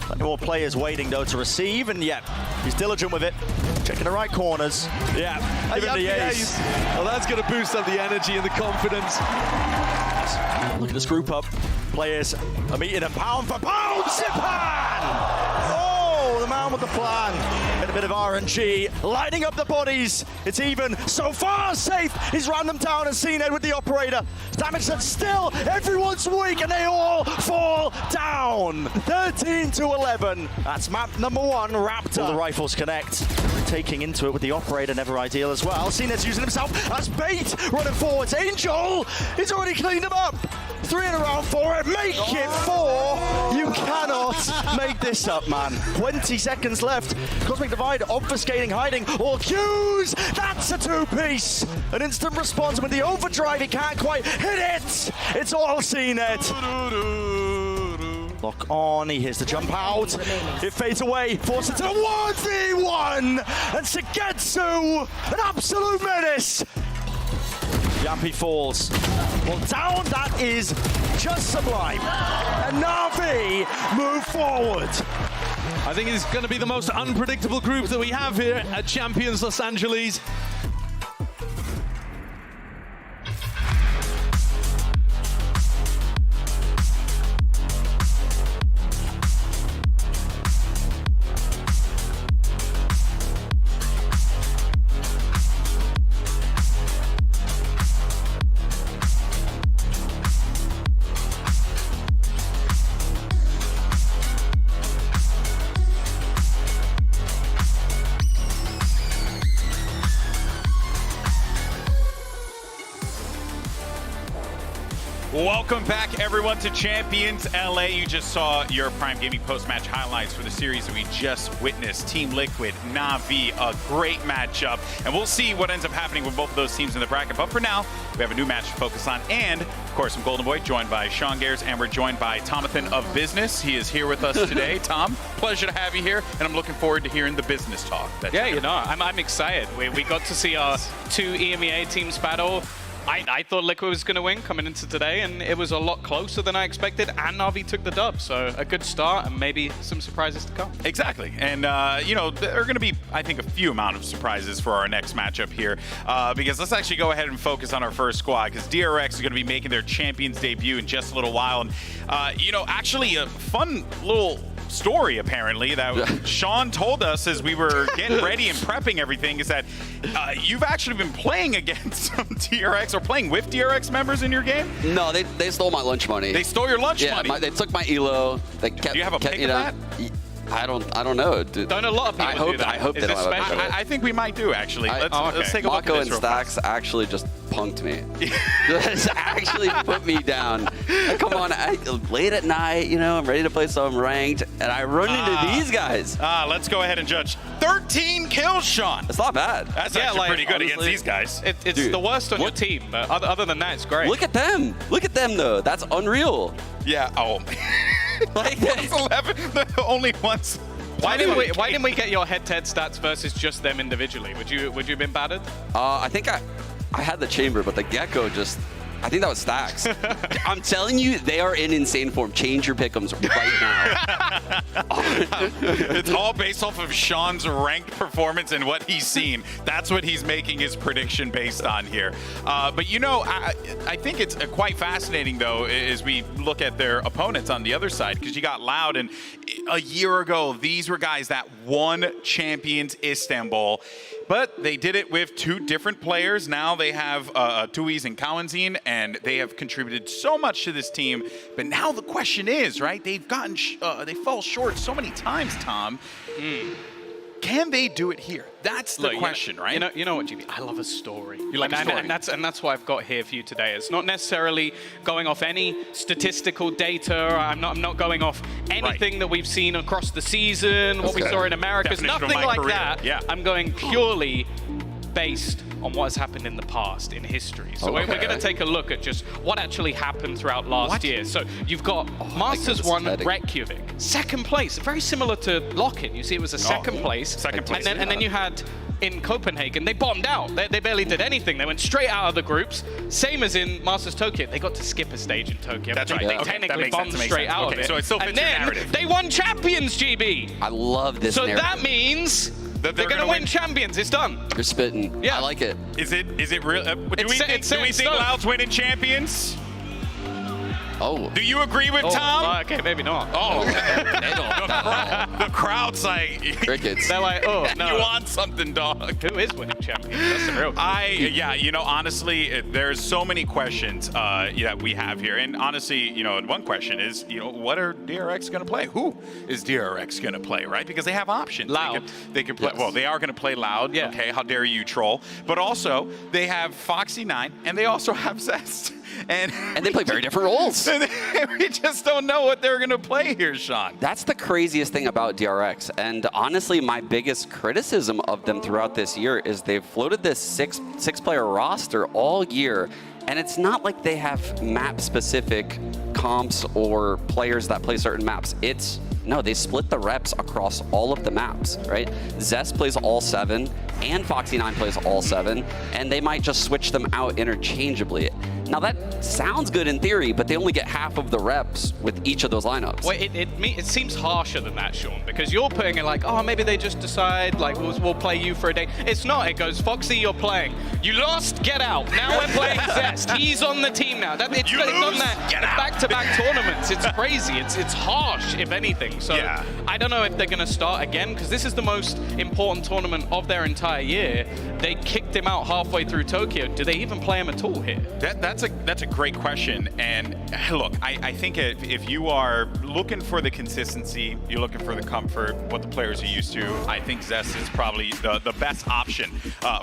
Plenty more players waiting, though, to receive, and yeah, he's diligent with it. Checking the right corners. Yeah, Give him the ace. Well, that's going to boost up the energy and the confidence. Look at this group up. Players are meeting and pound for pound. Zipan! Oh, the man with the plan. And a bit of RNG, lighting up the bodies. It's even so far safe. He's ran them down and seen it with the operator. Damage that still, everyone's weak and they all fall down. 13-11. That's map number 1, Raptor. All the rifles connect. Taking into it with the operator, never ideal as well. Cina's using himself as bait, running forwards. Angel, he's already cleaned him up. 3 in a round for it, make it 4. You cannot make this up, man. 20 seconds left. Cosmic Divide obfuscating, hiding, all Qs. That's a 2-piece. An instant response with the overdrive, he can't quite hit it. It's all CNET. Lock on, he hears the jump out. It fades away, forces it to a 1v1. And Sugetsu, an absolute menace. Yampi falls. Well, down, that is just sublime. And Na'Vi move forward. I think it's going to be the most unpredictable group that we have here at Champions Los Angeles. Welcome back, everyone, to Champions LA. You just saw your Prime Gaming post-match highlights for the series that we just witnessed. Team Liquid, Na'Vi, a great matchup. And we'll see what ends up happening with both of those teams in the bracket. But for now, we have a new match to focus on. And, of course, I'm Golden Boy, joined by Sean Gares, and we're joined by Tomathan of Business. He is here with us today. Tom, pleasure to have you here. And I'm looking forward to hearing the business talk. Yeah, you know, I'm excited. We got to see our two EMEA teams battle. I thought Liquid was going to win coming into today, and it was a lot closer than I expected, and Na'Vi took the dub. So a good start, and maybe some surprises to come. Exactly. And, you know, there are going to be, I think, a few amount of surprises for our next matchup here, because let's actually go ahead and focus on our first squad, because DRX is going to be making their Champions debut in just a little while. And, you know, actually a fun little story, apparently, that Sean told us as we were getting ready and prepping everything, is that you've actually been playing against some DRX or playing with DRX members in your game? No, they stole my lunch money. They stole your lunch money? Yeah, they took my elo. They kept, do you have a pick of that? I don't know. Don't a lot of people do that? I hope Is they don't this have a special? pick of it. I think we might do, actually. Let's take a look Mako at this and Stacks actually just punked me. Just actually put me down. Come on, late at night, you know, I'm ready to play some ranked, and I run into these guys. Let's go ahead and judge. 13 kills, Sean. It's not bad. That's actually pretty good against these guys. It's Dude, the worst on your team, but other than that, it's great. Look at them. Look at them, though. That's unreal. Yeah. Oh. Like that's 11. The only ones. Why didn't we get your head-to-head stats versus just them individually? Would you have been battered? I think I had the chamber, but the Gecko just. I think that was Stacks. I'm telling you, they are in insane form. Change your pick'ems right now. It's all based off of Sean's ranked performance and what he's seen. That's what he's making his prediction based on here. But, you know, I think it's quite fascinating, though, as we look at their opponents on the other side, because you got Loud, and a year ago, these were guys that won Champions Istanbul. But they did it with two different players. Now they have Tuiz and Kawanzin, and they have contributed so much to this team. But now the question is, right? They've gotten they fall short so many times, Tom. Can they do it here? That's the question, right? You know what, GB? I love a story. You like a story? And that's what I've got here for you today. It's not necessarily going off any statistical data. I'm not going off anything that we've seen across the season, what we saw in Americas, Definition nothing of my like career. that. Yeah. I'm going purely based on what has happened in the past, in history. So we're going to take a look at just what actually happened throughout last year. So you've got Masters 1 Reykjavik, second place, very similar to Lock-In. You see, it was a second place. Second place. And then you had in Copenhagen, they bombed out. They barely did anything. They went straight out of the groups. Same as in Masters Tokyo. They got to skip a stage in Tokyo. That's right. They Okay, technically that makes bombed sense, straight out of it. So it still fits and your then narrative. they won Champions, GB. I love this narrative. So that means that they're going to win Champions. It's done. You're spitting. Yeah. I like it. Is it real? Do we think Loud's winning Champions? Oh. Do you agree with Tom? Okay, maybe not. Oh. The crowd's like... Crickets. They're like, oh, no. You want something, dog. Who is winning Champions? That's the real question. Yeah, you know, honestly, there's so many questions that we have here. And honestly, you know, one question is, you know, what are DRX going to play? Who is DRX going to play, right? Because they have options. Loud. They could play, Yes. well, they are going to play Loud. Yeah. Okay, how dare you, troll. But also, they have Foxy9, and they also have Zest. And they play very different roles. We just don't know what they're going to play here, Sean. That's the craziest thing about DRX. And honestly, my biggest criticism of them throughout this year is they've floated this six-player roster all year. And it's not like they have map-specific comps or players that play certain maps. No, they split the reps across all of the maps, right? Zest plays all 7, and Foxy9 plays all 7, and they might just switch them out interchangeably. Now that sounds good in theory, but they only get half of the reps with each of those lineups. Well, it seems harsher than that, Sean, because you're putting it like, oh, maybe they just decide, like, we'll play you for a day. It's not. It goes, Foxy, you're playing. You lost, get out. Now we're playing Zest. He's on the team now. It's done that back-to-back tournaments. It's crazy. It's harsh, if anything. So yeah. I don't know if they're going to start again, because this is the most important tournament of their entire year. They kicked him out halfway through Tokyo. Do they even play him at all here? That's that's a great question. And look, I think if you are looking for the consistency, you're looking for the comfort, what the players are used to, I think Zest is probably the best option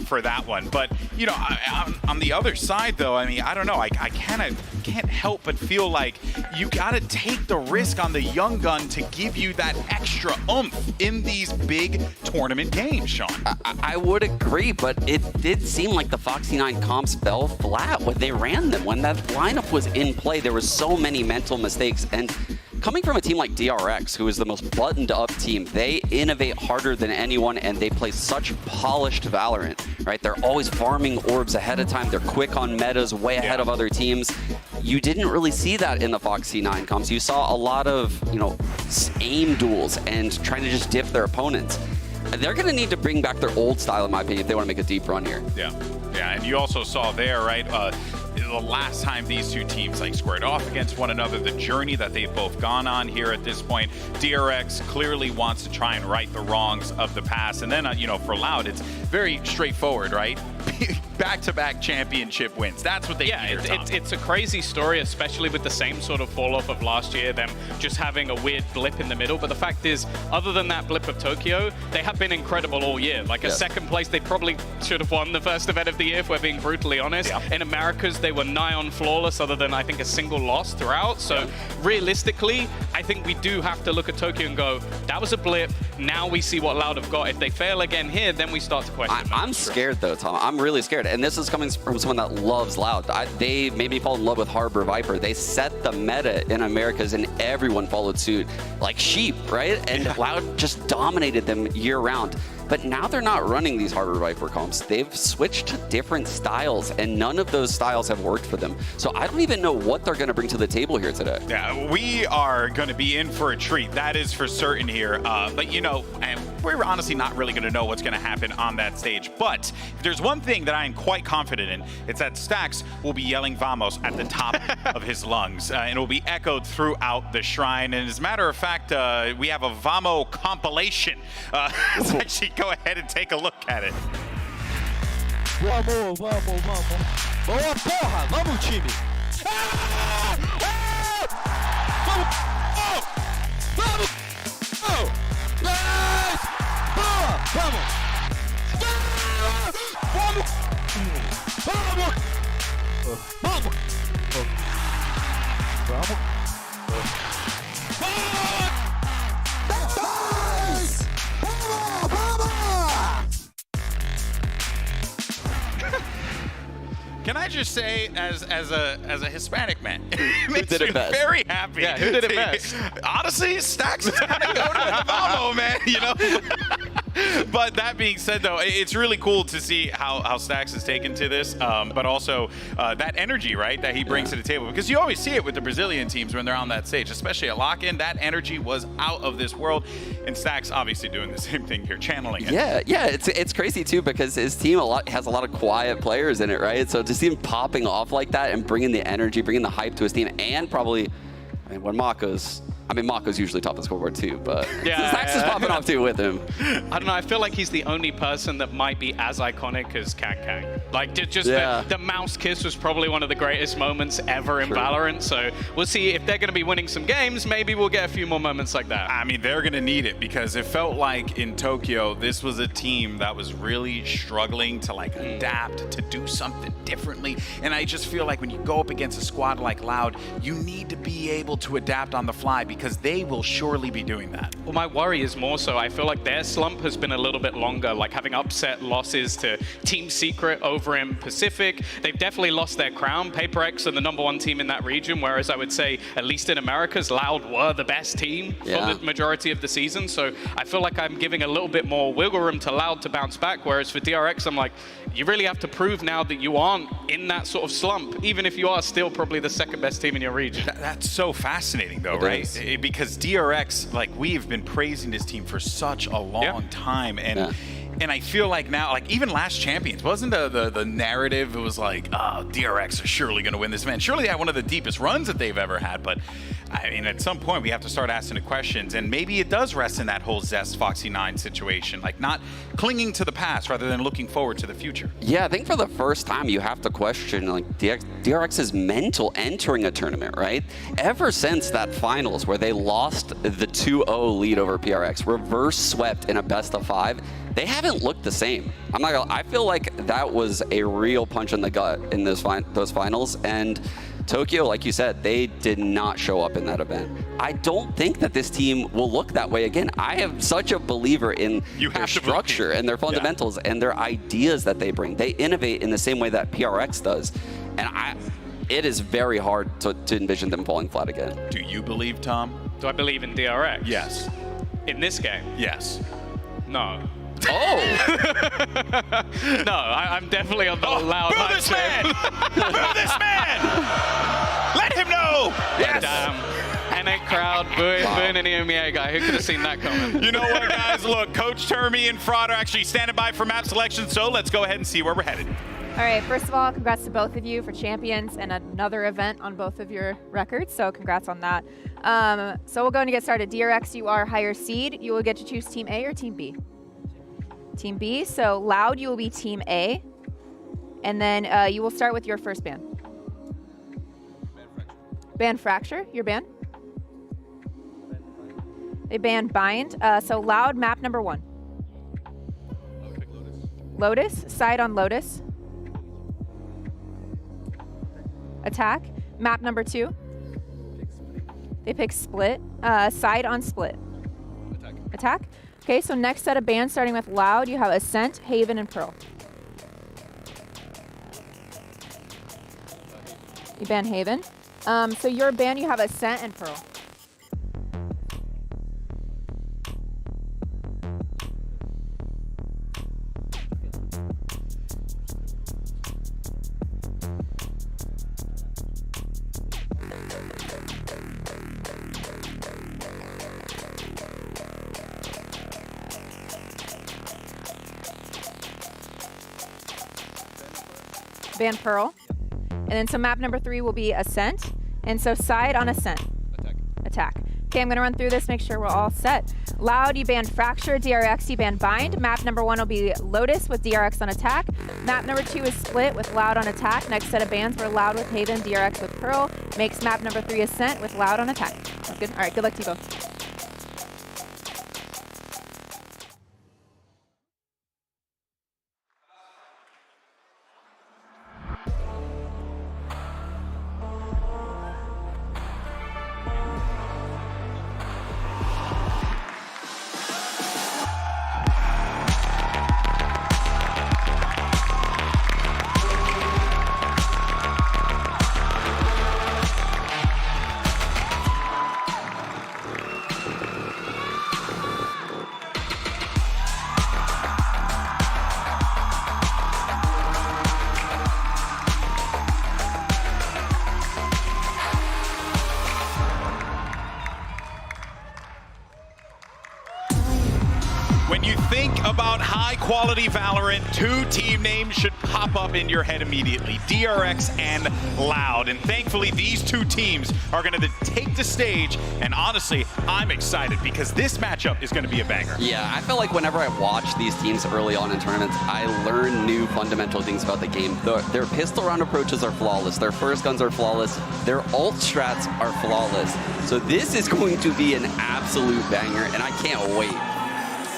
for that one. But, you know, on the other side, though, I mean, I don't know. I can't help but feel like you got to take the risk on the young gun to give you that extra oomph in these big tournament games, Sean. I would agree, but it did seem like the Foxy 9 comps fell flat when they ran them. When that lineup was in play, there was so many mental mistakes. And coming from a team like DRX, who is the most buttoned up team, they innovate harder than anyone and they play such polished Valorant, right? They're always farming orbs ahead of time. They're quick on metas, way ahead of other teams. You didn't really see that in the Foxy 9 comps. You saw a lot of, you know, aim duels and trying to just diff their opponents. They're going to need to bring back their old style, in my opinion, if they want to make a deep run here. Yeah, and you also saw there, right, the last time these two teams like squared off against one another, the journey that they've both gone on here at this point. DRX clearly wants to try and right the wrongs of the past. And then, you know, for Loud, it's very straightforward, right? Back-to-back championship wins. That's what they need. It's a crazy story, especially with the same sort of fall-off of last year, them just having a weird blip in the middle. But the fact is, other than that blip of Tokyo, they have been incredible all year. Like a second place, they probably should have won the first event of the year, if we're being brutally honest. In Americas, they were nigh on flawless, other than, I think, a single loss throughout. So realistically, I think we do have to look at Tokyo and go, that was a blip. Now we see what Loud have got. If they fail again here, then we start to question. I'm scared, though, Tom. I'm really scared. And this is coming from someone that loves Loud. They made me fall in love with Harbor Viper. They set the meta in Americas, and everyone followed suit like sheep, right? And Loud just dominated them year-round. But now they're not running these Harbor Viper comps. They've switched to different styles, and none of those styles have worked for them. So I don't even know what they're going to bring to the table here today. Yeah, we are going to be in for a treat. That is for certain here. But, you know, and we're honestly not really going to know what's going to happen on that stage. But if there's one thing that I am quite confident in, it's that Stax will be yelling Vamos at the top of his lungs. And it will be echoed throughout the shrine. And as a matter of fact, we have a Vamo compilation. Let's actually go ahead and take a look at it. Vamos, vamos, vamos. Boa porra, vamos time. Vamos! Vamos! Oh! Yes! Boa! Vamos! Vamos! Vamos! Vamos! Vamos! Can I just say, as a Hispanic man, it makes did it me best? very happy. Yeah, who did it best? Honestly, Stax is going to go to the Vamo, man, you know? But that being said, though, it's really cool to see how Stax is taken to this, but also that energy, right, that he brings to the table. Because you always see it with the Brazilian teams when they're on that stage, especially at lock-in. That energy was out of this world. And Stax obviously doing the same thing here, channeling it. Yeah, it's crazy, too, because his team has a lot of quiet players in it, right? So to see him popping off like that and bringing the energy, bringing the hype to his team, and probably, I mean, when Mako's usually top of the scoreboard too, but Stax is popping off too with him. I don't know, I feel like he's the only person that might be as iconic as Kang. Like, the mouse kiss was probably one of the greatest moments ever in Valorant, so we'll see if they're going to be winning some games, maybe we'll get a few more moments like that. I mean, they're going to need it, because it felt like in Tokyo, this was a team that was really struggling to, like, adapt, to do something differently, and I just feel like when you go up against a squad like Loud, you need to be able to adapt on the fly, because they will surely be doing that. Well, my worry is more so, I feel like their slump has been a little bit longer, like having upset losses to Team Secret over in Pacific. They've definitely lost their crown. Paper X are the #1 team in that region, whereas I would say, at least in Americas, Loud were the best team for the majority of the season. So I feel like I'm giving a little bit more wiggle room to Loud to bounce back, whereas for DRX, I'm like, you really have to prove now that you aren't in that sort of slump, even if you are still probably the second best team in your region. That's so fascinating, though, right? Because DRX, like, we've been praising this team for such a long time, and And I feel like now, like even last Champions, wasn't the narrative, it was like, oh, DRX are surely going to win this event. Surely they had one of the deepest runs that they've ever had. But I mean, at some point we have to start asking the questions. And maybe it does rest in that whole Zest Foxy9 situation, like not clinging to the past rather than looking forward to the future. Yeah, I think for the first time you have to question like DRX's mental entering a tournament, right? Ever since that finals where they lost the 2-0 lead over PRX, reverse swept in a best of 5, they haven't looked the same. I'm not gonna, I feel like that was a real punch in the gut in those finals, and Tokyo, like you said, they did not show up in that event. I don't think that this team will look that way again. I am such a believer in their structure and their fundamentals and their ideas that they bring. They innovate in the same way that PRX does. And it is very hard to envision them falling flat again. Do you believe, Tom? Do I believe in DRX? Yes. In this game? Yes. No. Oh! No, I'm definitely on the loud Boo this man! Boo this man! Let him know! Yes! Damn. NA crowd booing an EMEA guy. Who could have seen that coming? You know what, guys? Look, Coach Termy and Fraud are actually standing by for map selection, so let's go ahead and see where we're headed. All right, first of all, congrats to both of you for Champions and another event on both of your records, so congrats on that. So we're going to get started. DRX, you are higher seed. You will get to choose Team A or Team B. Team B, so Loud, you will be Team A. And then you will start with your first ban. Ban Fracture, your ban. They banned Bind. So Loud, map number 1. Lotus, side on Lotus. Attack, map number 2. They pick Split, side on Split. Attack. Okay, so next set of bans starting with Loud, you have Ascent, Haven, and Pearl. You ban Haven. So your ban, you have Ascent and Pearl. Ban Pearl. And then so map number 3 will be Ascent. And so side on Ascent. Attack. Okay, I'm gonna run through this, make sure we're all set. Loud, you ban Fracture. DRX, you ban Bind. Map number 1 will be Lotus with DRX on attack. Map number 2 is Split with Loud on attack. Next set of bans were Loud with Haven, DRX with Pearl. Makes map number 3 Ascent with Loud on attack. Sounds good? All right, good luck to you both. When you think about high-quality Valorant, 2 team names should pop up in your head immediately, DRX and Loud. And thankfully, these 2 teams are going to take the stage. And honestly, I'm excited because this matchup is going to be a banger. Yeah, I feel like whenever I watch these teams early on in tournaments, I learn new fundamental things about the game. Their pistol round approaches are flawless. Their first guns are flawless. Their ult strats are flawless. So this is going to be an absolute banger, and I can't wait.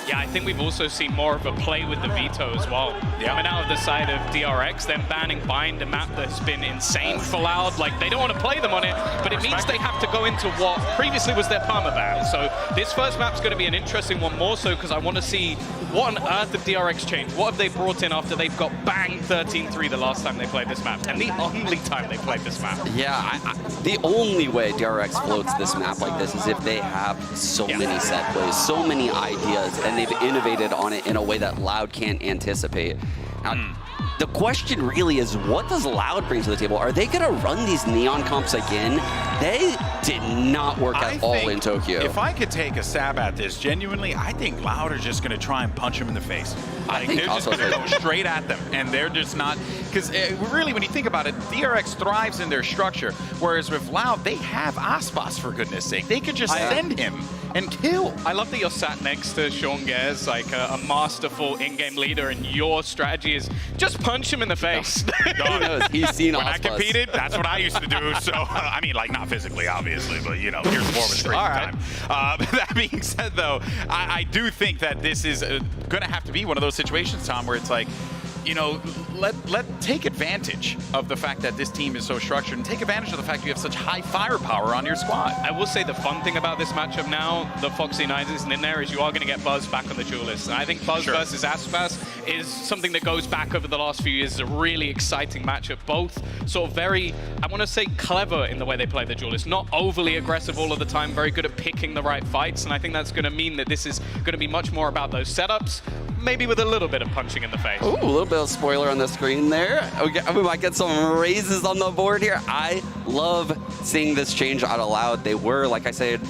Yeah, I think we've also seen more of a play with the veto as well. Coming out of the side of DRX, then banning Bind, a map that's been insane for Loud. Like, they don't want to play them on it, but it means they have to go into what previously was their permaban. So this first map's going to be an interesting one, more so because I want to see what on earth have DRX changed. What have they brought in after they've got banged 13-3 the last time they played this map, and the only time they played this map. Yeah, the only way DRX floats this map like this is if they have so many set plays, so many ideas, and they've innovated on it in a way that Loud can't anticipate. Now, the question really is, what does Loud bring to the table? Are they going to run these neon comps again? they did not work at all in Tokyo. If I could take a stab at this, genuinely, I think Loud are just going to try and punch him in the face. Like, they're just going to go straight at them, and they're just not... Because really, when you think about it, DRX thrives in their structure, whereas with Loud, they have Aspas, for goodness sake. They could just send him and kill. I love that you're sat next to Sean Gares, like a masterful in-game leader, and your strategy is just punch him in the face. He knows. He's seen When I Aspas. competed, that's what I used to do. So, I mean, like, not physically, obviously, but, you know, here's more of a straight time. That being said, though, I do think that this is going to have to be one of those situations, Tom, where it's like, you know, let take advantage of the fact that this team is so structured and take advantage of the fact you have such high firepower on your squad. I will say the fun thing about this matchup now, the Foxy 9 isn't in there, is you are going to get Buzz back on the duelist. And I think Buzz versus Aspas is something that goes back over the last few years. It's a really exciting matchup. Both sort of very, I want to say, clever in the way they play the duelist. Not overly aggressive all of the time, very good at picking the right fights. And I think that's going to mean that this is going to be much more about those setups, maybe with a little bit of punching in the face. Ooh, a little bit of spoiler on the screen there. We might get some raises on the board here. I love seeing this change out loud. They were, like I said,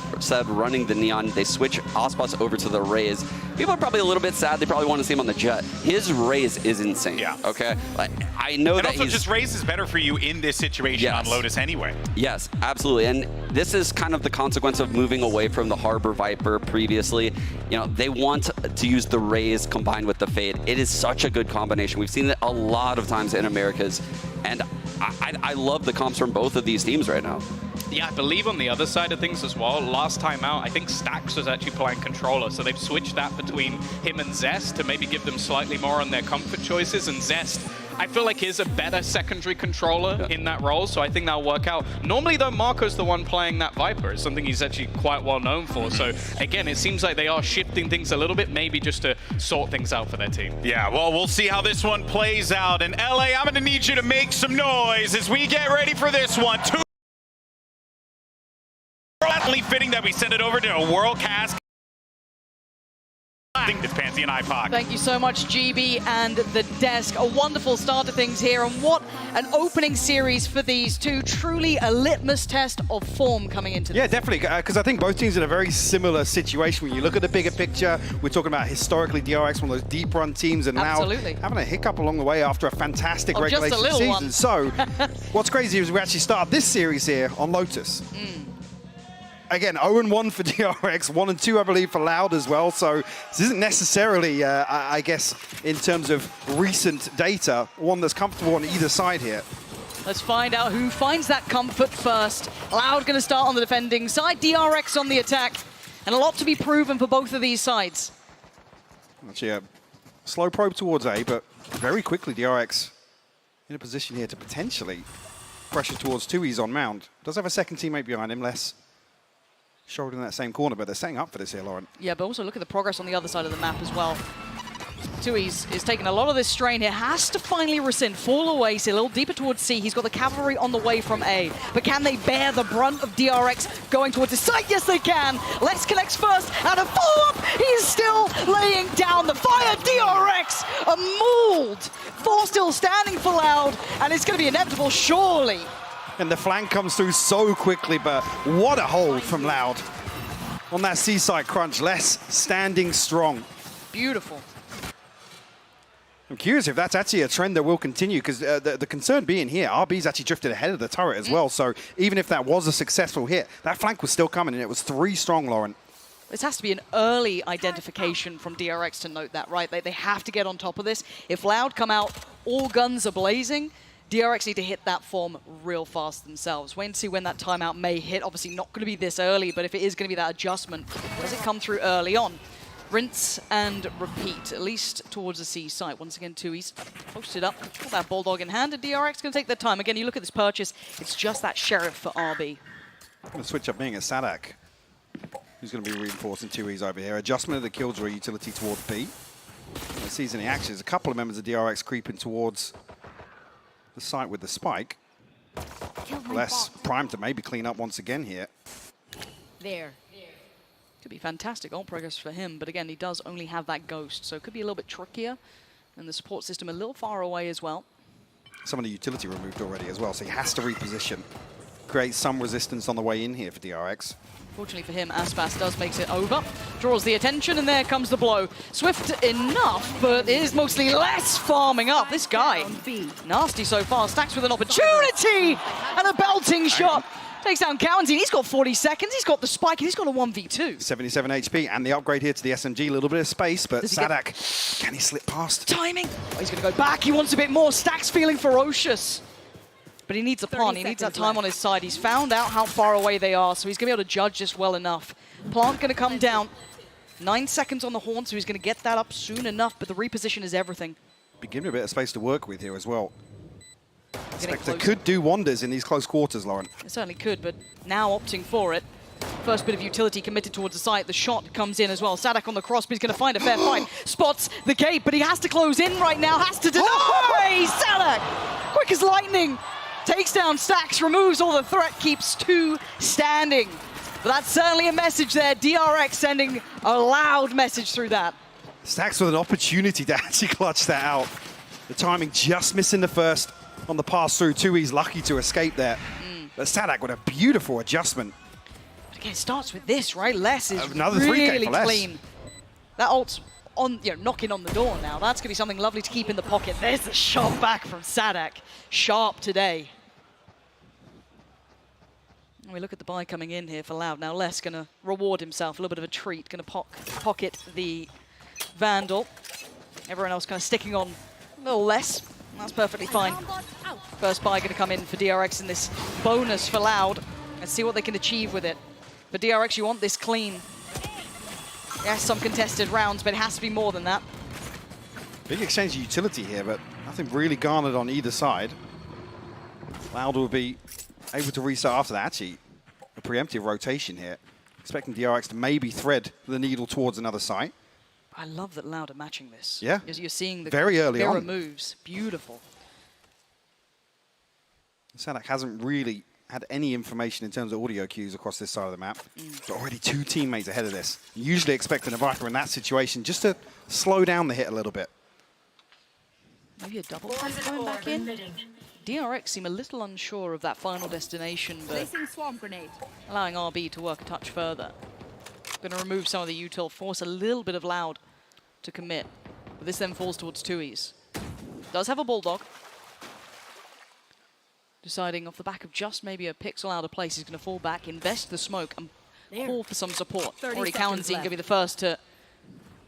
running the Neon. They switch Aspas over to the Raze. People are probably a little bit sad. They probably want to see him on the Jet. His Raze is insane. Yeah. Okay. Like, I know and that also just Raze is better for you in this situation on Lotus anyway. Yes, absolutely. And this is kind of the consequence of moving away from the Harbor Viper previously. You know, they want to use the Raze combined with the Fade. It is such a good combination. We've seen it a lot of times in Americas. And I love the comps from both of these teams right now. Yeah, I believe on the other side of things as well, last time out, I think Stax was actually playing controller, so they've switched that between him and Zest to maybe give them slightly more on their comfort choices, and Zest, I feel like is a better secondary controller in that role, so I think that'll work out. Normally, though, Marco's the one playing that Viper. It's something he's actually quite well known for, so again, it seems like they are shifting things a little bit, maybe just to sort things out for their team. Yeah, well, we'll see how this one plays out, and LA, I'm going to need you to make some noise as we get ready for this one. Only fitting that we send it over to a WorldCast. I think it's Pansy and IPOC. Thank you so much, GB and the desk. A wonderful start to things here, and what an opening series for these two. Truly a litmus test of form coming into this. Yeah, definitely, because I think both teams are in a very similar situation. When you look at the bigger picture, we're talking about historically DRX, one of those deep run teams, and now having a hiccup along the way after a fantastic regulation season. One. So what's crazy is we actually started this series here on Lotus. Again, 0-1 for DRX, 1-2, I believe, for Loud as well. So this isn't necessarily, I guess, in terms of recent data, one that's comfortable on either side here. Let's find out who finds that comfort first. Loud going to start on the defending side, DRX on the attack, and a lot to be proven for both of these sides. Actually, a slow probe towards A, but very quickly DRX in a position here to potentially pressure towards 2Es on Mound. Does have a second teammate behind him, less shoulder in that same corner, but they're setting up for this here, Lauren. Yeah, but also look at the progress on the other side of the map as well. 2Es is taking a lot of this strain here, has to finally rescind, fall away, see a little deeper towards C. He's got the cavalry on the way from A, but can they bear the brunt of DRX going towards his site? Yes, they can. Let's connect first, and a follow-up. He's still laying down the fire. DRX, a mold. 4 still standing for Loud, and it's going to be inevitable, surely. And the flank comes through so quickly, but what a hold from Loud. On that seaside crunch, less standing strong. Beautiful. I'm curious if that's actually a trend that will continue, because the concern being here, RB's actually drifted ahead of the turret as well, so even if that was a successful hit, that flank was still coming, and it was 3 strong, Lauren. This has to be an early identification from DRX to note that, right? They have to get on top of this. If Loud come out, all guns are blazing, DRX need to hit that form real fast themselves. Wait and see when that timeout may hit. Obviously not going to be this early, but if it is going to be that adjustment, does it come through early on? Rinse and repeat, at least towards the C site. Once again, 2Es posted up, got that Bulldog in hand, and DRX going to take their time. Again, you look at this purchase, it's just that Sheriff for RB. I'm going to switch up being a Sadak, who's going to be reinforcing 2Es over here. Adjustment of the Killjoy utility towards B. Sees any actions. A couple of members of DRX creeping towards the site with the spike. Less primed to maybe clean up once again here. There. Could be fantastic ult progress for him, but again, he does only have that ghost, so it could be a little bit trickier. And the support system a little far away as well. Some of the utility removed already as well, so he has to reposition. create some resistance on the way in here for DRX. Fortunately for him, Aspas does makes it over, draws the attention, and there comes the blow. Swift enough, but it is mostly less farming up. This guy, nasty so far. Stacks with an opportunity and a belting shot. Takes down County. He's got 40 seconds. He's got the spike, and he's got a 1v2. 77 HP, and the upgrade here to the SMG. A little bit of space, but Sadak, can he slip past? Timing. Oh, he's going to go back. He wants a bit more. Stacks feeling ferocious. But he needs a plant. He needs that time on his side. He's found out how far away they are, so he's going to be able to judge this well enough. Plant going to come down. 9 seconds on the horn, so he's going to get that up soon enough, but the reposition is everything. Give him a bit of space to work with here as well. Spectre could do wonders in these close quarters, Lauren. It certainly could, but now opting for it. First bit of utility committed towards the site. The shot comes in as well. Sadak on the cross, but he's going to find a fair fight. Spots the gate, but he has to close in right now. Has to deny. Sadak, quick as lightning. Takes down Stacks, removes all the threat, keeps 2 standing. But that's certainly a message there. DRX sending a loud message through that. Stacks with an opportunity to actually clutch that out. The timing just missing the first on the pass through. 2E's lucky to escape there. But Sadak with a beautiful adjustment. But again, it starts with this, right? Les is Another 3K really for Les. clean. That ult's on, knocking on the door now. That's going to be something lovely to keep in the pocket. There's the shot back from Sadak. Sharp today. And we look at the buy coming in here for Loud. Now Les going to reward himself. A little bit of a treat. Going to pocket the Vandal. Everyone else kind of sticking on a little less. That's perfectly fine. First buy going to come in for DRX in this bonus for Loud. Let's see what they can achieve with it. For DRX, you want this clean. Yes, some contested rounds, but it has to be more than that. Big exchange of utility here, but nothing really garnered on either side. Loud will be able to restart after that. Actually, a preemptive rotation here. Expecting DRX to maybe thread the needle towards another site. I love that Loud are matching this. Yeah. You're seeing the very early mirror on moves. Beautiful. Sadak hasn't really had any information in terms of audio cues across this side of the map. But already 2 teammates ahead of this. Usually expecting a Viper in that situation just to slow down the hit a little bit. Maybe a double fight coming back in. DRX seem a little unsure of that final destination, but allowing RB to work a touch further. Going to remove some of the util, force a little bit of Loud to commit. But this then falls towards 2Es. Does have a Bulldog. Deciding off the back of just maybe a pixel out of place, he's going to fall back, invest the smoke, and call for some support. Already Cowanzine going to be the first to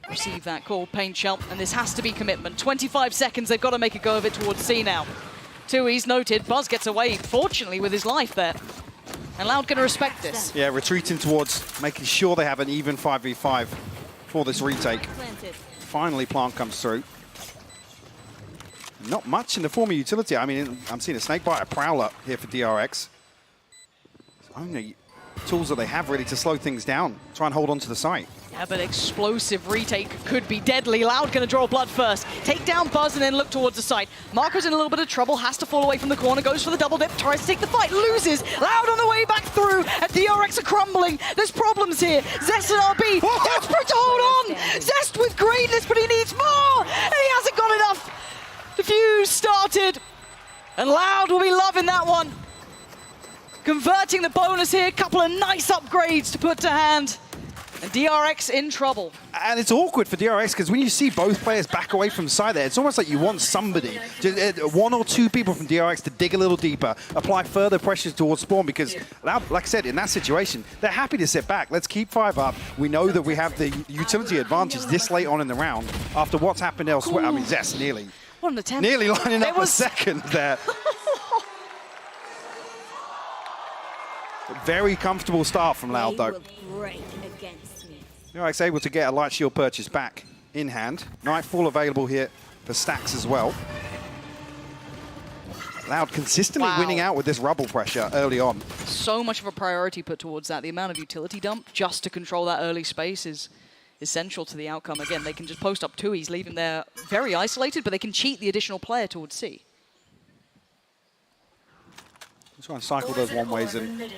receive that call. Pain Shell, and this has to be commitment. 25 seconds, they've got to make a go of it towards C now. 2Es noted, Buzz gets away, fortunately, with his life there. And Loud going to respect this. Yeah, retreating towards making sure they have an even 5v5 for this retake. Finally, Plant comes through. Not much in the form of utility. I mean, I'm seeing a Snakebite, a Prowler here for DRX. Only tools that they have really to slow things down, try and hold on to the site. Yeah, but explosive retake could be deadly. Loud going to draw blood first. Take down Buzz and then look towards the site. Marco's in a little bit of trouble, has to fall away from the corner, goes for the double dip, tries to take the fight, loses. Loud on the way back through, and DRX are crumbling. There's problems here. Zest and RB, desperate to hold on. Zest with greatness, but he needs more, and he hasn't got enough. The fuse started, and Loud will be loving that one. Converting the bonus here, couple of nice upgrades to put to hand. And DRX in trouble. And it's awkward for DRX because when you see both players back away from side there, it's almost like you want somebody, one or two people from DRX to dig a little deeper, apply further pressure towards spawn because, like I said, in that situation, they're happy to sit back. Let's keep 5 up. We know that we have the utility advantage this late on in the round after what's happened elsewhere. I mean, Zest nearly lining up a second there. Very comfortable start from Loud, though. DRX able to get a light shield purchase back in hand. Nightfall available here for Stacks as well. Loud consistently winning out with this rubble pressure early on. So much of a priority put towards that. The amount of utility dump just to control that early space is essential to the outcome. Again, they can just post up 2Es, leave him there very isolated, but they can cheat the additional player towards C. Let's try and cycle those one-ways in.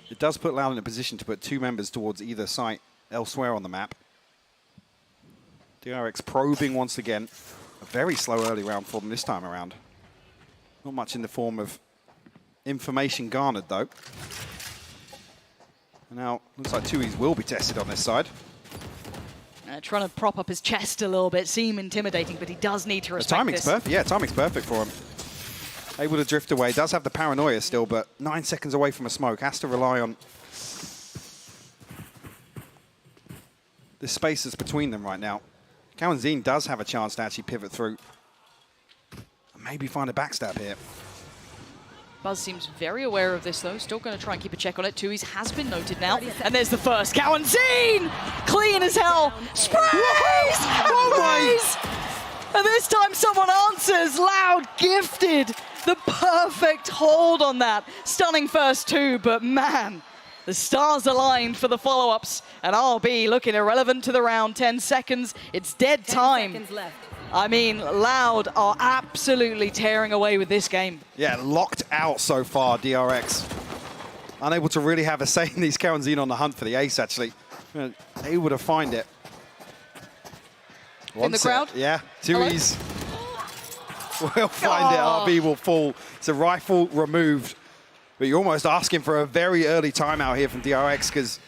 It does put Loud in a position to put 2 members towards either site elsewhere on the map. DRX probing once again. A very slow early round for them this time around. Not much in the form of information garnered, though. Now, looks like 2Es will be tested on this side. Trying to prop up his chest a little bit, seem intimidating, but he does need to respect The timing's this. perfect. Yeah, timing's perfect for him. Able to drift away. Does have the paranoia still, but 9 seconds away from a smoke. Has to rely on the space that's between them right now. Cowanzine does have a chance to actually pivot through. Maybe find a backstab here. Buzz seems very aware of this, though. Still going to try and keep a check on it. 2Es has been noted now. And there's the first. Cowanzine! Clean as hell. Sprays! Oh Sprays! And this time someone answers. Loud gifted the perfect hold on that. Stunning first 2, but man, the stars aligned for the follow-ups. And RB looking irrelevant to the round. 10 seconds. It's dead time. 10 seconds left. I mean, Loud are absolutely tearing away with this game. Yeah, locked out so far, DRX. Unable to really have a say in these. Cowanzine on the hunt for the ace, actually. Able to find it. In the crowd? Yeah, 2Es will find it. RB will fall. It's a rifle removed. But you're almost asking for a very early timeout here from DRX because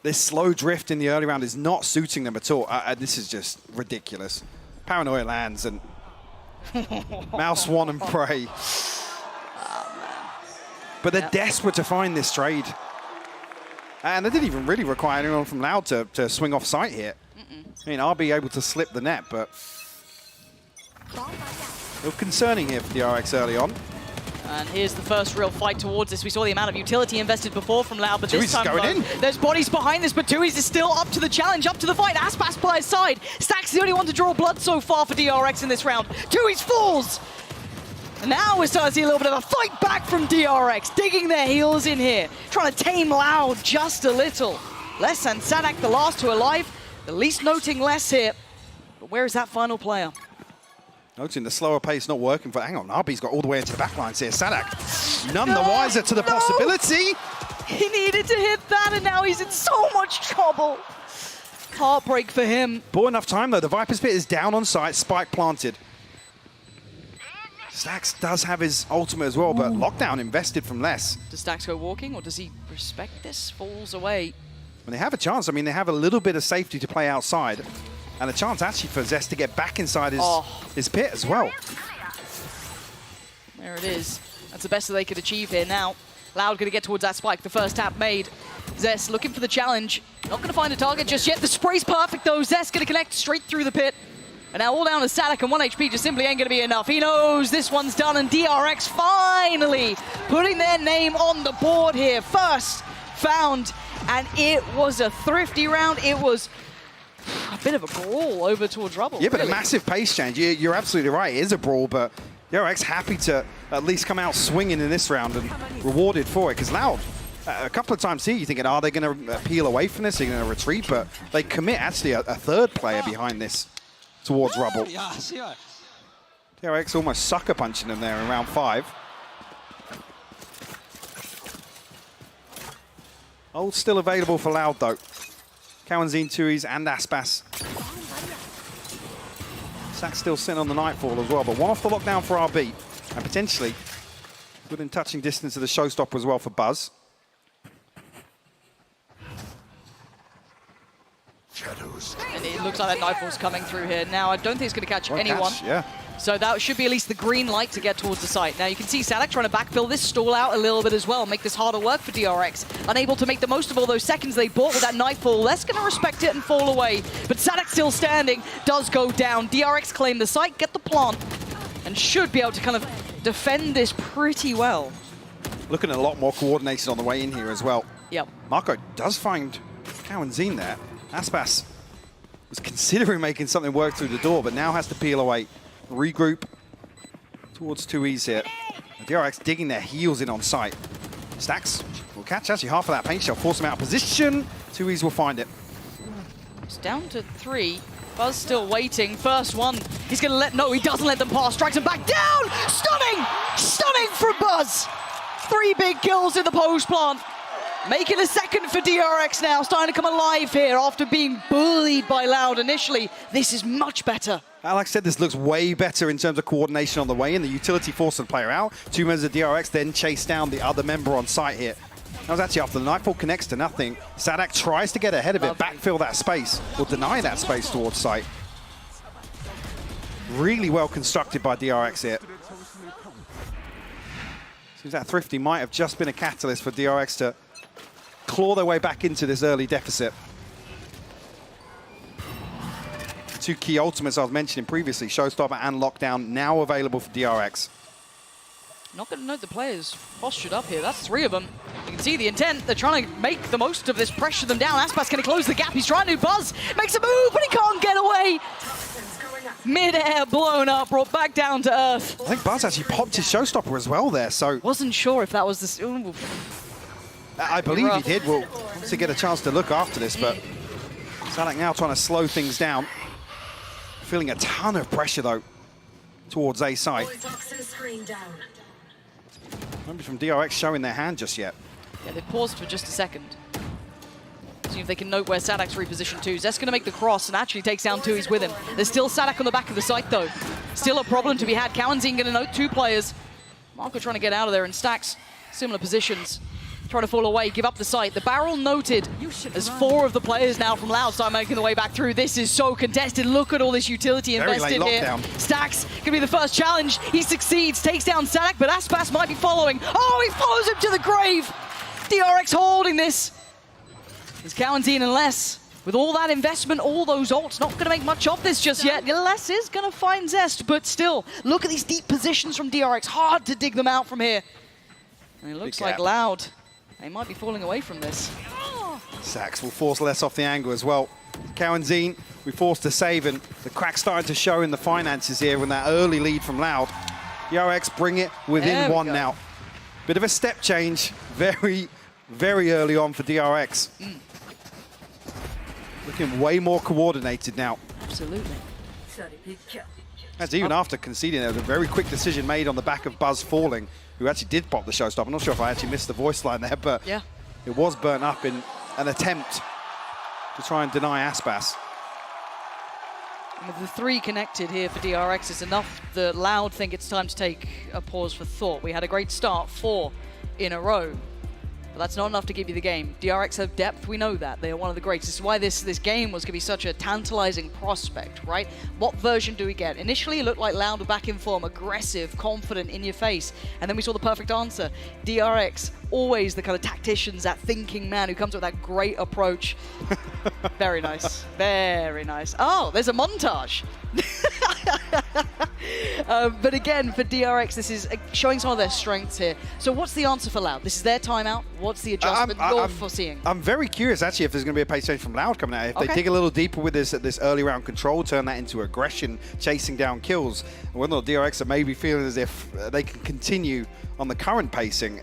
this slow drift in the early round is not suiting them at all. This is just ridiculous. Paranoia lands and Mouse Swan and Prey. But they're desperate to find this trade. And they didn't even really require anyone from Loud to swing off site here. I mean, RB able to slip the net, but a little concerning here for DRX early on. And here's the first real fight towards this. We saw the amount of utility invested before from Loud, but this time going in. There's bodies behind this, but 2Es is still up to the challenge, up to the fight. Aspas by his side. Stack's the only one to draw blood so far for DRX in this round. 2Es falls. And now we're starting to see a little bit of a fight back from DRX, digging their heels in here, trying to tame Loud just a little. Les and Sadak, the last two alive, the least noting Les here. But where is that final player? Noting the slower pace not working for... Hang on, RB's got all the way into the backlines here. Sadak, none the wiser to the possibility. He needed to hit that, and now he's in so much trouble. Heartbreak for him. Bought enough time, though. The Viper's Pit is down on site. Spike planted. Stax does have his ultimate as well, but lockdown invested from Les. Does Stax go walking, or does he respect this? Falls away. When they have a chance, I mean, they have a little bit of safety to play outside. And a chance actually for Zest to get back inside his pit as well. There it is. That's the best that they could achieve here now. Loud going to get towards that spike. The first tap made. Zest looking for the challenge. Not going to find a target just yet. The spray's perfect though. Zest going to connect straight through the pit. And now all down to Sadak, and 1 HP just simply ain't going to be enough. He knows this one's done, and DRX finally putting their name on the board here. First found, and it was a thrifty round. It was a bit of a brawl over towards Rubble. Yeah, but really. a massive pace change. You're absolutely right. It is a brawl, but DRX happy to at least come out swinging in this round and rewarded for it. Because Loud, a couple of times here, you're thinking, are they going to peel away from this? Are they going to retreat? But they commit actually a third player behind this towards Rubble. DRX almost sucker punching them there in round 5. Ult still available for Loud though. Cowanzine, 2Es, and Aspas. Sack's still sitting on the Nightfall as well, but one off the lockdown for RB, and potentially within touching distance of the showstopper as well for Buzz. Shadows. And it looks like that Nightfall's coming through here. Now, I don't think it's going to catch anyone. Yeah. So that should be at least the green light to get towards the site. Now you can see Sadak trying to backfill this stall out a little bit as well, make this harder work for DRX. Unable to make the most of all those seconds they bought with that Nightfall. Less going to respect it and fall away. But Sadak still standing, does go down. DRX claim the site, get the plant, and should be able to kind of defend this pretty well. Looking at a lot more coordination on the way in here as well. Yep. Marco does find Cowanzine there. Aspas was considering making something work through the door, but now has to peel away. Regroup towards 2Es here. DRX digging their heels in on site. Stacks will catch actually half of that paint shell, force him out of position. 2Es will find it. It's down to 3. Buzz still waiting. First one. He's going to let... No, he doesn't let them pass. Drags him back down. Stunning! Stunning from Buzz. 3 big kills in the post plant. Making a second for DRX now. Starting to come alive here after being bullied by Loud initially. This is much better. Like I said, this looks way better in terms of coordination on the way in. The utility forced the player out. 2 members of DRX then chase down the other member on site here. That was actually after the Nightfall connects to nothing. Sadak tries to get ahead of it, backfill that space, or deny that space towards site. Really well constructed by DRX here. Seems that Thrifty might have just been a catalyst for DRX to claw their way back into this early deficit. 2 key ultimates I was mentioning previously, Showstopper and Lockdown, now available for DRX. Not going to note the players postured up here. That's 3 of them. You can see the intent. They're trying to make the most of this, pressure them down. Aspas going to close the gap. He's trying to. Buzz makes a move, but he can't get away. Mid-air, blown up, brought back down to earth. I think Buzz actually popped his Showstopper as well there, so... Wasn't sure if that was the... Ooh. I believe he did. We'll obviously get a chance to look after this, but Sadak now trying to slow things down. Feeling a ton of pressure, though, towards A side. Nobody from DRX showing their hand just yet. Yeah, they paused for just a second. See if they can note where Sadak's repositioned to. Zest going to make the cross and actually takes down Tui's with him. There's still Sadak on the back of the site, though. Still a problem to be had. Cowanzine going to note 2 players. Marco trying to get out of there, and Stacks, similar positions. Trying to fall away, give up the site. The barrel noted as 4 of the players now from Loud start making their way back through. This is so contested. Look at all this utility invested here. Stacks gonna be the first challenge. He succeeds, takes down Sadak, but Aspas might be following. Oh, he follows him to the grave. DRX holding this. Is Cowanzine and Les, with all that investment, all those ults, not gonna make much of this just yet. Les is gonna find Zest, but still, look at these deep positions from DRX. Hard to dig them out from here. And it looks like Loud. They might be falling away from this. Sax will force less off the angle as well. Cowanzine, we forced to save, and the crack starting to show in the finances here with that early lead from Loud. DRX bring it within 1 now. Bit of a step change, very, very early on for DRX. Looking way more coordinated now. Absolutely. That's even after conceding. There was a very quick decision made on the back of Buzz falling, who actually did pop the showstopper. I'm not sure if I actually missed the voice line there, but yeah, it was burnt up in an attempt to try and deny Aspas. With the 3 connected here for DRX, it's enough that Loud think it's time to take a pause for thought. We had a great start, 4 in a row. But that's not enough to give you the game. DRX have depth, we know that. They are one of the greats. This is why this game was going to be such a tantalizing prospect, right? What version do we get? Initially, it looked like Loud were back in form, aggressive, confident, in your face. And then we saw the perfect answer. DRX, always the kind of tacticians, that thinking man who comes with that great approach. Very nice. Very nice. Oh, there's a montage. But again, for DRX, this is showing some of their strengths here. So what's the answer for Loud? This is their timeout. What's the adjustment you're foreseeing? I'm very curious, actually, if there's going to be a pace change from Loud coming out. If they dig a little deeper with this early round control, turn that into aggression, chasing down kills, and whether or not DRX are maybe feeling as if they can continue on the current pacing.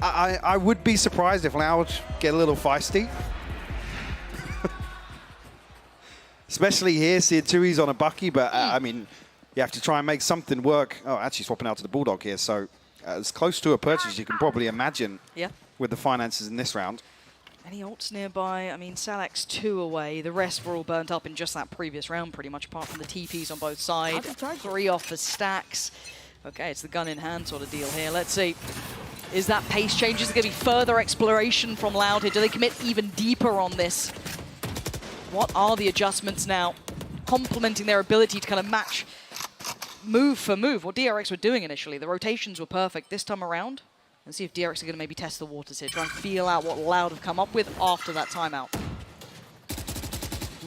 I would be surprised if Loud get a little feisty. Especially here, seeing Tui's on a Bucky, but I mean, you have to try and make something work. Oh, actually swapping out to the Bulldog here, so as close to a purchase as you can probably imagine with the finances in this round. Any ults nearby? I mean, Salak's 2 away. The rest were all burnt up in just that previous round, pretty much, apart from the TPs on both sides. 3 off for Stacks. Okay, it's the gun in hand sort of deal here. Let's see. Is that pace change? Is there going to be further exploration from Loud here? Do they commit even deeper on this? What are the adjustments now? Complementing their ability to kind of match move for move. What DRX were doing initially. The rotations were perfect this time around. Let's see if DRX are going to maybe test the waters here. Try and feel out what Loud have come up with after that timeout.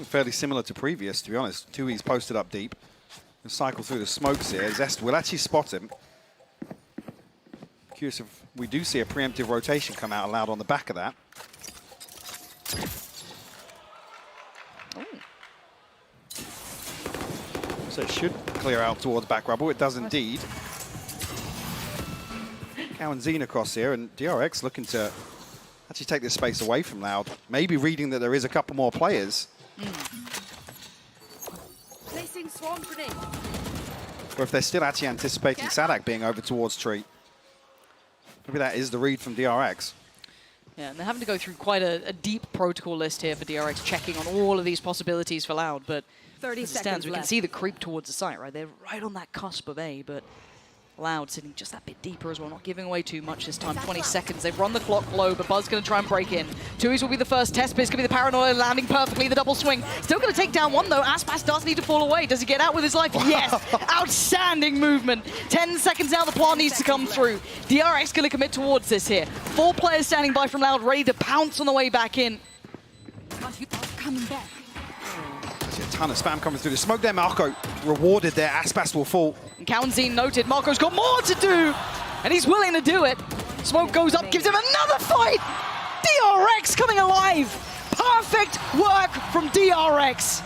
Fairly similar to previous, to be honest. Tui's posted up deep. He'll cycle through the smokes here. Zest will actually spot him. Curious if we do see a preemptive rotation come out Loud on the back of that. So it should clear out towards back rubble. It does indeed. Cowanzine across here, and DRX looking to actually take this space away from Loud. Maybe reading that there is a couple more players. Placing swarm grenade. Or if they're still actually anticipating Sadak being over towards Tree. Maybe that is the read from DRX. Yeah, and they're having to go through quite a deep protocol list here for DRX, checking on all of these possibilities for Loud, but 30 As it stands, seconds we can left. see the creep towards the site, right? They're right on that cusp of A, but Loud sitting just that bit deeper as well, not giving away too much this time. 20 seconds, they've run the clock low, but Buzz going to try and break in. Tui's will be the first test, but it's going to be the paranoia landing perfectly, the double swing. Still going to take down one though. Aspas does need to fall away. Does he get out with his life? Yes! Outstanding movement. 10 seconds now, the plant needs to come through. DRX going to commit towards this here. 4 players standing by from Loud, ready to pounce on the way back in. Coming back. See a ton of spam coming through. The smoke there, Marco. Rewarded there. Aspas will fall. And Kaunzine noted, Marco's got more to do, and he's willing to do it. Smoke goes up, gives him another fight. DRX coming alive. Perfect work from DRX.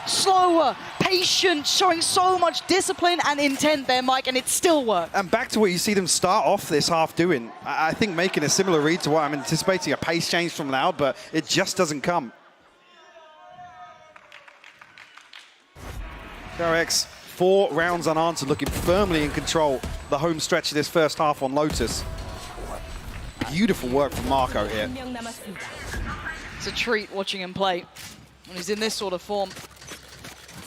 Slower, patient, showing so much discipline and intent there, Mike, and it still worked. And back to what you see them start off this half doing. I think making a similar read to what I'm anticipating, a pace change from Loud, but it just doesn't come. DRX, 4 rounds unanswered, looking firmly in control the home stretch of this first half on Lotus. Beautiful work from Marco here. It's a treat watching him play when he's in this sort of form.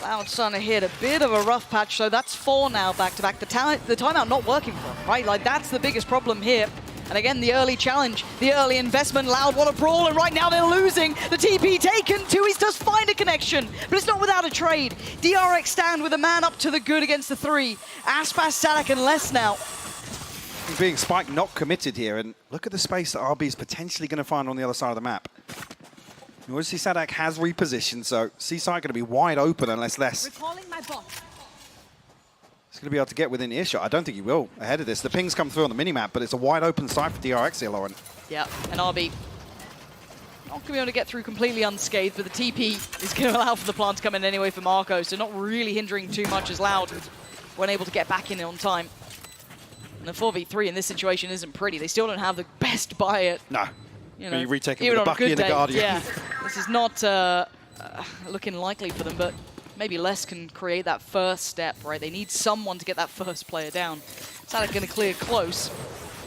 Loud starting to hit a bit of a rough patch, so that's 4 now back-to-back. The timeout not working for him, right? Like, that's the biggest problem here. And again, the early challenge, the early investment. Loud want to brawl, and right now they're losing. The TP taken. Tui's does find a connection, but it's not without a trade. DRX stand with a man up to the good against the 3. Aspas, Sadak, and less now. He's being spiked, not committed here, and look at the space that RB is potentially going to find on the other side of the map. You want to see Sadak has repositioned, so Seaside going to be wide open unless less. Recalling my bot. He's going to be able to get within earshot. I don't think he will ahead of this. The pings come through on the minimap, but it's a wide open site for DRX here, Lauren. Yeah, and RB not going to be able to get through completely unscathed, but the TP is going to allow for the plant to come in anyway for Marco, so not really hindering too much as Loud weren't able to get back in on time. And the 4v3 in this situation isn't pretty. They still don't have the best buy it. No. You know, you retake it even with a on a Bucky good and a day. Guardian. Yeah, this is not looking likely for them, but maybe Les can create that first step, right? They need someone to get that first player down. Sadak going to clear close,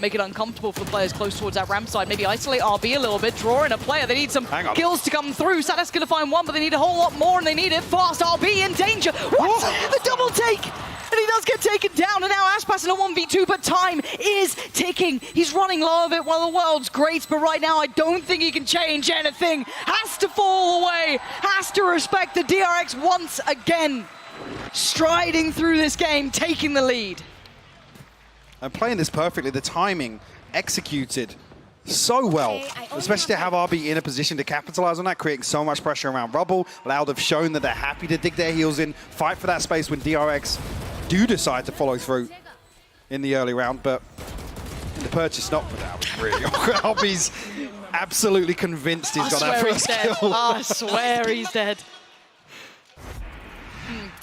make it uncomfortable for the players close towards that ramp side. Maybe isolate RB a little bit, draw in a player. They need some kills to come through. Sadak's going to find one, but they need a whole lot more, and they need it fast. RB in danger. What? The double take! And he does get taken down, and now Aspas in a 1v2, but time is ticking. He's running low of it while the world's great, but right now I don't think he can change anything. Has to fall away, has to respect the DRX once again. Striding through this game, taking the lead. And playing this perfectly, the timing executed so well, especially to have RB in a position to capitalize on that, creating so much pressure around Rubble. Loud have shown that they're happy to dig their heels in, fight for that space when DRX do decide to follow through in the early round, but the purchase not without really. RB's absolutely convinced he's got that first kill. I swear he's dead.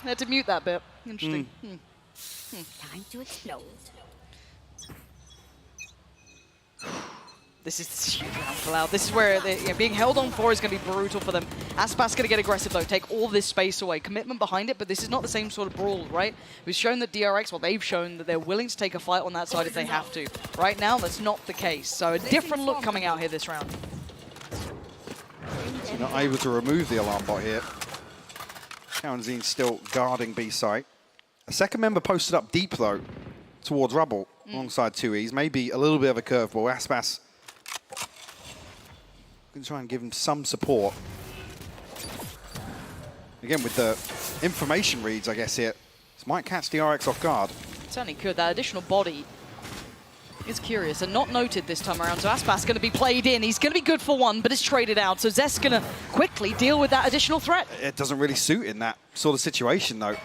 I had to mute that bit. Interesting. Time to explode. This is huge round for Loud. This is where being held on 4 is going to be brutal for them. Aspas going to get aggressive though, take all this space away. Commitment behind it, but this is not the same sort of brawl, right? We've shown that DRX, well, they've shown that they're willing to take a fight on that side if they have to. Right now, that's not the case. So a different look coming out here this round. So not able to remove the alarm bot here. Kaunzine still guarding B site. A second member posted up deep though, towards Rubble, alongside 2Es. Maybe a little bit of a curveball. Aspas going to try and give him some support. Again, with the information reads, I guess here, this might catch DRX off guard. Certainly could. That additional body is curious and not noted this time around. So Aspas going to be played in. He's going to be good for one, but it's traded out. So Zest's going to quickly deal with that additional threat. It doesn't really suit in that sort of situation, though.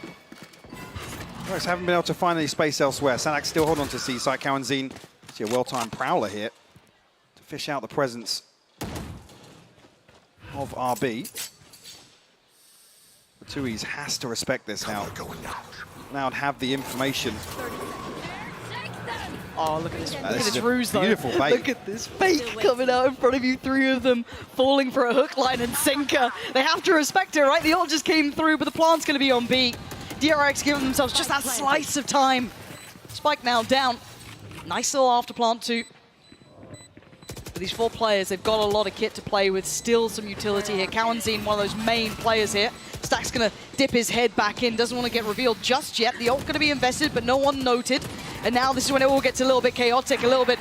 DRX haven't been able to find any space elsewhere. Sadak still holding on to Seaside. Kaunzine, see a well-timed prowler here to fish out the presence of RB. The 2Es has to respect this now. Now have the information. Oh, look at this, look at this ruse though. Beautiful bait. Look at this fake coming out in front of you, 3 of them falling for a hook, line and sinker. They have to respect it, right? The ult just came through, but the plant's going to be on B. DRX giving themselves just that slice of time. Spike now down. Nice little after plant too. But these 4 players, they've got a lot of kit to play with, still some utility here. Cowanzine, one of those main players here. Stack's going to dip his head back in, doesn't want to get revealed just yet. The ult going to be invested, but no one noted. And now this is when it all gets a little bit chaotic, a little bit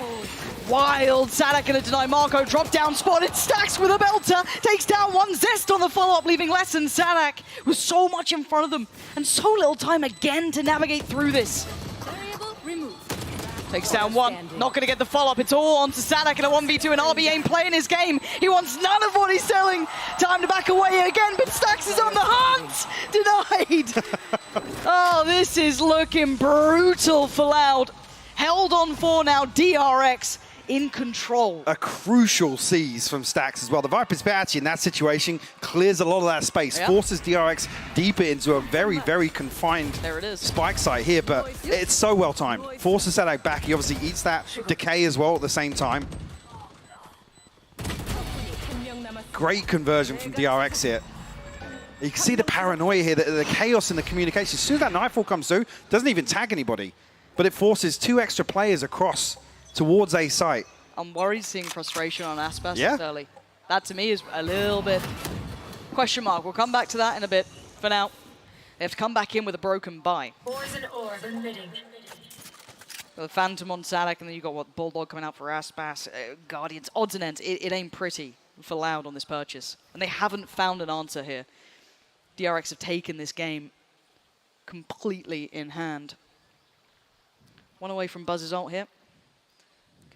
wild. Sadak going to deny Marco, drop down, spotted. Stacks with a belter, takes down one. Zest on the follow-up, leaving less than Sadak with so much in front of them and so little time again to navigate through this. Takes down one, not going to get the follow-up. It's all onto Sadak in a 1v2, and RB ain't playing his game. He wants none of what he's selling. Time to back away again, but Stacks is on the hunt. Denied. Oh, this is looking brutal for Loud. Held on for now, DRX in control. A crucial seize from Stacks as well. The Viper's Patchy in that situation clears a lot of that space, forces DRX deeper into a very, very confined spike site here, but it's so well timed. Forces Sadak back. He obviously eats that decay as well at the same time. Great conversion from DRX here. You can see the paranoia here, the chaos in the communication. As soon as that Nightfall comes through, doesn't even tag anybody, but it forces 2 extra players across towards A site. I'm worried seeing frustration on Aspas this early. That to me is a little bit question mark. We'll come back to that in a bit. For now, they have to come back in with a broken buy. The Phantom on Sadak, and then you got what, Bulldog coming out for Aspas. Guardians, odds and ends. It ain't pretty for Loud on this purchase. And they haven't found an answer here. DRX have taken this game completely in hand. One away from Buzz's ult here.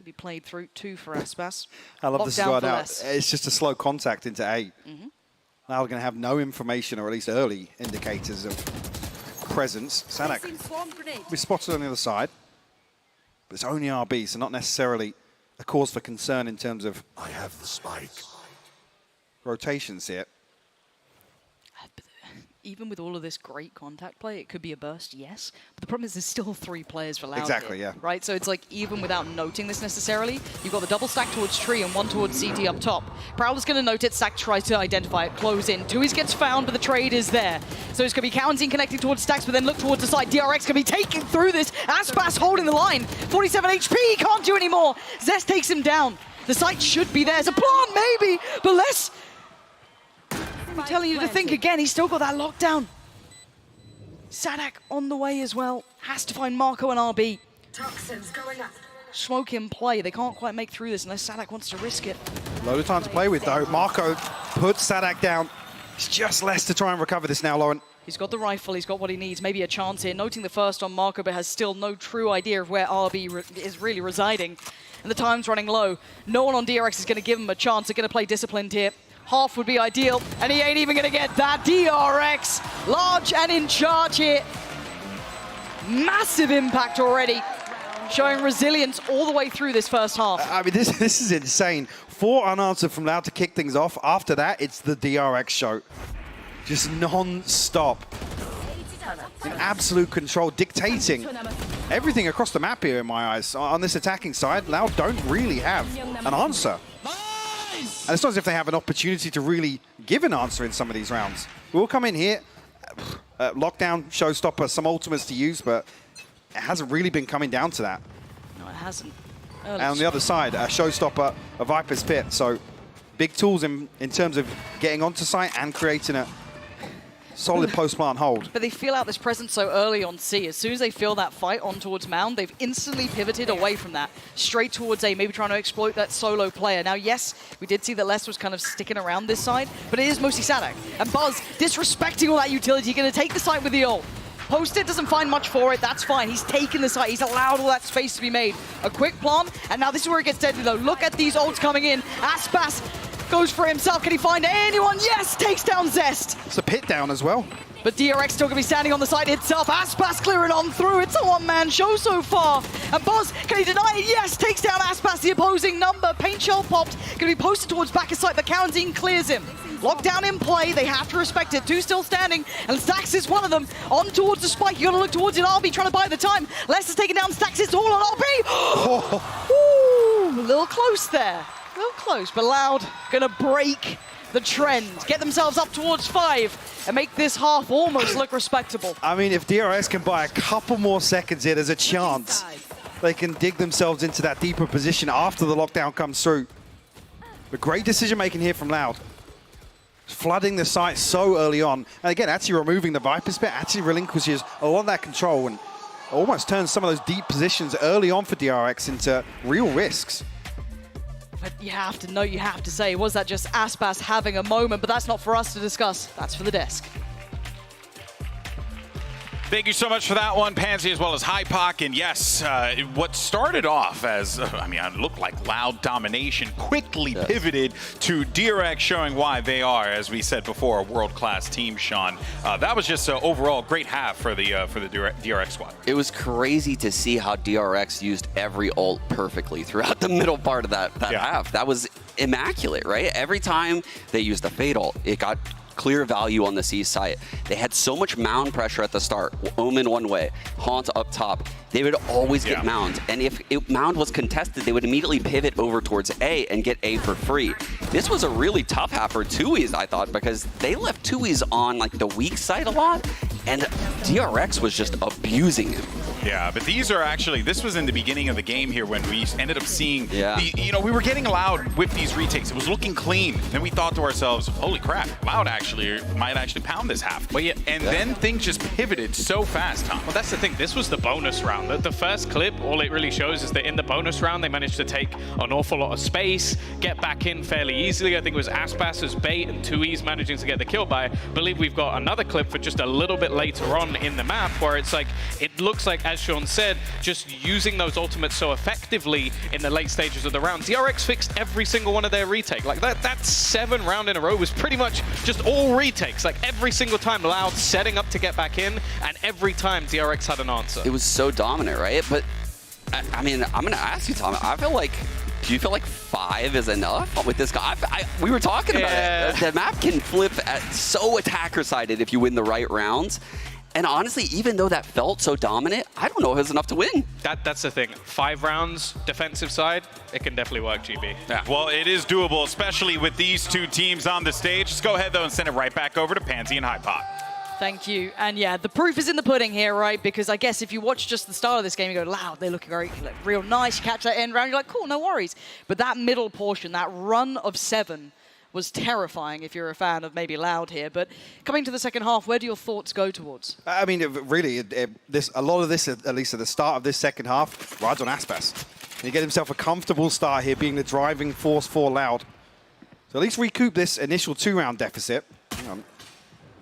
Be played through 2 for Aspas. I love this squad out. Less. It's just a slow contact into A. Now we're going to have no information, or at least early indicators of presence. Sadak we spotted on the other side, but it's only RB, so not necessarily a cause for concern in terms of I have the spike. Rotations here. Even with all of this great contact play, it could be a burst, yes. But the problem is there's still 3 players for Loud Exactly, here, yeah. right? So it's like, even without noting this necessarily, you've got the double stack towards Tree and 1 towards CT up top. Prowler's going to note it, Stack tries to identify it, close in. Tui's gets found, but the trade is there. So it's going to be Cowanzine connecting towards Stacks, but then look towards the side. DRX going to be taking through this. Aspas holding the line. 47 HP, he can't do anymore. Zest takes him down. The site should be there. There's a plant, maybe, but less. I'm telling you to think again, he's still got that lockdown. Sadak on the way as well. Has to find Marco and RB. Toxins going up. Smoke in play. They can't quite make through this unless Sadak wants to risk it. Load of time to play with, though. Marco puts Sadak down. It's just less to try and recover this now, Lauren. He's got the rifle. He's got what he needs. Maybe a chance here. Noting the first on Marco, but has still no true idea of where RB is really residing. And the time's running low. No one on DRX is going to give him a chance. They're going to play disciplined here. Half would be ideal, and he ain't even going to get that. DRX, large and in charge here. Massive impact already, showing resilience all the way through this first half. I mean, this is insane. 4 unanswered from Loud to kick things off. After that, it's the DRX show. Just non-stop. In absolute control, dictating everything across the map here in my eyes. On this attacking side, Loud don't really have an answer. And it's not as if they have an opportunity to really give an answer in some of these rounds. We'll come in here, lockdown, showstopper, some ultimates to use, but it hasn't really been coming down to that. No, it hasn't. And on the other side, a showstopper, a Viper's Pit. So big tools in terms of getting onto site and creating a solid post-plant hold. But they feel out this presence so early on C. As soon as they feel that fight on towards Mound, they've instantly pivoted away from that, straight towards A, maybe trying to exploit that solo player. Now, yes, we did see that Les was kind of sticking around this side, but it is mostly Sadak. And Buzz, disrespecting all that utility, going to take the site with the ult. Post it, doesn't find much for it, that's fine. He's taken the site, he's allowed all that space to be made. A quick plant, and now this is where it gets deadly though. Look at these ults coming in. Aspas goes for himself. Can he find anyone? Yes, takes down Zest. It's a pit down as well. But DRX still going to be standing on the side itself. Aspas clearing on through. It's a one-man show so far. And Buzz, can he deny it? Yes, takes down Aspas, the opposing number. Paint shell popped. Going to be posted towards back of site, but Cowanzine clears him. Lockdown in play. They have to respect it. 2 still standing, and Stacks is one of them. On towards the spike. You got to look towards it. RB trying to buy the time. Lester's taking down Stacks. It's all on RB. Ooh, a little close there. A little close, but Loud going to break the trend, get themselves up towards 5, and make this half almost look respectable. I mean, if DRX can buy a couple more seconds here, there's a chance they can dig themselves into that deeper position after the lockdown comes through. But great decision making here from Loud. Flooding the site so early on. And again, actually removing the Viper's Pit actually relinquishes a lot of that control and almost turns some of those deep positions early on for DRX into real risks. But you have to know, you have to say, was that just Aspas having a moment? But that's not for us to discuss. That's for the desk. Thank you so much for that one, Pansy, as well as Hypoc. And yes, what started off as, it looked like Loud domination quickly pivoted to DRX, showing why they are, as we said before, a world-class team, Sean. That was just an overall great half for the DRX squad. It was crazy to see how DRX used every ult perfectly throughout the middle part of that half. That was immaculate, right? Every time they used a Fade ult, it got clear value on the C site. They had so much mound pressure at the start. Omen one way, Haunt up top. They would always get mound. And if mound was contested, they would immediately pivot over towards A and get A for free. This was a really tough half for Tui's, I thought, because they left Tui's on like the weak side a lot, and DRX was just abusing him. Yeah, but these are actually, this was in the beginning of the game here when we ended up seeing, we were getting Loud with these retakes. It was looking clean. Then we thought to ourselves, holy crap, Loud might actually pound this half. Well, then things just pivoted so fast, Tom. Well, that's the thing. This was the bonus round. The first clip, all it really shows is that in the bonus round, they managed to take an awful lot of space, get back in fairly easily. I think it was Aspas' bait and Tui's managing to get the kill by. I believe we've got another clip for just a little bit later on in the map where it's like, it looks like, as Sean said, just using those ultimates so effectively in the late stages of the round. DRX fixed every single one of their retake. Like that 7 round in a row was pretty much just all retakes. Like every single time Loud setting up to get back in, and every time DRX had an answer. It was so dominant, right? But I mean, I'm gonna ask you, Tom, I feel like, do you feel like 5 is enough with this guy? We were talking about it. The map can flip so attacker-sided if you win the right rounds. And honestly, even though that felt so dominant, I don't know if it was enough to win. That's the thing. 5 rounds, defensive side, it can definitely work, GB. Yeah. Well, it is doable, especially with these two teams on the stage. Let's go ahead, though, and send it right back over to Pansy and Hypoc. Thank you. And yeah, the proof is in the pudding here, right? Because I guess if you watch just the start of this game, you go, Loud, they look very, real nice. You catch that end round, you're like, cool, no worries. But that middle portion, that run of 7, was terrifying if you're a fan of maybe Loud here. But coming to the second half, where do your thoughts go towards? I mean, really, a lot of this, at least at the start of this second half, rides on Aspas. He get himself a comfortable start here, being the driving force for Loud. So at least recoup this initial 2-round deficit.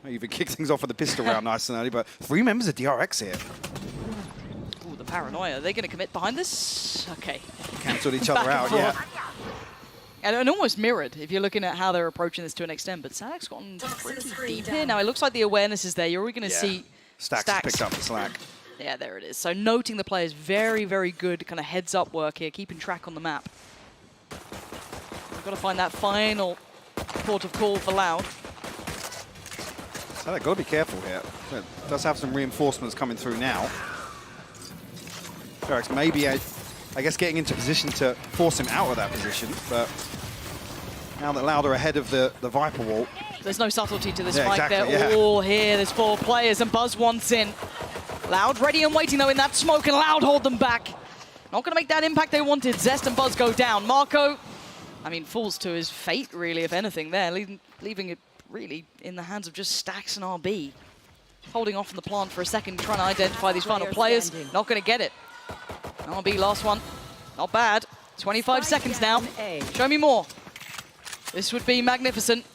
Even kick things off with the pistol round nice and early, but 3 members of DRX here. Ooh, the paranoia. Are they going to commit behind this? Okay. Cancelled each other out, yeah. And almost mirrored, if you're looking at how they're approaching this to an extent. But Sadak's gotten pretty deep here. Now, it looks like the awareness is there. You're already going to see Stacks has picked up the slack. Yeah, there it is. So noting the players, very, very good kind of heads-up work here, keeping track on the map. We've got to find that final port of call for Loud. So they've got to be careful here. It does have some reinforcements coming through now. DRX maybe, I guess, getting into position to force him out of that position, but now that Loud are ahead of the Viper wall. There's no subtlety to this fight. Exactly, They're all here. There's 4 players, and Buzz wants in. Loud ready and waiting, though, in that smoke, and Loud hold them back. Not going to make that impact they wanted. Zest and Buzz go down. Marco, I mean, falls to his fate, really, if anything, there, leaving it really in the hands of just Stacks and RB. Holding off on the plant for a second, trying to identify these final players. Not going to get it. RB, last one. Not bad. 25 seconds now. Show me more. This would be magnificent.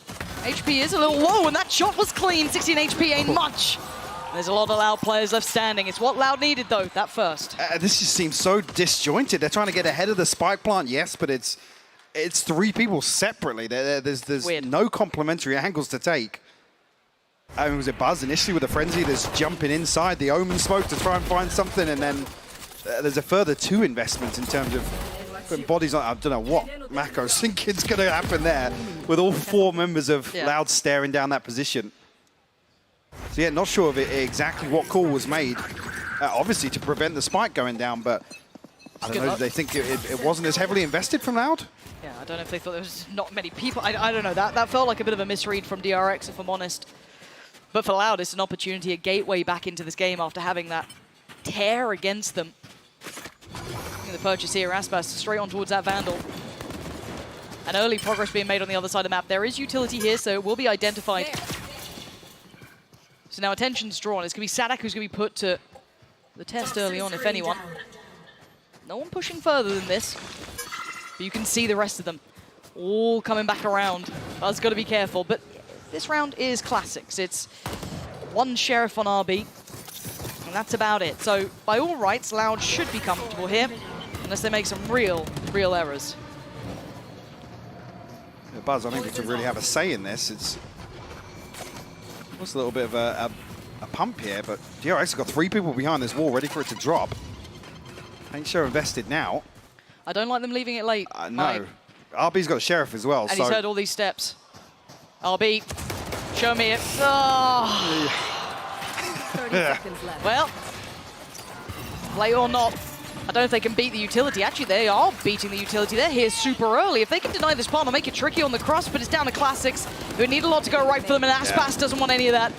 HP is a little low, and that shot was clean. 16 HP ain't much. There's a lot of Loud players left standing. It's what Loud needed, though, that first. This just seems so disjointed. They're trying to get ahead of the spike plant, yes, but it's 3 people separately. There's no complementary angles to take. I mean, was it Buzz initially with a frenzy that's jumping inside the Omen smoke to try and find something, and then there's a further 2 investments in terms of putting bodies on. I don't know what Mako's thinking's going to happen there with all 4 members of Loud staring down that position. So yeah, not sure of exactly what call was made, obviously to prevent the spike going down, but I don't know, do they think it wasn't as heavily invested from Loud? Yeah, I don't know if they thought there was not many people. I don't know, that felt like a bit of a misread from DRX, if I'm honest. But for Loud, it's an opportunity, a gateway back into this game after having that tear against them. The purchase here, Aspas straight on towards that Vandal. and early progress being made on the other side of the map. There is utility here, so it will be identified. So now attention's drawn. It's going to be Sadak who's going to be put to the test early on, if anyone. No one pushing further than this. But you can see the rest of them all coming back around. Buzz got to be careful. But this round is classics. It's one Sheriff on RB, and that's about it. So by all rights, Loud should be comfortable here, unless they make some real errors. Yeah, Buzz, I think to really have a say in this, it's a little bit of a pump here, but DRX has got 3 people behind this wall ready for it to drop. Ain't sure invested now. I don't like them leaving it late. No. RB's got a Sheriff as well. And so he's heard all these steps. RB, show me it. Oh. 30 seconds left. Well, play or not, I don't know if they can beat the utility. Actually, they are beating the utility. They're here super early. If they can deny this palm, it'll make it tricky on the cross, but it's down to Classics, who need a lot to go right for them, and Aspas doesn't want any of that.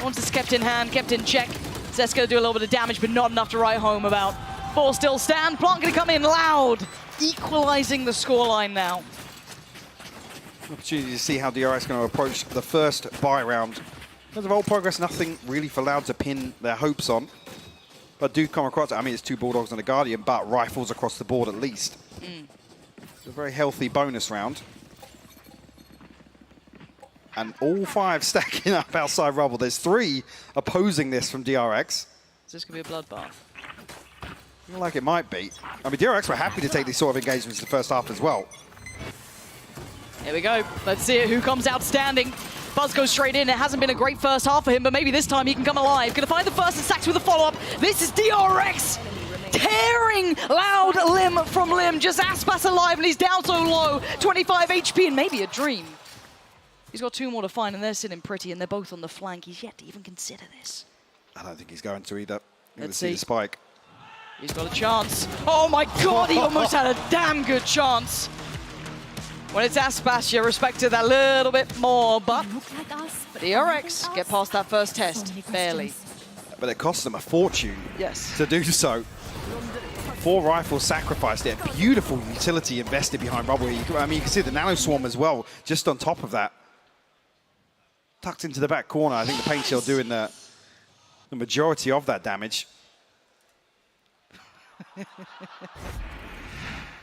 Wants this kept in hand, kept in check. Zest going to do a little bit of damage, but not enough to write home about. Ball still stand. Plant going to come in Loud, equalizing the scoreline now. Opportunity to see how DRX is going to approach the first buy round. In terms of old progress, nothing really for Loud to pin their hopes on. But do come across, I mean, it's 2 Bulldogs and a Guardian, but rifles across the board at least. It's a very healthy bonus round. And all 5 stacking up outside Rubble. There's 3 opposing this from DRX. Is this going to be a bloodbath? I feel like it might be. I mean, DRX were happy to take these sort of engagements in the first half as well. Here we go. Let's see it. Who comes out standing? Buzz goes straight in. It hasn't been a great first half for him, but maybe this time he can come alive. Gonna find the first and Sacks with a follow-up. This is DRX tearing Loud limb from limb. Just Aspas alive, and he's down so low. 25 HP and maybe a dream. He's got 2 more to find, and they're sitting pretty, and they're both on the flank. He's yet to even consider this. I don't think he's going to either. Let's see the spike. He's got a chance. Oh my God, he almost had a damn good chance. When it's Aspas, you respect it that little bit more, but DRX get past that first test, barely. But it costs them a fortune to do so. 4 rifles sacrificed there. Beautiful utility invested behind Rubble. I mean, you can see the Nano Swarm as well, just on top of that. Tucked into the back corner. I think the Paint Shield doing the majority of that damage.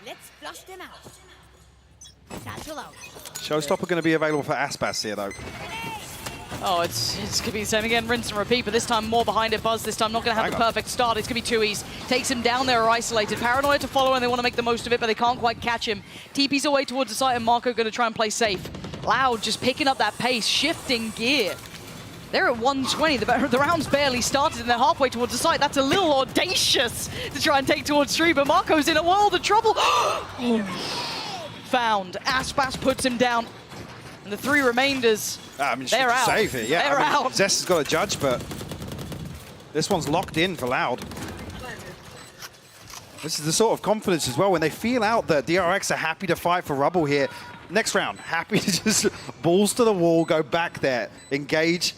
Let's flush them out. Satchel out. Showstopper going to be available for Aspas here, though. Oh, it's going to be the same again, rinse and repeat, but this time more behind it. Buzz this time not going to have the perfect start. It's going to be 2Es. Takes him down there, isolated. Paranoia to follow, and they want to make the most of it, but they can't quite catch him. TP's away towards the site, and Marco going to try and play safe. Loud just picking up that pace, shifting gear. They're at 120. The round's barely started, and they're halfway towards the site. That's a little audacious to try and take towards 3, but Marco's in a world of trouble. Found. Aspas puts him down. And the 3 remainders, I mean, they're out. Save it, yeah. They're out. Zest has got a judge, but this one's locked in for Loud. This is the sort of confidence as well when they feel out that DRX are happy to fight for Rubble here. Next round, happy to just balls to the wall, go back there, engage,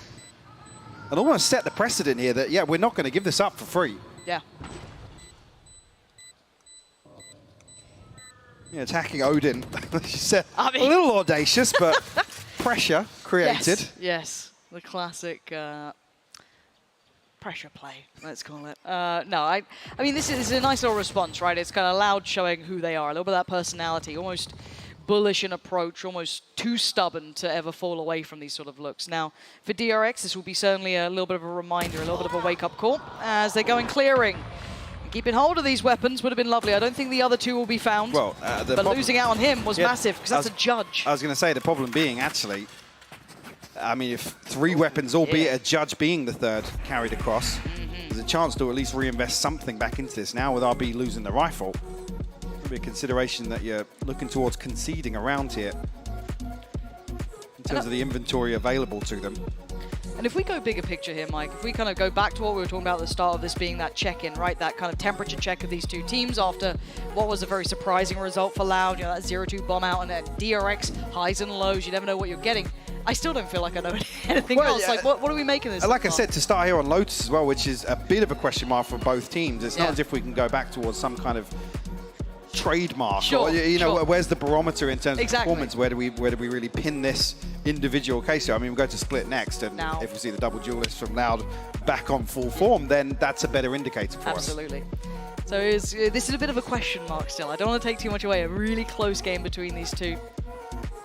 and almost set the precedent here that, yeah, we're not going to give this up for free. Yeah. Yeah, attacking Odin, she said, a little audacious, but pressure created. Yes. The classic pressure play, let's call it. No, I mean, this is a nice little response, right? It's kind of Loud showing who they are, a little bit of that personality, almost bullish in approach, almost too stubborn to ever fall away from these sort of looks. Now, for DRX, this will be certainly a little bit of a reminder, a little bit of a wake-up call as they go in clearing. Keeping hold of these weapons would have been lovely. I don't think the other 2 will be found. Well, but losing out on him was massive, because that's a judge. I was going to say, the problem being, actually, I mean, if 3 weapons, albeit a judge being the 3rd, carried across, there's a chance to at least reinvest something back into this. Now, with RB losing the rifle, it'll be a consideration that you're looking towards conceding around here in terms of the inventory available to them. And if we go bigger picture here, Mike, if we kind of go back to what we were talking about at the start of this being that check-in, right? That kind of temperature check of these 2 teams after what was a very surprising result for Loud, you know, that 0-2 bomb out and then DRX, highs and lows, you never know what you're getting. I still don't feel like I know anything else. Yeah, like, what are we making this? Like I said, to start here on Lotus as well, which is a bit of a question mark for both teams. It's not as if we can go back towards some kind of trademark? Sure, Or, you know, sure. where's the barometer in terms Exactly. of performance? Where do we really pin this individual case? I mean, we go to split next, and Now. if we see the double duelist from Loud back on full form, then that's a better indicator for us. Absolutely. So this is a bit of a question mark still. I don't want to take too much away. A really close game between these two.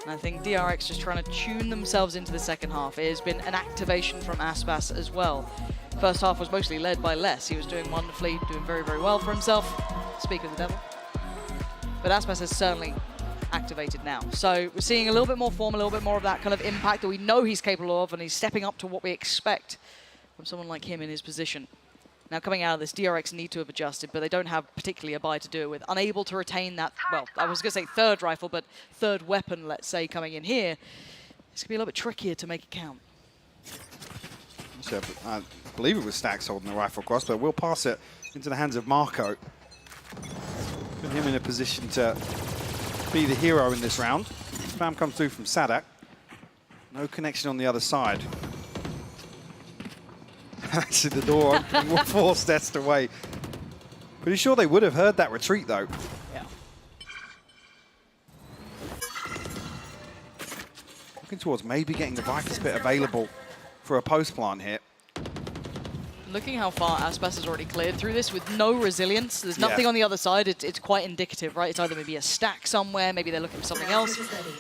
And I think DRX just trying to tune themselves into the second half. It has been an activation from Aspas as well. First half was mostly led by Les. He was doing wonderfully, doing very, very well for himself. Speak of the devil. But Aspas has certainly activated now. So we're seeing a little bit more form, a little bit more of that kind of impact that we know he's capable of, and he's stepping up to what we expect from someone like him in his position. Now, coming out of this, DRX need to have adjusted, but they don't have particularly a buy to do it with. Unable to retain that, well, I was going to say third rifle, but third weapon, let's say, coming in here. It's going to be a little bit trickier to make it count. So, I believe it was Stacks holding the rifle across, but we'll pass it into the hands of Marco. Put him in a position to be the hero in this round. Spam comes through from Sadak. No connection on the other side. Actually, the door opening, we're 4 steps away. Pretty sure they would have heard that retreat, though. Yeah. Looking towards maybe getting the Viper's bit available for a post plant here. Looking how far Aspas has already cleared through this with no resilience. There's nothing on the other side. It's quite indicative, right? It's either maybe a stack somewhere, maybe they're looking for something else.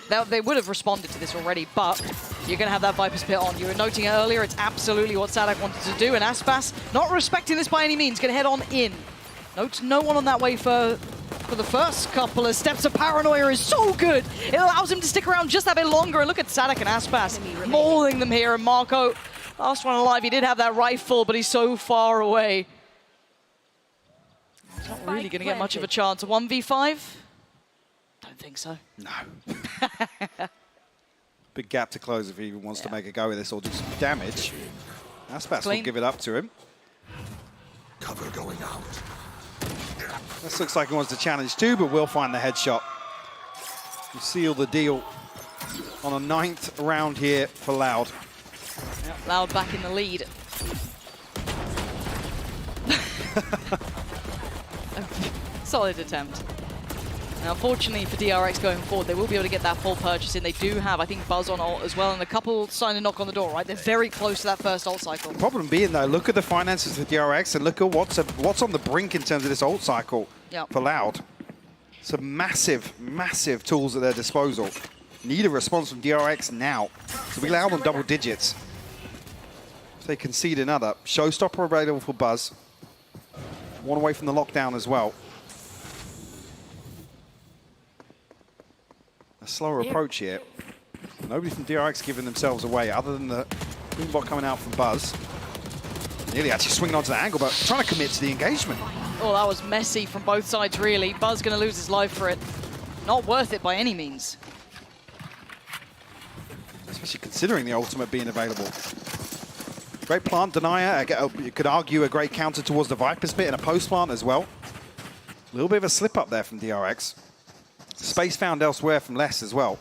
They would have responded to this already, but you're going to have that Viper's Pit on. You were noting it earlier, it's absolutely what Sadak wanted to do, and Aspas, not respecting this by any means, going to head on in. Note no one on that way for the first couple of steps of Paranoia is so good. It allows him to stick around just that bit longer, and look at Sadak and Aspas mauling them here, and Marco, last one alive, he did have that rifle, but he's so far away. He's not really going to get much of a chance. A 1v5? Don't think so. No. Big gap to close if he even wants to make a go with this or do some damage. Aspas will give it up to him. Cover going out. This looks like he wants to challenge too, but we'll find the headshot. You seal the deal on a 9th round here for Loud. Yep, Loud back in the lead. Solid attempt. Now, fortunately for DRX going forward, they will be able to get that full purchase in. They do have, I think, Buzz on ult as well, and a couple starting to knock on the door, right? They're very close to that first ult cycle. Problem being, though, look at the finances for DRX and look at what's on the brink in terms of this ult cycle for Loud. Some massive, massive tools at their disposal. Need a response from DRX now. So we Loud on double digits. If they concede another, showstopper available for Buzz. One away from the lockdown as well. A slower approach here. Nobody from DRX giving themselves away other than the Greenbot coming out from Buzz. Nearly actually swinging onto the angle, but trying to commit to the engagement. Oh, that was messy from both sides, really. Buzz going to lose his life for it. Not worth it by any means. Especially considering the ultimate being available. Great plant denier. You could argue a great counter towards the Viper's Pit and a post plant as well. A little bit of a slip up there from DRX. Space found elsewhere from Les as well.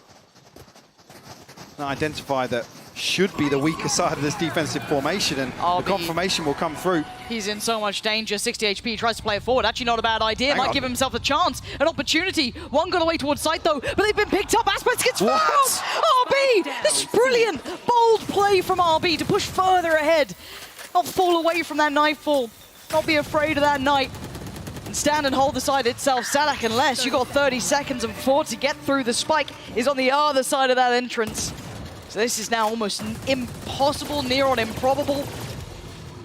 Now identify that should be the weaker side of this defensive formation, and the confirmation will come through. He's in so much danger. 60 HP, tries to play it forward. Actually not a bad idea. Might give himself a chance, an opportunity. One got away towards site though, but they've been picked up. Aspas gets found! RB! This is brilliant! Bold play from RB to push further ahead. Not fall away from that nightfall. Not be afraid of that night. And stand and hold the side itself. Sadak and Les, you got 30 seconds and 4 to get through. The spike is on the other side of that entrance. So this is now almost impossible, near on improbable.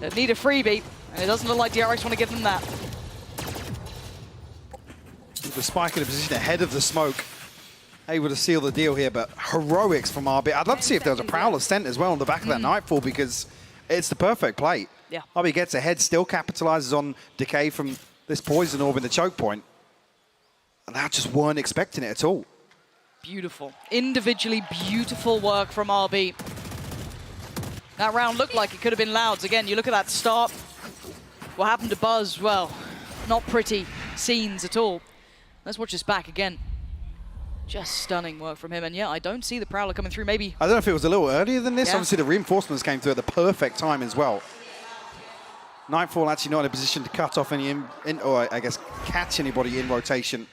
They need a freebie, and it doesn't look like DRX want to give them that. With the spike in a position ahead of the smoke, able to seal the deal here, but heroics from RB. I'd love to see if there was a Prowler stent as well on the back of that Nightfall, because it's the perfect play. Yeah. RB gets ahead, still capitalizes on decay from this poison orb in the choke point. And I just weren't expecting it at all. Beautiful. Individually beautiful work from RB. That round looked like it could have been Loud's. Again, you look at that start. What happened to Buzz? Well, not pretty scenes at all. Let's watch this back again. Just stunning work from him. And yeah, I don't see the Prowler coming through. Maybe. I don't know if it was a little earlier than this. Yeah. Obviously, the reinforcements came through at the perfect time as well. Nightfall actually not in a position to cut off any, or I guess catch anybody in rotation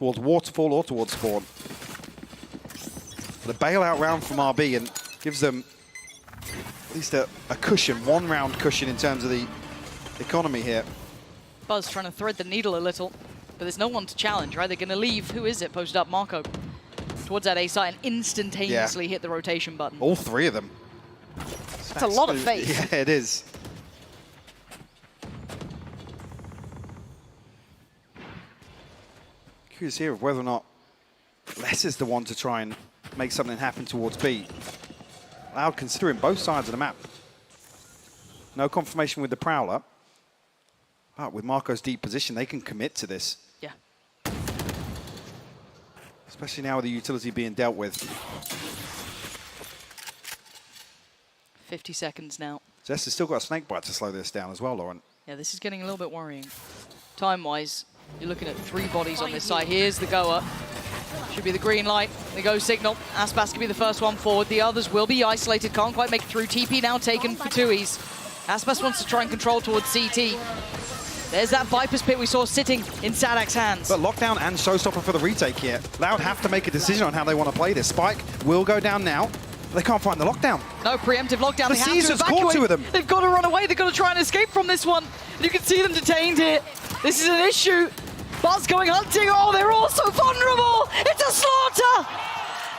towards Waterfall or towards Spawn. The bailout round from RB and gives them at least a cushion, 1 round cushion in terms of the economy here. Buzz trying to thread the needle a little, but there's no one to challenge, right? They're going to leave, who is it, posted up, Marco, towards that A site and instantaneously hit the rotation button. All 3 of them. That's a lot of faith. Yeah, it is. Curious here of whether or not Les is the one to try and make something happen towards B. Loud considering both sides of the map. No confirmation with the Prowler. But with Marco's deep position, they can commit to this. Yeah. Especially now with the utility being dealt with. 50 seconds now. Jess has still got a snakebite to slow this down as well, Lauren. Yeah, this is getting a little bit worrying. Time-wise, you're looking at 3 bodies on this side. Here's the goer. Should be the green light. The go signal. Aspas can be the first one forward. The others will be isolated. Can't quite make it through. TP now taken for Tui's. Aspas wants to try and control towards CT. There's that Viper's Pit we saw sitting in Sadak's hands. But Lockdown and Showstopper for the retake here. Loud have to make a decision on how they want to play this. Spike will go down now. They can't find the Lockdown. No preemptive lockdown. The They have to Caesar's caught evacuate. 2 of them. They've got to run away. They've got to try and escape from this one. And you can see them detained here. This is an issue. Buzz going hunting. Oh, they're all so vulnerable. It's a slaughter.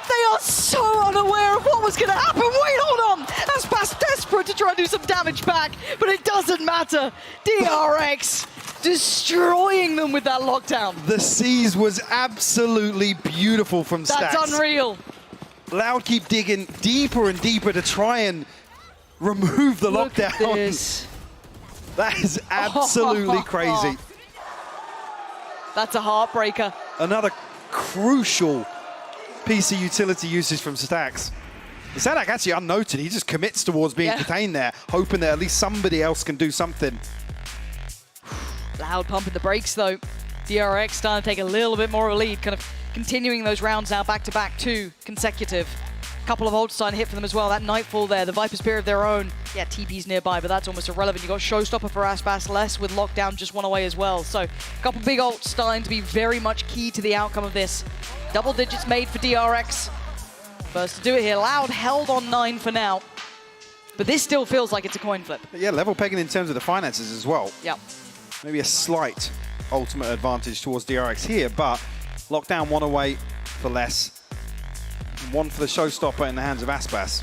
They are so unaware of what was going to happen. Wait, hold on. Aspas desperate to try and do some damage back, but it doesn't matter. DRX destroying them with that lockdown. The Seas was absolutely beautiful from Stacks. That's unreal. Loud keep digging deeper and deeper to try and remove the lockdown. Look at this. That is absolutely crazy. That's a heartbreaker. Another crucial piece of utility usage from Stacks. Sadak actually unnoted. He just commits towards being detained there, hoping that at least somebody else can do something. Loud pumping the brakes though. DRX starting to take a little bit more of a lead, kind of continuing those rounds now back-to-back, 2 consecutive. Couple of ults starting to hit for them as well. That Nightfall there, the Viper Spear of their own. Yeah, TP's nearby, but that's almost irrelevant. You got Showstopper for Aspas, less with Lockdown just 1 away as well. So a couple big ults starting to be very much key to the outcome of this. Double digits made for DRX. First to do it here. Loud held on 9 for now. But this still feels like it's a coin flip. Yeah, level pegging in terms of the finances as well. Yep. Maybe a slight ultimate advantage towards DRX here, but Lockdown 1 away for less. 1 for the Showstopper in the hands of Aspas.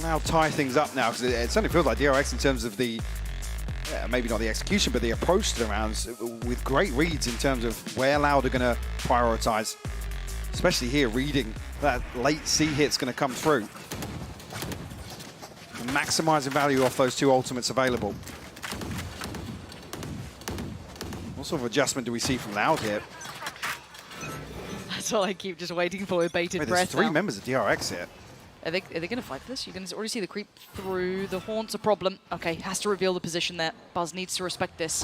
Now tie things up now, because it certainly feels like DRX in terms of the, maybe not the execution, but the approach to the rounds, with great reads in terms of where Loud are going to prioritize. Especially here, reading that late C hit's going to come through. And maximizing value off those 2 ultimates available. What sort of adjustment do we see from Loud here? That's all I keep just waiting for with bated Wait, breath. there's 3 now. members of DRX here. Are they going to fight for this? You can already see the creep through. The Haunt's a problem. Okay, has to reveal the position there. Buzz needs to respect this.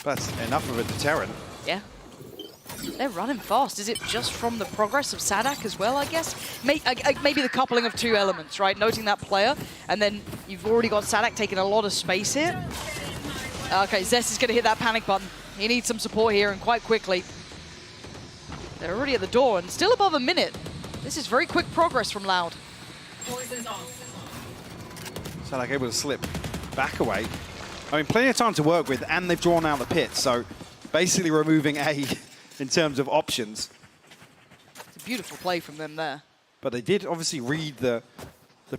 That's enough of a deterrent. Yeah. They're running fast. Is it just from the progress of Sadak as well, I guess? Maybe the coupling of 2 elements, right? Noting that player, and then you've already got Sadak taking a lot of space here. Okay, Zest is going to hit that panic button. He needs some support here, and quite quickly. They're already at the door, and still above a minute. This is very quick progress from Loud. Sadak able to slip back away. I mean, plenty of time to work with, and they've drawn out the pit, so basically removing A in terms of options. It's a beautiful play from them there. But they did obviously read the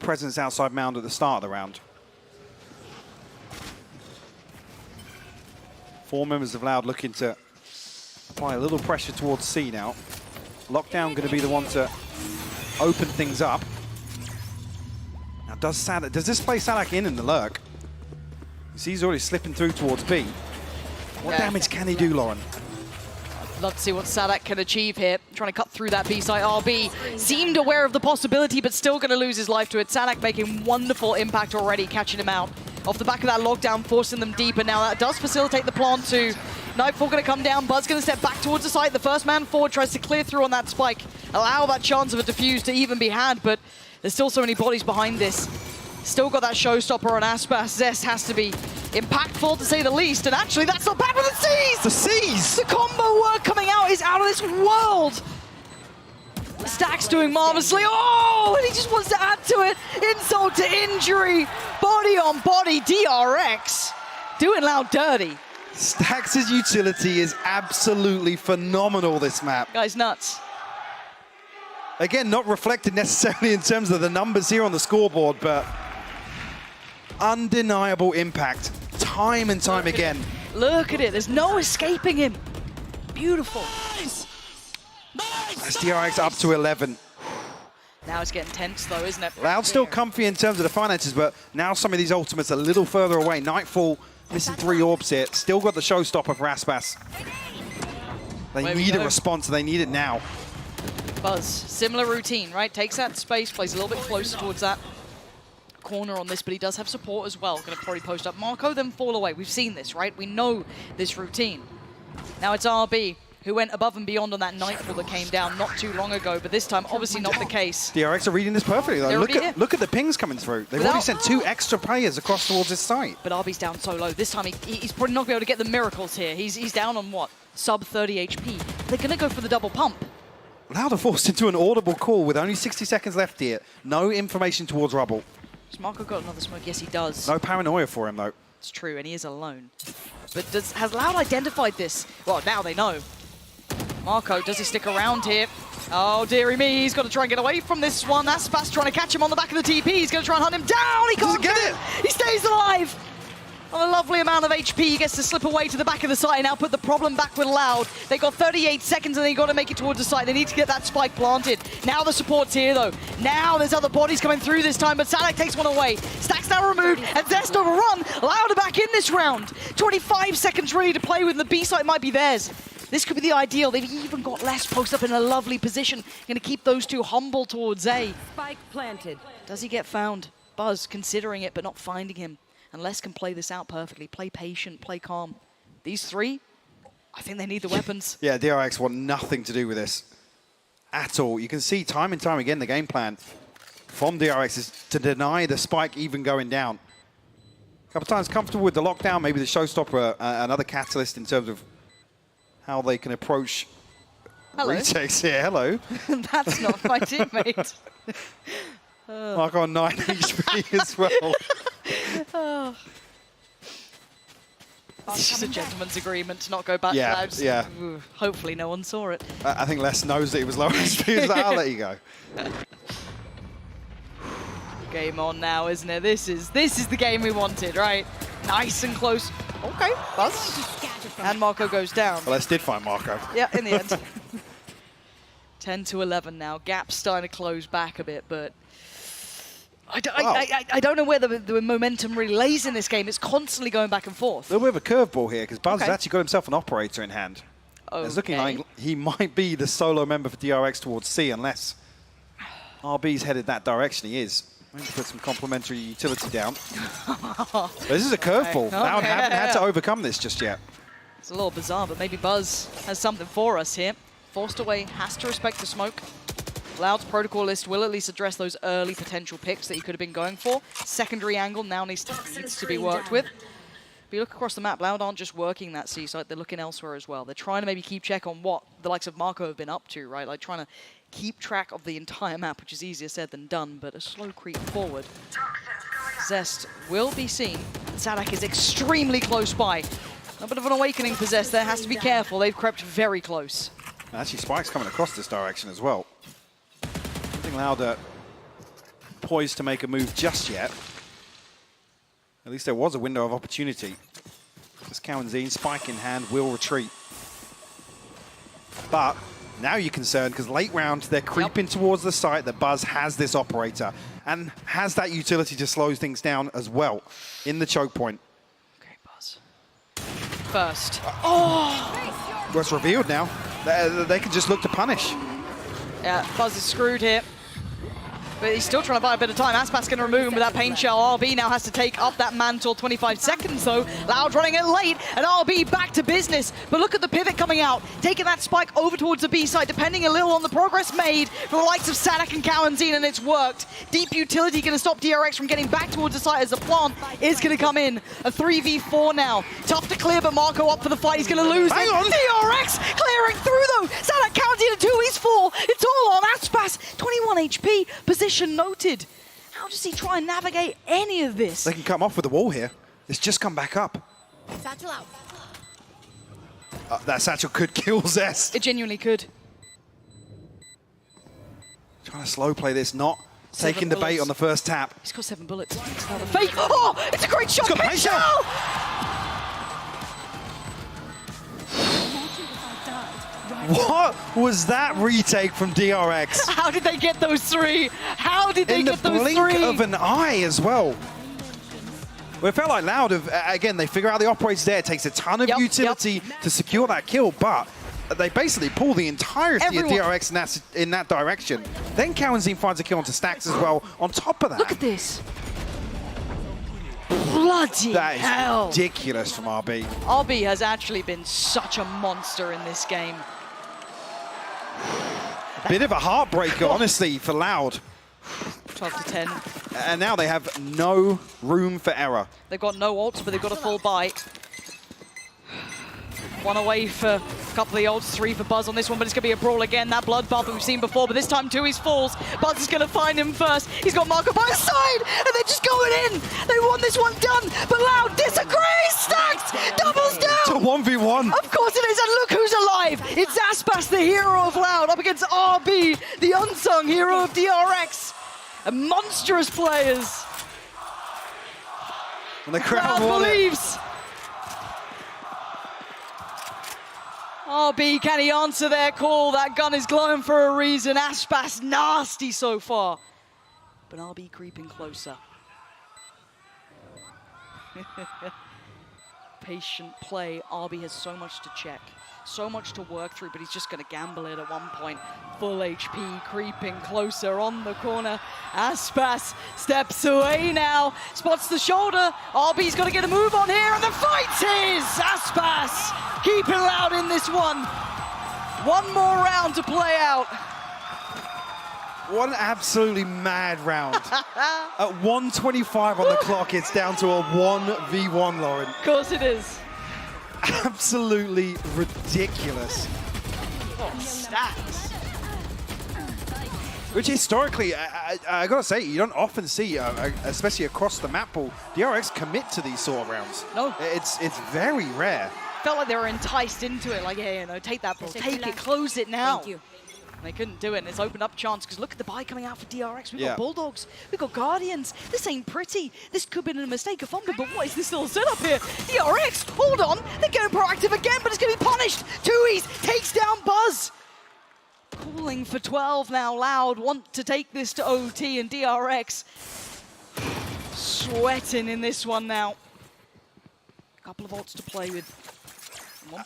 presence outside mound at the start of the round. 4 members of Loud looking to apply a little pressure towards C now. Lockdown going to be the one to open things up. Now does this play Sadak in the lurk? You see he's already slipping through towards B. What damage can he do, Lauren? Love to see what Sadak can achieve here. Trying to cut through that B site. RB seemed aware of the possibility, but still going to lose his life to it. Sadak making wonderful impact already, catching him out. Off the back of that lockdown, forcing them deeper. Now that does facilitate the plant too. Nightfall going to come down. Buzz going to step back towards the site. The first man forward tries to clear through on that spike. Allow that chance of a defuse to even be had, but there's still so many bodies behind this. Still got that Showstopper on Aspas. Zest has to be impactful to say the least, and actually that's not bad for the C's! The C's! The combo work coming out is out of this world! Stack's doing marvelously. Oh, and he just wants to add to it. Insult to injury. Body on body, DRX. Doing Loud dirty. Stax' utility is absolutely phenomenal this map. Guy's nuts. Again, not reflected necessarily in terms of the numbers here on the scoreboard, but undeniable impact, time and time again. Look at it, there's no escaping him. Beautiful. That's DRX up to 11. Now it's getting tense though, isn't it? Loud still comfy in terms of the finances, but now some of these ultimates a little further away. Nightfall missing 3 orbs here. Still got the showstopper for Aspas. They need a response, and they need it now. Buzz, similar routine, right? Takes that space, plays a little bit closer towards that corner on this, but he does have support as well. Going to probably post up Marco, then fall away. We've seen this, right? We know this routine. Now it's RB, who went above and beyond on that Nightfall that came down not too long ago, but this time obviously not the case. DRX are reading this perfectly though. Look at the pings coming through. They've already sent 2 extra players across towards this site. But RB's down so low. This time he's probably not going to be able to get the miracles here. He's down on what? Sub 30 HP. They're going to go for the double pump. Loud are forced into an audible call with only 60 seconds left here. No information towards Rubble. Has Marco got another smoke? Yes, he does. No paranoia for him though. It's true, and he is alone. But has Loud identified this? Well, now they know. Marco, does he stick around here? Oh, dearie me, he's got to try and get away from this one. That's Fast trying to catch him on the back of the TP. He's going to try and hunt him down. He can't get it. He stays alive. On a lovely amount of HP, he gets to slip away to the back of the site and now put the problem back with Loud. They got 38 seconds and they got to make it towards the site. They need to get that spike planted. Now the support's here though. Now there's other bodies coming through this time, but Sadak takes one away. Stack's now removed and Zest on a run. Loud are back in this round. 25 seconds ready to play with and the B site might be theirs. This could be the ideal. They've even got less post up in a lovely position. Going to keep those two humble towards A. Spike planted. Does he get found? Buzz considering it, but not finding him. And Les can play this out perfectly. Play patient, play calm. These 3, I think they need the weapons. Yeah, DRX want nothing to do with this at all. You can see time and time again the game plan from DRX is to deny the spike even going down. A couple times comfortable with the lockdown, maybe the showstopper, another catalyst in terms of how they can approach retakes here. Hello. That's not my teammate. Mark on 9 HP as well. Oh. It's just a gentleman's agreement to not go back. Yeah, Loud. yeah. Ooh, hopefully no one saw it. I think Les knows that he was low HP. He's like, I'll let you go. Game on now, isn't it? This is the game we wanted, right? Nice and close. Okay, Buzz. And Marco goes down. Well, Les did find Marco. Yeah, in the end. 10 to 11 now. Gap's starting to close back a bit, but I don't know where the momentum really lays in this game. It's constantly going back and forth. A little bit of a curveball here because Buzz has actually got himself an operator in hand. Okay. It's looking like he might be the solo member for DRX towards C unless RB's headed that direction. He is. Maybe put some complementary utility down. This is a curveball. Okay. Loud haven't had to overcome this just yet. It's a little bizarre, but maybe Buzz has something for us here. Forced away, has to respect the smoke. Loud's protocol list will at least address those early potential picks that he could have been going for. Secondary angle now needs to be worked with. But you look across the map, Loud aren't just working that C site, they're looking elsewhere as well. They're trying to maybe keep check on what the likes of Marco have been up to, right? Like trying to keep track of the entire map, which is easier said than done, but a slow creep forward. Zest will be seen. Sadak is extremely close by. A bit of an awakening for Zest there, has to be careful. They've crept very close. Actually, Spike's coming across this direction as well. Nothing Loud poised to make a move just yet. At least there was a window of opportunity. This Cowanzine, Spike in hand, will retreat. But now you're concerned because late round they're creeping towards the site that Buzz has this operator and has that utility to slow things down as well in the choke point. Okay, Buzz. First. Oh! What's revealed now? They can just look to punish. Yeah, Buzz is screwed here. But he's still trying to buy a bit of time. Aspas going to remove him with that pain shell. RB now has to take up that mantle. 25 seconds though. Loud running it late, and RB back to business. But look at the pivot coming out, taking that spike over towards the B side, depending a little on the progress made from the likes of Sadak and Cowanzine, and it's worked. Deep utility going to stop DRX from getting back towards the site as the plant is going to come in. A 3v4 now. Tough to clear, but Marco up for the fight. He's going to lose. Hang on. DRX clearing through though. Sadak Cowanzine at 2, he's 4. It's all on Aspas. 21 HP. Position noted. How does he try and navigate any of this? They can come off with the wall here. It's just come back up. Satchel out. That satchel could kill Zest. It genuinely could. Trying to slow play this, not taking the bait bullets. on the first tap. He's got 7 bullets. It's not a fake. Oh, it's a great shot. He's got Big a shot. shell! What was that retake from DRX? How did they get those 3? How did they get those 3? In the blink of an eye as well. Well, it felt like Loud, again, they figure out the operator's there. It takes a ton of utility to secure that kill, but they basically pull the entirety of DRX in that direction. Then Cowanzine finds a kill onto Stacks as well on top of that. Look at this. Bloody That is hell. ridiculous from RB. RB has actually been such a monster in this game. Bit of a heartbreaker, honestly, for Loud. 12 to 10. And now they have no room for error. They've got no ults, but they've got a full buy. 1 away for a couple of the ults, 3 for Buzz on this one, but it's going to be a brawl again. That bloodbath that we've seen before, but this time Tui's falls. Buzz is going to find him first. He's got Marco by his side, and they're just going in. They want this one done, but Loud disagrees. Stacks doubles down. It's a 1v1. Of course it is, and look who's alive. It's Aspas, the hero of Loud, up against RB, the unsung hero of DRX. And monstrous players. And the crowd Loud believes. RB, can he answer their call? That gun is glowing for a reason. Aspas nasty so far. But RB creeping closer. Patient play. RB has so much to check. So much to work through, but he's just going to gamble it at one point. Full HP, creeping closer on the corner. Aspas steps away now, spots the shoulder. RB's got to get a move on here, and the fight's his! Aspas keeping Loud in this one. One more round to play out. What an absolutely mad round. At 1:25 on the clock, it's down to a 1v1, Lauren. Of course it is. Absolutely ridiculous. Oh, Stacks. Which historically, I gotta say, you don't often see, especially across the map pool, DRX commit to these sort of rounds. No. It's very rare. Felt like they were enticed into it, like, yeah, you know, take that ball, take it, close it now. Thank you. And they couldn't do it, and it's opened up chance, because look at the buy coming out for DRX. We've Yeah. got Bulldogs, we've got Guardians. This ain't pretty. This could have been a mistake, a fumble, but what is this little setup here? DRX, hold on, they're getting proactive again, but it's going to be punished. Tui's takes down Buzz. Calling for 12 now, Loud want to take this to OT, and DRX sweating in this one now. A couple of ults to play with.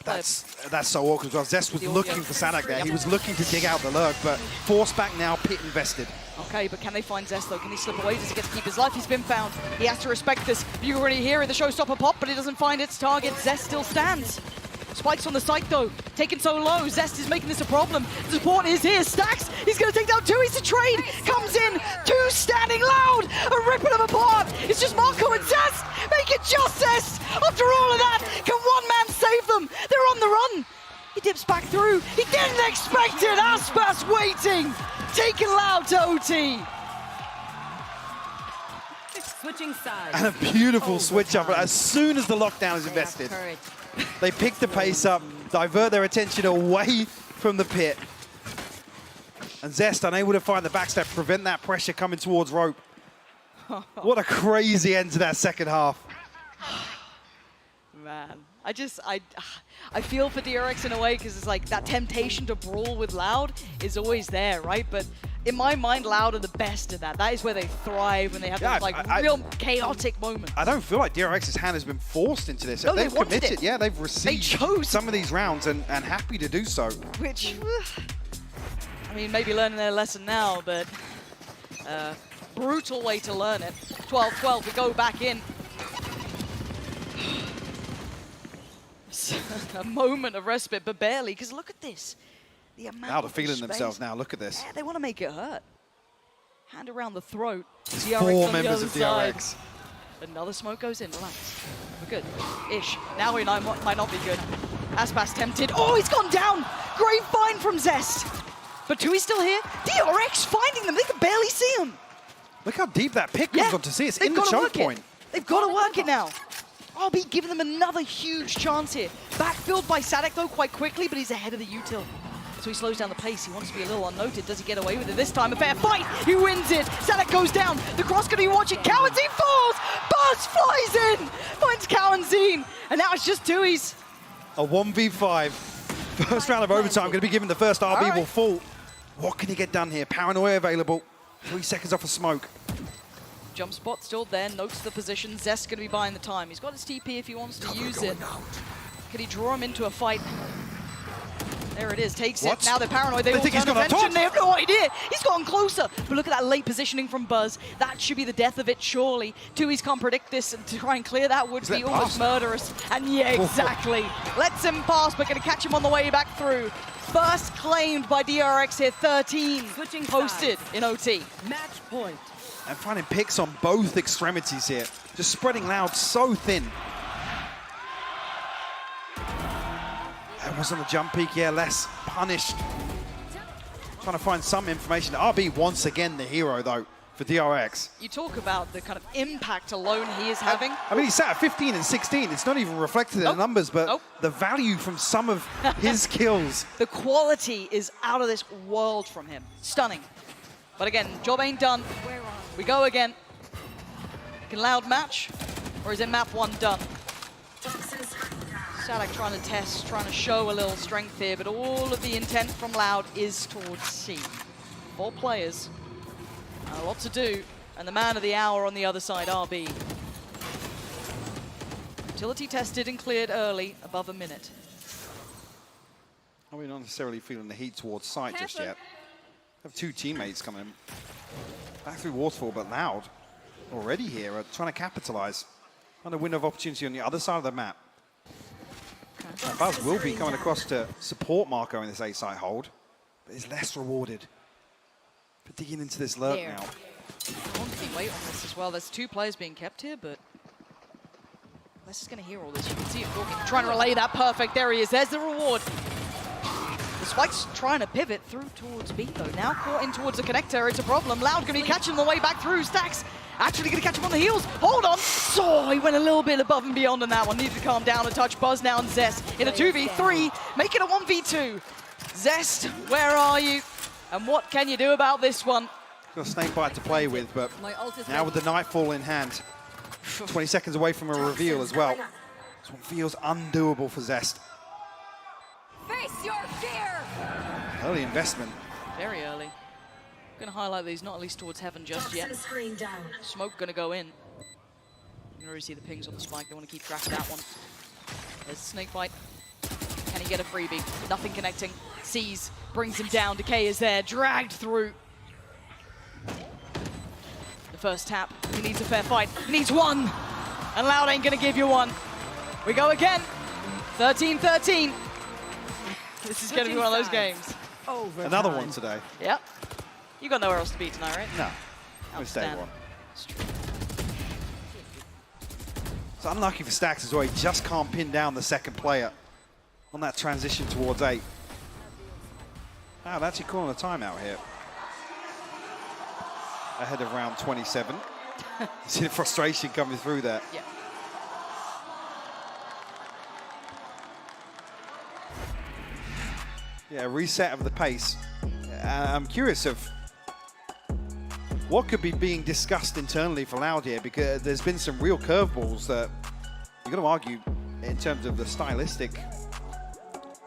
That's so awkward because Zest was looking for Sadak there. He was looking to dig out the lurk, but forced back now, pit invested. Okay, but can they find Zest though? Can he slip away? Does he get to keep his life? He's been found. He has to respect this. You already hear the showstopper pop, but he doesn't find its target. Zest still stands. Spikes on the site though, taken so low. Zest is making this a problem. The support is here. Stacks, he's going to take down Tui. It's a trade. Comes in, 2 standing Loud, and ripping them apart. It's just Marco and Zest. Make it just Zest. After all of that, can one man save them? They're on the run. He dips back through. He didn't expect it. Aspas waiting, taking Loud to OT. Switching sides. And a beautiful switch up as soon as the lockdown is invested. They pick the pace up, divert their attention away from the pit. And Zest unable to find the backstab, prevent that pressure coming towards Rope. What a crazy end to that second half. Man, I feel for DRX in a way, because it's like that temptation to brawl with Loud is always there, right? But in my mind, Loud are the best at that. That is where they thrive when they have those like real chaotic moments. I don't feel like DRX's hand has been forced into this. No, they've they wanted committed. it. Yeah, they've received some of these rounds and happy to do so. Which, I mean, maybe learning their lesson now, but Brutal way to learn it. 12-12, we go back in. A moment of respite, but barely, because look at this. The amount Now they're of feeling space. themselves now, look at this. Yeah, they want to make it hurt. Hand around the throat. There's DRX 4 on the members other of side. DRX. Another smoke goes in, relax. We're good. Ish. Now we might not be good. Aspas tempted. Oh, he's gone down! Great find from Zest. But Tui's still here. DRX finding them. They can barely see him. Look how deep that pick comes on to see. It's in the choke point. They've got to work it now. RB giving them another huge chance here. Backfilled by Sadek though quite quickly, but he's ahead of the util. So he slows down the pace. He wants to be a little unnoted. Does he get away with it this time? A fair fight. He wins it. Sadek goes down. The cross going to be watching. Kawanzine falls. Buzz flies in. Finds Kawanzine. And now it's just Tui's. A 1v5. First round of overtime. Going to be given the first RB will fall. What can he get done here? Paranoia available. 3 seconds off of smoke. Jump spot still there. Notes the position. Zest's going to be buying the time. He's got his TP if he wants to use it. Can he draw him into a fight? There it is, takes it. Now they're paranoid. They all think he's turn got a attention. top. They have no idea. He's gotten closer. But look at that late positioning from Buzz. That should be the death of it, surely. Tui's can't predict this, and to try and clear that would be almost murderous. And yeah, exactly. Lets him pass, but going to catch him on the way back through. First claimed by DRX here, 13. Posted in OT. Match point. And finding picks on both extremities here. Just spreading Loud so thin. That wasn't a jump peak, yeah, less punished. Trying to find some information. RB once again the hero, though, for DRX. You talk about the kind of impact alone he is having. I mean, he's sat at 15 and 16. It's not even reflected in the numbers, but the value from some of his kills. The quality is out of this world from him. Stunning. But again, job ain't done. We go again. Can Loud match? Or is it map 1 done? Sadek trying to test, trying to show a little strength here, but all of the intent from Loud is towards C. 4 players, a lot to do, and the man of the hour on the other side, RB. Utility tested and cleared early, above a minute. We're not necessarily feeling the heat towards site just yet. Have 2 teammates coming in. Back through Waterfall, but Loud already here, trying to capitalize on a window of opportunity on the other side of the map. Buzz will be coming across to support Marco in this A-site hold, but is less rewarded for digging into this lurk now. Long can he wait on this as well? There's 2 players being kept here, but Les is going to hear all this. You can see him talking, trying to relay that perfect. There he is. There's the reward. The Spike's trying to pivot through towards B, though. Now caught in towards the connector. It's a problem. Loud going to be catching him the way back through. Stacks actually going to catch him on the heels. Hold on. So he went a little bit above and beyond on that one. Needed to calm down a touch. Buzz now and Zest in a 2v3. Make it a 1v2. Zest, where are you? And what can you do about this one? Got a snake bite to play with, but now with the Nightfall in hand, 20 seconds away from a reveal as well. This one feels undoable for Zest. Face your fear! Early investment. Very early. Going to highlight these, not at least towards heaven just yet. Smoke going to go in. You can already see the pings on the Spike. They want to keep track of that one. There's snake bite. Can he get a freebie? Nothing connecting. Sees, brings him down. Decay is there, dragged through. The first tap. He needs a fair fight. He needs 1. And Loud ain't going to give you 1. We go again. 13-13. This is going to be one of those games. Another one today. Yep. You got nowhere else to be tonight, right? No. We stay 1. It's unlucky for Stacks as well. He just can't pin down the second player on that transition towards 8. Wow, they're actually calling a timeout here. Ahead of round 27. You see the frustration coming through there. Yeah. Yeah, a reset of the pace. I'm curious of what could be being discussed internally for Loud here, because there's been some real curveballs that you've got to argue in terms of the stylistic,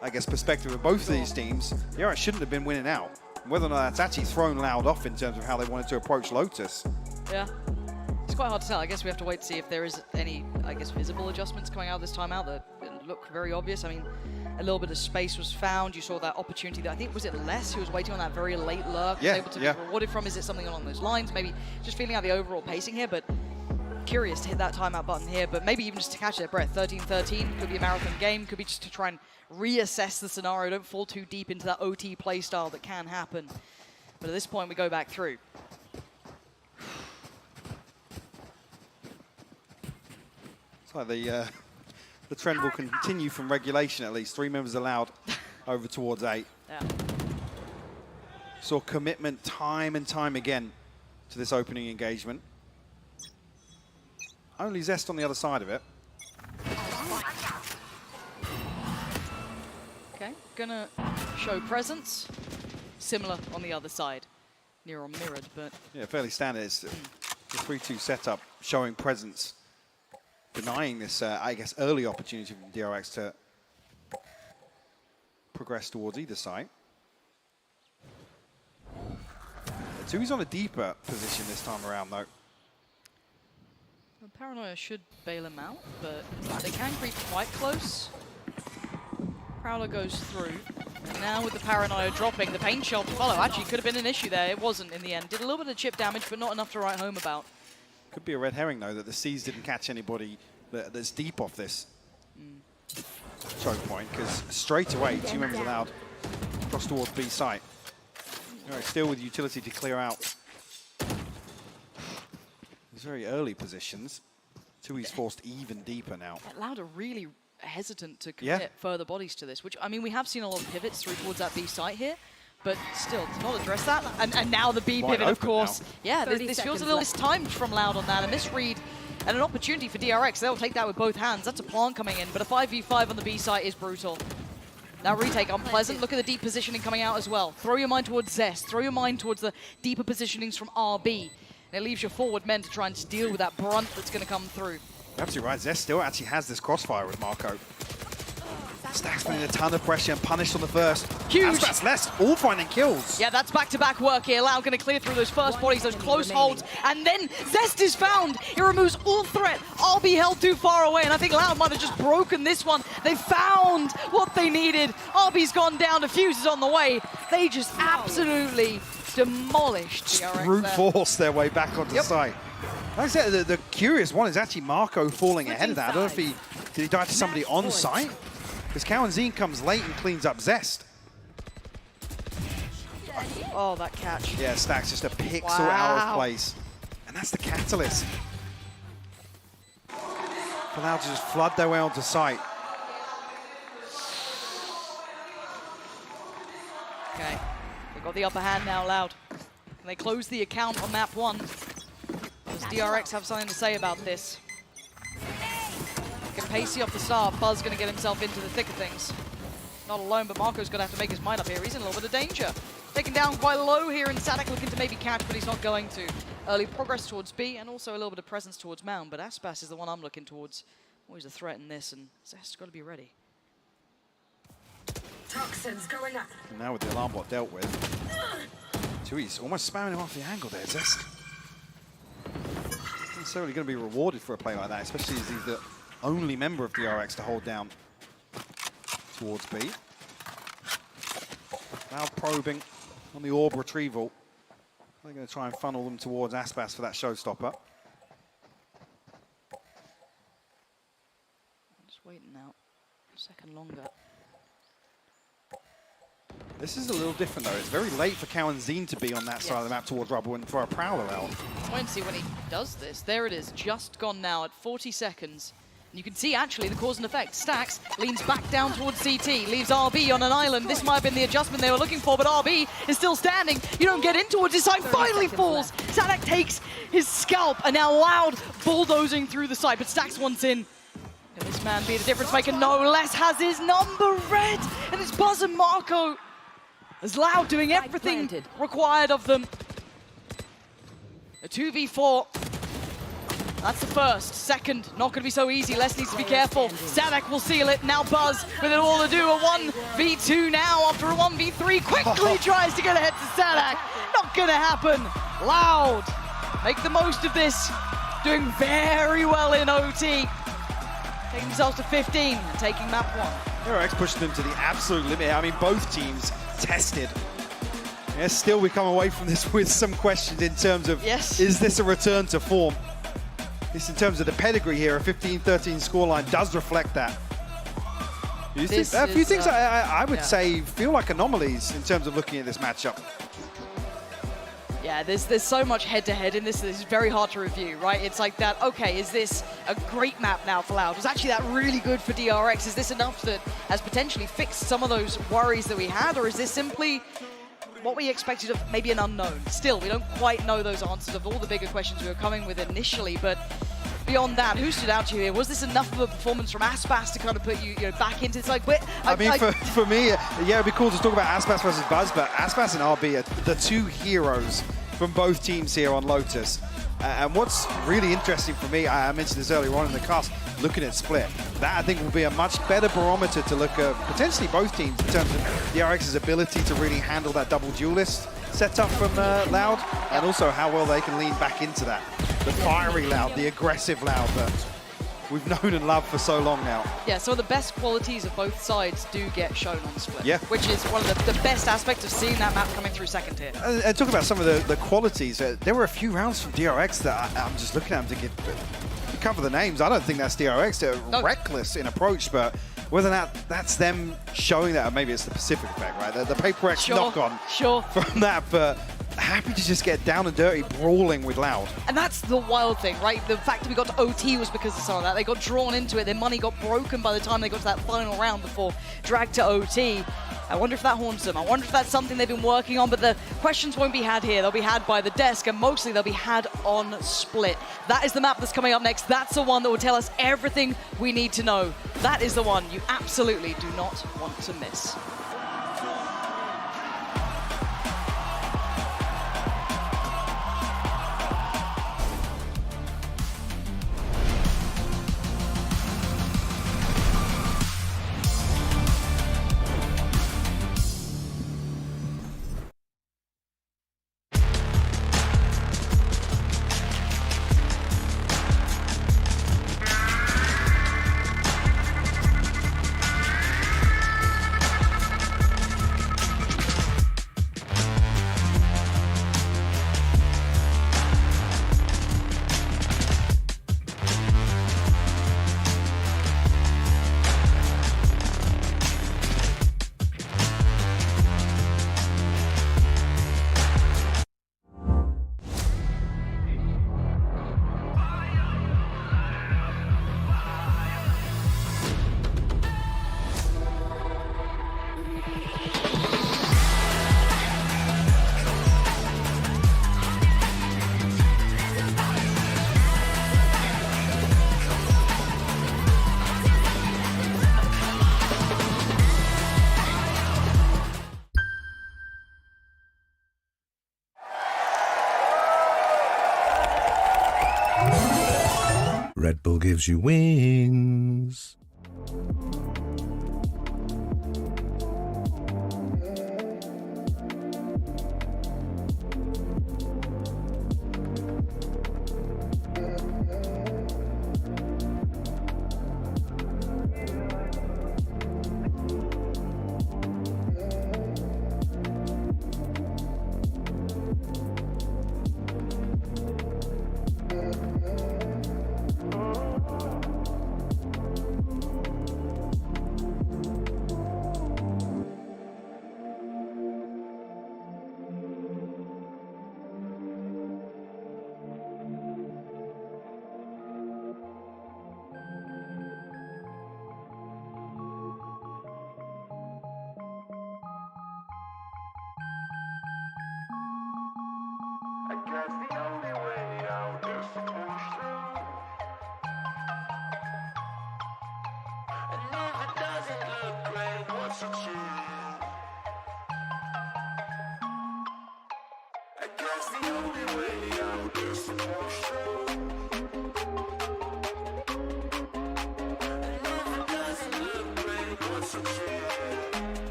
I guess, perspective of both of these teams. DRX shouldn't have been winning out. Whether or not that's actually thrown Loud off in terms of how they wanted to approach Lotus. Yeah. It's quite hard to tell. I guess we have to wait to see if there is any, I guess, visible adjustments coming out this timeout. That look very obvious. I mean, a little bit of space was found. You saw that opportunity that I think, was it Les who was waiting on that very late lurk? Yeah, able to be rewarded from? Is it something along those lines? Maybe just feeling out the overall pacing here, but curious to hit that timeout button here, but maybe even just to catch their breath. 13-13, could be a marathon game, could be just to try and reassess the scenario. Don't fall too deep into that OT playstyle that can happen. But at this point, we go back through. It's like the trend will continue from regulation at least. 3 members allowed over towards 8. Yeah. Saw commitment time and time again to this opening engagement. Only Zest on the other side of it. Okay, gonna show presence. Similar on the other side. Near on mirrored, but... Yeah, fairly standard. It's the 3-2 setup showing presence. Denying this, I guess, early opportunity from DRX to progress towards either side. Tui's on a deeper position this time around, though. Well, Paranoia should bail him out, but they can creep quite close. Prowler goes through, and now with the Paranoia dropping, the paint shot to follow actually could have been an issue there. It wasn't in the end. Did a little bit of chip damage, but not enough to write home about. Could be a red herring, though, that the C's didn't catch anybody that's deep off this choke point, because straight away, 2 members allowed across towards B site. All right, still with utility to clear out these very early positions. Tui's forced even deeper now. Loud are really hesitant to commit further bodies to this, which, I mean, we have seen a lot of pivots through towards that B site here, but still, to not address that. And now the B pivot, of course. Now. Yeah, this feels a little mistimed from Loud on that. A misread and an opportunity for DRX. They'll take that with both hands. That's a plant coming in, but a 5v5 on the B site is brutal. Now retake, unpleasant. Look at the deep positioning coming out as well. Throw your mind towards Zest. Throw your mind towards the deeper positionings from RB. And it leaves your forward men to try and deal with that brunt that's going to come through. You're absolutely right. Zest still actually has this crossfire with Marco. Stax putting a ton of pressure and punished on the first. Huge! That's less, all finding kills. Yeah, that's back-to-back work here. Loud going to clear through those first bodies, those close holds, and then Zest is found. He removes all threat. RB held too far away, and I think Loud might have just broken this one. They found what they needed. RB's gone down, Diffuse is on the way. They just absolutely demolished DRX brute there. force their way back onto the site. Like I said, the curious one is actually Marco falling ahead of that. I don't know if did he die to somebody on site? Because Cowan comes late and cleans up Zest. Oh, that catch. Yeah, Stax just a pixel out of place. And that's the catalyst. For now to just flood their way onto site. Okay, they've got the upper hand now, Loud. Can they close the account on map 1? Does DRX have something to say about this? Get pacey off the start. Buzz going to get himself into the thick of things. Not alone, but Marco's going to have to make his mind up here. He's in a little bit of danger. Taken down quite low here, and Sadak looking to maybe catch, but he's not going to. Early progress towards B, and also a little bit of presence towards Mound, but Aspas is the one I'm looking towards. Always a threat in this, and Zest's got to be ready. Toxins going up. And now with the alarm bot dealt with, Tui's almost spamming him off the angle there, Zest. Not necessarily going to be rewarded for a play like that, especially as he's the only member of DRX to hold down towards B. Now probing on the orb retrieval. They're going to try and funnel them towards Aspas for that showstopper. Just waiting out a second longer. This is a little different though. It's very late for Cowan to be on that side of the map towards Rubble and for a Prowler out. Wait and see when he does this. There it is, just gone now at 40 seconds. And you can see actually the cause and effect. Stax leans back down towards CT, leaves RB on an island. This might have been the adjustment they were looking for, but RB is still standing. You don't get in towards his side, finally falls. Sadak takes his scalp, and now Loud bulldozing through the side, but Stax wants in. Can this man be the difference maker? No, Les has his number red, and it's Buzz and Marco. As Loud doing everything required of them. A 2v4. That's the first. Second, not going to be so easy. Les needs to be careful. Sadak will seal it. Now Buzz with it all to do. A 1v2 now after a 1v3. Quickly tries to get ahead to Sadak. Not going to happen. Loud make the most of this. Doing very well in OT. Taking themselves to 15 and taking map 1. DRX pushing them to the absolute limit. I mean, both teams tested. Yes, still we come away from this with some questions in terms of, is this a return to form? This in terms of the pedigree here, a 15-13 scoreline does reflect that. A few things I would say feel like anomalies in terms of looking at this matchup. Yeah, there's so much head-to-head in this that it's very hard to review, right? It's like that, okay, is this a great map now for Loud? Was actually that really good for DRX? Is this enough that has potentially fixed some of those worries that we had? Or is this simply what we expected of maybe an unknown? Still, we don't quite know those answers of all the bigger questions we were coming with initially, but beyond that, who stood out to you here? Was this enough of a performance from Aspas to kind of put you know, back into it's like, I mean, for me, yeah, it'd be cool to talk about Aspas versus Buzz, but Aspas and RB are the two heroes from both teams here on Lotus. And what's really interesting for me, I mentioned this earlier on in the cast, looking at Split. That I think will be a much better barometer to look at potentially both teams in terms of DRX's ability to really handle that double duelist setup from Loud, and also how well they can lean back into that. The fiery Loud, the aggressive Loud that we've known and loved for so long now. Yeah, some of the best qualities of both sides do get shown on Split. Yeah. Which is one of the best aspects of seeing that map coming through second tier. And talk about some of the qualities. There were a few rounds from DRX that I'm just looking at them thinking, you cover the names, I don't think that's DRX. They're reckless in approach, but whether or not that's them showing that, or maybe it's the Pacific effect, right? The Paper X knock-on from that, but happy to just get down and dirty, brawling with Loud. And that's the wild thing, right? The fact that we got to OT was because of some of that. They got drawn into it. Their money got broken by the time they got to that final round before dragged to OT. I wonder if that haunts them. I wonder if that's something they've been working on, but the questions won't be had here. They'll be had by the desk, and mostly they'll be had on Split. That is the map that's coming up next. That's the one that will tell us everything we need to know. That is the one you absolutely do not want to miss. Red Bull gives you wings.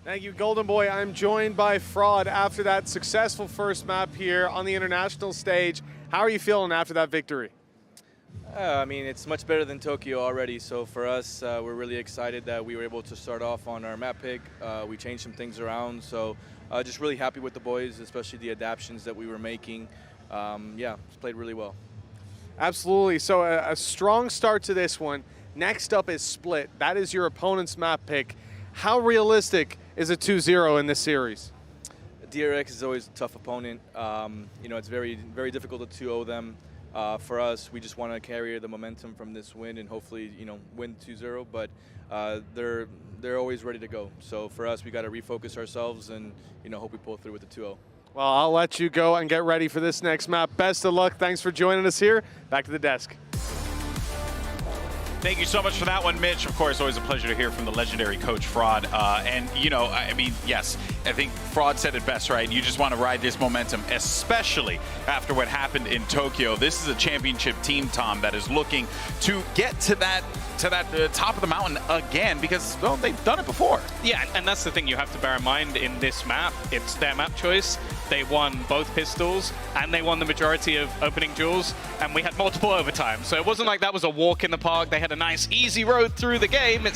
Thank you, Golden Boy. I'm joined by Fraud after that successful first map here on the international stage. How are you feeling after that victory? I mean, it's much better than Tokyo already. So for us, we're really excited that we were able to start off on our map pick. We changed some things around. So just really happy with the boys, especially the adaptions that we were making. Yeah, it's played really well. Absolutely. So a strong start to this one. Next up is Split. That is your opponent's map pick. How realistic is a 2-0 in this series? DRX is always a tough opponent. You know, it's very, very difficult to 2-0 them. For us, we just want to carry the momentum from this win and hopefully, you know, win 2-0. But they're always ready to go. So for us, we got to refocus ourselves and, you know, hope we pull through with the 2-0. Well, I'll let you go and get ready for this next map. Best of luck. Thanks for joining us here. Back to the desk. Thank you so much for that one, Mitch. Of course, always a pleasure to hear from the legendary Coach Fraud. And, you know, I mean, yes, I think Fraud said it best, right? You just want to ride this momentum, especially after what happened in Tokyo. This is a championship team, Tom, that is looking to get to that top of the mountain again because, well, they've done it before. Yeah, and that's the thing you have to bear in mind in this map. It's their map choice. They won both pistols, and they won the majority of opening duels, and we had multiple overtime. So it wasn't like that was a walk in the park. They had a nice, easy road through the game.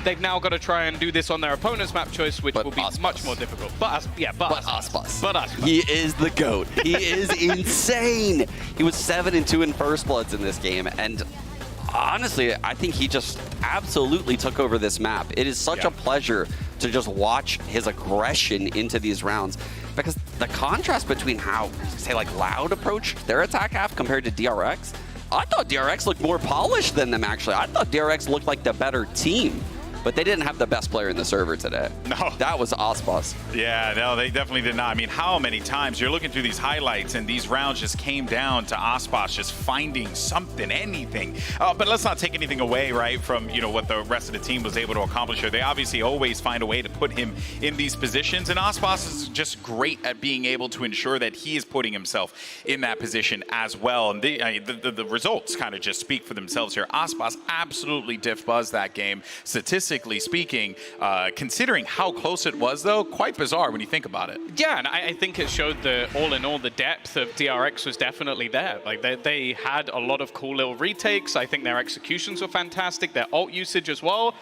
They've now got to try and do this on their opponent's map choice, which will be much more difficult. But Aspas. He is the GOAT. He is insane. He was 7-2 in First Bloods in this game, and honestly, I think he just absolutely took over this map. It is such a pleasure to just watch his aggression into these rounds because the contrast between how, say, like Loud approached their attack half compared to DRX, I thought DRX looked more polished than them, actually. I thought DRX looked like the better team. But they didn't have the best player in the server today. No. That was Aspas. Yeah, no, they definitely did not. I mean, how many times you're looking through these highlights and these rounds just came down to Aspas just finding something, anything. But let's not take anything away, right, from, you know, what the rest of the team was able to accomplish here. They obviously always find a way to put him in these positions, and Aspas is just great at being able to ensure that he is putting himself in that position as well. And the results kind of just speak for themselves here. Aspas absolutely diff buzzed that game. Statistically speaking, considering how close it was, though, quite bizarre when you think about it. Yeah, and I think it showed that all in all, the depth of DRX was definitely there. Like, they had a lot of cool little retakes. I think their executions were fantastic, their ult usage as well.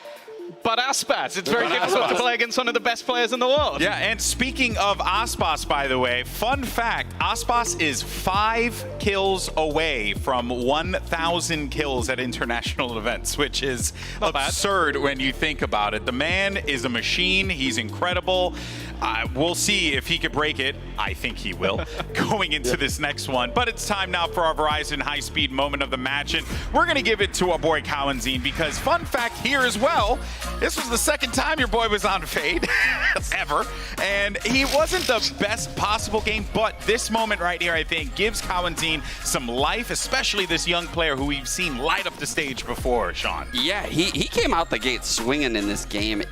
But Aspas, it's very difficult to play against one of the best players in the world. Yeah, and speaking of Aspas, by the way, fun fact, Aspas is 5 kills away from 1,000 kills at international events, which is absurd when you think about it. The man is a machine. He's incredible. We'll see if he could break it. I think he will, going into this next one. But it's time now for our Verizon high-speed moment of the match, and we're going to give it to our boy Cowanzine because fun fact here as well, this was the second time your boy was on Fade ever, and he wasn't the best possible game, but this moment right here, I think, gives Cowanzine some life, especially this young player who we've seen light up the stage before, Sean. Yeah, he came out the gate swinging in this game.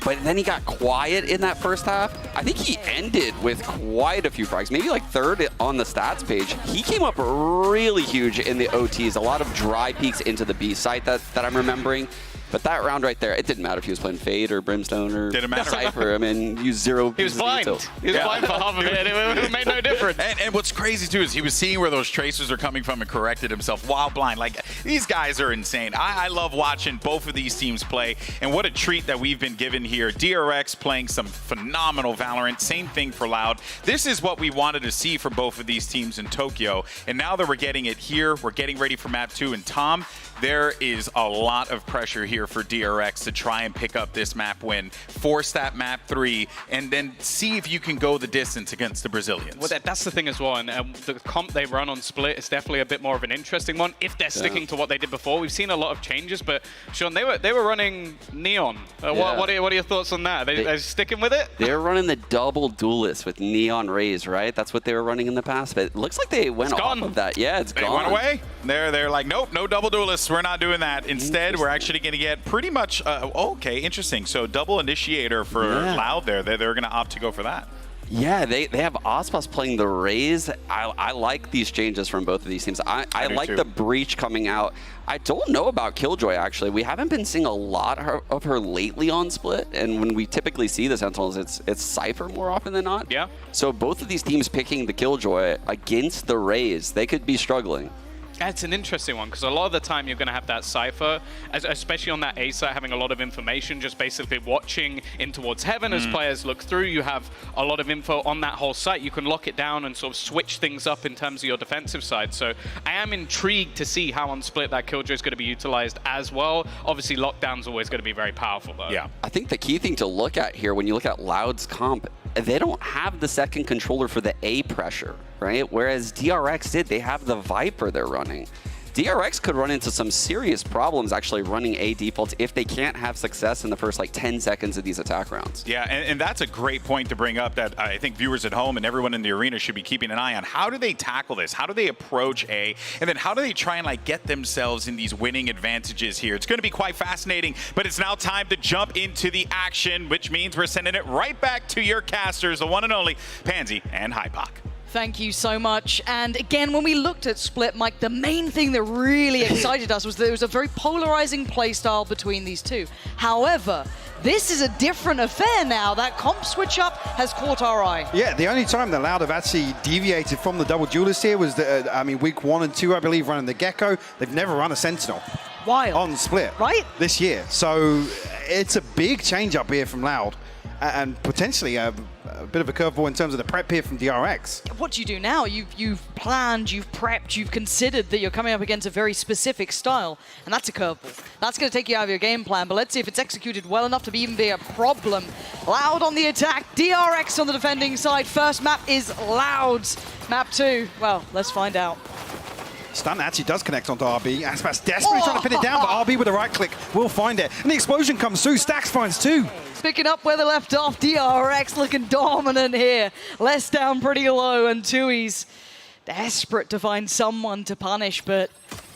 But then he got quiet in that first half. I think he ended with quite a few frags, maybe like third on the stats page. He came up really huge in the OTs, a lot of dry peaks into the B site that I'm remembering. But that round right there, it didn't matter if he was playing Fade or Brimstone or Cypher. I mean, he used 0. He was blind. He was blind for half of it. It made no difference. And what's crazy, too, is he was seeing where those tracers are coming from and corrected himself while blind. Like, these guys are insane. I love watching both of these teams play, and what a treat that we've been given here. DRX playing some phenomenal Valorant. Same thing for Loud. This is what we wanted to see from both of these teams in Tokyo, and now that we're getting it here, we're getting ready for Map 2. And Tom, there is a lot of pressure here for DRX to try and pick up this map win, force that Map 3, and then see if you can go the distance against the Brazilians. Well, that's the thing as well, and the comp they run on Split is definitely a bit more of an interesting one if they're sticking to what they did before. We've seen a lot of changes, but Sean, they were running Neon. What are your thoughts on that? They're sticking with it? They're running the double duelist with Neon Rays, right? That's what they were running in the past, but it looks like they went off of that. Yeah, it's gone. They went away. They're like, nope, no double duelists. We're not doing that. Instead, we're actually going to get pretty much, okay, interesting. So double initiator for Loud there. They're going to opt to go for that. Yeah, they have Aspas playing the Raze. I like these changes from both of these teams. I like too. the Breach coming out. I don't know about Killjoy, actually. We haven't been seeing a lot of her lately on Split, and when we typically see the Sentinels, it's Cypher more often than not. Yeah. So both of these teams picking the Killjoy against the Raze, they could be struggling. It's an interesting one, because a lot of the time you're going to have that Cypher, especially on that A site, having a lot of information, just basically watching in towards heaven as players look through. You have a lot of info on that whole site. You can lock it down and sort of switch things up in terms of your defensive side. So I am intrigued to see how on Split that Killjoy is going to be utilized as well. Obviously, Lockdown's always going to be very powerful, though. Yeah. I think the key thing to look at here, when you look at Loud's comp, they don't have the second controller for the A pressure, right? Whereas DRX did. They have the Viper they're running. DRX could run into some serious problems actually running A defaults if they can't have success in the first like 10 seconds of these attack rounds. Yeah, and that's a great point to bring up that I think viewers at home and everyone in the arena should be keeping an eye on. How do they tackle this? How do they approach A? And then how do they try and like get themselves in these winning advantages here? It's going to be quite fascinating, but it's now time to jump into the action, which means we're sending it right back to your casters, the one and only Pansy and Hypoc. Thank you so much. And again, when we looked at Split, Mike, the main thing that really excited us was that there was a very polarizing playstyle between these two. However, this is a different affair now. That comp switch up has caught our eye. Yeah, the only time that Loud have actually deviated from the double duelist here was, week 1 and 2, I believe, running the Gecko. They've never run a Sentinel. Wild. On Split. Right? This year. So it's a big change up here from Loud. And potentially a bit of a curveball in terms of the prep here from DRX. What do you do now? You've planned, you've prepped, you've considered that you're coming up against a very specific style, and that's a curveball. That's going to take you out of your game plan, but let's see if it's executed well enough to even be a problem. Loud on the attack, DRX on the defending side. First map is Loud's. Map 2, well, let's find out. Stun actually does connect onto RB. Aspas desperately trying to pin it down, but RB with the right click will find it. And the explosion comes through. Stax finds 2. Picking up where they left off. DRX looking dominant here. Less down pretty low, and Tui's desperate to find someone to punish, but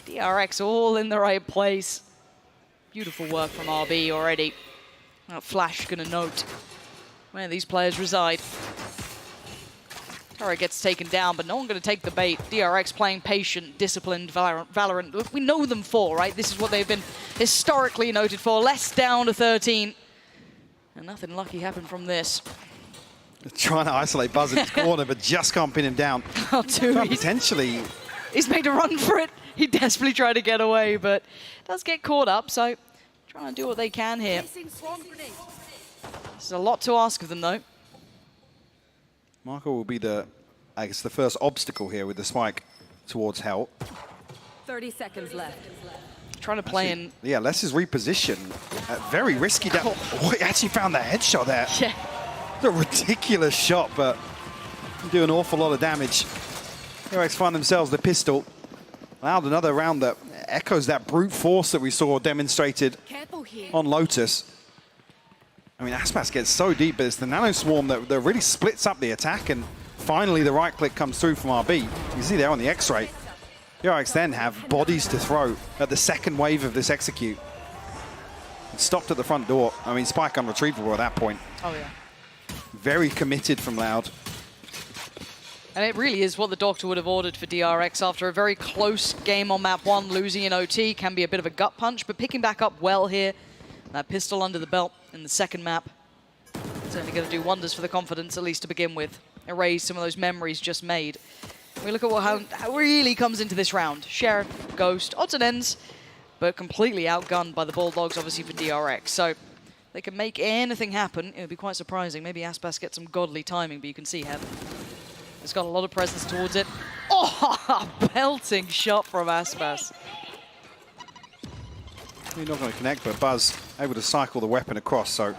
DRX all in the right place. Beautiful work from RB already. That Flash gonna note where these players reside. Tara gets taken down, but no one going to take the bait. DRX playing patient, disciplined Valorant. We know them for, right? This is what they've been historically noted for. Less down to 13. And nothing lucky happened from this. Trying to isolate Buzz in his corner, but just can't pin him down. Oh, Tui. Potentially. He's made a run for it. He desperately tried to get away, but does get caught up, so trying to do what they can here. There's a lot to ask of them, though. Marco will be the first obstacle here with the spike towards Hell. 30 seconds left. Trying to play in. Yeah, Less's reposition. Very risky. Oh, he actually found the headshot there. Yeah. It's a ridiculous shot, but do an awful lot of damage. DRX find themselves the pistol. Loud another round that echoes that brute force that we saw demonstrated on Lotus. I mean, Aspas gets so deep, but it's the Nano Swarm that really splits up the attack, and finally the right click comes through from RB. You can see there on the X-ray. DRX then have bodies to throw at the second wave of this execute. It stopped at the front door. I mean, Spike unretrievable at that point. Oh, yeah. Very committed from Loud. And it really is what the doctor would have ordered for DRX after a very close game on map 1. Losing in OT can be a bit of a gut punch, but picking back up well here. That pistol under the belt in the second map. Certainly going to do wonders for the confidence, at least to begin with. Erase some of those memories just made. We look at how really comes into this round. Sheriff, Ghost, odds and ends, but completely outgunned by the Bulldogs, obviously, for DRX. So they can make anything happen. It would be quite surprising. Maybe Aspas gets some godly timing, but you can see Heaven. It's got a lot of presence towards it. Oh, belting shot from Aspas. You're not going to connect, but Buzz able to cycle the weapon across, so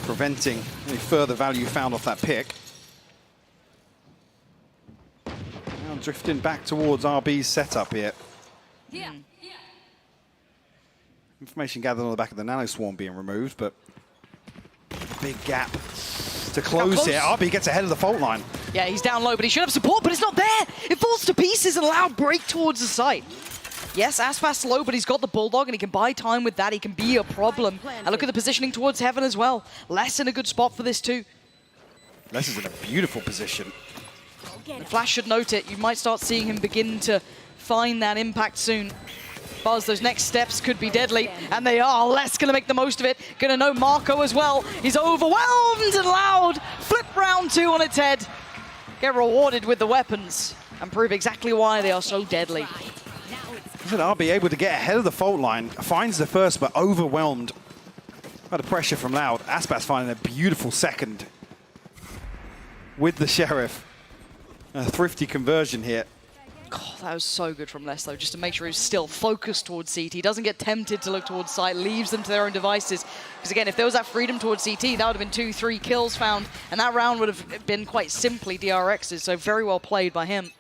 preventing any further value found off that pick. Now drifting back towards RB's setup here. Yeah. Information gathered on the back of the Nano Swarm being removed, but big gap to close here. RB gets ahead of the fault line. Yeah, he's down low, but he should have support, but it's not there. It falls to pieces, and Loud break towards the site. Yes, Aspas low, but he's got the Bulldog, and he can buy time with that. He can be a problem. And look at the positioning towards Heaven as well. Less in a good spot for this too. Les is in a beautiful position. The Flash should note it. You might start seeing him begin to find that impact soon. Buzz, those next steps could be deadly, and they are. Les gonna make the most of it. Gonna know Marco as well. He's overwhelmed and Loud. Flip round 2 on its head. Get rewarded with the weapons and prove exactly why they are so deadly. RB able to get ahead of the fault line, finds the first, but overwhelmed by the pressure from Loud. Aspas finding a beautiful second with the Sheriff. A thrifty conversion here. God, that was so good from Les, though, just to make sure he's still focused towards CT. Doesn't get tempted to look towards site, leaves them to their own devices. Because again, if there was that freedom towards CT, that would have been 2-3 kills found, and that round would have been quite simply DRX's, so very well played by him.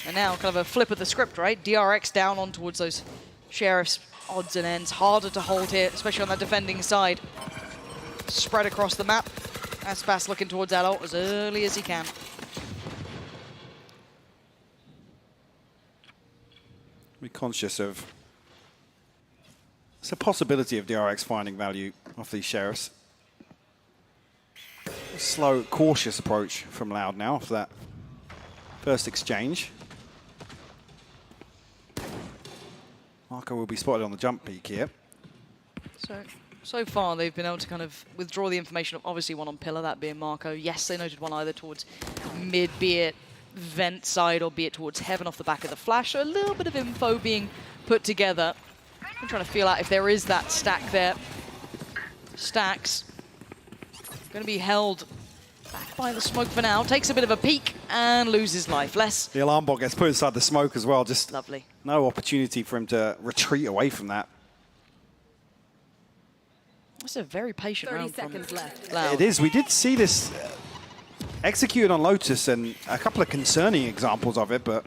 And now, kind of a flip of the script, right? DRX down on towards those Sheriff's odds and ends. Harder to hold here, especially on that defending side. Spread across the map. Aspas looking towards that ult as early as he can. Be conscious of it's a possibility of DRX finding value off these Sheriffs. A slow, cautious approach from Loud now after that first exchange. Marco will be spotted on the jump peak here. So far, they've been able to kind of withdraw the information of obviously one on pillar, that being Marco. Yes, they noted one either towards mid, be it vent side, or be it towards heaven off the back of the Flash. So a little bit of info being put together. I'm trying to feel out if there is that stack there. Stacks going to be held back by the smoke for now. Takes a bit of a peek and loses life. Les. The alarm bot gets put inside the smoke as well. Just lovely. No opportunity for him to retreat away from that. That's a very patient 30 round seconds left. Loud. It is. We did see this executed on Lotus and a couple of concerning examples of it, but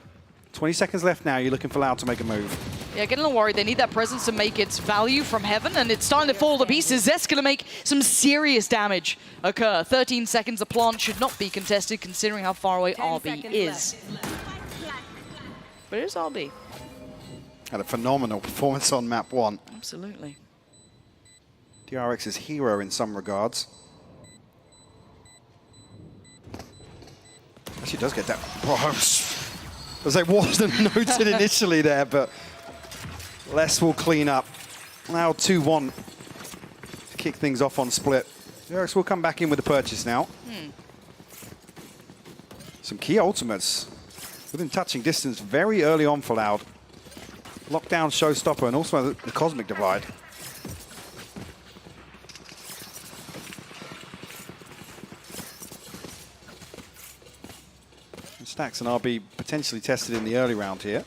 20 seconds left now. You're looking for Loud to make a move. Yeah, getting a little worried. They need that presence to make its value from heaven, and it's starting to fall to pieces. Zest's going to make some serious damage occur. 13 seconds. The plant should not be contested, considering how far away RB is. But it is RB. Had a phenomenal performance on map 1. Absolutely. DRX's hero in some regards. Actually does get that. As I wasn't noted initially there, but Les will clean up. Now 2-1 to kick things off on split. DRX will come back in with the purchase now. Some key ultimates within touching distance very early on for Loud. Lockdown, showstopper, and also the cosmic divide. Stacks and RB potentially tested in the early round here.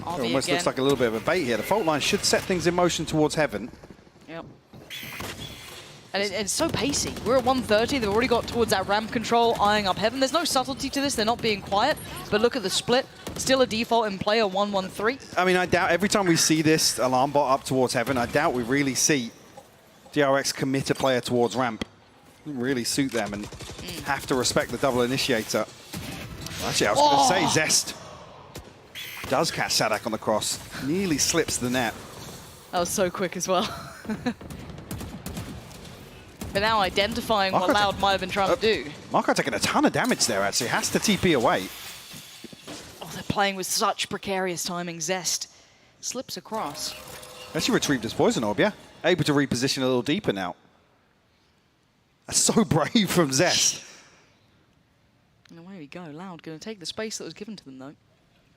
RB almost again. looks like a little bit of a bait here. The fault line should set things in motion towards heaven. Yep. And it's so pacey. We're at 130. They've already got towards that ramp control, eyeing up heaven. There's no subtlety to this. They're not being quiet. But look at the split. Still a default in play, a 1-1-3. I mean, I doubt every time we see this alarm bot up towards heaven, I doubt we really see DRX commit a player towards ramp. Really suit them and have to respect the double initiator. Actually, I was going to say Zest does catch Sadak on the cross. Nearly slips the net. That was so quick as well. But now identifying what Loud might have been trying to do. Marco taking a ton of damage there, actually. Has to TP away. Oh, they're playing with such precarious timing. Zest slips across. Actually retrieved his poison orb, yeah? Able to reposition a little deeper now. That's so brave from Zest. And away we go. Loud going to take the space that was given to them, though.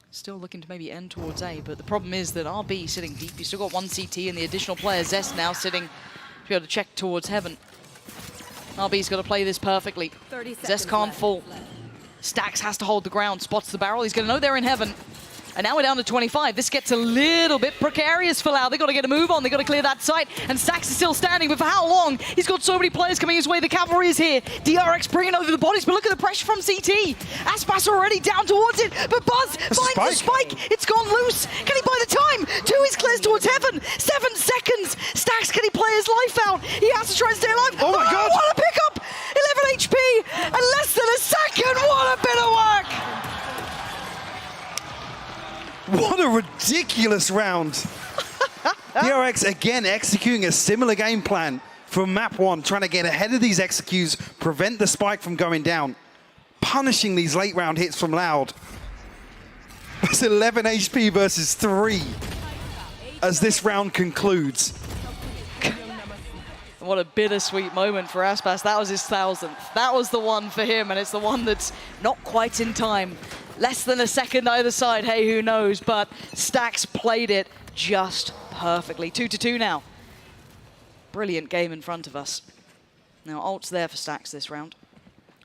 Still looking to maybe end towards A, but the problem is that RB sitting deep. You've still got one CT and the additional player, Zest, now sitting to be able to check towards heaven. RB's got to play this perfectly. Zest can't fall. Stacks has to hold the ground, spots the barrel. He's going to know they're in heaven. And now we're down to 25. This gets a little bit precarious for Loud. They've got to get a move on. They've got to clear that site. And Stacks is still standing, but for how long? He's got so many players coming his way. The cavalry is here. DRX bringing over the bodies, but look at the pressure from CT. Aspas already down towards it, but Buzz finds the spike. It's gone loose. Can he buy the time? 2 is clears towards heaven. 7 seconds. Stacks, can he play his life out? He has to try and stay alive. Oh my God. What a pickup! 11 HP and less than a second. What a bit of work! What a ridiculous round. DRX again executing a similar game plan from map 1, trying to get ahead of these executes, prevent the spike from going down, punishing these late round hits from Loud. It's 11 HP versus 3 as this round concludes. What a bittersweet moment for Aspas. That was his 1000th. That was the one for him, and it's the one that's not quite in time. Less than a second either side, hey, who knows, but Stax played it just perfectly. 2-2 now. Brilliant game in front of us. Now, ult's there for Stax this round.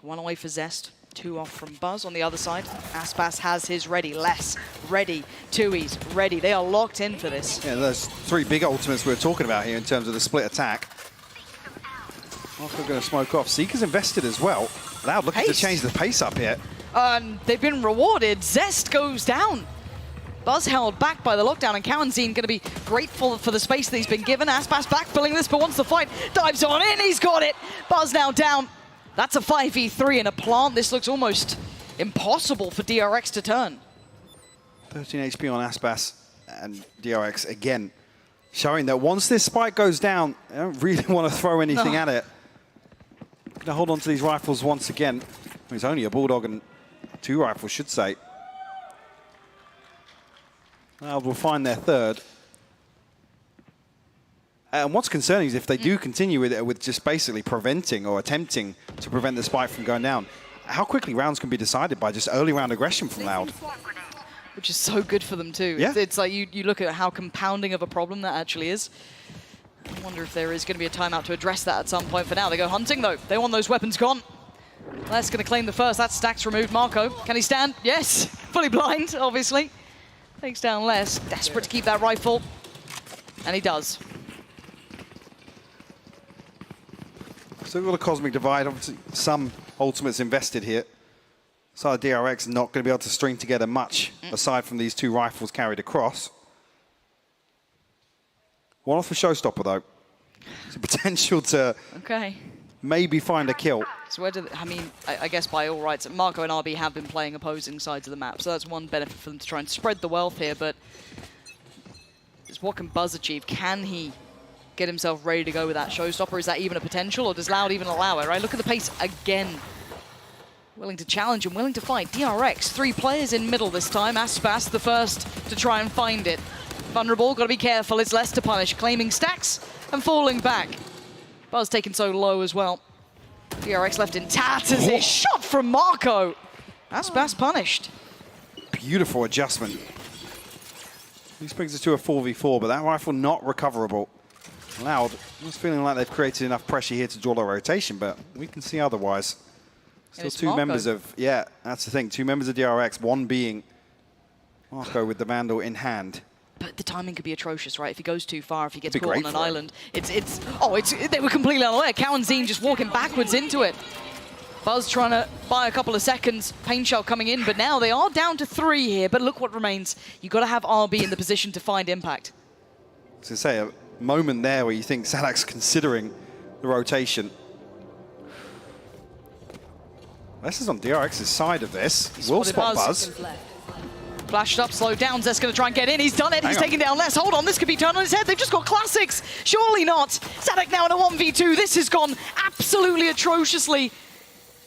1 away for Zest, 2 off from Buzz on the other side. Aspas has his ready. Less ready. Tui's ready. They are locked in for this. Yeah, there's 3 big ultimates we're talking about here in terms of the split attack. Marco going to smoke off. Seeker's invested as well. Loud looking to change the pace up here. And they've been rewarded. Zest goes down. Buzz held back by the lockdown, and Cowanzine going to be grateful for the space that he's been given. Aspas backfilling this, but wants the fight. Dives on in, he's got it. Buzz now down. That's a 5v3 in a plant. This looks almost impossible for DRX to turn. 13 HP on Aspas, and DRX again showing that once this spike goes down, they don't really want to throw anything at it. Going to hold on to these rifles once again. It's only a Bulldog and 2 rifles, should say. Loud will find their 3rd. And what's concerning is if they do continue with just basically preventing or attempting to prevent the spike from going down, how quickly rounds can be decided by just early round aggression from Loud. Which is so good for them too. Yeah. It's like you look at how compounding of a problem that actually is. I wonder if there is going to be a timeout to address that at some point. For now, they go hunting though. They want those weapons gone. Les going to claim the first. That's Stax removed. Marco, can he stand? Yes. Fully blind, obviously. Takes down Les. Desperate to keep that rifle. And he does. Still got a Cosmic Divide. Obviously, some ultimates invested here. So DRX not going to be able to string together much aside from these 2 rifles carried across. 1 off for Showstopper, though. There's a potential to maybe find a kill. So where do I guess by all rights, Marco and RB have been playing opposing sides of the map, so that's one benefit for them to try and spread the wealth here, but it's what can Buzz achieve? Can he get himself ready to go with that Showstopper? Is that even a potential, or does Loud even allow it, right? Look at the pace again. Willing to challenge and willing to fight. DRX, 3 players in middle this time. Aspas the first to try and find it. Vulnerable, got to be careful, it's less to punish. Claiming Stacks and falling back. Buzz taken so low as well. DRX left in tatters. A shot from Marco. Aspas punished. Beautiful adjustment. This brings us to a 4v4, but that rifle not recoverable. Loud, it's feeling like they've created enough pressure here to draw a rotation, but we can see otherwise. Still 2 members of, yeah, that's the thing, 2 members of DRX, 1 being Marco with the Vandal in hand. But the timing could be atrocious, right? If he goes too far, if he gets caught on an island. They were completely unaware. Cowanzine just walking backwards into it. Buzz trying to buy a couple of seconds. Pain Shell coming in, but now they are down to 3 here. But look what remains. You've got to have RB in the position to find impact. I was going to say, a moment there where you think Sadak's considering the rotation. This is on DRX's side of this. Will spot Buzz. Flashed up, slowed down. Zest going to try and get in. He's done it. He's taking down Les. Hold on, this could be turned on his head. They've just got classics. Surely not. Sadak now in a 1v2. This has gone absolutely atrociously.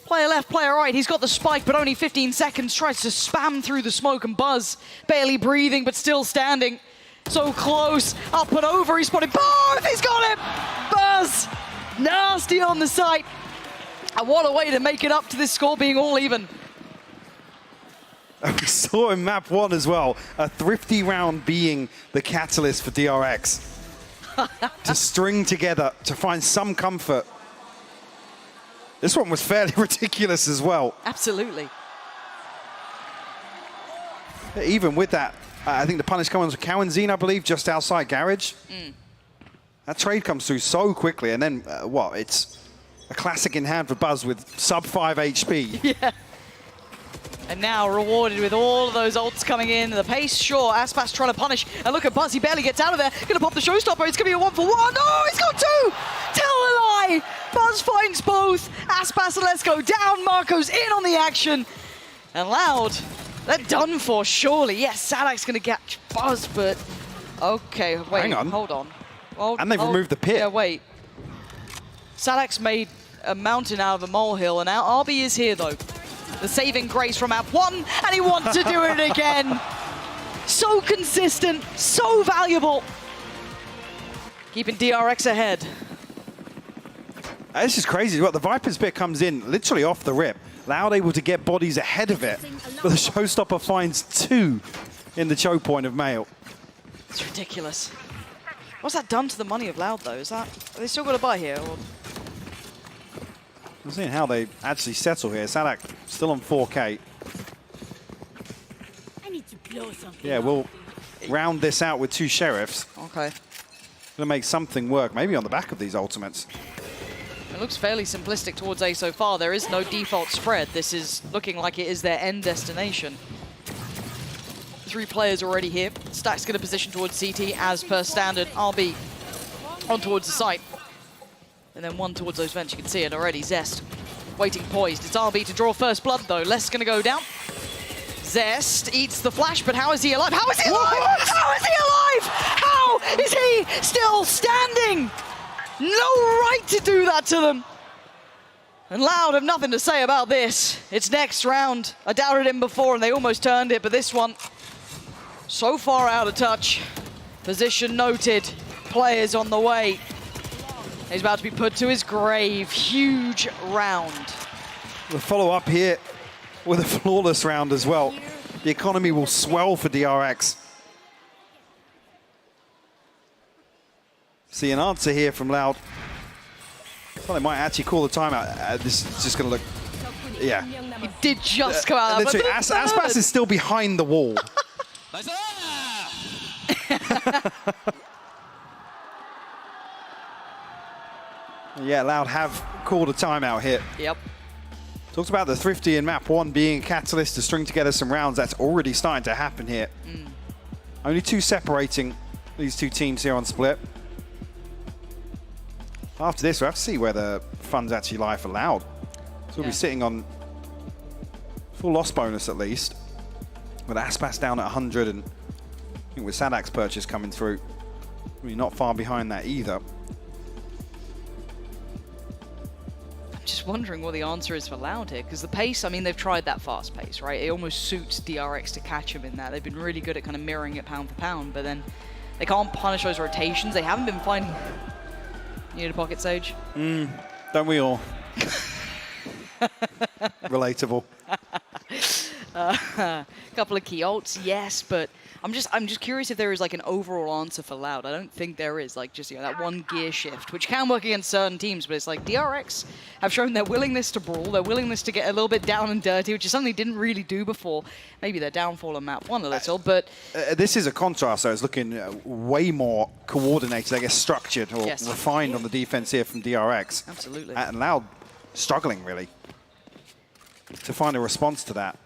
Player left, player right. He's got the spike, but only 15 seconds. Tries to spam through the smoke, and Buzz barely breathing, but still standing. So close. Up and over. He's spotted. Boom! He's got it! Buzz! Nasty on the site. And what a way to make it up to this score being all even. We saw in map 1 as well, a thrifty round being the catalyst for DRX. To string together, to find some comfort. This one was fairly ridiculous as well. Absolutely. Even with that, I think the punish comes with Cowanzine, I believe, just outside Garage. That trade comes through so quickly, and then, it's a classic in hand for Buzz with sub 5 HP. Yeah. And now rewarded with all of those ults coming in. The pace, sure. Aspas trying to punish. And look at Buzz, he barely gets out of there. Gonna pop the Showstopper. It's gonna be a 1-for-1. No, he's got 2! Tell a lie! Buzz finds both. Aspas and let's go down. Marco's in on the action. And Loud, they're done for, surely. Yes, Sadak's gonna catch Buzz, but Okay, wait, Hang on. hold on. Well, And they've removed the pit. Yeah, wait. Sadak's made a mountain out of a molehill, and now RB is here, though. The saving grace from map 1, and he wants to do it again. So consistent, so valuable. Keeping DRX ahead. This is crazy. What the Viper's pit comes in literally off the rip. Loud able to get bodies ahead of it. But the Showstopper finds 2 in the choke point of Mail. It's ridiculous. What's that done to the money of Loud, though? Are they still got to buy here? Or? I'm seeing how they actually settle here. Sadak still on 4K. I need to blow something. Yeah, we'll round this out with 2 Sheriffs. Okay. Gonna make something work, maybe on the back of these ultimates. It looks fairly simplistic towards A so far. There is no default spread. This is looking like it is their end destination. 3 players already here. Stack's going to position towards CT as per standard. RB on towards the site. And then 1 towards those vents. You can see it already. Zest waiting poised. It's RB to draw first blood, though. Less going to go down. Zest eats the flash, but how is he alive? How is he alive? How is he alive? How is he still standing? No right to do that to them. And Loud have nothing to say about this. It's next round. I doubted him before and they almost turned it, but this one, so far out of touch. Position noted. Players on the way. He's about to be put to his grave. Huge round. We'll follow up here with a flawless round as well. The economy will swell for DRX. See an answer here from Loud. Well, they might actually call the timeout. This is just going to look, yeah. He did just come out. Literally, Aspas is still behind the wall. Yeah, Loud have called a timeout here. Yep. Talked about the Thrifty in map 1 being a catalyst to string together some rounds. That's already starting to happen here. Only 2 separating these 2 teams here on Split. After this, we'll have to see where the funds actually lie for Loud. So we'll be sitting on full loss bonus at least. With Aspas down at 100 and I think with Sadak's purchase coming through, we're not far behind that either. I'm just wondering what the answer is for Loud here, because the pace, I mean, they've tried that fast pace, right? It almost suits DRX to catch him in that. They've been really good at kind of mirroring it pound for pound, but then they can't punish those rotations. They haven't been finding... You need a pocket, Sage? Don't we all? Relatable. Couple of key ults, yes, but I'm just curious if there is like an overall answer for Loud. I don't think there is, like just that 1 gear shift, which can work against certain teams, but it's like DRX have shown their willingness to brawl, their willingness to get a little bit down and dirty, which is something they didn't really do before. Maybe their downfall on map 1 a little, but... this is a contrast, so it's looking way more coordinated, I guess structured or refined on the defense here from DRX. Absolutely. And Loud struggling, really, to find a response to that.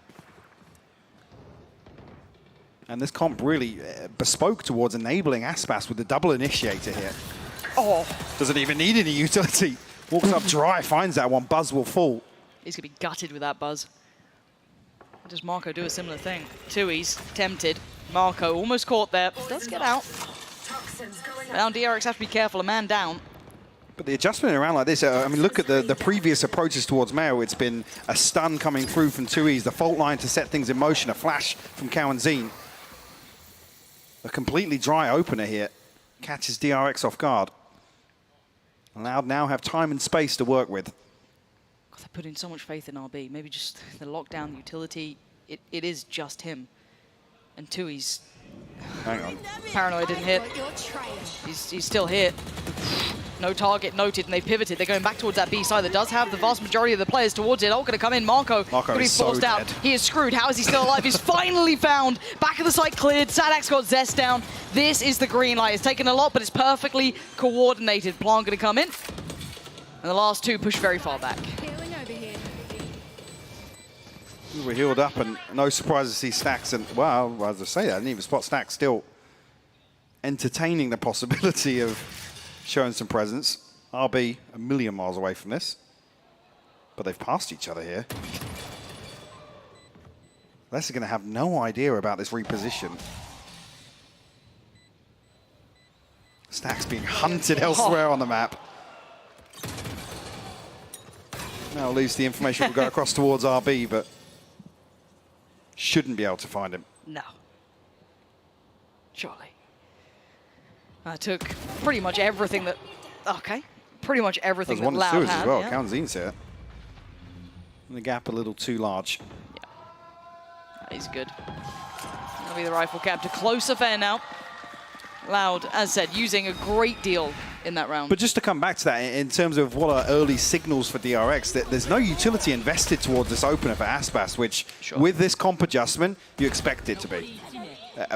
And this comp really bespoke towards enabling Aspas with the double initiator here. Oh. Doesn't even need any utility. Walks up dry, finds that one. Buzz will fall. He's going to be gutted with that Buzz. Does Marco do a similar thing? Tui's tempted. Marco almost caught there. Does get out. Now DRX have to be careful. A man down. But the adjustment around like this, I mean, look at the previous approaches towards Mayo. It's been a stun coming through from Tui's, the fault line to set things in motion, a flash from Cow and Zine. A completely dry opener here. Catches DRX off guard. Loud now have time and space to work with. God, they put in so much faith in RB. Maybe just the lockdown, the utility. It is just him. And Tui's... Hang on. Paranoid didn't hit. He's still hit. No target noted, and they pivoted. They're going back towards that B side that does have the vast majority of the players towards it. All going to come in. Marco going to be forced out. He is screwed. How is he still alive? He's finally found. Back of the site cleared. Sadak's got Zest down. This is the green light. It's taken a lot, but it's perfectly coordinated. Plant going to come in. And the last 2 push very far back. We were healed up, and no surprise to see Stacks. And, well, as I say that, I didn't even spot Stacks still entertaining the possibility of showing some presence. RB a million miles away from this. But they've passed each other here. Les are going to have no idea about this reposition. Stack's being hunted elsewhere on the map. Now at least the information will go across towards RB, but shouldn't be able to find him. No. Surely. I took pretty much everything that... Okay. Pretty much everything that Loud There's one had. as well. Yeah. Kanzin's here. And the gap a little too large. He's good. That'll be the rifle capture. Close affair now. Loud, as said, using a great deal in that round. But just to come back to that, in terms of what are early signals for DRX, that there's no utility invested towards this opener for Aspas, which with this comp adjustment, you expect it to be.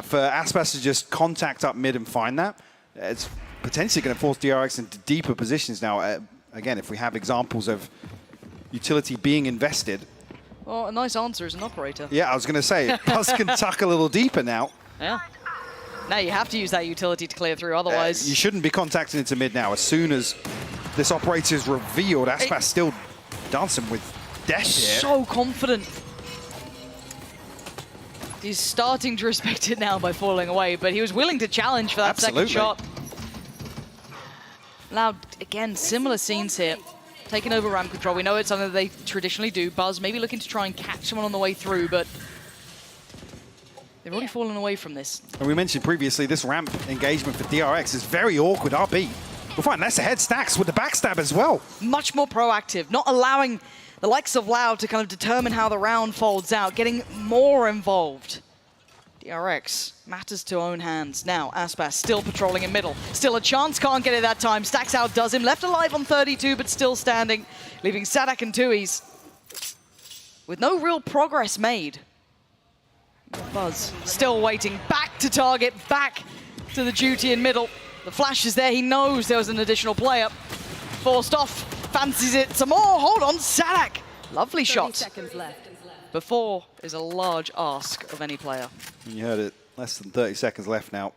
For Aspas to just contact up mid and find that, it's potentially going to force DRX into deeper positions now. Again, if we have examples of utility being invested. Well, a nice answer as an operator. Yeah, I was going to say, Buzz can tuck a little deeper now. Yeah. Now you have to use that utility to clear through, otherwise... You shouldn't be contacting into mid now. As soon as this operator is revealed, Aspas still dancing with death here. So confident. He's starting to respect it now by falling away, but he was willing to challenge for that second shot. Loud, again, similar scenes here. Taking over ramp control. We know it's something that they traditionally do. Buzz maybe looking to try and catch someone on the way through, but they've already fallen away from this. And we mentioned previously, this ramp engagement for DRX is very awkward. RB will find less ahead. Stacks with the backstab as well. Much more proactive, not allowing the likes of Loud to kind of determine how the round folds out, getting more involved. DRX matters to own hands. Now, Aspas still patrolling in middle. Still a chance, can't get it that time. Stacks outdoes him, left alive on 32, but still standing, leaving Sadak and Tui's with no real progress made. Buzz still waiting, back to target, back to the duty in middle. The flash is there, he knows there was an additional player. Forced off, fancies it some more, hold on, Sadak. Lovely shot. 30 seconds left. Before is a large ask of any player. You heard it, less than 30 seconds left now.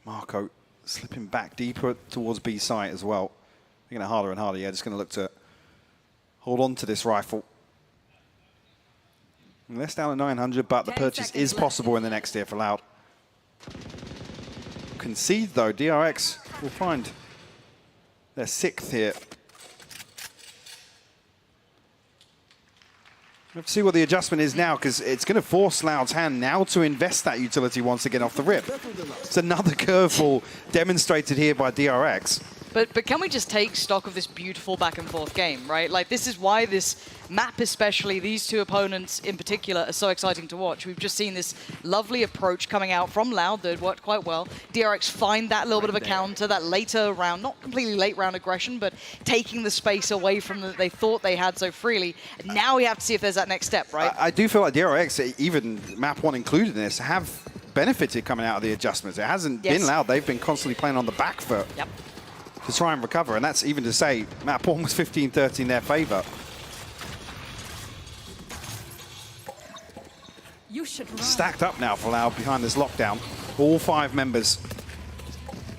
Marco slipping back deeper towards B site as well. Making it harder and harder, yeah, just gonna look to hold on to this rifle. Less down at 900, but the purchase is possible in the next tier for Loud. Concede though, DRX will find their 6th here. Let's see what the adjustment is now, because it's going to force Loud's hand now to invest that utility once again off the rip. It's another curveball demonstrated here by DRX. But can we just take stock of this beautiful back and forth game, right? Like, this is why this map, especially these two opponents in particular, are so exciting to watch. We've just seen this lovely approach coming out from Loud that worked quite well. DRX find that little bit of a counter, that later round, not completely late round aggression, but taking the space away from that they thought they had so freely. Now we have to see if there's that next step, right? I do feel like DRX, even map 1 included in this, have benefited coming out of the adjustments. It hasn't been Loud. They've been constantly playing on the back foot. Yep. To try and recover, and that's even to say map 1 was 15-30 in their favor. You should run. Stacked up now for Loud behind this lockdown. All 5 members.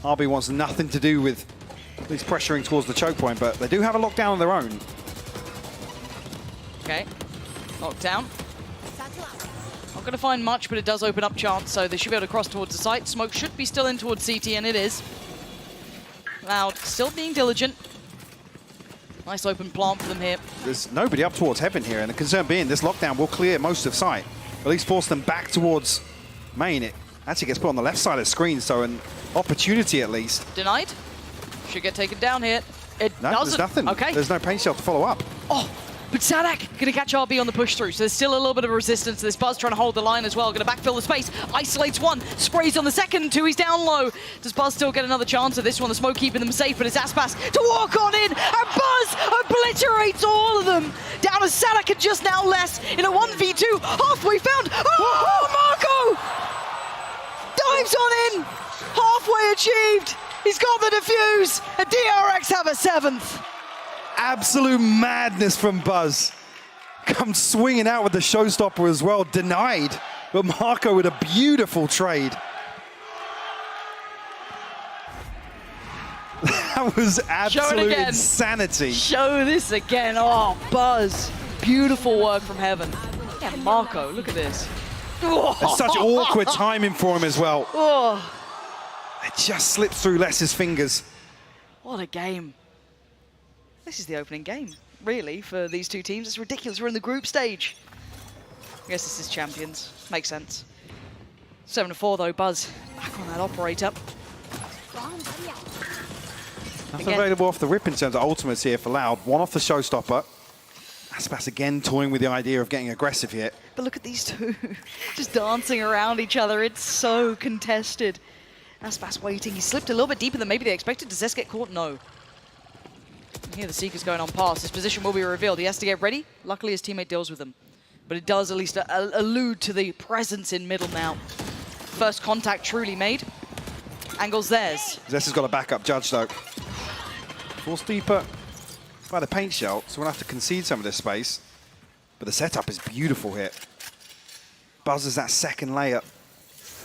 RB wants nothing to do with at least pressuring towards the choke point, but they do have a lockdown of their own. Okay, lockdown. Not going to find much, but it does open up chance, so they should be able to cross towards the site. Smoke should be still in towards CT, and it is. Loud still being diligent. Nice open plant for them here. There's nobody up towards heaven here, and the concern being this lockdown will clear most of site. At least force them back towards main. It actually gets put on the left side of the screen, so an opportunity at least. Denied. Should get taken down here. It No, doesn't. there's nothing. Okay. There's no paint shell to follow up. Oh, but Sadak going to catch RB on the push through, so there's still a little bit of resistance to this. Buzz trying to hold the line as well, going to backfill the space. Isolates one, sprays on the second, 2, he's down low. Does Buzz still get another chance at this one? The smoke keeping them safe, but it's Aspas to walk on in, and Buzz obliterates all of them. Down to Sadak and just now less in a 1v2. Halfway found. Oh, Marco! Dives on in. Halfway achieved. He's got the defuse, and DRX have a 7th. Absolute madness from Buzz. Comes swinging out with the showstopper as well. Denied, but Marco with a beautiful trade. That was absolute insanity. Show this again. Oh, Buzz. Beautiful work from heaven. Yeah, Marco, look at this. It's such awkward timing for him as well. Oh. It just slips through Les's fingers. What a game. This is the opening game, really, for these two teams. It's ridiculous. We're in the group stage. I guess this is Champions. Makes sense. 7-4 though, Buzz back on that operator. Nothing available off the rip in terms of ultimates here for Loud. One off the showstopper. Aspas again toying with the idea of getting aggressive here. But look at these two, just dancing around each other. It's so contested. Aspas waiting. He slipped a little bit deeper than maybe they expected. Does Zest get caught? No. And here the Seeker's going on pass. His position will be revealed. He has to get ready. Luckily, his teammate deals with him. But it does at least allude to the presence in middle now. First contact truly made. Angle's theirs. Zest has got a backup judge though. Forced deeper by the paint shell, so we'll have to concede some of this space. But the setup is beautiful here. Buzz is that second layer,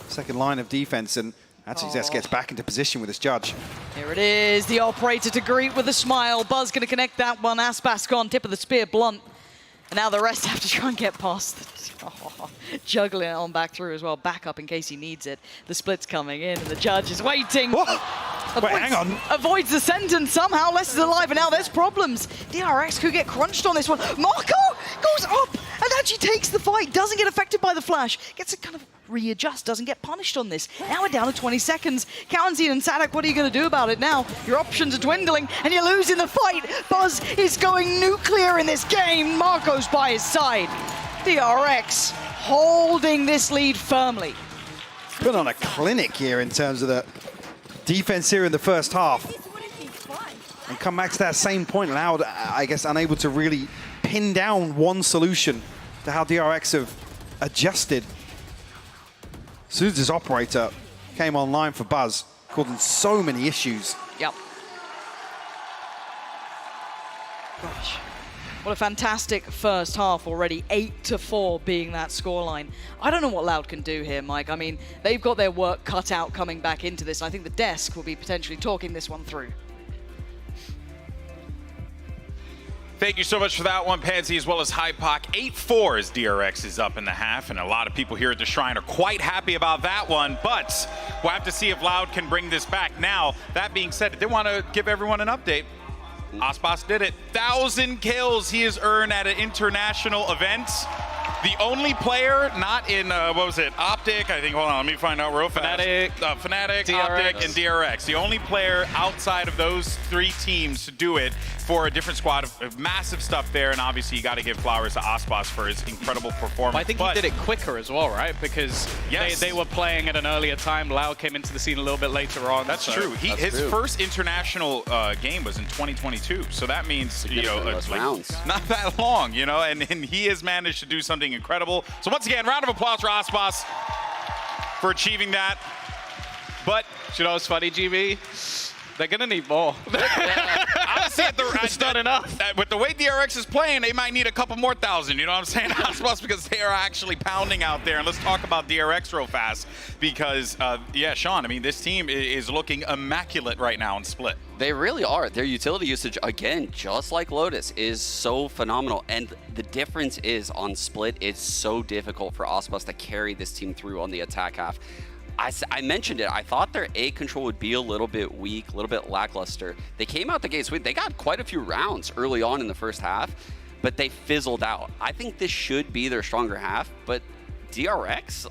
second line of defense, and actually Zest gets back into position with his judge. Here it is, the operator to greet with a smile. Buzz going to connect that one. Aspas gone, tip of the spear, blunt. And now the rest have to try and get past it. Juggling it on back through as well. Back up in case he needs it. The split's coming in and the judge is waiting. Wait, hang on. Avoids the sentence somehow. Les is alive and now there's problems. DRX could get crunched on this one. Marco goes up and actually takes the fight. Doesn't get affected by the flash. Gets to kind of readjust. Doesn't get punished on this. Now we're down to 20 seconds. Kawanzine and Sadak, what are you going to do about it now? Your options are dwindling and you're losing the fight. Buzz is going nuclear in this game. Marco's by his side. DRX holding this lead firmly. Put on a clinic here in terms of the defense here in the first half. And come back to that same point, Loud, I guess, unable to really pin down one solution to how DRX have adjusted. As soon as this operator came online for Buzz, causing so many issues. Yep. Gosh. What a fantastic first half already, 8-4 being that scoreline. I don't know what Loud can do here, Mike. I mean, they've got their work cut out coming back into this. I think the desk will be potentially talking this one through. Thank you so much for that one, Pansy, as well as Hypoc. 8-4 as DRX is up in the half, and a lot of people here at the Shrine are quite happy about that one, but we'll have to see if Loud can bring this back. Now, that being said, they want to give everyone an update. Aspas did it. 1,000 kills he has earned at an international event. The only player not in, what was it, Optic, I think, hold on, let me find out real fast. Fnatic, DRX. Optic, and DRX. The only player outside of those three teams to do it for a different squad of massive stuff there, and obviously you got to give flowers to Aspas for his incredible performance. Well, I think he did it quicker as well, right? Because yes, they were playing at an earlier time. Loud came into the scene a little bit later on. That's true. His first international game was in 2022, so that means, you know, like, not that long, you know, and he has managed to do something incredible. So once again, round of applause for Aspas for achieving that. But you know what's funny, GB? They're gonna need more. Honestly, it's not enough. With the way DRX is playing, they might need a couple more thousand. You know what I'm saying? Aspas, because they are actually pounding out there. And let's talk about DRX real fast, because yeah, Sean, I mean, this team is looking immaculate right now in Split. They really are. Their utility usage, again, just like Lotus, is so phenomenal. And the difference is on Split, it's so difficult for Aspas to carry this team through on the attack half. I mentioned it. I thought their A control would be a little bit weak, a little bit lackluster. They came out the gate sweet. They got quite a few rounds early on in the first half, but they fizzled out. I think this should be their stronger half, but DRX,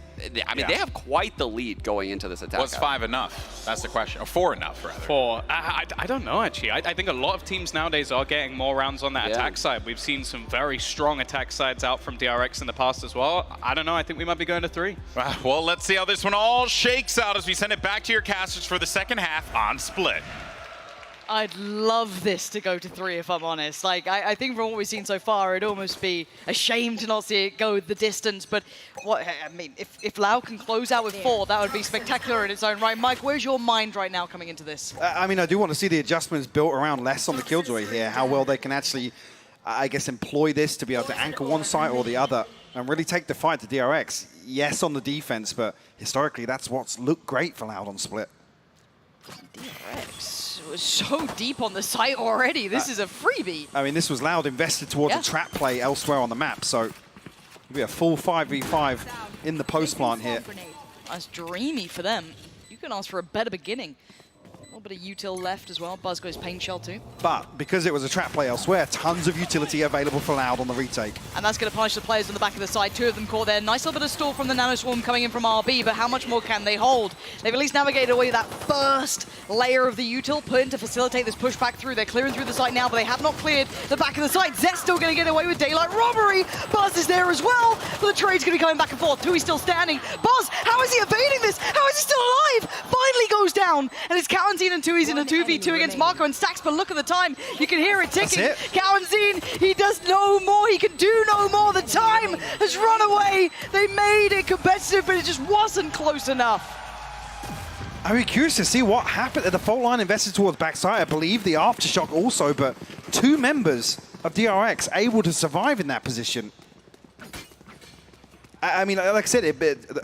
I mean, they have quite the lead going into this attack. Was 5 enough? That's the question. Or 4 enough, rather. 4. I don't know, actually. I think a lot of teams nowadays are getting more rounds on that attack side. We've seen some very strong attack sides out from DRX in the past as well. I don't know. I think we might be going to 3. Well, let's see how this one all shakes out as we send it back to your casters for the second half on Split. I'd love this to go to 3, if I'm honest. Like, I think from what we've seen so far, it'd almost be a shame to not see it go the distance. But what I mean, if Loud can close out with 4, that would be spectacular in its own right. Mike, where's your mind right now coming into this? I mean, I do want to see the adjustments built around less on the Killjoy here, how well they can actually, I guess, employ this to be able to anchor one side or the other and really take the fight to DRX. Yes, on the defense, but historically, that's what's looked great for Loud on Split. DRX was so deep on the site already. This is a freebie. I mean, this was Loud invested towards a trap play elsewhere on the map, so it'll be a full 5v5 in the post plant here. That's dreamy for them. You couldn't ask for a better beginning. A little bit of util left as well. Buzz goes paint shell too. But because it was a trap play elsewhere, tons of utility available for Loud on the retake. And that's going to punish the players on the back of the side. Two of them caught there. Nice little bit of stall from the Nano Swarm coming in from RB, but how much more can they hold? They've at least navigated away that first layer of the util put in to facilitate this pushback through. They're clearing through the site now, but they have not cleared the back of the site. Zest still going to get away with daylight robbery. Buzz is there as well, but the trade's going to be coming back and forth. Tui's still standing. Buzz, how is he evading this? How is he still alive? Finally goes down, and it's Cowanzine and Tui's in a 2v2 against Marco and Stacks, but look at the time. You can hear it ticking. Cowanzine, he does no more. He can do no more. The time has run away. They made it competitive, but it just wasn't close enough. I'd be curious to see what happened. The fault line invested towards backside, I believe the aftershock also, but two members of DRX able to survive in that position. I mean, like I said,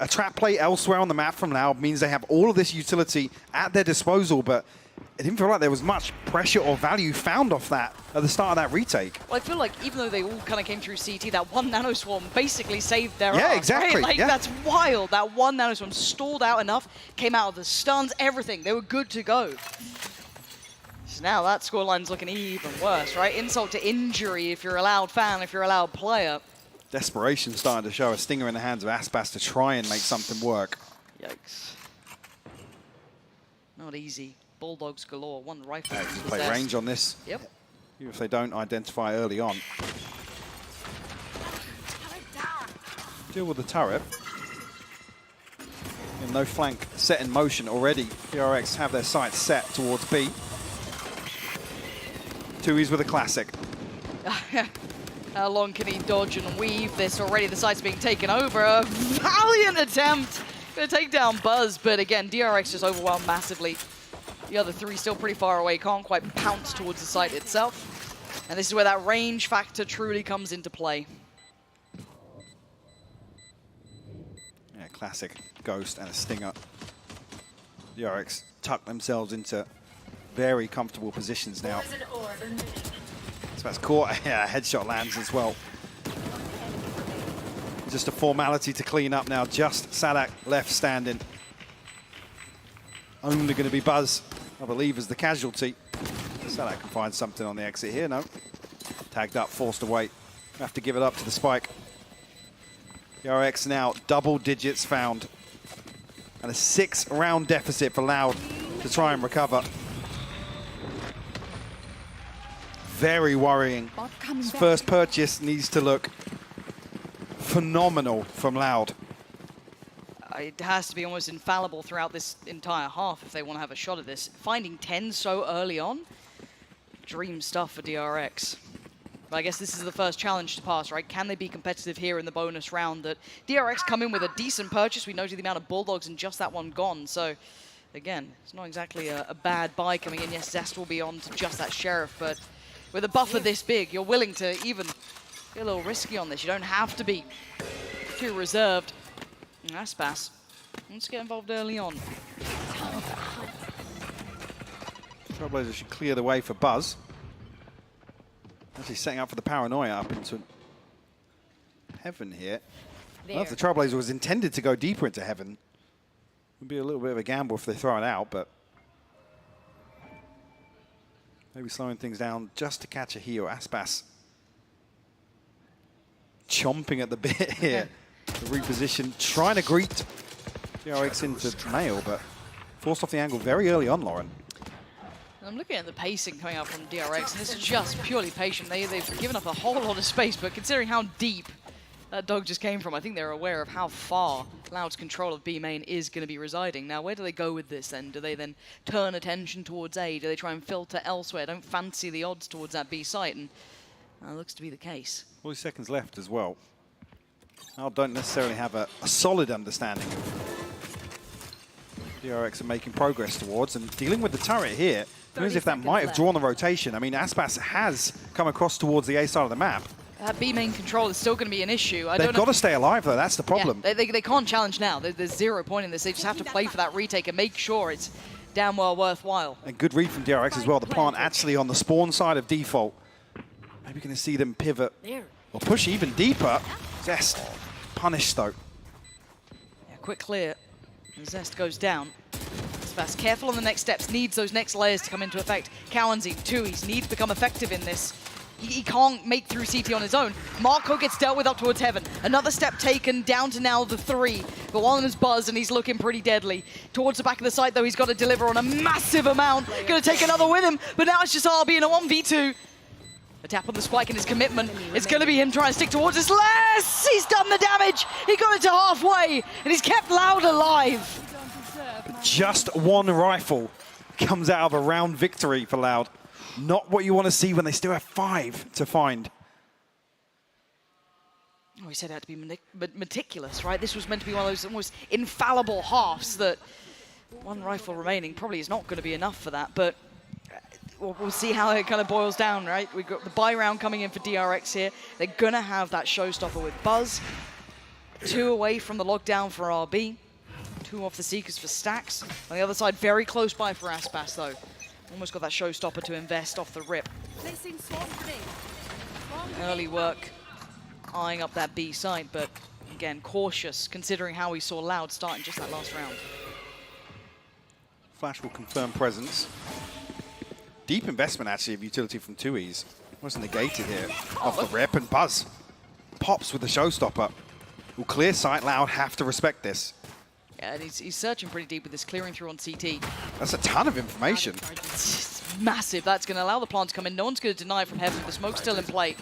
a trap play elsewhere on the map from Loud means they have all of this utility at their disposal, but it didn't feel like there was much pressure or value found off that at the start of that retake. Well, I feel like even though they all kind of came through CT, that one Nano Swarm basically saved their Yeah, ass, exactly, right? Like, yeah. that's wild. That one Nano Swarm stalled out enough, came out of the stuns, everything. They were good to go. So now that scoreline's looking even worse, right? Insult to injury if you're a Loud fan, if you're a Loud player. Desperation starting to show. A stinger in the hands of Aspas to try and make something work. Yikes. Not easy. Bulldogs galore. One rifle. You play range on this. Yep. Even if they don't identify early on. Deal with the turret. And no flank set in motion already. DRX have their sights set towards B. Tui's with a classic. How long can he dodge and weave this already? The site's being taken over. A valiant attempt. Gonna take down Buzz, but again, DRX just overwhelmed massively. The other three still pretty far away, can't quite pounce towards the site itself. And this is where that range factor truly comes into play. Yeah, classic Ghost and a stinger. DRX tuck themselves into very comfortable positions now. So that's caught. Yeah, headshot lands as well. Just a formality to clean up now. Just Sadak left standing. Only going to be Buzz, I believe, as the casualty. Sadak can find something on the exit here. No. Tagged up, forced away. Have to give it up to the spike. DRX now double digits found. And a 6-round deficit for Loud to try and recover. Very worrying. His first purchase needs to look phenomenal from Loud. It has to be almost infallible throughout this entire half if they want to have a shot at this. Finding 10 so early on, dream stuff for DRX. But I guess this is the first challenge to pass, right? Can they be competitive here in the bonus round? That DRX come in with a decent purchase. We noted the amount of Bulldogs and just that one gone. So again, it's not exactly a bad buy coming in. Yes, Zest will be on to just that Sheriff, but with a buffer this big, you're willing to even get a little risky on this. You don't have to be too reserved. Aspas, let's get involved early on. Trailblazers should clear the way for Buzz. Actually setting up for the paranoia up into heaven here. Well, if the Trailblazer was intended to go deeper into heaven, it would be a little bit of a gamble if they throw it out, but maybe slowing things down just to catch a heel. Aspas chomping at the bit here. The reposition, trying to greet DRX into Mail, but forced off the angle very early on, Lauren. I'm looking at the pacing coming out from DRX, and it's just purely patient. They've given up a whole lot of space, but considering how deep that dog just came from, I think they're aware of how far Loud's control of B main is going to be residing. Now, where do they go with this then? Do they then turn attention towards A? Do they try and filter elsewhere? Don't fancy the odds towards that B site, and that looks to be the case. 40 seconds left as well. I don't necessarily have a solid understanding of DRX are making progress towards, and dealing with the turret here, as if that might have drawn the rotation. I mean, Aspas has come across towards the A side of the map. That B main control is still going to be an issue. They've got to stay alive, though. That's the problem. Yeah, they can't challenge now. There's 0 point in this. They just have to play for that retake and make sure it's damn well worthwhile. And good read from DRX as well. The plant actually on the spawn side of default. Maybe going to see them pivot or push even deeper. Zest punished, though. Yeah, quick clear. And Zest goes down. Aspas. Careful on the next steps, needs those next layers to come into effect. Cowanzi, Tui's need to become effective in this. He can't make through CT on his own. Marco gets dealt with up towards heaven. Another step taken, down to now the 3. But one of them is Buzz, and he's looking pretty deadly. Towards the back of the site, though, he's got to deliver on a massive amount. Going to take another with him, but now it's just RB in a 1v2. A tap on the spike and his commitment. It's going to be him trying to stick towards his less. He's done the damage. He got it to halfway, and he's kept Loud alive. Just one rifle comes out of a round victory for Loud. Not what you want to see when they still have 5 to find. Oh, he said it had to be meticulous, right? This was meant to be one of those almost infallible halves that one rifle remaining probably is not going to be enough for that, but we'll see how it kind of boils down, right? We've got the buy round coming in for DRX here. They're going to have that showstopper with Buzz. 2 away from the lockdown for RB. 2 off the Seekers for Stacks. On the other side, very close by for Aspas, though. Almost got that showstopper to invest off the rip. Early work, eyeing up that B side, but again, cautious, considering how we saw Loud starting just that last round. Flash will confirm presence. Deep investment, actually, of utility from Tui's. Wasn't negated here. Off the rip, and Buzz pops with the showstopper. Will clear sight. Loud have to respect this. Yeah, and he's searching pretty deep with this, clearing through on CT. That's a ton of information. It's massive. That's going to allow the plant to come in. No one's going to deny it from heaven. The smoke's still in play.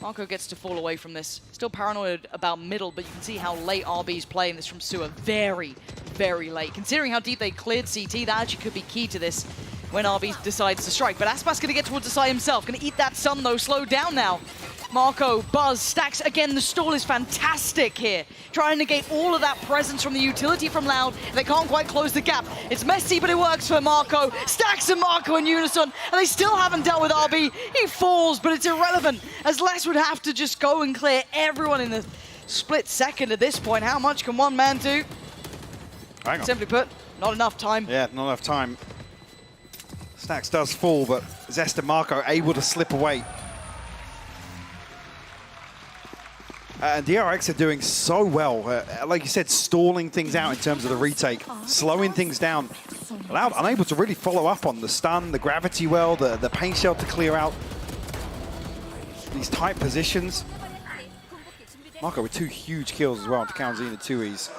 Marco gets to fall away from this. Still paranoid about middle, but you can see how late RB's playing this from Sewer. Very, very late. Considering how deep they cleared CT, that actually could be key to this when RB decides to strike. But Aspas going to get towards the side himself. Going to eat that sun, though. Slow down now. Marco, Buzz, Stacks. Again, the stall is fantastic here. Trying to negate all of that presence from the utility from Loud. They can't quite close the gap. It's messy, but it works for Marco. Stacks and Marco in unison, and they still haven't dealt with RB. He falls, but it's irrelevant, as Les would have to just go and clear everyone in the split second at this point. How much can one man do? Hang on. Simply put, not enough time. Yeah, not enough time. Stacks does fall, but Zest and Marco able to slip away. And DRX are doing so well, like you said, stalling things out in terms of the retake, slowing things down. Loud unable to really follow up on the stun, the gravity well, the paint shell to clear out these tight positions. Marco with 2 huge kills as well to Cowanzi and the 2Es.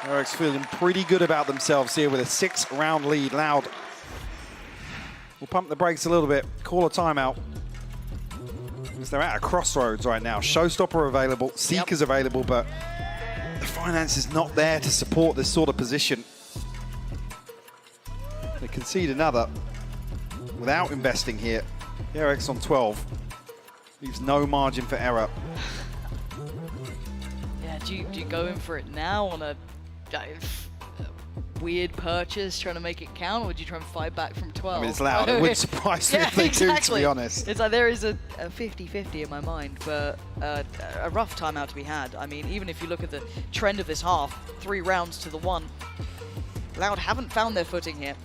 DRX feeling pretty good about themselves here with a 6-round lead. Loud will pump the brakes a little bit, call a timeout. Because they're at a crossroads right now. Showstopper available, Seekers available, but the finance is not there to support this sort of position. They concede another without investing here. DRX on 12. Leaves no margin for error. Yeah, do you go in for it now on a weird purchase, trying to make it count, or would you try and fight back from 12? I mean, it's Loud. It wouldn't surprise me if they do, to be honest. It's like there is a 50-50 in my mind, but a rough timeout to be had. I mean, even if you look at the trend of this half, 3 rounds to the 1, Loud haven't found their footing here.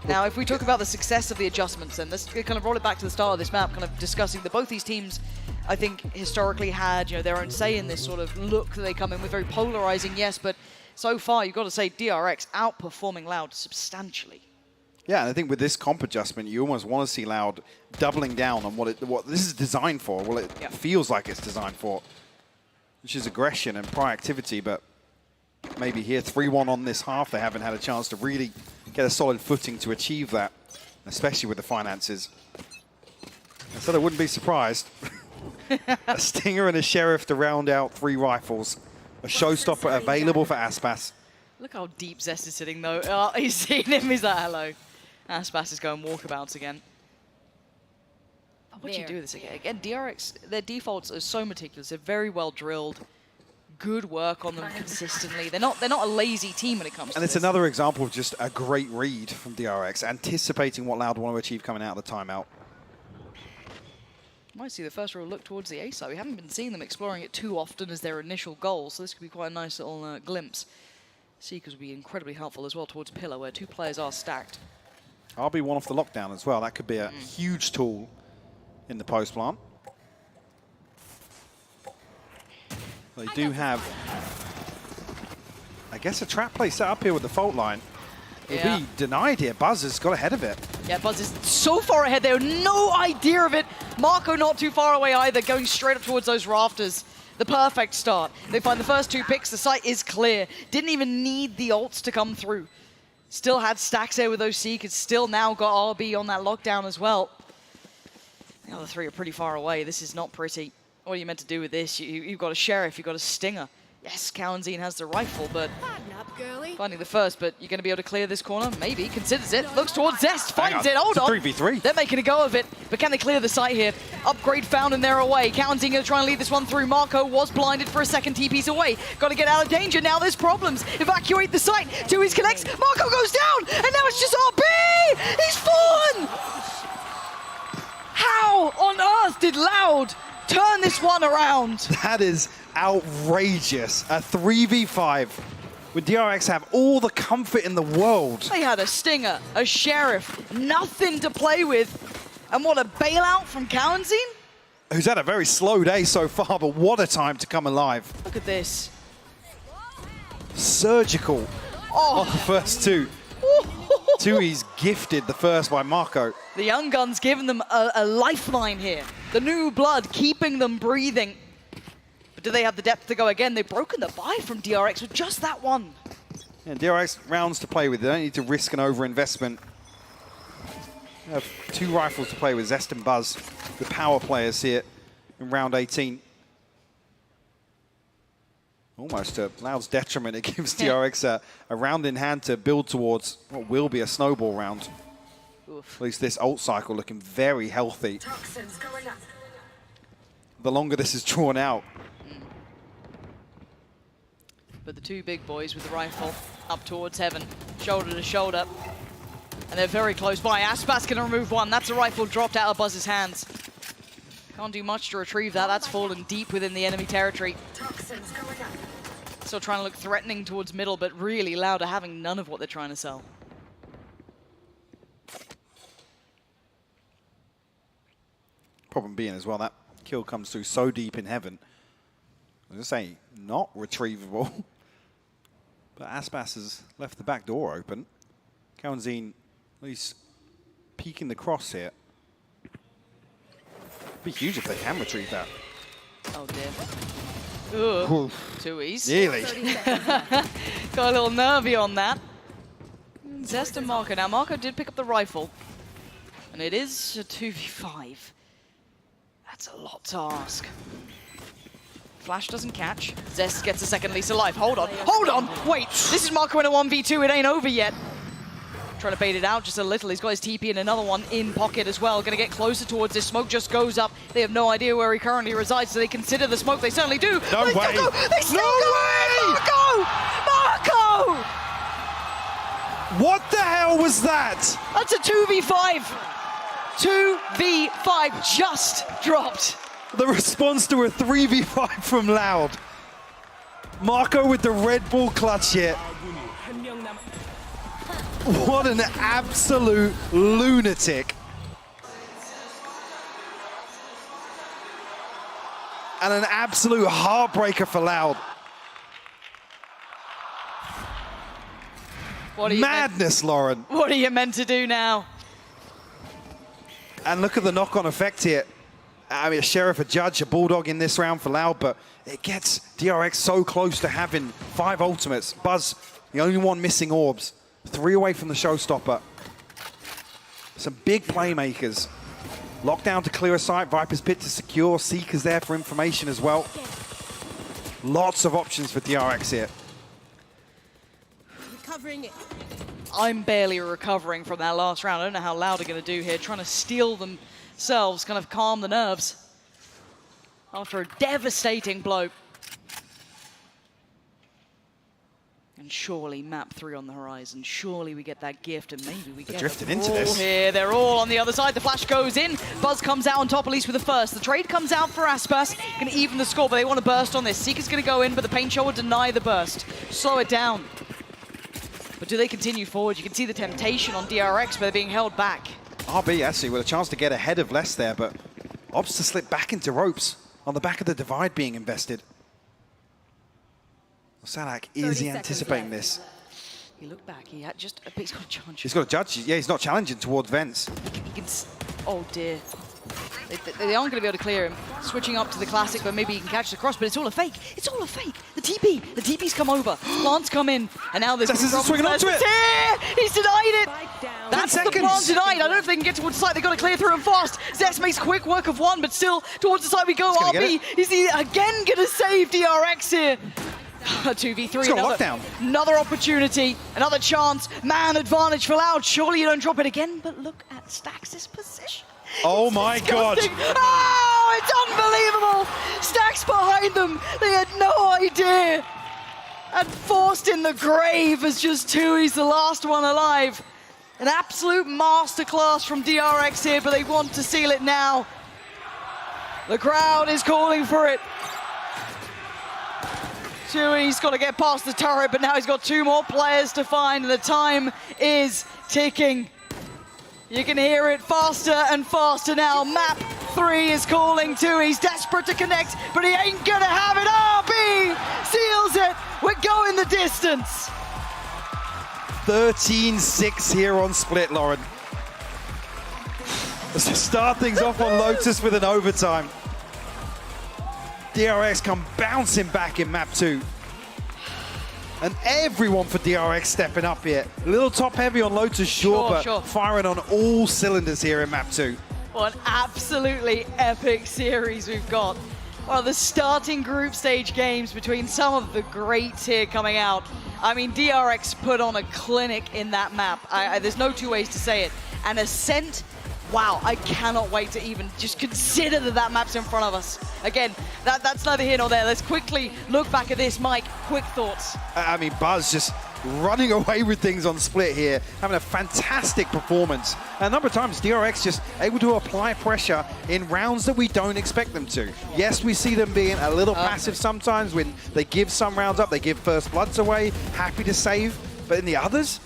Now, if we talk about the success of the adjustments, then let's kind of roll it back to the start of this map, kind of discussing that both these teams, I think, historically had their own say in this sort of look that they come in with, very polarizing, yes, but so far, you've got to say DRX outperforming Loud substantially. Yeah, and I think with this comp adjustment, you almost want to see Loud doubling down on what this is designed for. Well, it feels like it's designed for, which is aggression and proactivity, but maybe here 3-1 on this half, they haven't had a chance to really get a solid footing to achieve that, especially with the finances. So I wouldn't be surprised. A Stinger and a Sheriff to round out 3 rifles. A showstopper available for Aspas. Look how deep Zest is sitting, though. Oh, he's seen him. He's like, hello. Aspas is going walkabouts again. But what do you do with this again? Again, DRX, their defaults are so meticulous. They're very well drilled. Good work on them consistently. They're not a lazy team when it comes to And it's another example of just a great read from DRX, anticipating what Loud want to achieve coming out of the timeout. Might see the first row look towards the A side. We haven't been seeing them exploring it too often as their initial goal, so this could be quite a nice little glimpse. Seekers will be incredibly helpful as well towards Pillar, where 2 players are stacked. RB one off the lockdown as well. That could be a huge tool in the post plant. They do have I guess a trap play set up here with the fault line. It'll Yeah. be denied here. Buzz has got ahead of it. Yeah, Buzz is so far ahead. They have no idea of it. Marco not too far away either, going straight up towards those rafters. The perfect start. They find the first 2 picks. The site is clear. Didn't even need the ults to come through. Still had stacks there with those Seekers. Still now got RB on that lockdown as well. The other 3 are pretty far away. This is not pretty. What are you meant to do with this? You've got a Sheriff, you've got a Stinger. Yes, Kalanzine has the rifle, but finding the first, but you're going to be able to clear this corner? Maybe. Considers it. Looks towards Zest. Finds it. Hold It's a on. 3v3. They're making a go of it, but can they clear the site here? Upgrade found and they're away. Kalanzine going to try and lead this one through. Marco was blinded for a second. TP's away. Got to get out of danger. Now there's problems. Evacuate the site. Tui's connects. Marco goes down, and now it's just RB! He's fallen! How on earth did Loud turn this one around? That is outrageous. A 3v5 with DRX have all the comfort in the world. They had a Stinger, a Sheriff, nothing to play with. And what a bailout from Kalanzine. Who's had a very slow day so far, but what a time to come alive. Look at this. Surgical Oh. on the first 2. Tui's gifted the first by Marco. The Young Guns giving them a lifeline here. The new blood keeping them breathing. But do they have the depth to go again? They've broken the buy from DRX with just that one. Yeah, DRX rounds to play with. They don't need to risk an overinvestment. They have 2 rifles to play with, Zest and Buzz, the power players here in round 18. Almost to Loud's detriment, it gives DRX a round in hand to build towards what will be a snowball round. Oof. At least this ult cycle looking very healthy. The longer this is drawn out. But the 2 big boys with the rifle up towards heaven, shoulder to shoulder. And they're very close by. Aspas can remove one. That's a rifle dropped out of Buzz's hands. Can't do much to retrieve that. That's fallen deep within the enemy territory. Still trying to look threatening towards middle, but really Loud are having none of what they're trying to sell. Problem being as well, that kill comes through so deep in heaven. I was going to say, not retrievable. But Aspas has left the back door open. Kalanzine at least peeking the cross here. It'd be huge if they can retrieve that. Oh dear. Ooh, too easy. Nearly. Got a little nervy on that. Zest and Marco. Now Marco did pick up the rifle. And it is a 2v5. That's a lot to ask. Flash doesn't catch. Zest gets a second lease of life. Hold on. Hold on! Wait! This is Marco in a 1v2. It ain't over yet. Trying to bait it out just a little. He's got his TP and another one in pocket as well. Going to get closer towards this. Smoke just goes up. They have no idea where he currently resides, so they consider the smoke. They certainly do. No They way. still go. They still No go. way. Marco! Marco! What the hell was that? That's a 2v5. 2v5 just dropped. The response to a 3v5 from Loud. Marco with the Red Bull clutch here. What an absolute lunatic. And an absolute heartbreaker for Loud. What are you Madness, Lauren. What are you meant to do now? And look at the knock-on effect here. I mean, a Sheriff, a Judge, a Bulldog in this round for Loud, but it gets DRX so close to having 5 ultimates. Buzz, the only one missing orbs. 3 away from the showstopper. Some big playmakers. Lockdown to clear a site, Viper's Pit to secure, Seekers there for information as well. Lots of options for DRX here. Recovering it. I'm barely recovering from that last round. I don't know how Loud are going to do here, trying to steal themselves, kind of calm the nerves after a devastating blow. And surely map 3 on the horizon. Surely we get that gift and maybe we get drifted a into brawl this. here. They're all on the other side. The flash goes in. Buzz comes out on top, at least with the first. The trade comes out for Aspas. Going to even the score, but they want to burst on this. Seeker's going to go in, but the Paint Show will deny the burst. Slow it down. But do they continue forward? You can see the temptation on DRX, but they're being held back. RB actually with a chance to get ahead of Les there, but opts to slip back into ropes on the back of the divide being invested. Sadak, is he 30 anticipating seconds this? You look back, he had just a bit, he's got a chance. He's got to judge. Yeah, he's not challenging towards vents. He can oh dear. They aren't going to be able to clear him. Switching up to the classic, but maybe he can catch the cross, but it's all a fake. It's all a fake. The TP's come over. Plants come in, and now there's swinging onto it. He's denied it. That's the plant denied. I don't know if they can get towards the side. They've got to clear through him fast. Zest makes quick work of one, but still towards the side we go. RB, is he again going to save DRX here? 2v3, another opportunity, another chance, man advantage for Loud. Surely you don't drop it again, but look at Stax' position. Oh my God. Oh, it's unbelievable. Stax behind them. They had no idea. And forced in the grave as just Tui's the last one alive. An absolute masterclass from DRX here, but they want to seal it now. The crowd is calling for it. Tui's got to get past the turret, but now he's got 2 more players to find, and the time is ticking. You can hear it faster and faster now. Map 3 is calling Tui. He's desperate to connect, but he ain't gonna have it. RB seals it. We're going the distance. 13-6 here on Split, Lauren. Let's just start things off on Lotus with an overtime. DRX come bouncing back in map 2. And everyone for DRX stepping up here. A little top heavy on Lotus, sure, but firing on all cylinders here in map 2. What an absolutely epic series we've got. One of the starting group stage games between some of the greats here coming out. I mean, DRX put on a clinic in that map. There's no 2 ways to say it. And Ascent, wow, I cannot wait to even just consider that map's in front of us. Again, that's neither here nor there. Let's quickly look back at this. Mike, quick thoughts. I mean, Buzz just running away with things on Split here, having a fantastic performance. And a number of times, DRX just able to apply pressure in rounds that we don't expect them to. Yes, we see them being a little passive sometimes when they give some rounds up, they give first bloods away, happy to save. But in the others,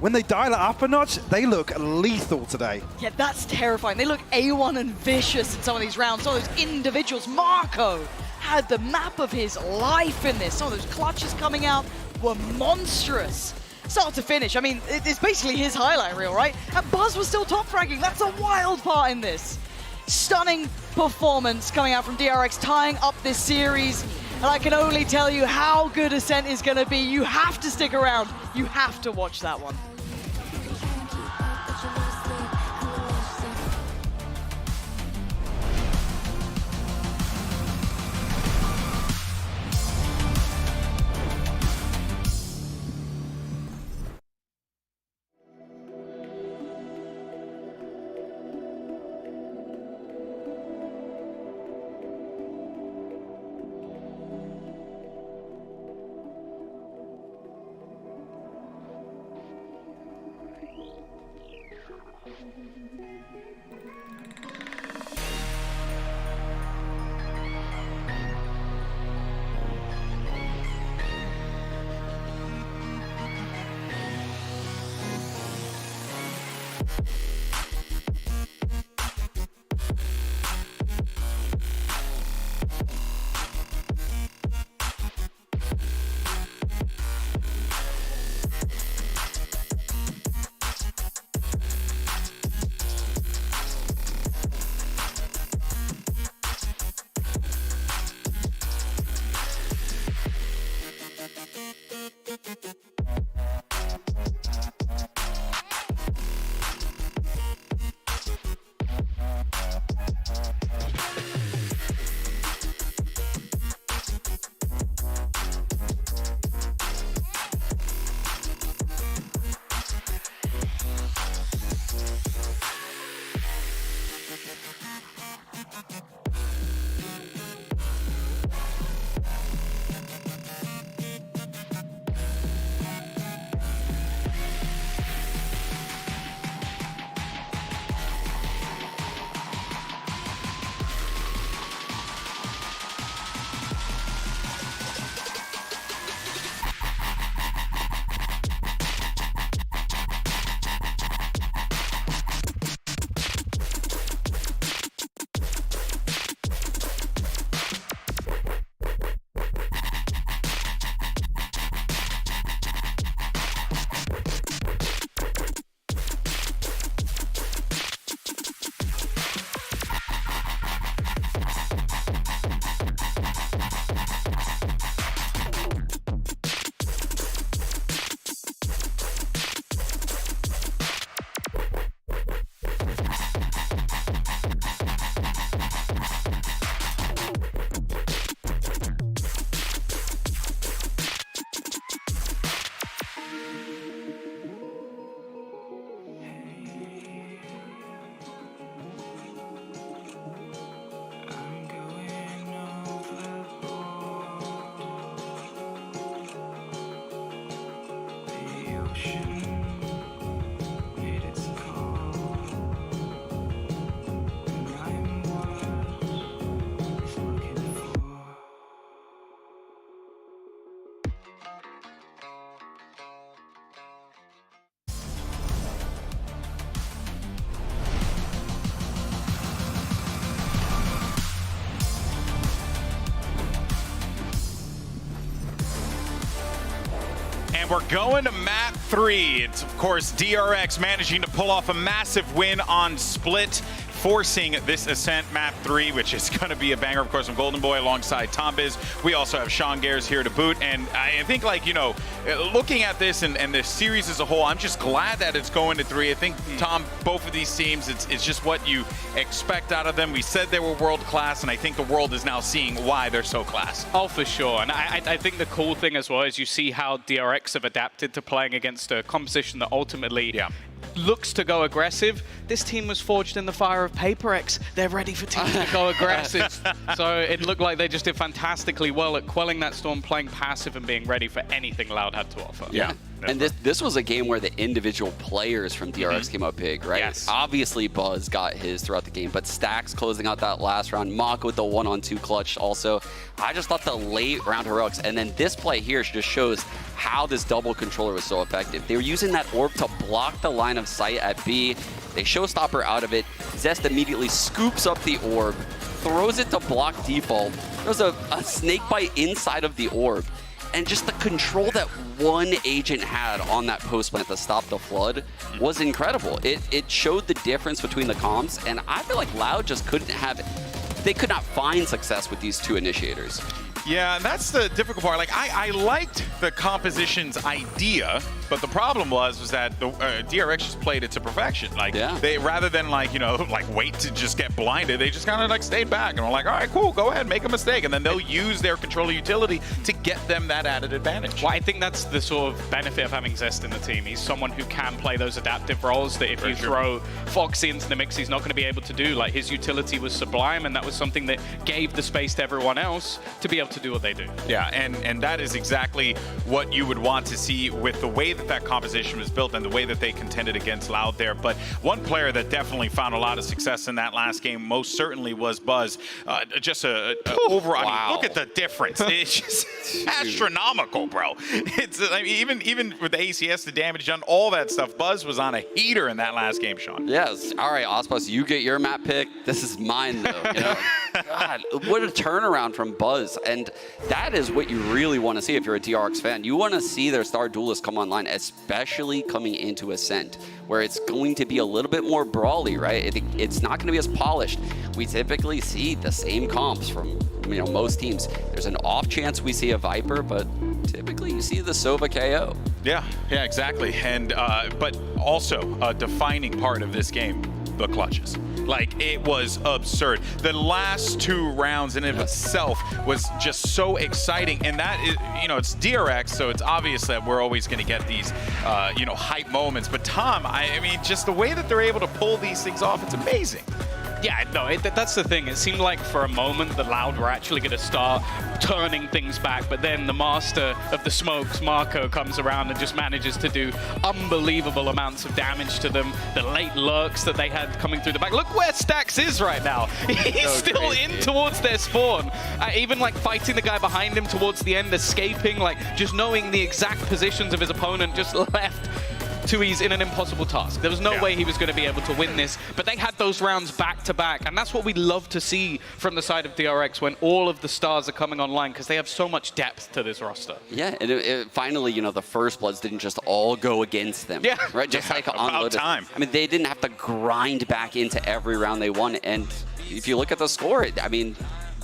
when they dial it up a notch, they look lethal today. Yeah, that's terrifying. They look A1 and vicious in some of these rounds. Some of those individuals. Marco had the map of his life in this. Some of those clutches coming out were monstrous. Start to finish, I mean, it's basically his highlight reel, right? And Buzz was still top ranking. That's a wild part in this. Stunning performance coming out from DRX, tying up this series. And I can only tell you how good Ascent is going to be. You have to stick around. You have to watch that one. And we're going to map 3. It's, of course, DRX managing to pull off a massive win on Split, forcing this Ascent map 3, which is going to be a banger, of course, from Golden Boy alongside Tombiz. We also have Sean Gares here to boot. And I think, like, you know, looking at this and this series as a whole, I'm just glad that it's going to 3. I think, Tom, both of these teams, it's just what you expect out of them. We said they were world class, and I think the world is now seeing why they're so class. Oh, for sure. And I think the cool thing as well is you see how DRX have adapted to playing against a composition that ultimately looks to go aggressive. This team was forged in the fire of PaperX. They're ready for teams to go aggressive. So it looked like they just did fantastically well at quelling that storm, playing passive and being ready for anything Loud had to offer. Yeah. And this was a game where the individual players from DRX came up big, right? Yes. Obviously, Buzz got his throughout the game, but Stax closing out that last round, Maka with the 1-on-2 clutch also. I just thought the late round heroics, and then this play here just shows how this double controller was so effective. They were using that orb to block the line of sight at B. They showstopper out of it. Zest immediately scoops up the orb, throws it to block default. There's a snake bite inside of the orb. And just the control that one agent had on that post plant to stop the flood was incredible. It showed the difference between the comps, and I feel like Loud just couldn't have it. They could not find success with these two initiators. Yeah, and that's the difficult part. Like, I liked the composition's idea, but the problem was that the DRX just played it to perfection. Like, they, rather than, like, you know, like wait to just get blinded, they just kind of like stayed back and were like, all right, cool, go ahead, make a mistake, and then they'll use their controller utility to get them that added advantage. Well, I think that's the sort of benefit of having Zest in the team. He's someone who can play those adaptive roles that if you throw Foxy into the mix, he's not going to be able to do. Like, his utility was sublime, and that was something that gave the space to everyone else to be able to do what they do. Yeah, and that is exactly what you would want to see with the way that that composition was built and the way that they contended against Loud there. But one player that definitely found a lot of success in that last game most certainly was Buzz. Just overall, I mean, look at the difference. It's just astronomical, bro. It's, I mean, even with the ACS, the damage done, all that stuff, Buzz was on a heater in that last game, Sean. Yes. All right, Ospas, you get your map pick. This is mine, though. You know? God, what a turnaround from Buzz. And that is what you really want to see if you're a DRX fan. You want to see their star duelists come online, especially coming into Ascent, where it's going to be a little bit more brawly, right? It's not going to be as polished. We typically see the same comps from, you know, most teams. There's an off chance we see a Viper, but typically you see the Sova KO. Yeah, exactly. And but also a defining part of this game, the clutches. Like, it was absurd. The last two rounds in and of itself was just so exciting. And that is, you know, it's DRX, so it's obvious that we're always going to get these, you know, hype moments. But Tom, I mean, just the way that they're able to pull these things off, it's amazing. Yeah, no, that's the thing. It seemed like for a moment the Loud were actually going to start turning things back, but then the master of the smokes, Marco, comes around and just manages to do unbelievable amounts of damage to them. The late lurks that they had coming through the back. Look where Stax is right now. He's still in towards their spawn. Even like fighting the guy behind him towards the end, escaping, like just knowing the exact positions of his opponent, just left Tui's in an impossible task. There was no way he was going to be able to win this, but they had those rounds back to back, and that's what we love to see from the side of DRX when all of the stars are coming online, because they have so much depth to this roster. Yeah, and it finally, you know, the First Bloods didn't just all go against them. Yeah. Right? Just like on Lotus. Time. I mean, they didn't have to grind back into every round they won, and if you look at the score, I mean,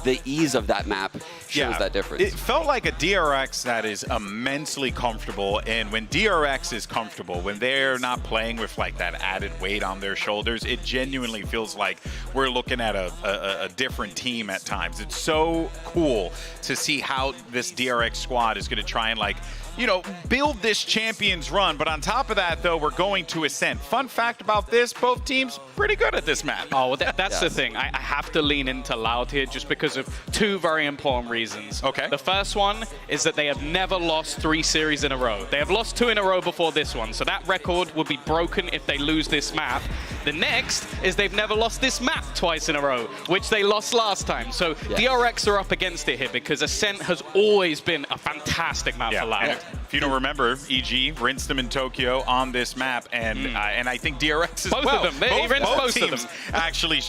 the ease of that map shows that difference. It felt like a DRX that is immensely comfortable, and when DRX is comfortable, when they're not playing with like that added weight on their shoulders, it genuinely feels like we're looking at a different team at times. It's so cool to see how this DRX squad is going to try and, like, you know, build this Champions run. But on top of that, though, we're going to Ascent. Fun fact about this, both teams pretty good at this map. Oh, well, that's the thing. I have to lean into Loud here just because because of two very important reasons. Okay. The first one is that they have never lost 3 series in a row. They have lost 2 in a row before this one, so that record will be broken if they lose this map. The next is they've never lost this map twice in a row, which they lost last time. So DRX are up against it here because Ascent has always been a fantastic map for Loud. If you don't remember, EG rinsed them in Tokyo on this map, and I think DRX as both well. of them. They rinsed both of teams them. actually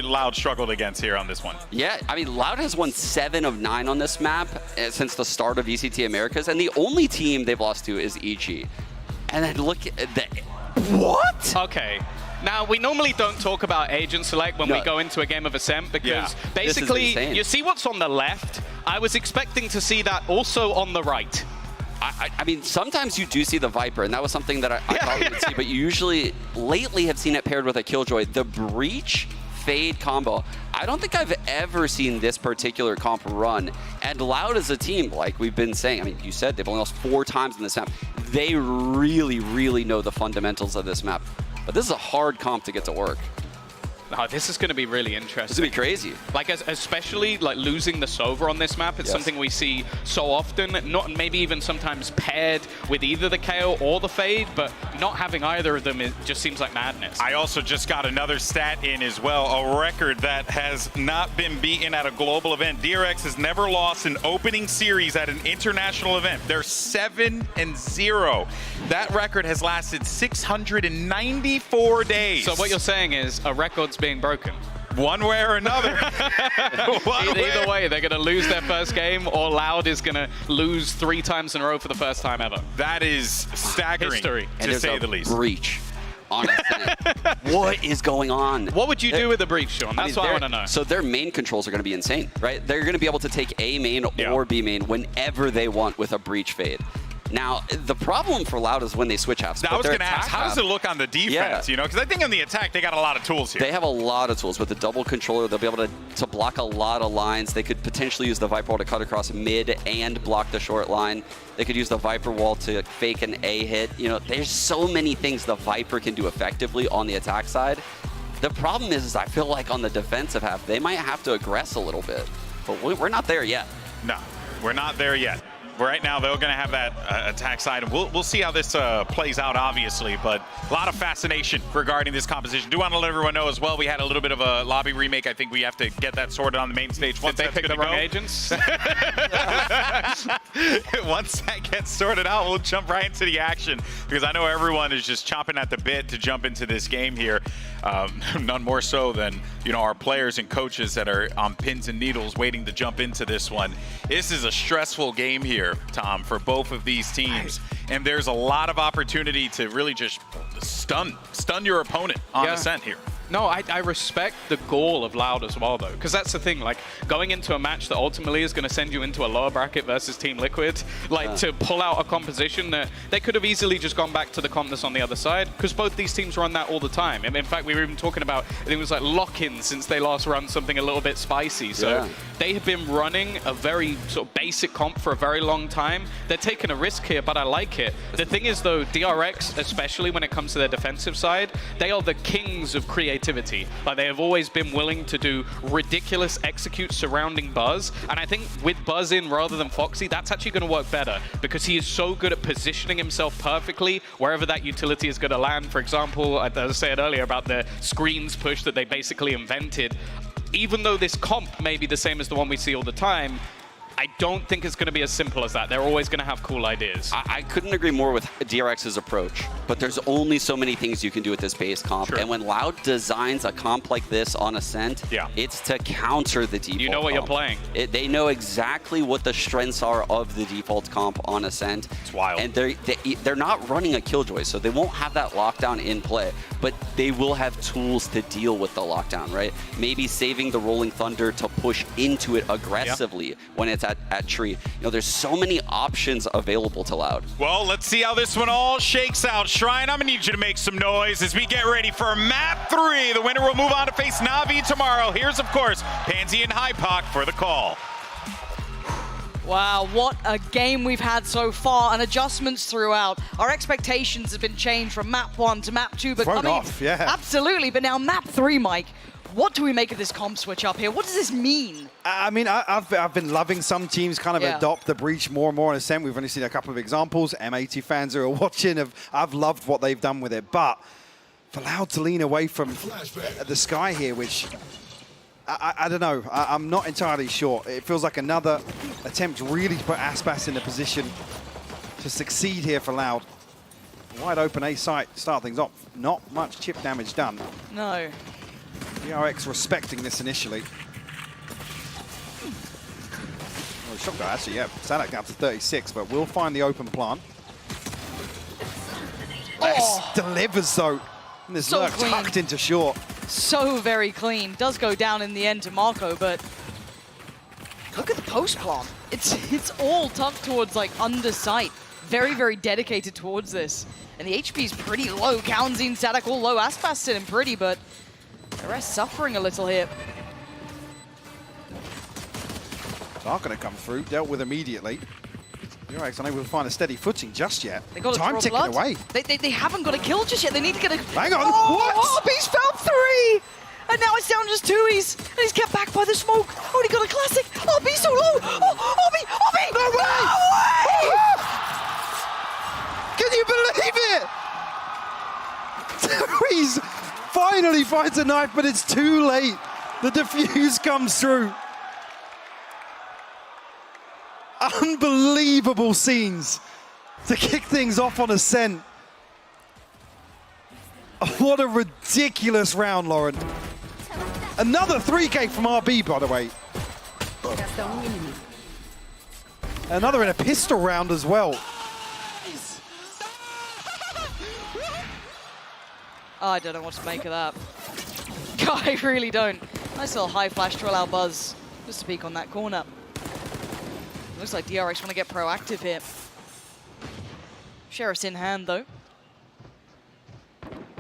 Loud struggled against here on this one. Yeah, I mean, Loud has won 7 of 9 on this map since the start of ECT Americas, and the only team they've lost to is EG. And then look at that. What? Okay. Now, we normally don't talk about agent select when we go into a game of Ascent because basically, you see what's on the left? I was expecting to see that also on the right. I mean, sometimes you do see the Viper, and that was something that I thought we would see, but you usually, lately have seen it paired with a Killjoy. The Breach Fade combo, I don't think I've ever seen this particular comp run. And Loud as a team, like we've been saying, I mean, you said they've only lost 4 times in this map. They really, really know the fundamentals of this map. But this is a hard comp to get to work. Oh, this is going to be really interesting. This is going to be crazy. Like, especially like losing the Sova on this map. It's something we see so often, not maybe even sometimes paired with either the KO or the Fade, but not having either of them, it just seems like madness. I also just got another stat in as well, a record that has not been beaten at a global event. DRX has never lost an opening series at an international event. They're 7-0. That record has lasted 694 days. So what you're saying is a record's being broken. One way or another. Either way, they're going to lose their first game, or Loud is going to lose 3 times in a row for the first time ever. That is staggering, history, to say the least. Breach. Honestly, what is going on? What would you do with the Breach, Sean? That's what I want to know. So their main controls are going to be insane, right? They're going to be able to take A main or B main whenever they want with a Breach Fade. Now, the problem for Loud is when they switch halves. I was going to ask, how does it look on the defense? You know, because I think on the attack, they got a lot of tools here. They have a lot of tools. With the double controller, they'll be able to block a lot of lines. They could potentially use the Viper Wall to cut across mid and block the short line. They could use the Viper Wall to fake an A hit. You know, there's so many things the Viper can do effectively on the attack side. The problem is I feel like on the defensive half, they might have to aggress a little bit. But we're not there yet. No, we're not there yet. Right now, they're going to have that attack side, and we'll see how this plays out, obviously, but a lot of fascination regarding this composition. Do want to let everyone know as well, we had a little bit of a lobby remake. I think we have to get that sorted on the main stage. Did they pick the wrong agents? Once that gets sorted out, we'll jump right into the action, because I know everyone is just chomping at the bit to jump into this game here. None more so than, you know, our players and coaches that are on pins and needles waiting to jump into this one. This is a stressful game here, Tom, for both of these teams, and there's a lot of opportunity to really just stun your opponent on Ascent here. No, I respect the goal of Loud as well, though, because that's the thing. Like, going into a match that ultimately is going to send you into a lower bracket versus Team Liquid, like, to pull out a composition that they could have easily just gone back to the comp that's on the other side, because both these teams run that all the time. And in fact, we were even talking about, I think it was like lock-in since they last run something a little bit spicy. So they have been running a very sort of basic comp for a very long time. They're taking a risk here, but I like it. The thing is, though, DRX, especially when it comes to their defensive side, they are the kings of creativity. Like, they have always been willing to do ridiculous executes surrounding Buzz, and I think with Buzz in rather than Foxy, that's actually going to work better, because he is so good at positioning himself perfectly wherever that utility is going to land. For example, as I said earlier about the screens push that they basically invented, even though this comp may be the same as the one we see all the time, I don't think it's going to be as simple as that. They're always going to have cool ideas. I couldn't agree more with DRX's approach, but there's only so many things you can do with this base comp. And when Loud designs a comp like this on Ascent, it's to counter the default. You know what comp. you're playing. They know exactly what the strengths are of the default comp on Ascent. It's wild. And they're not running a Killjoy, so they won't have that lockdown in play, but they will have tools to deal with the lockdown, right? Maybe saving the Rolling Thunder to push into it aggressively when it's at tree. You know, there's so many options available to Loud. Well, let's see how this one all shakes out. Shrine, I'm gonna need you to make some noise as we get ready for map 3. The winner will move on to face Na'Vi tomorrow. Here's, of course, Pansy and Hypoc for the call. Wow, what a game we've had so far, and adjustments throughout. Our expectations have been changed from map 1 to map 2, but Thrown off, yeah. Absolutely, but now map 3, Mike. What do we make of this comp switch up here? What does this mean? I mean, I've been loving some teams kind of adopt the breach more and more in Ascent. We've only seen a couple of examples. M80 fans who are watching, I've loved what they've done with it. But for Loud to lean away from the Sky here, which I don't know. I'm not entirely sure. It feels like another attempt really to put Aspas in a position to succeed here for Loud. Wide open A site, start things off. Not much chip damage done. No. DRX respecting this initially. Oh, shot guy, actually, yeah. Sadak down to 36, but we'll find the open plant. Oh. Delivers, though. And this So lurk clean. tucked into short. So very clean. Does go down in the end to Marco, but look at the post plant. It's all tucked towards like under sight. Very, very dedicated towards this. And the HP is pretty low. Kaunzin, Sadak all low. Aspas sitting pretty, but the rest suffering a little here. Dark going to come through, dealt with immediately. DRX unable to find a steady footing just yet. They got Time ticking away. They haven't got a kill just yet. They need to get a... Hang on, what? RB's fell 3! And now it's down just 2s. And he's kept back by the smoke. Oh, he got a classic. RB's so low. Oh, RB! No way! Can you believe it? He's finally finds a knife, but it's too late. The defuse comes through. Unbelievable scenes to kick things off on Ascent. What a ridiculous round, Lauren. Another 3K from RB, by the way. Another in a pistol round as well. I don't know what to make of that. I really don't. Nice little high flash to allow Buzz just to peek on that corner. Looks like DRX want to get proactive here. Sheriff's in hand, though.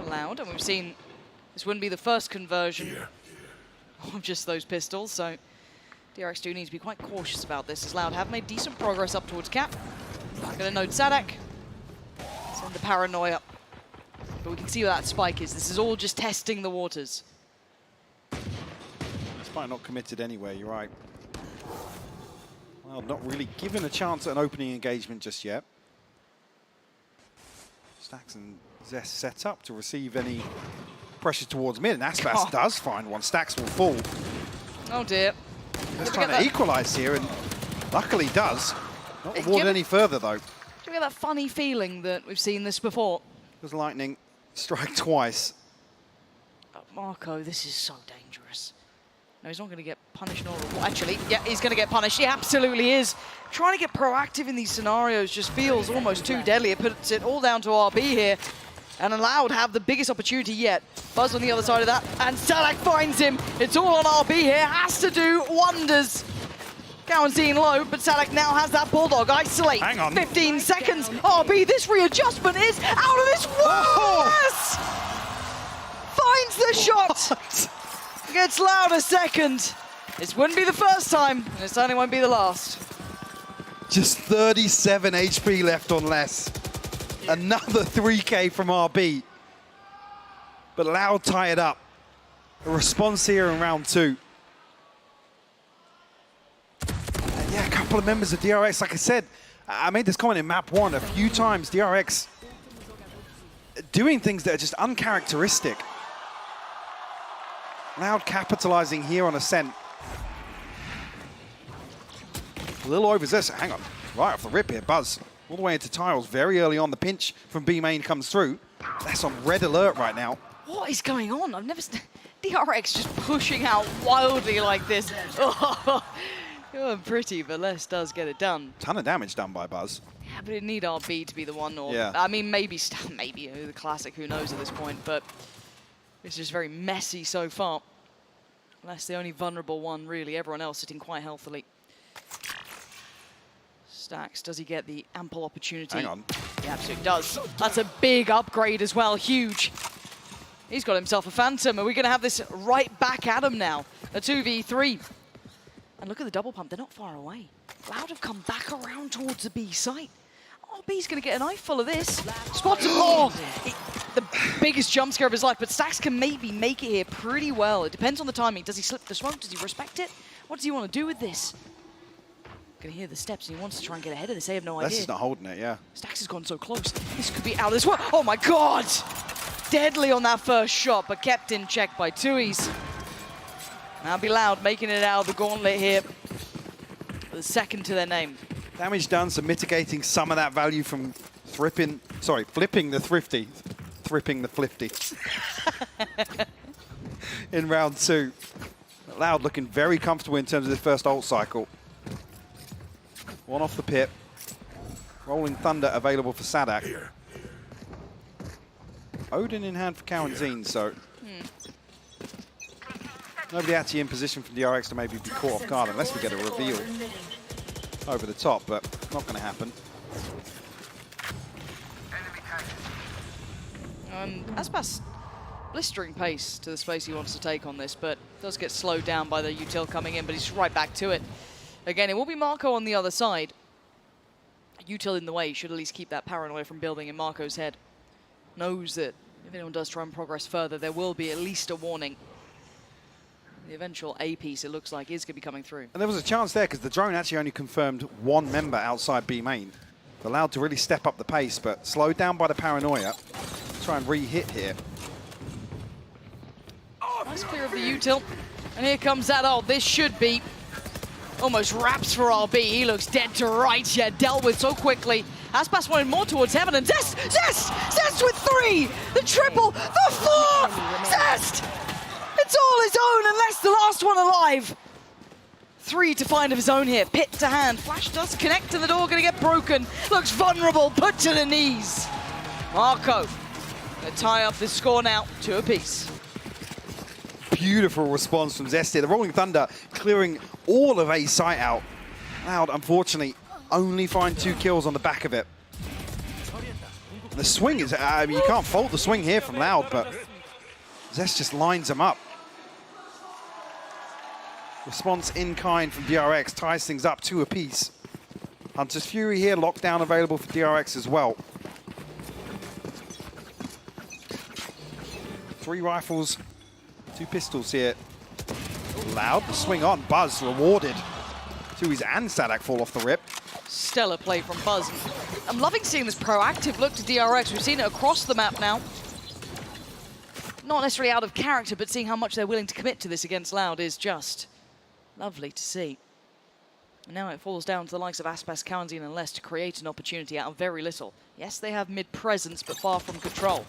Loud, and we've seen this wouldn't be the first conversion of just those pistols, so DRX do need to be quite cautious about this, as Loud have made decent progress up towards Cap. Not going to node Sadak. Send the paranoia. But we can see where that spike is. This is all just testing the waters. Despite not committed anywhere, you're right. Well, not really given a chance at an opening engagement just yet. Stax and Zest set up to receive any pressure towards mid, and Aspas does find one. Stax will fall. Oh dear. Just trying to equalize here, and luckily does. Not awarded any further, though. Do you get that funny feeling that we've seen this before? Does Lightning strike twice? Marco, this is so dangerous. No, he's not going to get punished nor rewarded. Actually, yeah, he's going to get punished. He absolutely is. Trying to get proactive in these scenarios just feels almost too deadly. It puts it all down to RB here. And Allowed have the biggest opportunity yet. Buzz on the other side of that. And Sadak finds him. It's all on RB here. Has to do wonders. Kaunzin low, but Sadak now has that Bulldog. Isolate. Hang on. 15 seconds. RB, this readjustment is out of this world. Yes! Finds the shot. Gets Loud a second. This wouldn't be the first time, and it certainly won't be the last. Just 37 HP left on less. Another 3K from RB. But Loud tie it up. A response here in round 2. And yeah, a couple of members of DRX, like I said, I made this comment in map 1 a few times. DRX doing things that are just uncharacteristic. Loud capitalizing here on Ascent. A little overzealous. Hang on. Right off the rip here. Buzz all the way into tiles very early on. The pinch from B main comes through. That's on red alert right now. What is going on? I've never... DRX just pushing out wildly like this. Oh, going pretty, but Les does get it done. Ton of damage done by Buzz. Yeah, but it need RB to be the one, or... Yeah. I mean, maybe the classic, who knows at this point, but it's just very messy so far. Les the only vulnerable one, really. Everyone else sitting quite healthily. Stax, does he get the ample opportunity? Hang on. He absolutely does. That's a big upgrade as well, huge. He's got himself a Phantom, and we're going to have this right back at him now. A 2v3. And look at the double pump, they're not far away. Loud have come back around towards the B site. RB's going to get an eyeful of this. Spots him. Oh, the biggest jump scare of his life, but Stax can maybe make it here pretty well. It depends on the timing. Does he slip the smoke? Does he respect it? What does he want to do with this? Can hear the steps and he wants to try and get ahead of this. They have no idea. Lester's not holding it, yeah. Stax has gone so close. This could be out as well. Oh my god! Deadly on that first shot, but kept in check by Tui's. Now be loud, making it out of the gauntlet here. The second to their name. Damage done, so mitigating some of that value from flipping the thrifty. Thripping the flifty. In round 2. Loud looking very comfortable in terms of the first ult cycle. One off the pit. Rolling Thunder available for Sadak. Odin in hand for Karanzine, so nobody actually in position for DRX to maybe be caught off guard unless we get a reveal over the top, but not going to happen. Aspas blistering pace to the space he wants to take on this, but does get slowed down by the util coming in, but he's right back to it. Again, it will be Marco on the other side. Util in the way should at least keep that paranoia from building in Marco's head. Knows that if anyone does try and progress further, there will be at least a warning. The eventual A piece, it looks like, is going to be coming through. And there was a chance there because the drone actually only confirmed one member outside B main. Allowed to really step up the pace, but slowed down by the paranoia. Try and re-hit here. Nice clear of the util. And here comes that ult. This should be almost wraps for RB. He looks dead to rights, yet dealt with so quickly. Aspas wanted more towards heaven, and Zest with 3! The triple, the 4th! Zest! It's all his own, unless the last one alive. 3 to find of his own here. Pit to hand. Flash does connect to the door, gonna get broken. Looks vulnerable, put to the knees. Marco gonna tie up the score now, 2 apiece. Beautiful response from Zesty. The Rolling Thunder clearing all of A's site out. Loud, unfortunately, only find 2 kills on the back of it. And the swing is, I mean, you can't fault the swing here from Loud, but Zest just lines him up. Response in kind from DRX ties things up 2 apiece. Hunter's Fury here, lockdown available for DRX as well. 3 rifles, 2 pistols here. Loud, the swing on, Buzz rewarded. Tui's and Sadak fall off the rip. Stellar play from Buzz. I'm loving seeing this proactive look to DRX. We've seen it across the map now. Not necessarily out of character, but seeing how much they're willing to commit to this against Loud is just lovely to see. And now it falls down to the likes of Aspas, Karanzine and Less to create an opportunity out of very little. Yes, they have mid-presence, but far from control.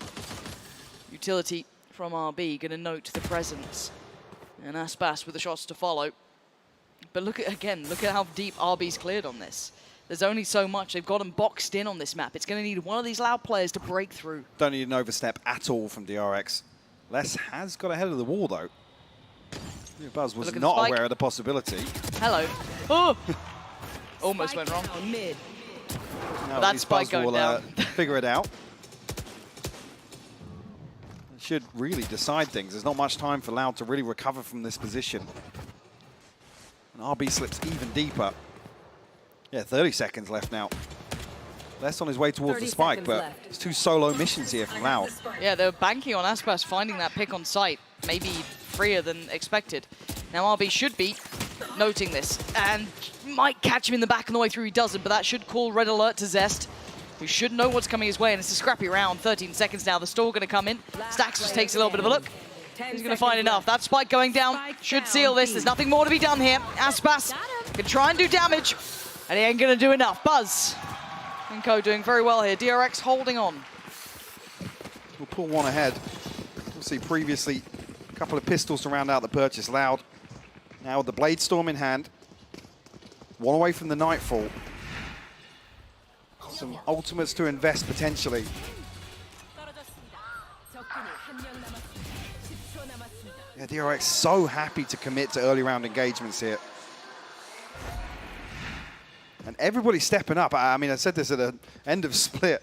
Utility from RB, gonna note the presence. And Aspas with the shots to follow. But look at how deep RB's cleared on this. There's only so much. They've got them boxed in on this map. It's gonna need one of these Loud players to break through. Don't need an overstep at all from DRX. Les has got ahead of the wall though. Buzz was not aware of the possibility. Hello. Oh! Almost went wrong. Mid. Now That spike Buzz going will down. figure it out. Should really decide things. There's not much time for Loud to really recover from this position. And RB slips even deeper. Yeah, 30 seconds left now. Less on his way towards the spike, but it's 2 solo missions here from Loud. Yeah, they were banking on Aspas finding that pick on site. Maybe freer than expected. Now RB should be noting this and might catch him in the back on the way through. He doesn't, but that should call red alert to Zest, who should know what's coming his way, and it's a scrappy round. 13 seconds now. The store going to come in. Stax just takes a little bit of a look. He's going to find enough. That spike going down should seal this. There's nothing more to be done here. Aspas can try and do damage, and he ain't going to do enough. Buzz and Co doing very well here. DRX holding on. We'll pull one ahead. We'll see previously a couple of pistols to round out the purchase. Loud now with the Blade Storm in hand. One away from the Nightfall. Some ultimates to invest potentially. Yeah, DRX so happy to commit to early round engagements here. And everybody stepping up. I mean, I said this at the end of Split.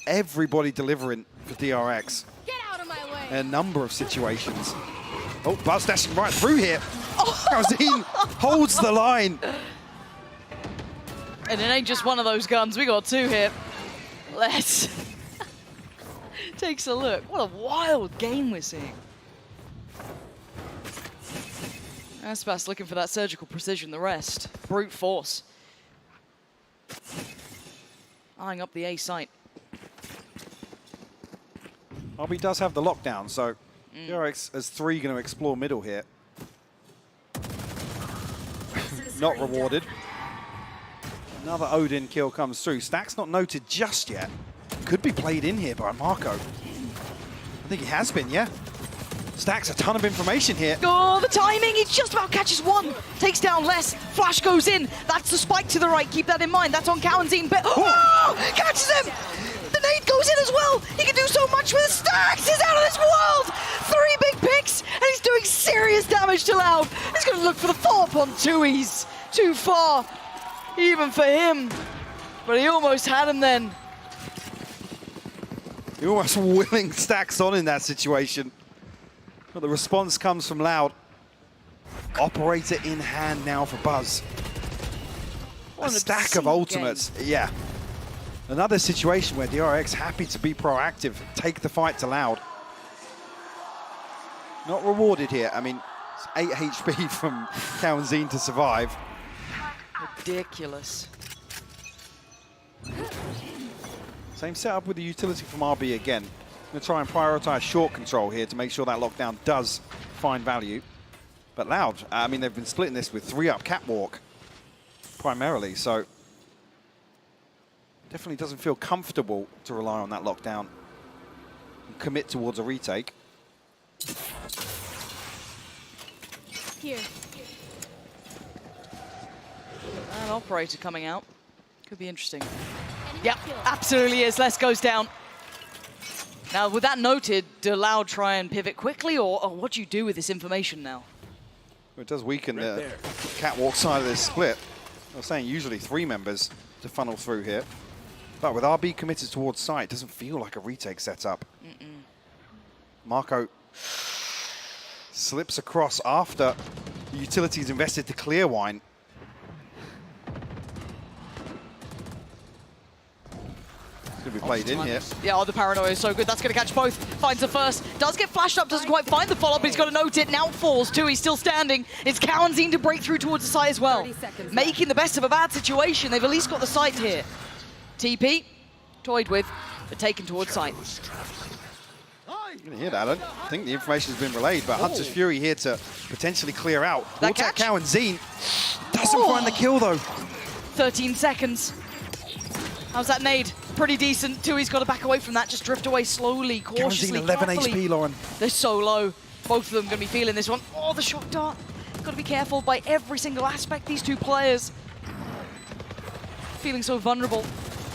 Everybody delivering for DRX. Get out of my way. In a number of situations. Oh, Buzz dashing right through here. Karanzine holds the line. And it ain't just one of those guns. We got 2 here. Let's takes a look. What a wild game we're seeing. Aspas looking for that surgical precision, the rest. Brute force. Eyeing up the A site. RB does have the lockdown, so DRX as 3 going to explore middle here. Not rewarded. Another Odin kill comes through. Stack's not noted just yet. Could be played in here by Marco. I think he has been, yeah. Stack's a ton of information here. Oh, the timing! He just about catches one. Takes down less. Flash goes in. That's the spike to the right. Keep that in mind. That's on Cowanzine. But catches him! The nade goes in as well. He can do so much with Stacks. He's out of this world. 3 big picks, and he's doing serious damage to Loud. He's going to look for the follow-up on Tui's. Too far, even for him. But he almost had him then. You're almost willing Stacks on in that situation. But the response comes from Loud. Operator in hand now for Buzz. A stack of ultimates. Yeah. Another situation where DRX happy to be proactive, take the fight to Loud. Not rewarded here. I mean, it's 8 HP from Cowanzine to survive. Ridiculous. Same setup with the utility from RB again. Going to try and prioritize short control here to make sure that lockdown does find value. But Loud, I mean, they've been splitting this with 3-up catwalk primarily, so definitely doesn't feel comfortable to rely on that lockdown and commit towards a retake. Here. An operator coming out. Could be interesting. Yep, absolutely is. Les goes down. Now, with that noted, do Loud try and pivot quickly, or what do you do with this information now? Well, it does weaken the catwalk side of this split. I was saying usually 3 members to funnel through here. But with RB committed towards site, it doesn't feel like a retake setup. Marco slips across after the utilities invested to clear wine. Could be played in here. Yeah, the paranoia is so good. That's going to catch both. Finds the first. Does get flashed up. Doesn't quite find the follow-up, but he's got to note it. Now falls too. He's still standing. It's Cowanzine to break through towards the site as well. Making the best of a bad situation. They've at least got the site here. TP, toyed with, but taken towards site. You're going to hear that. I don't think the information has been relayed, but Hunter's Fury here to potentially clear out. That catch. Cowanzine doesn't find the kill, though. 13 seconds. How's that nade? Pretty decent. Tui's got to back away from that. Just drift away slowly, cautiously, 11 carefully. HP, Lauren. They're so low. Both of them going to be feeling this one. Oh, the shock dart. Got to be careful by every single aspect, these two players. Feeling so vulnerable.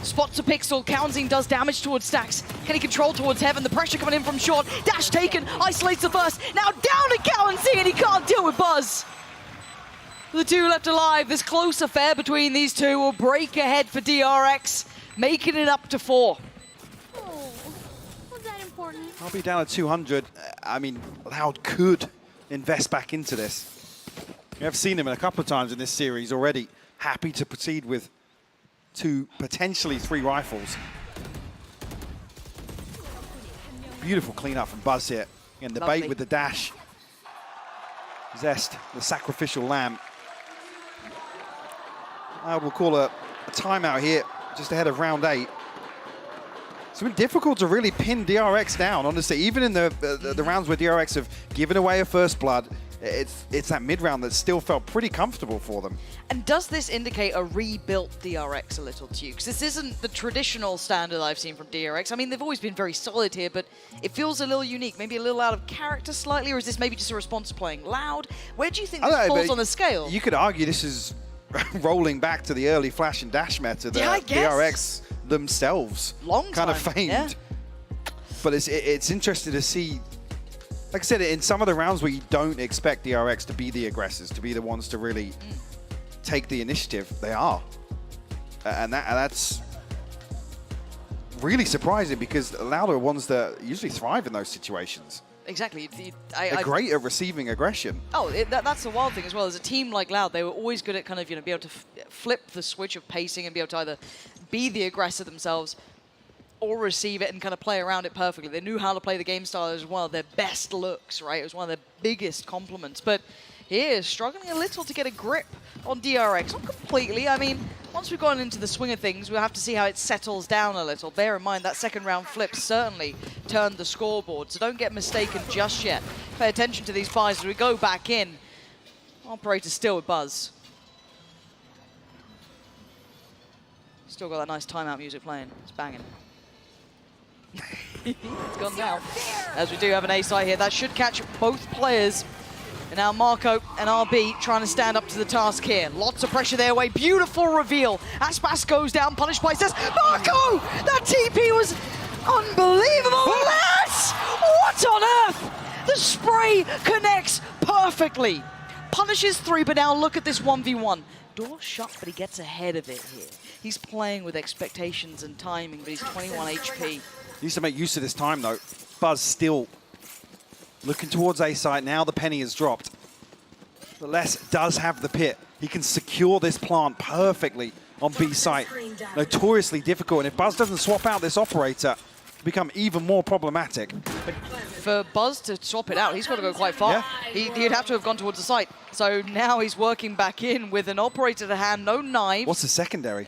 Spots a pixel. Cowanzine does damage towards Stacks. Can he control towards Heaven? The pressure coming in from short. Dash taken. Isolates the first. Now down to Cowanzine, and he can't deal with Buzz. The 2 left alive. This close affair between these 2 will break ahead for DRX, making it up to 4. Oh, was that important? I'll be down at 200. I mean, Loud could invest back into this. We have seen him a couple of times in this series already. Happy to proceed with 2, potentially 3 rifles. Beautiful cleanup from Buzz here. And the bait with the dash. Zest, the sacrificial lamb. I will call a timeout here, just ahead of round 8. It's been difficult to really pin DRX down, honestly. Even in the rounds where DRX have given away a first blood, it's that mid-round that still felt pretty comfortable for them. And does this indicate a rebuilt DRX a little to you? Because this isn't the traditional standard I've seen from DRX. I mean, they've always been very solid here, but it feels a little unique, maybe a little out of character slightly, or is this maybe just a response to playing Loud? Where do you think this falls on the scale? You could argue this is rolling back to the early flash and dash meta that DRX themselves kind of famed. Yeah. But it's interesting to see, like I said, in some of the rounds where you don't expect DRX to be the aggressors, to be the ones to really take the initiative, they are. And that's really surprising because Loud are ones that usually thrive in those situations. Exactly. They're great at receiving aggression. Oh, that's the wild thing as well. As a team like Loud, they were always good at kind of, be able to flip the switch of pacing and be able to either be the aggressor themselves or receive it and kind of play around it perfectly. They knew how to play the game style as one of their best looks, right? It was one of their biggest compliments. But here, struggling a little to get a grip on DRX. Not completely. I mean, once we've gone into the swing of things, we'll have to see how it settles down a little. Bear in mind that second round flip certainly turned the scoreboard, so don't get mistaken just yet. Pay attention to these buys as we go back in. Operator still with Buzz. Still got that nice timeout music playing. It's banging. It's gone down. As we do have an A side here, that should catch both players. And now Marco and RB trying to stand up to the task here. Lots of pressure their way. Beautiful reveal. Aspas goes down, punished by Zest. Marco! That TP was unbelievable. Les! What on earth? The spray connects perfectly. Punishes 3, but now look at this 1v1. Door shut, but he gets ahead of it here. He's playing with expectations and timing, but he's 21 HP. Needs to make use of this time, though. Buzz still looking towards A site. Now the penny has dropped. But Les does have the pit. He can secure this plant perfectly on B site. Notoriously difficult. And if Buzz doesn't swap out this operator, it'll become even more problematic. But for Buzz to swap it out, he's got to go quite far. Yeah. He'd have to have gone towards the site. So now he's working back in with an operator to hand, no knives. What's the secondary?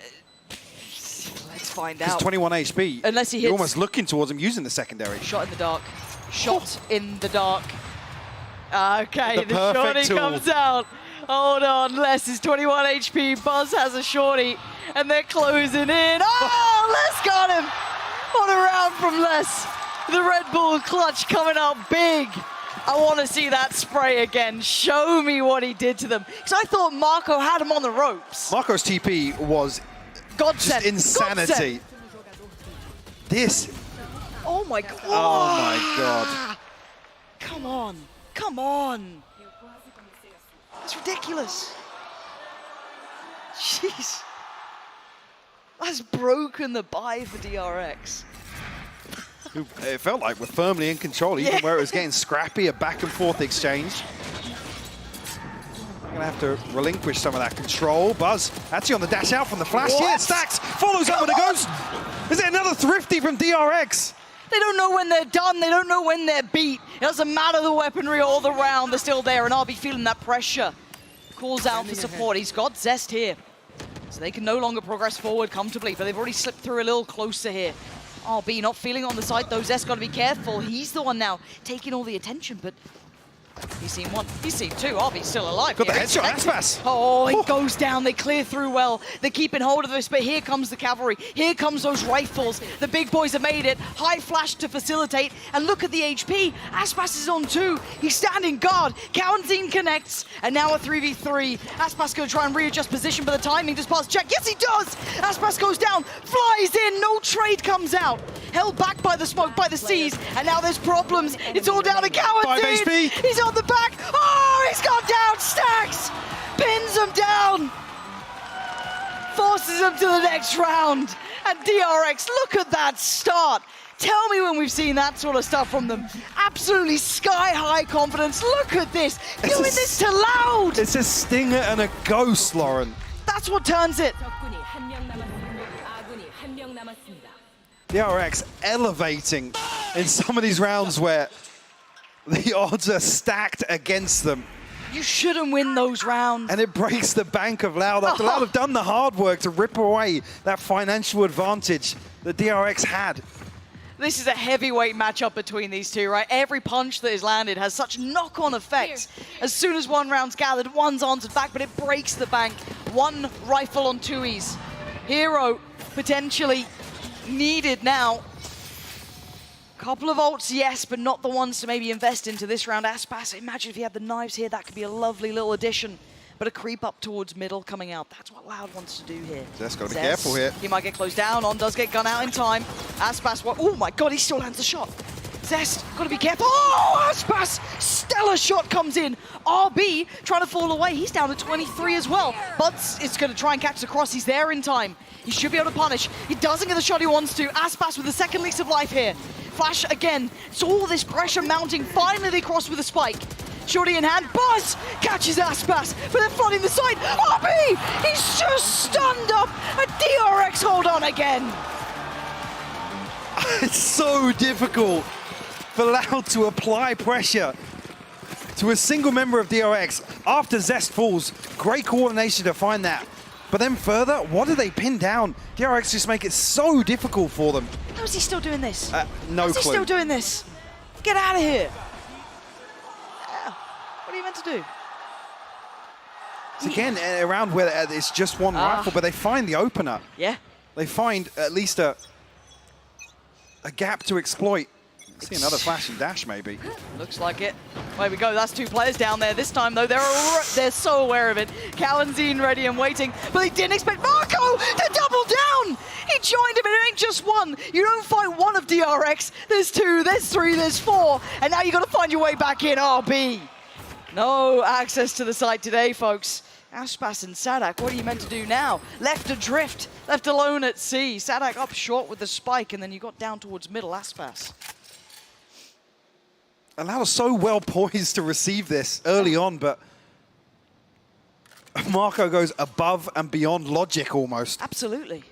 Let's find out. He's 21 HP. Unless he hits. You're almost looking towards him using the secondary. Shot in the dark. Shot in the dark. Okay, the perfect shorty tool. comes out. Hold on, Les is 21 HP. Buzz has a shorty, and they're closing in. Oh, Les got him. What a round from Les. The Red Bull clutch coming out big. I want to see that spray again. Show me what he did to them. Because I thought Marco had him on the ropes. Marco's TP was just insanity. This. Oh my God. Oh my God. Come on. Come on. That's ridiculous. Jeez. That's broken the buy for DRX. It felt like we're firmly in control, even where it was getting scrappy, a back and forth exchange. I'm going to have to relinquish some of that control. Buzz actually on the dash out from the flash. What? Yeah, Stacks follows up with a ghost. Is it another thrifty from DRX? They don't know when they're done. They don't know when they're beat. It doesn't matter the weaponry or the round. They're still there, and RB feeling that pressure. Calls out for support. He's got Zest here. So they can no longer progress forward comfortably, but they've already slipped through a little closer here. RB not feeling on the side, though. Zest got to be careful. He's the one now taking all the attention, but he's seen one, he's seen two. RB's still alive. Got the headshot, Aspas. Oh, he goes down. They clear through well. They're keeping hold of this, but here comes the cavalry. Here comes those rifles. The big boys have made it. High flash to facilitate, and look at the HP. Aspas is on 2. He's standing guard. Counting connects, and now a 3v3. Aspas going to try and readjust position, but the timing does pass check. Yes, he does. Aspas goes down, flies in. No trade comes out. Held back by the smoke, by the seas, and now there's problems. It's all down to Cowantin. 5 HP. He's on the back. Oh, he's gone down. Stacks pins him down. Forces him to the next round. And DRX, look at that start. Tell me when we've seen that sort of stuff from them. Absolutely sky-high confidence. Look at this. Doing this to Loud. It's a stinger and a ghost, Lauren. That's what turns it. DRX elevating in some of these rounds where the odds are stacked against them. You shouldn't win those rounds. And it breaks the bank of Loud. After Loud have done the hard work to rip away that financial advantage that DRX had. This is a heavyweight matchup between these two, right? Every punch that is landed has such knock-on effects. As soon as one round's gathered, one's answered back, but it breaks the bank. One rifle on 2Es. Hero potentially needed now. Couple of ults, yes, but not the ones to maybe invest into this round. Aspas, imagine if he had the knives here, that could be a lovely little addition. But a creep up towards middle coming out. That's what Loud wants to do here. Zest got to be careful here. He might get closed down. On does get gun out in time. Aspas, oh my God, he still lands the shot. Zest, got to be careful. Oh, Aspas, stellar shot comes in. RB trying to fall away. He's down to 23 as well. Buds is going to try and catch the cross. He's there in time. He should be able to punish. He doesn't get the shot he wants to. Aspas with the second lease of life here. Flash again. It's all this pressure mounting. Finally they cross with a spike. Shorty in hand. Buzz catches Aspas, but they're flooding the side. RB, he's just stunned up. And DRX hold on again. It's so difficult for Loud to apply pressure to a single member of DRX after Zest falls. Great coordination to find that. But then further, what do they pin down? DRX just make it so difficult for them. How is he still doing this? No How is he clue. still doing this? Get out of here. Yeah. What are you meant to do? It's again around where it's just one rifle, but they find the opener. Yeah. They find at least a gap to exploit. See another flash and dash, maybe. Looks like it. There we go. That's 2 players down there. This time, though, they're so aware of it. Cal and Zine ready and waiting, but they didn't expect Marco to double down. He joined him, and it ain't just one. You don't fight one of DRX. There's 2, there's 3, there's 4, and now you got to find your way back in RB. No access to the site today, folks. Aspas and Sadak, what are you meant to do now? Left adrift, left alone at sea. Sadak up short with the spike, and then you got down towards middle. Aspas. Loud is so well poised to receive this early on, but Marco goes above and beyond logic almost. Absolutely.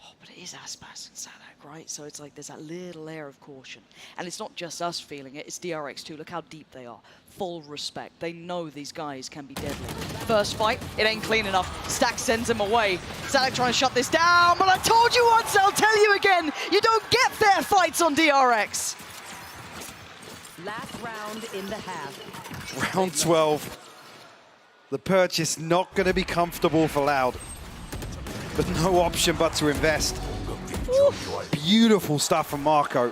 Oh, but it is Aspas and Sadak, right? So it's like there's that little layer of caution. And it's not just us feeling it, it's DRX too. Look how deep they are. Full respect. They know these guys can be deadly. First fight, it ain't clean enough. Stack sends him away. Sadak trying to shut this down, but I told you once, I'll tell you again, you don't get fair fights on DRX. Last round in the half. Round 12. The purchase not going to be comfortable for Loud, but no option but to invest. Oof. Beautiful stuff from Marco.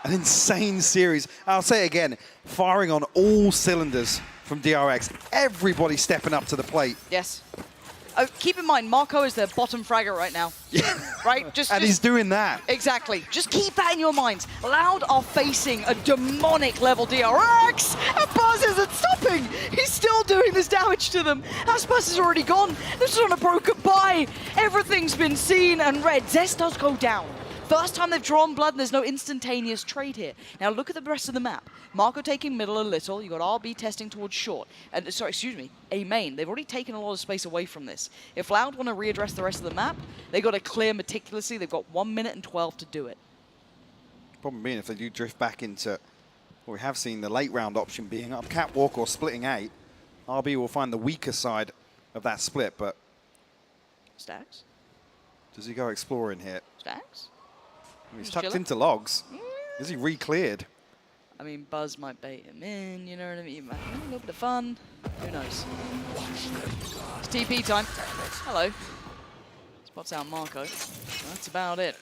An insane series. I'll say it again, firing on all cylinders from DRX. Everybody stepping up to the plate. Yes. Oh, keep in mind, Marco is their bottom fragger right now. Right? And he's doing that. Exactly. Just keep that in your minds. Loud are facing a demonic level DRX, and Buzz isn't stopping. He's still doing this damage to them. Aspas is already gone. This is on a broken bye. Everything's been seen and read. Zest does go down. First time they've drawn blood, and there's no instantaneous trade here. Now look at the rest of the map. Marco taking middle a little. You got RB testing towards short. And sorry, excuse me, A main. They've already taken a lot of space away from this. If Loud want to readdress the rest of the map, they got to clear meticulously. They've got 1 minute and 12 to do it. Problem being, if they do drift back into what we have seen, the late round option being up catwalk or splitting 8, RB will find the weaker side of that split. But Stacks? Does he go exploring here? Stacks? He's Just tucked chilling? into logs. Is he re-cleared? I mean, Buzz might bait him in, you know what I mean? A little bit of fun. Who knows? It's TP time. Hello. Spots out Marco. That's about it.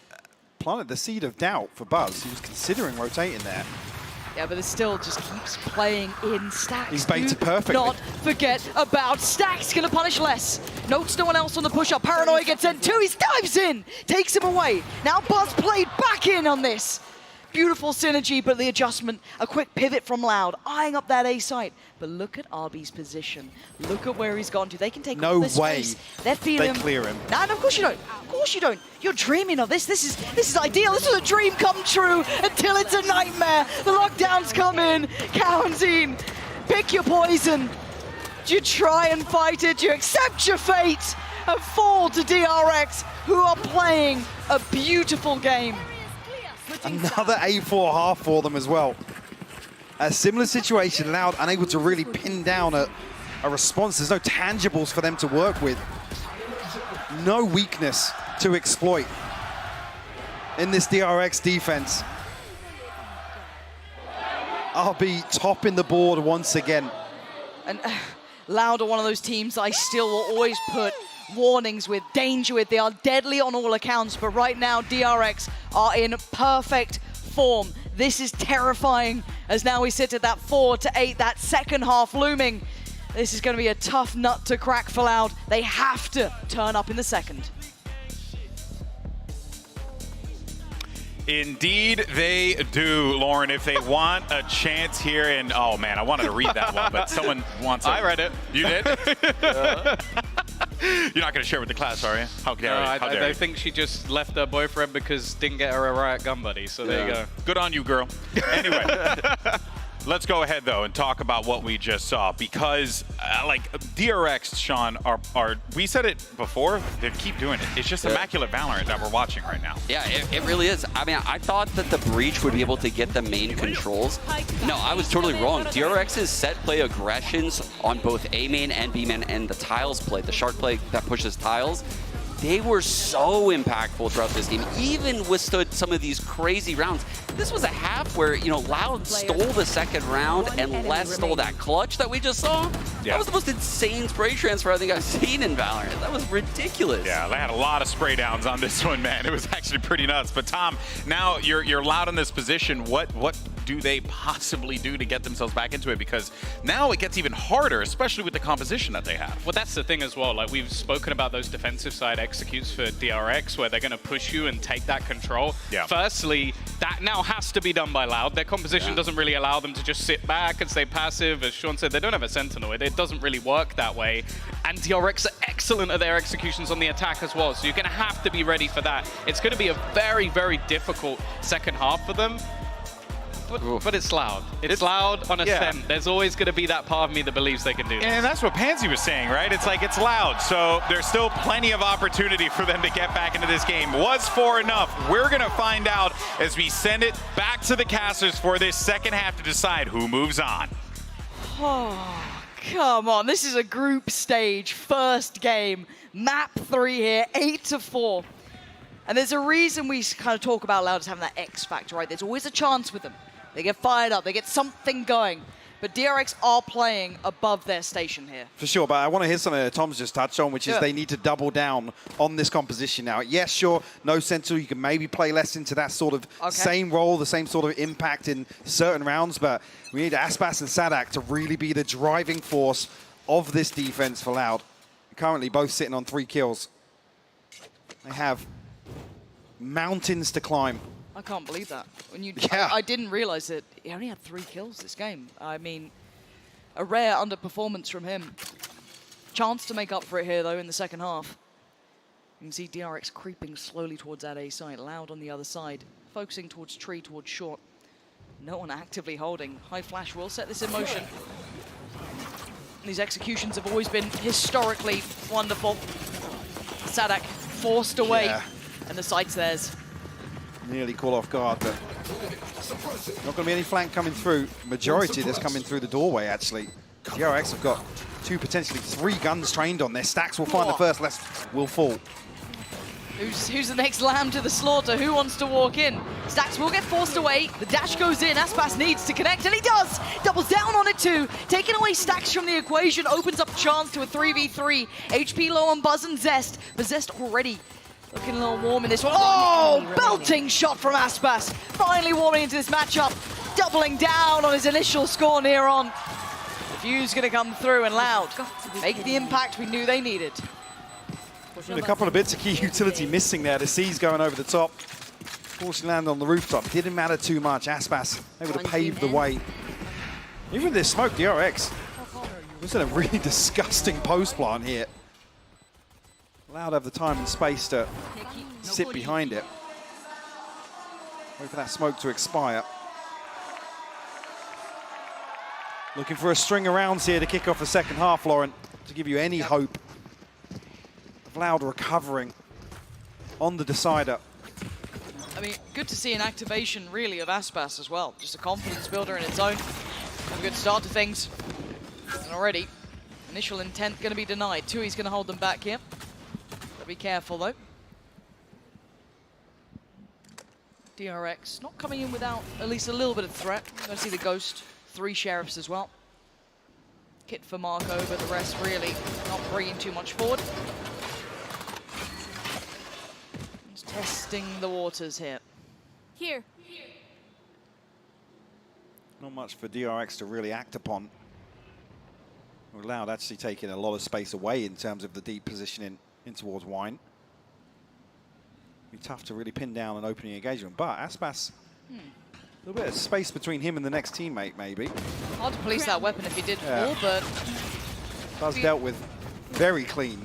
Planted the seed of doubt for Buzz. He was considering rotating there. Yeah, but it still just keeps playing in Stacks. He's baited Do perfectly. not forget about Stacks. Gonna punish less. Notes no one else on the push-up. Paranoia gets in too. He dives in. Takes him away. Now Buzz played back in on this. Beautiful synergy, but the adjustment, a quick pivot from Loud, eyeing up that A site. But look at RB's position. Look at where he's gone to. They can take all this space. They're feeling they clear him. No, of course you don't. Of course you don't. You're dreaming of this. This is ideal. This is a dream come true until it's a nightmare. The lockdowns come in. Cowanzine, pick your poison. Do you try and fight it? Do you accept your fate and fall to DRX, who are playing a beautiful game? Another A4 half for them as well. A similar situation, Loud unable to really pin down a response. There's no tangibles for them to work with. No weakness to exploit in this DRX defense. RB topping the board once again. And Loud are one of those teams I still will always put warnings with, danger with. They are deadly on all accounts, but right now DRX are in perfect form. This is terrifying as now we sit at that 4 to 8, that second half looming. This is going to be a tough nut to crack for Loud. They have to turn up in the second. Indeed, they do, Lauren. If they want a chance here, and oh man, I wanted to read that one, but someone wants it. I read it. You did? You're not going to share with the class, are you? How dare you? How dare I you? think she just left her boyfriend because didn't get her a riot gun buddy. So there you go. Good on you, girl. Anyway, let's go ahead though and talk about what we just saw, because like DRX, Sean, are we said it before, they keep doing it. It's just immaculate Valorant that we're watching right now. Yeah, it really is. I mean, I thought that the Breach would be able to get the main controls. No, I was totally wrong. DRX's set play aggressions on both A main and B main and the tiles play, the shark play that pushes tiles, they were so impactful throughout this game, even withstood some of these crazy rounds. This was a half where, you know, Loud stole the second round and Les stole that clutch that we just saw. Yeah. That was the most insane spray transfer I think I've seen in Valorant. That was ridiculous. Yeah, they had a lot of spray downs on this one, man. It was actually pretty nuts. But Tom, now you're Loud in this position. What do they possibly do to get themselves back into it? Because now it gets even harder, especially with the composition that they have. Well, that's the thing as well. Like, we've spoken about those defensive side executes for DRX, where they're going to push you and take that control. Yeah. Firstly, that now has to be done by Loud. Their composition doesn't really allow them to just sit back and stay passive. As Sean said, they don't have a Sentinel. It doesn't really work that way. And DRX are excellent at their executions on the attack as well. So you're going to have to be ready for that. It's going to be a very, very difficult second half for them. But it's Loud. It's Loud on Ascent. There's always going to be that part of me that believes they can do this. And that's what Pansy was saying, right? It's like, it's Loud, so there's still plenty of opportunity for them to get back into this game. Was 4 enough? We're going to find out as we send it back to the casters for this second half to decide who moves on. Oh, come on. This is a group stage, first game. Map 3 here, 8-4. And there's a reason we kind of talk about Loud as having that X factor, right? There's always a chance with them. They get fired up, they get something going. But DRX are playing above their station here. For sure, but I want to hear something that Tom's just touched on, which is they need to double down on this composition now. Yes, sure, no Sentinel, you can maybe play less into that sort of same role, the same sort of impact in certain rounds, but we need Aspas and Sadak to really be the driving force of this defense for Loud. Currently both sitting on 3 kills. They have mountains to climb. I can't believe that. When you, I didn't realize that he only had 3 kills this game. I mean, a rare underperformance from him. Chance to make up for it here, though, in the second half. You can see DRX creeping slowly towards that A side. Loud on the other side, focusing towards tree, towards short. No one actively holding. High Flash will set this in motion. These executions have always been historically wonderful. Sadak forced away, and the site's theirs. Nearly caught off guard, but not going to be any flank coming through. Majority of this coming through the doorway, actually. DRX have got 2, potentially 3 guns trained on their Stacks will find the first, less will fall. Who's the next lamb to the slaughter? Who wants to walk in? Stacks will get forced away. The dash goes in. Aspas needs to connect, and he does. Doubles down on it too. Taking away Stacks from the equation opens up a chance to a 3v3. HP low on Buzz and Zest, but Zest already looking a little warm in this one. Oh, belting shot from Aspas. Finally warming into this matchup. Doubling down on his initial score near on. The view's going to come through, and Loud make the impact we knew they needed. And a couple of bits of key utility missing there. The C's going over the top. Fortunately landed on the rooftop. Didn't matter too much. Aspas able to pave the way. Even with this smoke, DRX was in a really disgusting post plant here. Loud have the time and space to sit behind it. Wait for that smoke to expire. Looking for a string of rounds here to kick off the second half, Lauren, to give you any hope of Loud recovering on the decider. I mean, good to see an activation, really, of Aspas as well. Just a confidence builder in its own. A good start to things. And already, initial intent going to be denied. Tui's going to hold them back here. Gotta be careful, though. DRX not coming in without at least a little bit of threat. Gonna see the Ghost, 3 Sheriffs as well. Kit for Marco, but the rest really not bringing too much forward. Just testing the waters here. Here. Not much for DRX to really act upon. Loud actually taking a lot of space away in terms of the deep positioning in towards Wine. Be tough to really pin down an opening engagement, but Aspas, a little bit of space between him and the next teammate, maybe. Hard to police that weapon if he did fall, but... Buzz dealt with very clean.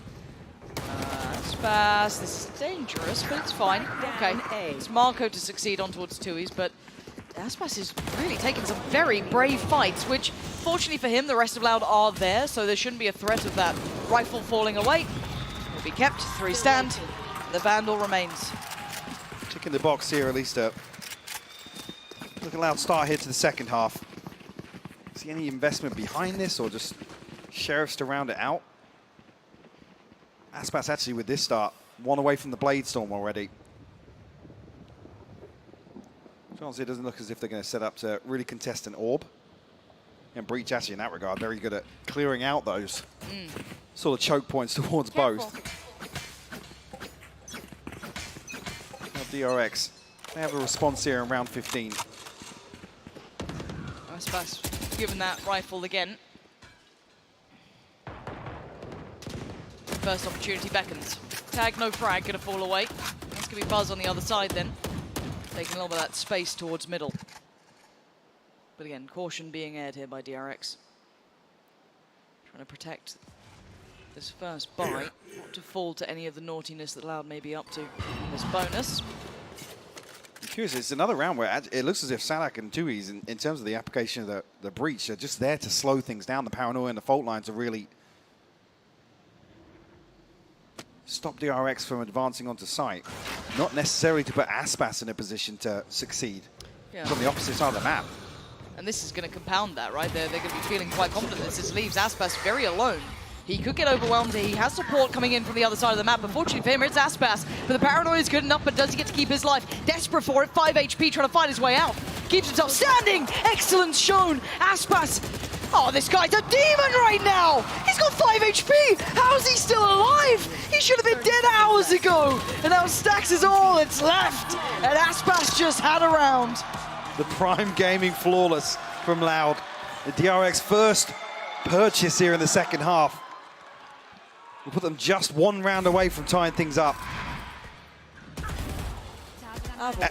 Aspas, this is dangerous, but it's fine. Okay, it's Marco to succeed on towards Tui's, but Aspas is really taking some very brave fights, which, fortunately for him, the rest of Loud are there, so there shouldn't be a threat of that rifle falling away. Will be kept, 3 stand. The Vandal remains. Checking the box here, at least. Look at Loud start here to the second half. See any investment behind this, or just Sheriffs to round it out? Aspas actually with this start, 1 away from the Blade Storm already. Honestly, it doesn't look as if they're going to set up to really contest an orb. And Breach actually in that regard, very good at clearing out those sort of choke points towards both. Now DRX, they have a response here in round 15. Aspas given that rifle again. First opportunity beckons. Tag, no frag, gonna fall away. That's gonna be Buzz on the other side then. Taking a little bit of that space towards middle. But again, caution being aired here by DRX. Trying to protect this first bite, not to fall to any of the naughtiness that Loud may be up to in this bonus. I'm curious, it's another round where it looks as if Sadak and Tui's, in terms of the application of the breach, are just there to slow things down. The paranoia and the fault lines are really stop DRX from advancing onto site. Not necessarily to put Aspas in a position to succeed. Yeah. It's on the opposite side of the map. And this is going to compound that, right? They're going to be feeling quite confident. This leaves Aspas very alone. He could get overwhelmed. He has support coming in from the other side of the map. Unfortunately for him, it's Aspas. But the paranoia is good enough, but does he get to keep his life? Desperate for it, 5 HP, trying to find his way out. Keeps himself standing. Excellence shown. Aspas. Oh, this guy's a demon right now! He's got 5 HP! How is he still alive? He should have been dead hours ago! And now Stacks is all that's left! And Aspas just had a round. The Prime Gaming flawless from Loud. The DRX first purchase here in the second half. We'll put them just 1 round away from tying things up.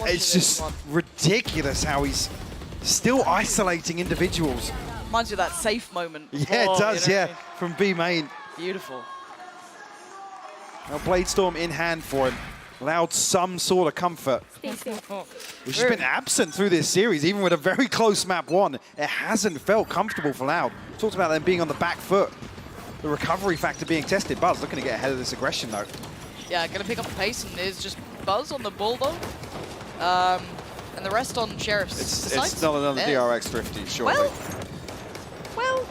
It's just ridiculous how he's still isolating individuals. Reminds you of that safe moment. Yeah, it does, yeah, from B main. Beautiful. Now Blade Storm in hand for him. Allowed some sort of comfort. Which has been absent through this series, even with a very close map 1. It hasn't felt comfortable for Loud. Talked about them being on the back foot. The recovery factor being tested. Buzz looking to get ahead of this aggression though. Yeah, gonna pick up the pace, and there's just Buzz on the Bulldog. And the rest on Sheriffs. It's not another DRX thrifty, surely. Well,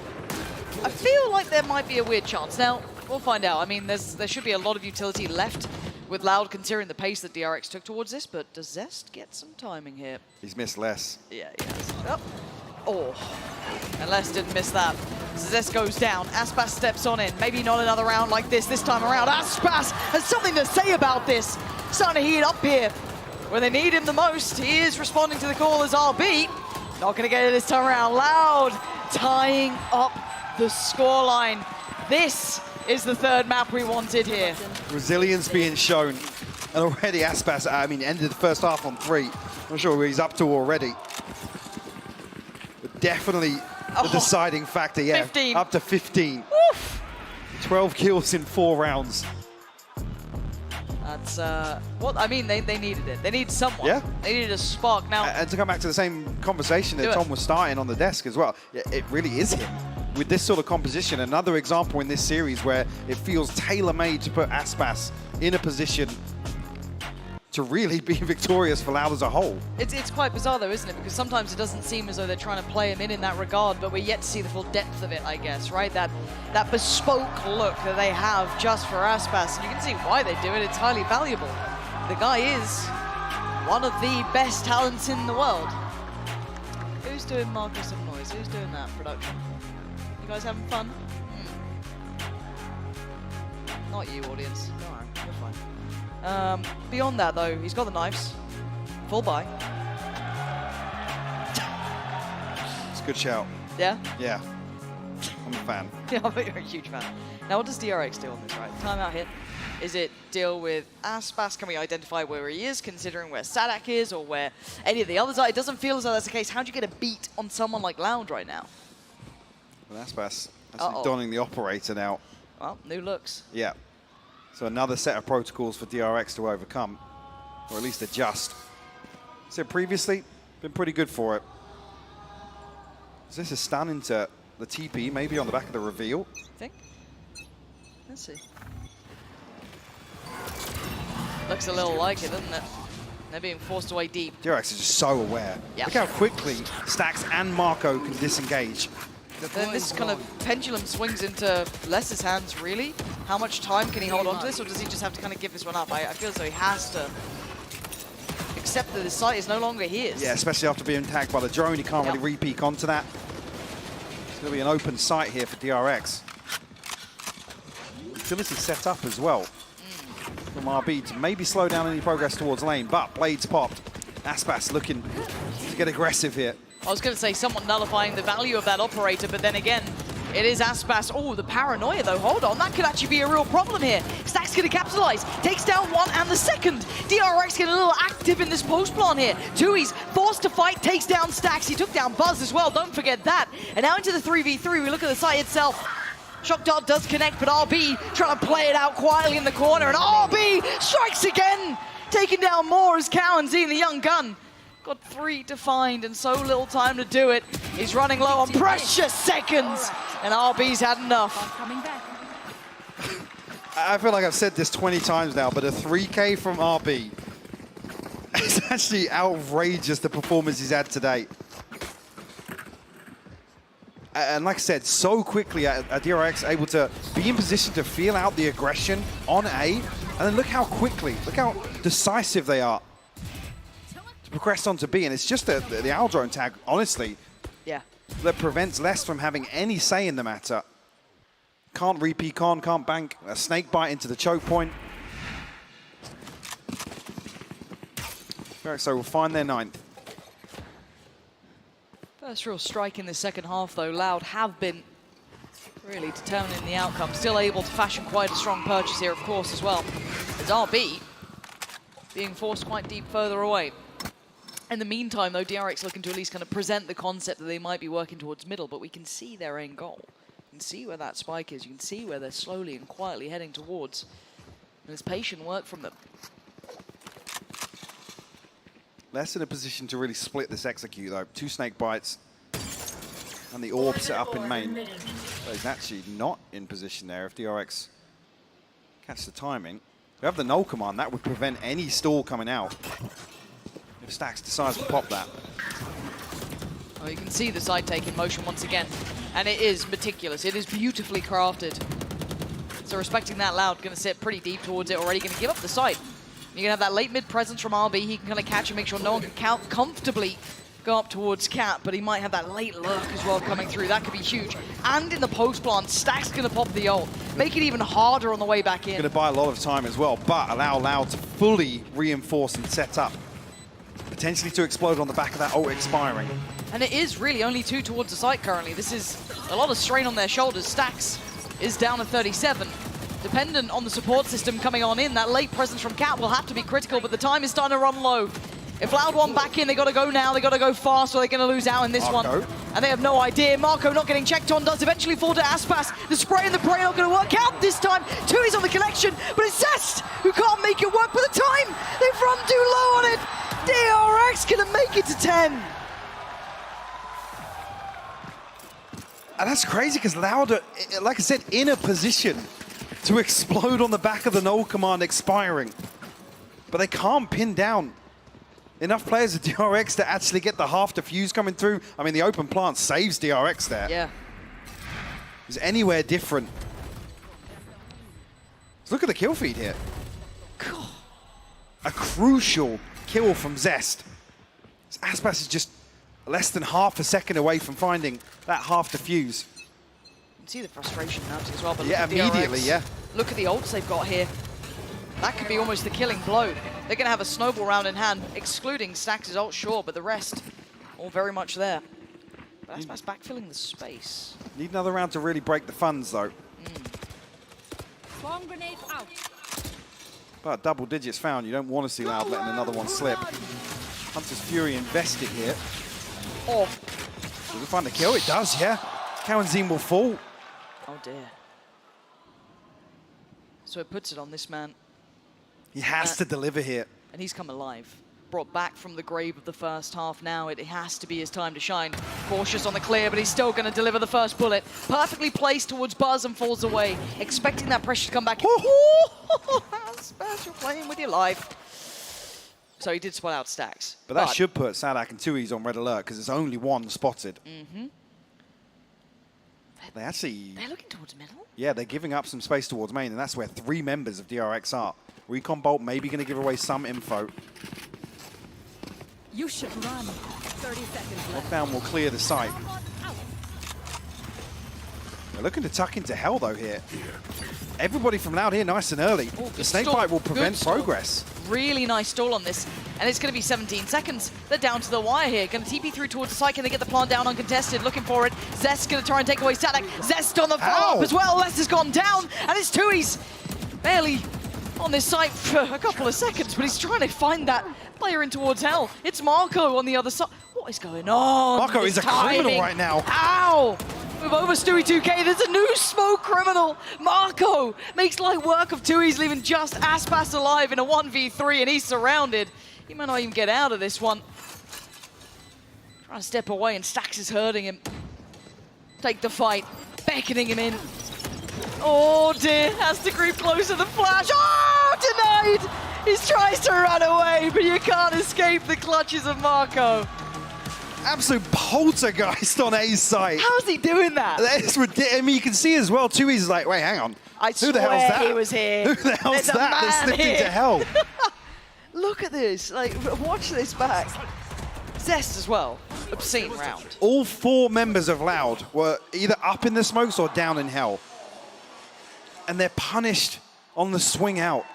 I feel like there might be a weird chance. Now, we'll find out. I mean, there should be a lot of utility left with Loud considering the pace that DRX took towards this, but does Zest get some timing here? He's missed less. Yeah, he has. Oh, and Les didn't miss that. Zest goes down, Aspas steps on in. Maybe not another round like this time around. Aspas has something to say about this. Starting to heat up here. When they need him the most, he is responding to the call as RB. Not gonna get it this time around. Loud tying up the scoreline. This is the 3rd map we wanted here. Resilience being shown. And already Aspas, ended the first half on 3. Not sure where he's up to already. But definitely the deciding factor, yeah. 15. Up to 15. Oof. 12 kills in 4 rounds. That's, I mean, they needed it. They needed someone. Yeah. They needed a spark. Now, And to come back to the same conversation that Tom was starting on the desk as well, it really is him. With this sort of composition, another example in this series where it feels tailor-made to put Aspas in a position to really be victorious for Loud as a whole. It's quite bizarre though, isn't it? Because sometimes it doesn't seem as though they're trying to play him in that regard, but we're yet to see the full depth of it, I guess, right? That bespoke look that they have just for Aspas, and you can see why they do it. It's highly valuable. The guy is one of the best talents in the world. Who's doing Marcus some noise? Who's doing that production? You guys having fun? Not you, audience. Don't worry, you're fine. Beyond that, though, he's got the knives. Full buy. It's a good shout. Yeah? Yeah. I'm a fan. Yeah, I bet you're a huge fan. Now, what does DRX do on this, right? Timeout hit. Is it deal with Aspas? Can we identify where he is, considering where Sadak is, or where any of the others are? It doesn't feel as though that's the case. How do you get a beat on someone like Loud right now? Well, Aspas actually donning the operator now. Well, new looks. Yeah. So another set of protocols for DRX to overcome, or at least adjust. So previously, Been pretty good for it. Is this a stun into the TP, maybe on the back of the reveal? Think? Let's see. Looks a little like it, doesn't it? They're being forced away deep. DRX is just so aware. Yep. Look how quickly Stax and Marco can disengage. Then this kind of pendulum swings into Les's hands, really. How much time can he hold on to this, or does he just have to kind of give this one up? I feel as though he has to accept that the site is no longer his. Yeah, especially after being tagged by the drone, he can't really re-peek onto that. It's going to be an open site here for DRX. Utility set up as well from RB to maybe slow down any progress towards lane, but Blades popped. Aspas looking to get aggressive here. I was going to say somewhat nullifying the value of that operator, but then again, it is Aspas. Oh, the paranoia though. Hold on, that could actually be a real problem here. Stack's going to capitalize. Takes down one and the second. DRX getting a little active in this post plan here. Tui's forced to fight, takes down Stax. He took down Buzz as well, don't forget that. And now into the 3v3, we look at the site itself. Shock Dart does connect, but RB trying to play it out quietly in the corner, and RB strikes again, taking down more as Cowan seeing the young gun. Got 3 to find and so little time to do it. He's running low on precious seconds, and RB's had enough. I feel like I've said this 20 times now, but a 3K from RB is actually outrageous, the performance he's had today. And like I said, so quickly DRX able to be in position to feel out the aggression on A, and then look how quickly, look how decisive they are to progress onto B. And it's just the Owl Drone tag, honestly, that prevents Les from having any say in the matter. Can't re-peek on, can't bank a snake bite into the choke point. So we'll find their 9th. First real strike in the second half, though. Loud have been really determining the outcome. Still able to fashion quite a strong purchase here, of course, as well. As RB being forced quite deep further away. In the meantime, though, DRX looking to at least kind of present the concept that they might be working towards middle, but we can see their end goal. You can see where that spike is. You can see where they're slowly and quietly heading towards. And it's patient work from them. Less in a position to really split this execute, though. 2 snake bites and the orb set up in main. So he's actually not in position there if DRX catch the timing. We have the null command. That would prevent any stall coming out if Stax decides to pop that. Oh, you can see the side take in motion once again. And it is meticulous. It is beautifully crafted. So respecting that, Loud going to sit pretty deep towards it already. Going to give up the site. You're going to have that late mid presence from RB. He can kind of catch and make sure no one can comfortably go up towards Cat, but he might have that late lurk as well coming through. That could be huge. And in the post plant, Stack's going to pop the ult. Make it even harder on the way back in. Going to buy a lot of time as well, but allow Loud to fully reinforce and set up. Potentially to explode on the back of that ult expiring. And it is really only 2 towards the site currently. This is a lot of strain on their shoulders. Stax is down to 37. Dependent on the support system coming on in, that late presence from Cat will have to be critical, but the time is starting to run low. If Loud want back in, they got to go now, they got to go fast, or they're going to lose out in this one. And they have no idea. Marco not getting checked on, does eventually fall to Aspas. The spray and the pray not going to work out this time. Tui's on the collection, but it's Zest who can't make it work. But the time, they've run too low on it. DRX going to make it to 10. And that's crazy because Loud, like I said, in a position to explode on the back of the null command expiring. But they can't pin down enough players at DRX to actually get the half defuse coming through. I mean, the open plant saves DRX there. Yeah. Is anywhere different. Let's look at the kill feed here. A crucial kill from Zest. Aspas is just less than half a second away from finding that half defuse. You can see the frustration now as well. But yeah, immediately, DRX. yeah. Look at the ults they've got here. That could be almost the killing blow. They're going to have a snowball round in hand, excluding Stax' ult, sure, but the rest, all very much there. Aspas backfilling the space. Need another round to really break the funds, though. Bomb grenade out. But double digits found. You don't want to see Loud letting another one slip. Hunter's Fury invested here. Oh. Does it find the kill? It does, yeah. Cowanzine will fall. Oh, dear. So it puts it on this man. He has to deliver here. And he's come alive. brought back from the grave of the first half now. It has to be his time to shine. Cautious on the clear, but he's still going to deliver the first bullet. Perfectly placed towards Buzz and falls away, expecting that pressure to come back. Smash, you're playing with your life. So he did spot out Stacks. But that should put Sadak and 2E's on red alert because there's only one spotted. They're looking towards middle? Yeah, they're giving up some space towards main, and that's where 3 members of DRX are. Recon Bolt maybe going to give away some info. You should run. 30 seconds left. Lockdown will clear the site. They're looking to tuck into hell, though, here. Everybody from Loud here nice and early. The snakebite will prevent progress. Really nice stall on this. And it's going to be 17 seconds. They're down to the wire here. Going to TP through towards the site. Can they get the plant down uncontested? Looking for it. Zest going to try and take away Sadak. Zest on the follow-up as well. Les has gone down. And it's 2E's barely on this site for a couple of seconds. But he's trying to find that player in towards hell. It's Marco on the other side. What is going on? Marco is a criminal right now. Ow! Move over Stewie 2K. There's a new smoke criminal. Marco makes light work of 2E's, leaving just Aspas alive in a 1v3, and he's surrounded. He might not even get out of this one. Trying to step away, and Stacks is hurting him. Take the fight, beckoning him in. Oh dear, has to creep closer. The flash. Oh, denied! He tries to run away, but you can't escape the clutches of Marco. Absolute poltergeist on A's side. How's he doing that? That's ridiculous. I mean, you can see as well, 2E's is like, wait, hang on. Who the hell's that? He was here. Who the hell's that that slipped into hell? Look at this. Like, watch this back. Zest as well. Obscene round. All 4 members of Loud were either up in the smokes or down in hell. And they're punished on the swing out.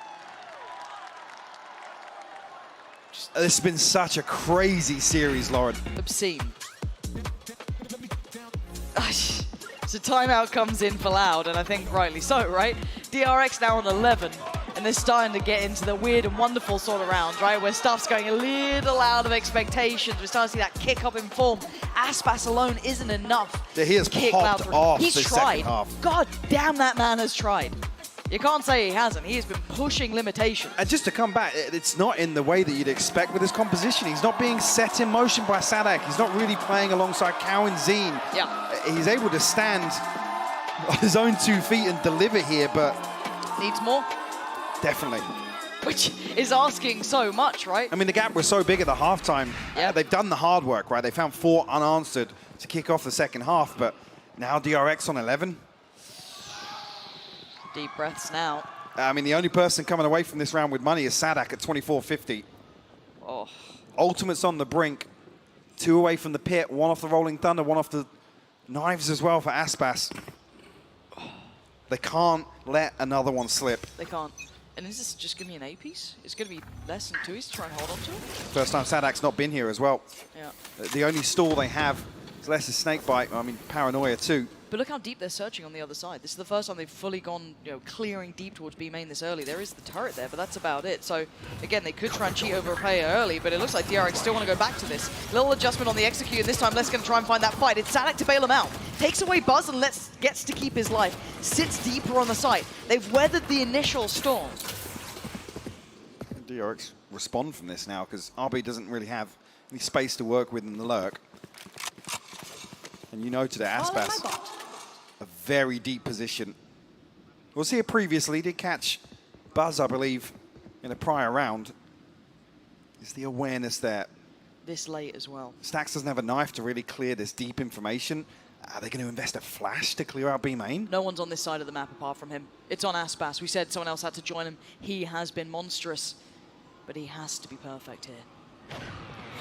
This has been such a crazy series, Lauren. Obscene. So timeout comes in for Loud, and I think rightly so, right? DRX now on 11, and they're starting to get into the weird and wonderful sort of rounds, right? Where stuff's going a little out of expectations. We're starting to see that kick up in form. Aspas alone isn't enough. He has popped off the second half. God damn, that man has tried. You can't say he hasn't. He has been pushing limitations. And just to come back, it's not in the way that you'd expect with his composition. He's not being set in motion by Sadak. He's not really playing alongside Cow and Zine. Yeah. He's able to stand on his own 2 feet and deliver here, but... Needs more. Definitely. Which is asking so much, right? I mean, the gap was so big at the halftime. Yeah. They've done the hard work, right? They found 4 unanswered to kick off the second half, but now DRX on 11. Deep breaths now. I mean, the only person coming away from this round with money is Sadak at 24.50. Oh. Ultimate's on the brink. 2 away from the pit, 1 off the Rolling Thunder, 1 off the knives as well for Aspas. They can't let another one slip. They can't. And is this just going to be an A piece? It's going to be less than 2s to try and hold on to it? First time Sadak's not been here as well. Yeah. The only stall they have is Les's Snakebite. I mean, Paranoia too. But look how deep they're searching on the other side. This is the first time they've fully gone, clearing deep towards B main this early. There is the turret there, but that's about it. So, again, they could try and cheat over a player early, but it looks like DRX still want to go back to this. Little adjustment on the execute, and this time Les going to try and find that fight. It's Sadak to bail him out. Takes away Buzz and gets to keep his life. Sits deeper on the site. They've weathered the initial storm. DRX respond from this now, because RB doesn't really have any space to work with in the lurk. And you noted it, Aspas. A very deep position. Was here previously, did catch Buzz, I believe, in a prior round. Is the awareness there? This late as well. Stacks doesn't have a knife to really clear this deep information. Are they going to invest a flash to clear out B main? No one's on this side of the map apart from him. It's on Aspas. We said someone else had to join him. He has been monstrous, but he has to be perfect here.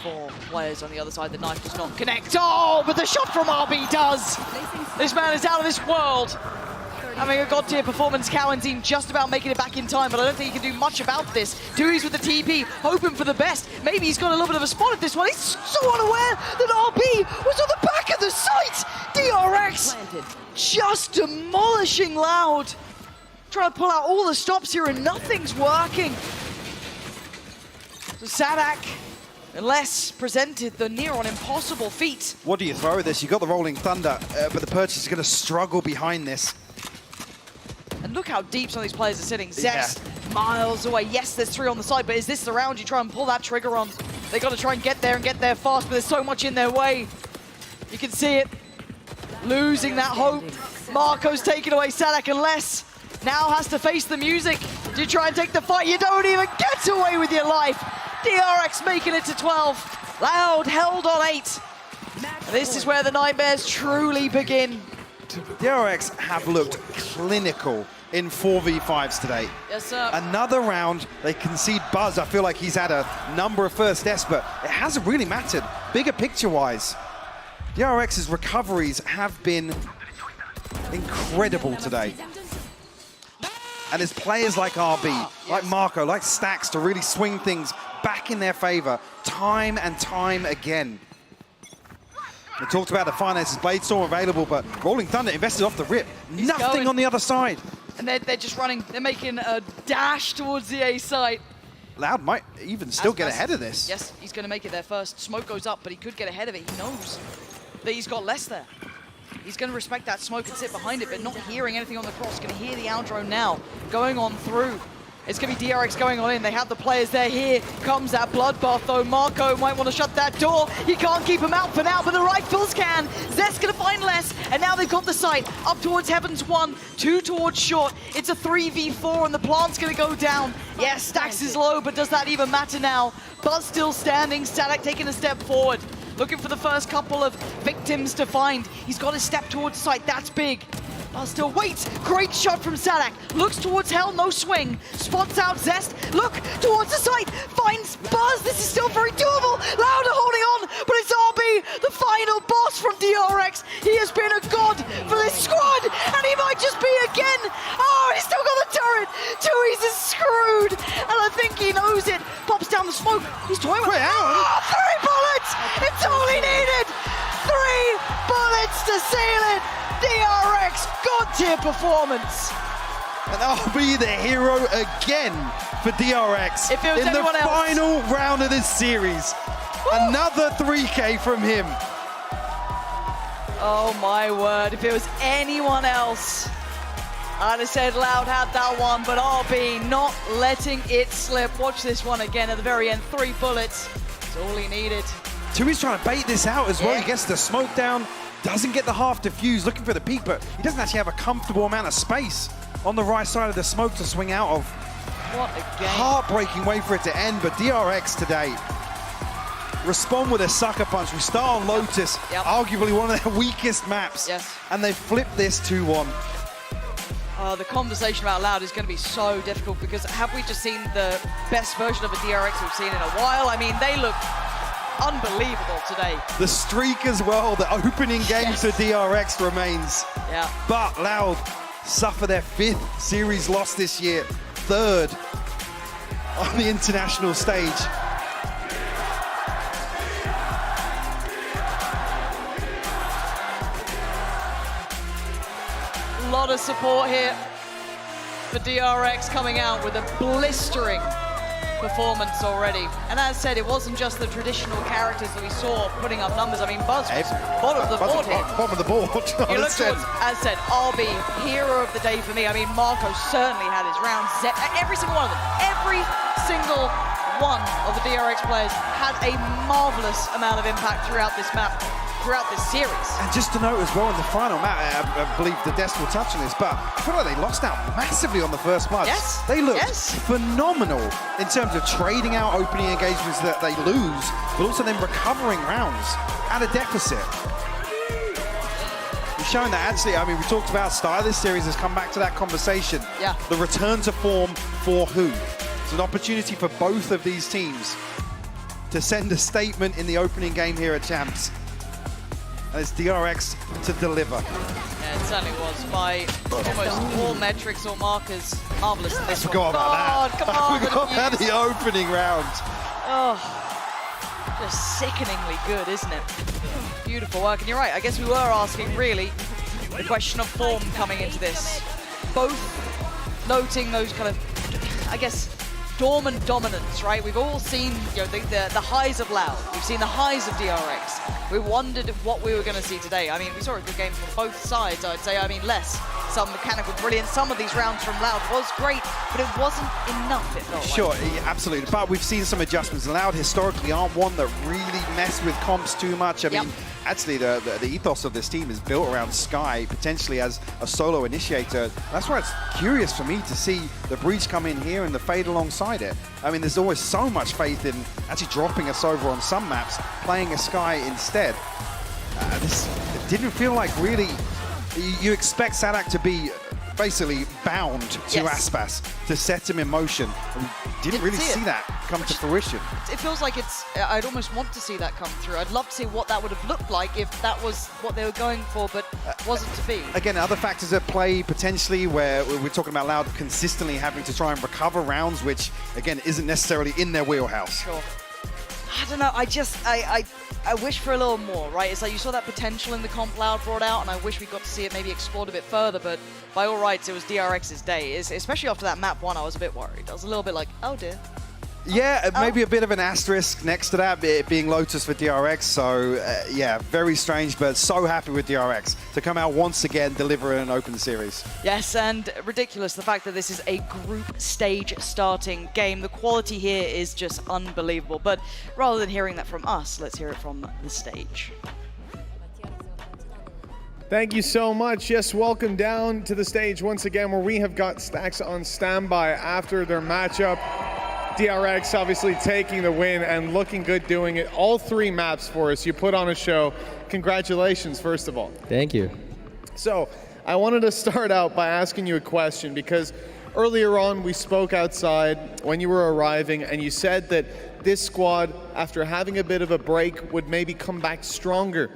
4 players on the other side. The knife does not connect. Oh, but the shot from RB does. This man is out of this world. Having a god-tier performance, Cowanzine just about making it back in time, but I don't think he can do much about this. Dewey's with the TP, hoping for the best. Maybe he's got a little bit of a spot at this one. He's so unaware that RB was on the back of the site. DRX just demolishing Loud. Trying to pull out all the stops here and nothing's working. So Sadak, unless presented the near on impossible feat. What do you throw at this? You got the Rolling Thunder, but the Purchase is going to struggle behind this. And look how deep some of these players are sitting. Zest miles away. Yes, there's 3 on the side, but is this the round you try and pull that trigger on? They got to try and get there fast, but there's so much in their way. You can see it. Losing that hope. Marco's taking away Sadak, and Les now has to face the music. Do you try and take the fight? You don't even get away with your life. DRX making it to 12. Loud held on 8. And this is where the nightmares truly begin. DRX have looked clinical in 4v5s today. Yes, sir. Another round, they concede Buzz. I feel like he's had a number of first deaths, but it hasn't really mattered. Bigger picture-wise, DRX's recoveries have been incredible today. And there's players like RB, like Marco, like Stacks to really swing things back in their favor time and time again. We talked about the finances, Bladestorm available, but Rolling Thunder invested off the rip. Nothing on the other side. And they're just running, they're making a dash towards the A site. Loud might even still get ahead of this. Yes, he's going to make it there first. Smoke goes up, but he could get ahead of it. He knows that he's got less there. He's going to respect that smoke and sit behind it, but not hearing anything on the cross. Going to hear the outro now, going on through. It's going to be DRX going on in. They have the players there. Here comes that bloodbath, though. Marco might want to shut that door. He can't keep him out for now, but the rifles can. Zest going to find less, and now they've got the sight. Up towards Heavens 1, 2 towards short. It's a 3v4, and the plant's going to go down. Yeah, Stacks is low, but does that even matter now? Buzz still standing. Sadak taking a step forward. Looking for the first couple of victims to find. He's got to step towards sight. That's big. Buzz still waits. Great shot from Sadak. Looks towards Hell, no swing. Spots out Zest. Look towards the site. Finds Buzz. This is still very doable. Louder holding on, but it's RB, the final boss from DRX. He has been a god for this squad, and he might just be again. Oh, he's still got the turret. Tui's is screwed, and I think he knows it. Pops down the smoke. He's toying with it. Oh, 3 bullets. It's all he needed. 3 bullets to seal it. DRX, God-tier performance. And I'll be the hero again for DRX if it was in the final round of this series. Woo! Another 3K from him. Oh my word, if it was anyone else, I'd have said Loud had that one, but RB not letting it slip. Watch this one again at the very end. 3 bullets, that's all he needed. Tui's trying to bait this out as well. He gets the smoke down. Doesn't get the half diffuse, looking for the peak, but he doesn't actually have a comfortable amount of space on the right side of the smoke to swing out of. What a game. Heartbreaking way for it to end, but DRX today respond with a sucker punch. We start on Lotus, arguably one of their weakest maps, and they flip this 2-1. The conversation about Loud is going to be so difficult because have we just seen the best version of a DRX we've seen in a while? I mean, they look unbelievable today. The streak as well, the opening game for DRX remains. Yeah. But Loud suffer their 5th series loss this year, 3rd on the international stage. A lot of support here for DRX coming out with a blistering performance already. And as said, it wasn't just the traditional characters that we saw putting up numbers. I mean, Buzz was bottom of the board here. Bottom of the board. You look towards, as said, RB, hero of the day for me. I mean, Marco certainly had his rounds. Every single one of them, every single one of the DRX players had a marvelous amount of impact throughout this map, throughout this series. And just to note as well, in the final map, I believe the Dest will touch on this, but I feel like they lost out massively on the first Bloods. Yes. They looked phenomenal in terms of trading out opening engagements that they lose, but also then recovering rounds at a deficit. We've shown that actually, I mean, we talked about style of this series has come back to that conversation. Yeah. The return to form for who? It's an opportunity for both of these teams to send a statement in the opening game here at Champs. And it's DRX to deliver. Yeah, it certainly was. By almost all metrics or markers, marvelous in this one. Forgot about that. Come on, I forgot about the opening round. Oh, just sickeningly good, isn't it? Beautiful work. And you're right, I guess we were asking, really, the question of form coming into this. Both noting those kind of, I guess, dormant dominance, right? We've all seen, you know, the highs of Loud. We've seen the highs of DRX. We wondered what we were going to see today. I mean, we saw a good game from both sides, I'd say. I mean, less some mechanical brilliance. Some of these rounds from Loud was great, but it wasn't enough, it felt Sure, like. yeah, absolutely. But we've seen some adjustments. Loud historically aren't one that really mess with comps too much. I mean, actually, the ethos of this team is built around Sky, potentially as a solo initiator. That's why it's curious for me to see the Breach come in here and the Fade alongside it. I mean, there's always so much faith in actually dropping us over on some maps, playing a Sky instead. This didn't feel like really... You expect Sadak to be basically bound to Aspas to set him in motion. And we didn't really see that come to fruition. It feels like it's... I'd almost want to see that come through. I'd love to see what that would have looked like if that was what they were going for, but wasn't to be. Again, other factors at play potentially where we're talking about Loud consistently having to try and recover rounds, which, again, isn't necessarily in their wheelhouse. Sure. I don't know, I wish for a little more, right? It's like you saw that potential in the comp Loud brought out, and I wish we got to see it maybe explored a bit further, but by all rights, it was DRX's day. Especially after that map 1, I was a bit worried. I was a little bit like, oh dear. Yeah, maybe a bit of an asterisk next to that, it being Lotus for DRX. So, yeah, very strange, but so happy with DRX to come out once again, deliver an open series. Yes, and ridiculous, the fact that this is a group stage starting game. The quality here is just unbelievable. But rather than hearing that from us, let's hear it from the stage. Thank you so much. Yes, welcome down to the stage once again, where we have got Stacks on standby after their matchup. DRX obviously taking the win and looking good doing it. All 3 maps for us. You put on a show. Congratulations, first of all. Thank you. So I wanted to start out by asking you a question, because earlier on we spoke outside when you were arriving, and you said that this squad, after having a bit of a break, would maybe come back stronger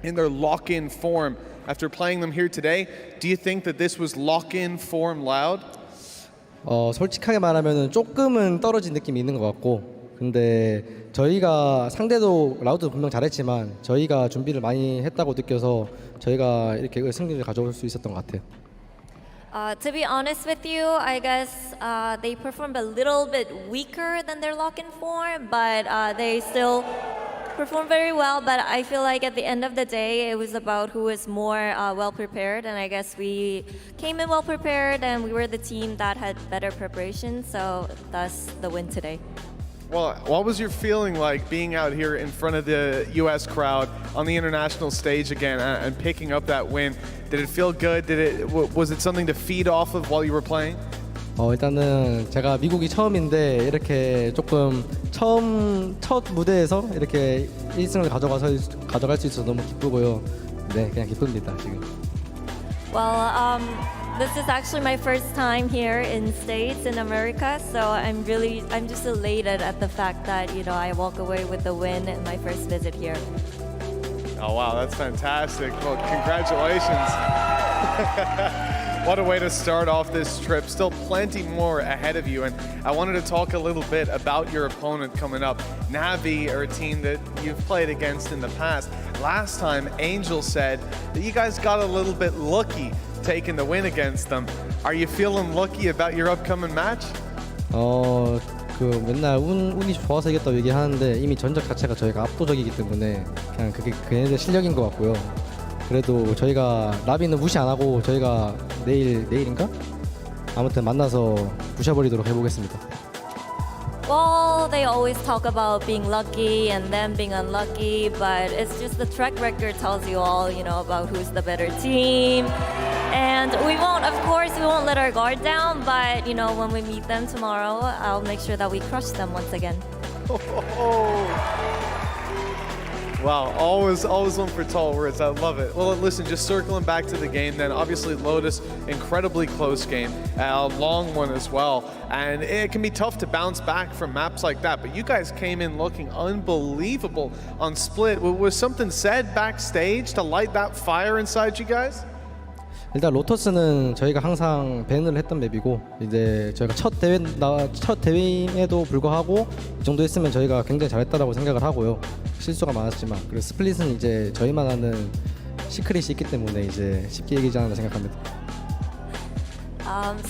in their lock-in form. After playing them here today, do you think that this was lock-in form Loud? 솔직하게 말하면 조금은 떨어진 느낌이 있는 것 같고, 근데 저희가 상대도 라우드도 분명 잘했지만 저희가 준비를 많이 했다고 느껴서 저희가 이렇게 승리를 가져올 수 있었던 것 같아요. To be honest with you, I guess they performed a little bit weaker than their lock-in form, but they still performed very well. But I feel like at the end of the day, it was about who was more well-prepared, and I guess we came in well-prepared, and we were the team that had better preparation, so thus the win today. Well, what was your feeling like being out here in front of the US crowd on the international stage again and picking up that win? Did it feel good? Was it something to feed off of while you were playing? 일단은 제가 미국이 처음인데 이렇게 조금 첫 무대에서 이렇게 1승을 가져갈 수 있어서 너무 기쁘고요. 네, 그냥 기쁩니다, 지금. Well, this is actually my first time here in States in America, so I'm just elated at the fact that, you know, I walk away with the win in my first visit here. Oh wow, that's fantastic. Well, congratulations. What a way to start off this trip. Still plenty more ahead of you, and I wanted to talk a little bit about your opponent coming up. Navi are a team that you've played against in the past. Last time, Angel said that you guys got a little bit lucky taking the win against them. Are you feeling lucky about your upcoming match? 맨날 운이 좋아서 이겼다고 얘기하는데 이미 전적 자체가 저희가 압도적이기 때문에 그냥 그게 걔네들 실력인 것 같고요. 그래도 저희가 라비는 무시 안 하고 저희가 내일인가? 아무튼 만나서 부셔버리도록 해보겠습니다. Well, they always talk about being lucky and them being unlucky, but it's just the track record tells you all, you know, about who's the better team. And we won't let our guard down, but, you know, when we meet them tomorrow, I'll make sure that we crush them once again. Wow, always one for tall words. I love it. Well, listen, just circling back to the game then, obviously Lotus, incredibly close game, a long one as well, and it can be tough to bounce back from maps like that, but you guys came in looking unbelievable on Split. Was something said backstage to light that fire inside you guys? 일단 로터스는 저희가 항상 밴을 했던 맵이고 이제 저희가 첫 대회임에도 불구하고 이 정도 했으면 저희가 굉장히 잘했다라고 생각을 하고요. 실수가 많았지만 그리고 스플릿은 이제 저희만 아는 시크릿이 있기 때문에 이제 쉽게 이기지 않나 생각합니다.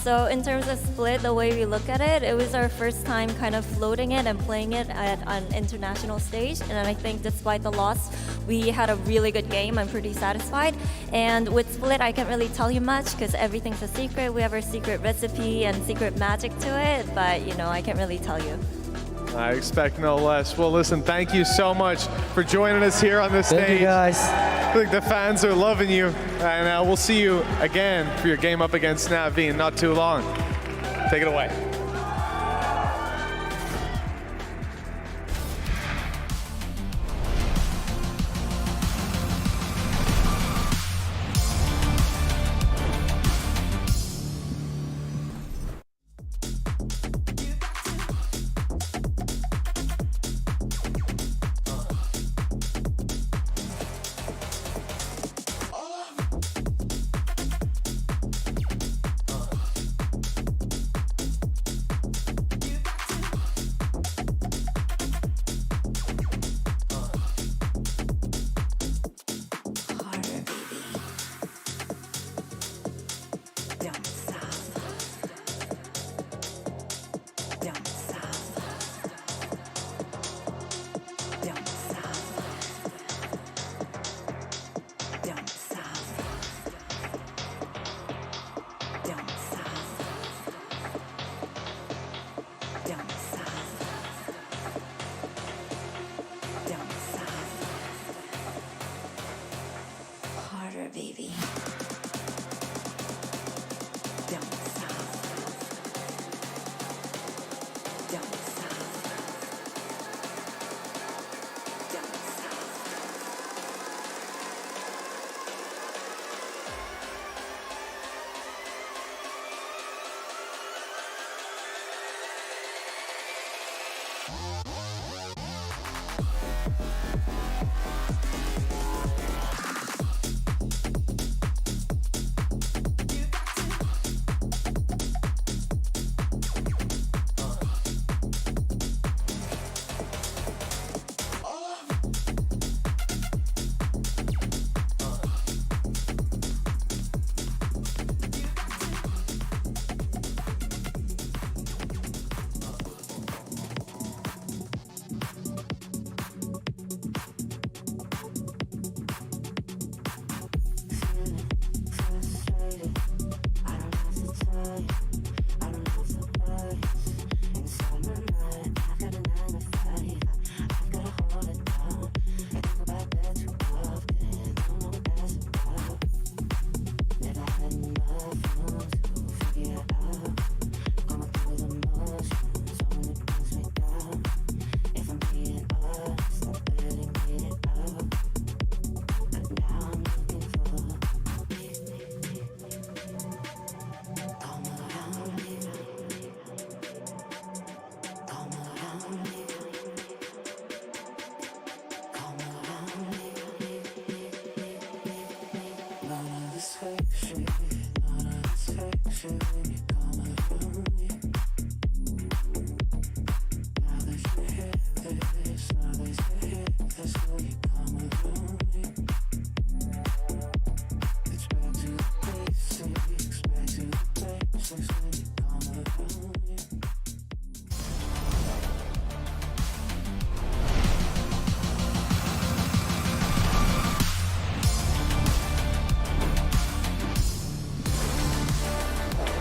So in terms of Split, the way we look at it, it was our first time kind of floating it and playing it at an international stage. And I think despite the loss, we had a really good game. I'm pretty satisfied. And with Split, I can't really tell you much because everything's a secret. We have our secret recipe and secret magic to it, but you know, I can't really tell you. I expect no less. Well, listen, thank you so much for joining us here on this stage. Thank you, guys. I think the fans are loving you, and we'll see you again for your game up against Na'Vi in not too long. Take it away.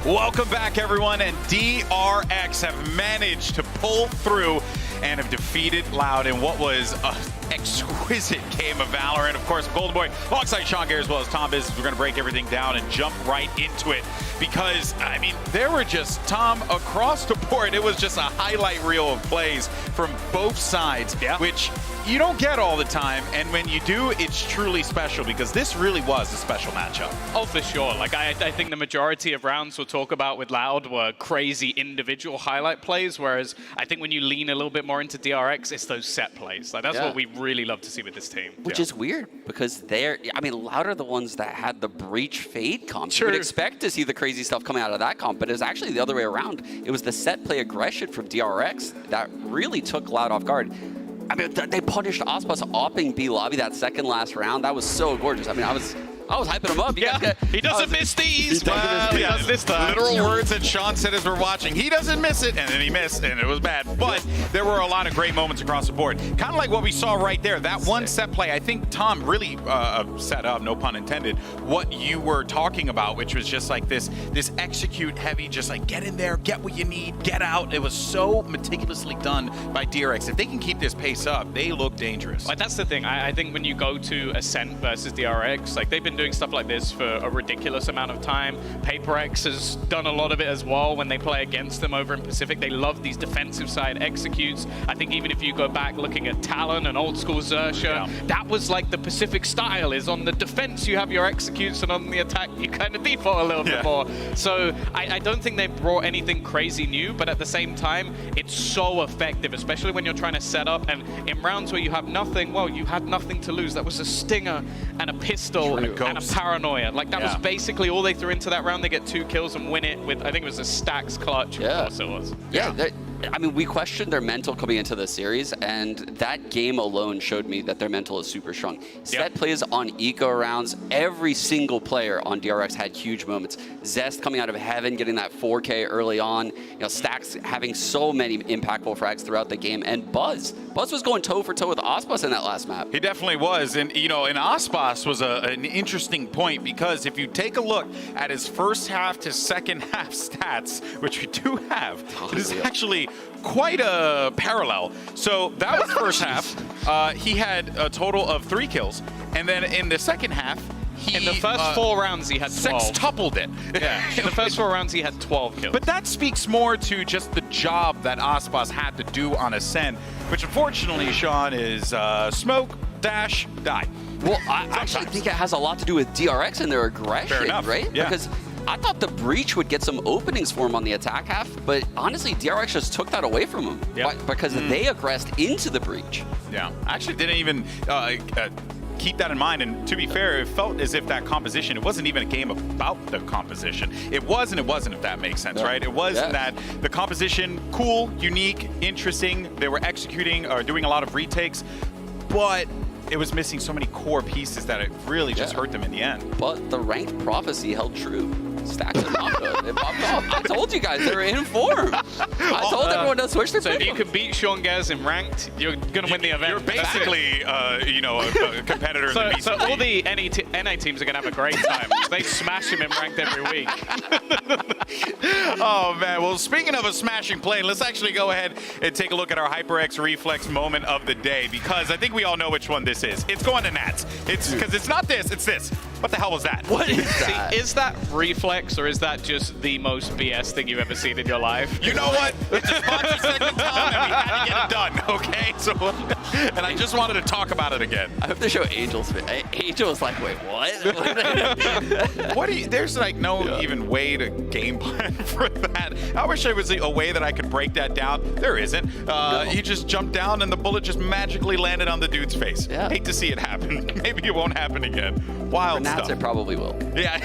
Welcome back, everyone, and DRX have managed to pull through and have defeated Loud in what was an exquisite game of Valorant. Of course, Golden Boy, alongside Sean Gare as well as Tom Business, we're going to break everything down and jump right into it because, I mean, there were just, Tom, across the board, it was just a highlight reel of plays from both sides, which you don't get all the time, and when you do, it's truly special because this really was a special matchup. Oh, for sure. Like, I think the majority of rounds we'll talk about with Loud were crazy individual highlight plays, whereas I think when you lean a little bit more into DRX, it's those set plays. Like, that's what we really love to see with this team. Which is weird because I mean, Loud are the ones that had the Breach Fade comp. Sure. You would expect to see the crazy stuff coming out of that comp, but it was actually the other way around. It was the set play aggression from DRX that really took Loud off guard. I mean, they punished Ospas opping B lobby that second last round. That was so gorgeous. I mean, I I was hyping him up. He doesn't miss these. He does this time. Literal words that Sean said as we're watching. He doesn't miss it, and then he missed, and it was bad. But there were a lot of great moments across the board. Kind of like what we saw right there. That one set play, I think Tom really set up, no pun intended, what you were talking about, which was just like this execute heavy, just like get in there, get what you need, get out. It was so meticulously done by DRX. If they can keep this pace up, they look dangerous. Like, that's the thing. I think when you go to Ascent versus DRX, like, they've been doing stuff like this for a ridiculous amount of time. PaperX has done a lot of it as well when they play against them over in Pacific. They love these defensive side executes. I think even if you go back looking at Talon and old school Xerxia, that was like the Pacific style, is on the defense you have your executes and on the attack you kind of default a little bit more. So I don't think they brought anything crazy new, but at the same time, it's so effective, especially when you're trying to set up. And in rounds where you have nothing, well, you had nothing to lose. That was a stinger and a pistol and a paranoia. Like, that was basically all they threw into that round. They get 2 kills and win it with, I think it was a stacks clutch. Of course it was. I mean, we questioned their mental coming into the series, and that game alone showed me that their mental is super strong. Set plays on eco rounds. Every single player on DRX had huge moments. Zest coming out of heaven, getting that 4K early on. You know, Stacks having so many impactful frags throughout the game, and Buzz was going toe for toe with Ospas in that last map. He definitely was, and you know, and Ospas was an interesting point, because if you take a look at his first half to second half stats, which we do have, it is actually quite a parallel. So that was first half. He had a total of 3 kills, and then in the second half, in the first 4 rounds, he had 12. Sextupled it. Yeah, in the first 4 rounds, he had 12 kills. But that speaks more to just the job that Ospas had to do on Ascent, which unfortunately, Sean, is smoke, dash, die. Well, I actually think it has a lot to do with DRX and their aggression, Fair enough. right? Yeah. Because I thought the breach would get some openings for him on the attack half, but honestly, DRX just took that away from him because they aggressed into the breach. Yeah, I actually didn't even keep that in mind, and to be fair, it felt as if that composition, it wasn't even a game about the composition. It was and it wasn't, if that makes sense, right? It was that the composition, cool, unique, interesting, they were executing or doing a lot of retakes, but it was missing so many core pieces that it really just hurt them in the end. But the ranked prophecy held true. Stacks and Mako, they popped off. I told you guys, they were in form. I told everyone to switch their So if you can beat Sean Gaz in ranked, you're going to win the event. You're basically, you know, a competitor. So all the NA teams are going to have a great time. They smash him in ranked every week. Oh, man. Well, speaking of a smashing plane, let's actually go ahead and take a look at our HyperX Reflex moment of the day, because I think we all know which one this is. It's going to Nats. It's because it's not this, it's this. What the hell was that? What is that? See, is that Reflex, or is that just the most BS thing you've ever seen in your life? You know what? It's a sponsor segment, Tom, and we had to get it done, okay? So, and I just wanted to talk about it again. I hope they show Angel's. Angel's like, wait, what? What do you, there's like no even way to game plan for that. I wish there was a way that I could break that down. There isn't. He just jumped down and the bullet just magically landed on the dude's face. Hate to see it happen. Maybe it won't happen again. Wild Nats, stuff. it probably will. Yeah.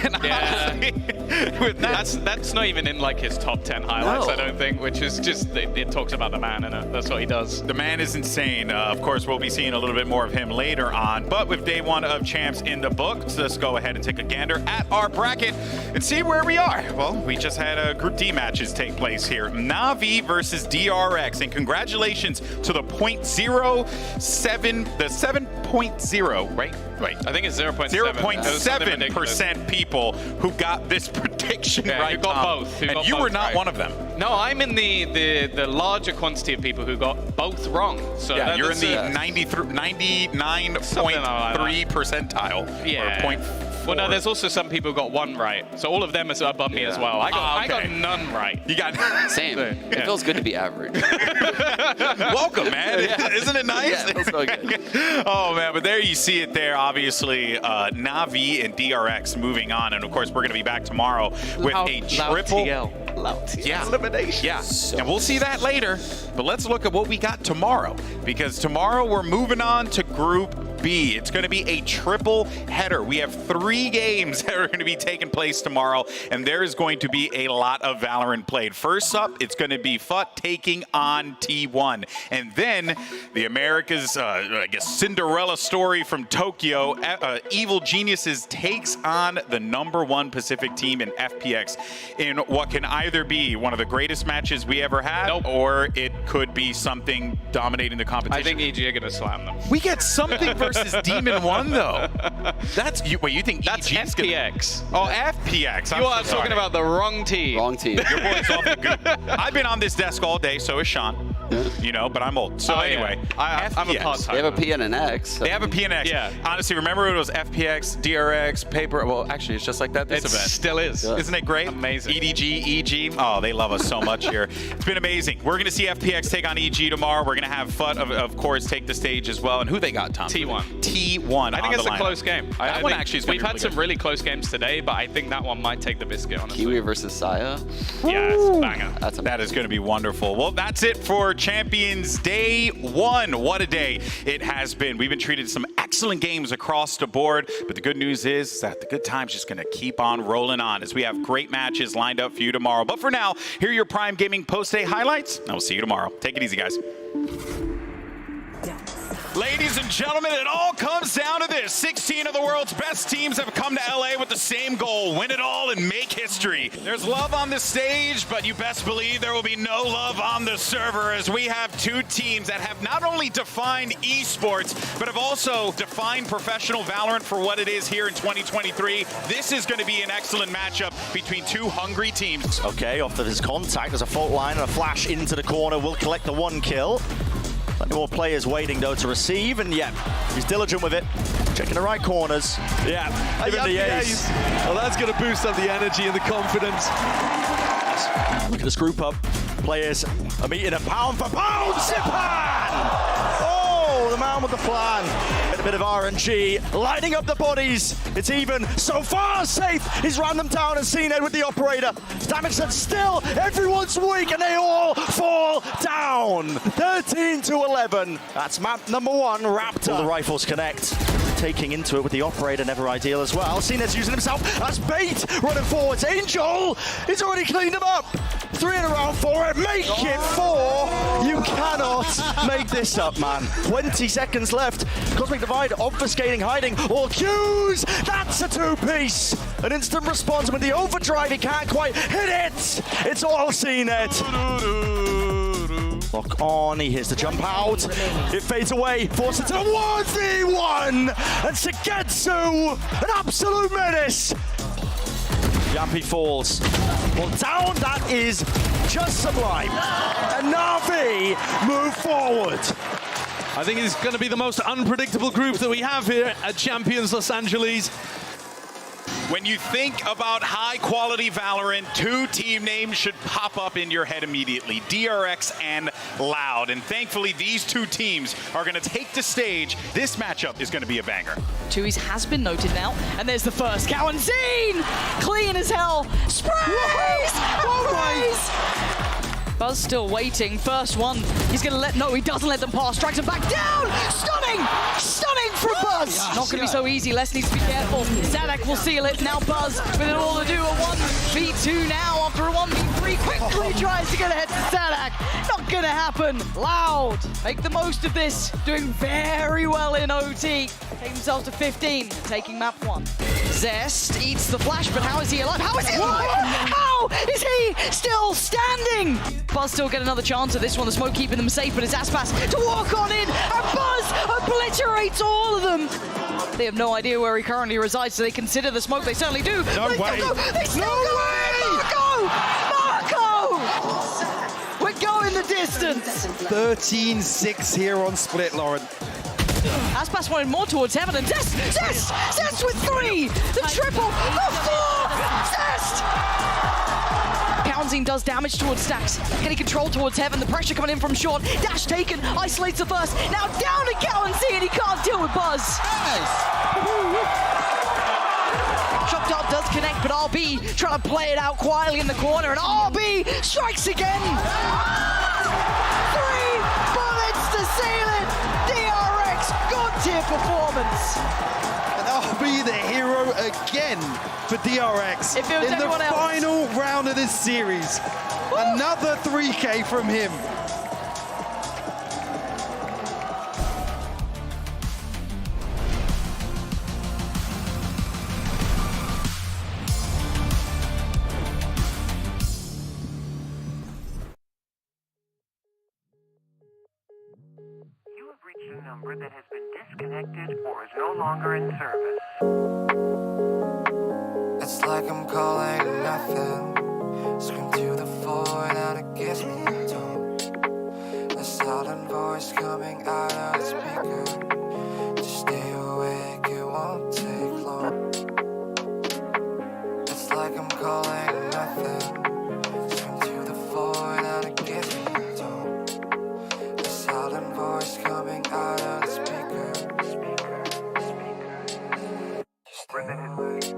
With that's not even in like his top 10 highlights, I don't think, which is just, it talks about the man, and that's what he does. The man is insane. Of course, we'll be seeing a little bit more of him later on. But with day 1 of Champs in the books, let's go ahead and take a gander at our bracket and see where we are. Well, we just had Group D matches take place here. Na'Vi versus DRX. And congratulations to the 0.07, the 7.0, right? Right. I think it's 0.7. 0.7% people who got this prediction right. Who got both. And you were not one of them. No, I'm in the larger quantity of people who got both wrong. So yeah, you're in the 99.3 percentile. Yeah. Or 0.4. Well, no, there's also some people who got 1 right. So all of them are above me as well. I got none right. You got same. It feels good to be average. Welcome, man. Isn't it nice? Yeah, it feels so good. Oh, man. But there you see it there. Obviously, Na'Vi and DRX moving on. And, of course, we're going to be back tomorrow with a triple. Elimination. Yeah. And we'll see that later. But let's look at what we got tomorrow. Because tomorrow we're moving on to Group be. It's going to be a triple header. We have 3 games that are going to be taking place tomorrow, and there is going to be a lot of Valorant played. First up, it's going to be FUT taking on T1. And then the America's, I guess, Cinderella story from Tokyo, Evil Geniuses takes on the #1 Pacific team in FPX in what can either be one of the greatest matches we ever had, or it could be something dominating the competition. I think EG are going to slam them. We get something versus Demon 1, though. That's wait, you think that's EG's FPX? Oh, FPX. You are talking about the wrong team. Wrong team. Your boy's off the goop. I've been on this desk all day, so is Sean. You know, but I'm old. So anyway, I'm a part-time. They have a P and an X. So. They have a P and X. Yeah. Honestly, remember it was FPX, DRX, paper. Well, actually, it's just like that this It event. still is. Yeah. Isn't it great? Amazing. EDG, EG. Oh, they love us so much here. It's been amazing. We're going to see FPX take on EG tomorrow. We're going to have FUT, of course, take the stage as well. And who they got, Tom? T1. T1. I think it's a close game. That one actually is We've gonna had be some good. really close games today, but I think that one might take the biscuit, honestly. Kiwi versus Saya. Yeah, it's a banger. That is going to be wonderful. Well, that's it for Champions Day 1. What a day it has been. We've been treated to some excellent games across the board, but the good news is that the good time's just going to keep on rolling on as we have great matches lined up for you tomorrow. But for now, here are your Prime Gaming post-day highlights, and we'll see you tomorrow. Take it easy, guys. Ladies and gentlemen, it all comes down to this. 16 of the world's best teams have come to LA with the same goal: win it all and make history. There's love on the stage, but you best believe there will be no love on the server, as we have 2 teams that have not only defined esports, but have also defined professional Valorant for what it is here in 2023. This is going to be an excellent matchup between 2 hungry teams. Okay, off of his contact, there's a fault line and a flash into the corner. Will collect the 1 kill. Plenty more players waiting, though, to receive, and yeah, he's diligent with it. Checking the right corners. Yeah, Giving the ace. Well, that's going to boost up the energy and the confidence. Look at this group up. Players are meeting a pound for pound. Zipan! Oh, the man with the plan. And a bit of RNG, lighting up the bodies. It's even so far safe. He's ran them down and seen it with the operator. Damage said still, everyone's weak and they all fall down. 13 to 11. That's map #1, Raptor. All the rifles connect. Taking into it with the operator, never ideal as well. Cnet's using himself as bait, running forwards. Angel, he's already cleaned him up. 3 in a round 4, make it 4. You cannot make this up, man. 20 seconds left. Cosmic Divide obfuscating, hiding all cues. That's a 2-piece. An instant response with the overdrive. He can't quite hit it. It's all Cnet. Lock on, he hears the jump out. It fades away, forced into the 1v1. And Sugetsu, an absolute menace. Yampy falls. Well, down, that is just sublime. And Na'Vi move forward. I think it's going to be the most unpredictable group that we have here at Champions Los Angeles. When you think about high-quality Valorant, 2 team names should pop up in your head immediately: DRX and Loud. And thankfully, these 2 teams are going to take the stage. This matchup is going to be a banger. Tui's has been noted now, and there's the first. Cowan Zine! Clean as hell. Sprays! Sprays! Buzz still waiting. First one. He's going to let... No, he doesn't let them pass. Drags him back down. Stunning! Stunning from Buzz. Not going to be so easy. Les needs to be careful. Zadak will seal it. Now Buzz with it all to do. A 1v2 now after a 1v3. Quickly tries to get ahead to Zadak. Not going to happen. Loud. Make the most of this. Doing very well in OT. Take himself to 15. Taking map 1. Zest eats the flash, but how is he alive? How is he alive? How is he still standing? Buzz still get another chance at this one. The smoke keeping them safe, but it's Aspas to walk on in, and Buzz obliterates all of them. They have no idea where he currently resides, so they consider the smoke. They certainly do. No way. They still go. Marco! We're going the distance. 13-6 here on Split, Lauren. Aspas wanted more towards Heaven, and Zest with 3! The triple, the 4! Zest! Cowanzine does damage towards Stacks. Getting control towards Heaven, the pressure coming in from short. Dash taken, isolates the first. Now down to Cowanzine, he can't deal with Buzz. Shock Dart does connect, but RB trying to play it out quietly in the corner, and RB strikes again. 3 bullets to seal it. DRX, good tier performance. And I'll be the hero again for DRX If it was in the everyone else. final round of this series. Another 3K from him. You have reached a number that has been disconnected or is no longer in service. It's like I'm calling nothing. Scream to the void and it gives me a tone. A silent voice coming out of the speaker. Just stay awake, it won't take long. It's like I'm calling nothing. Scream to the void and it gives me a tone. A silent voice coming out of the speaker. Just stay awake.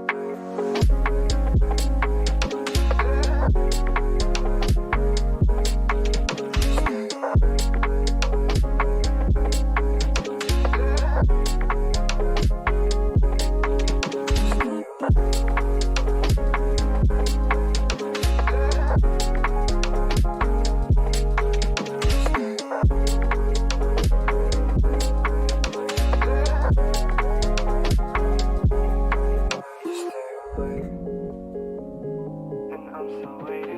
And I'm still waiting.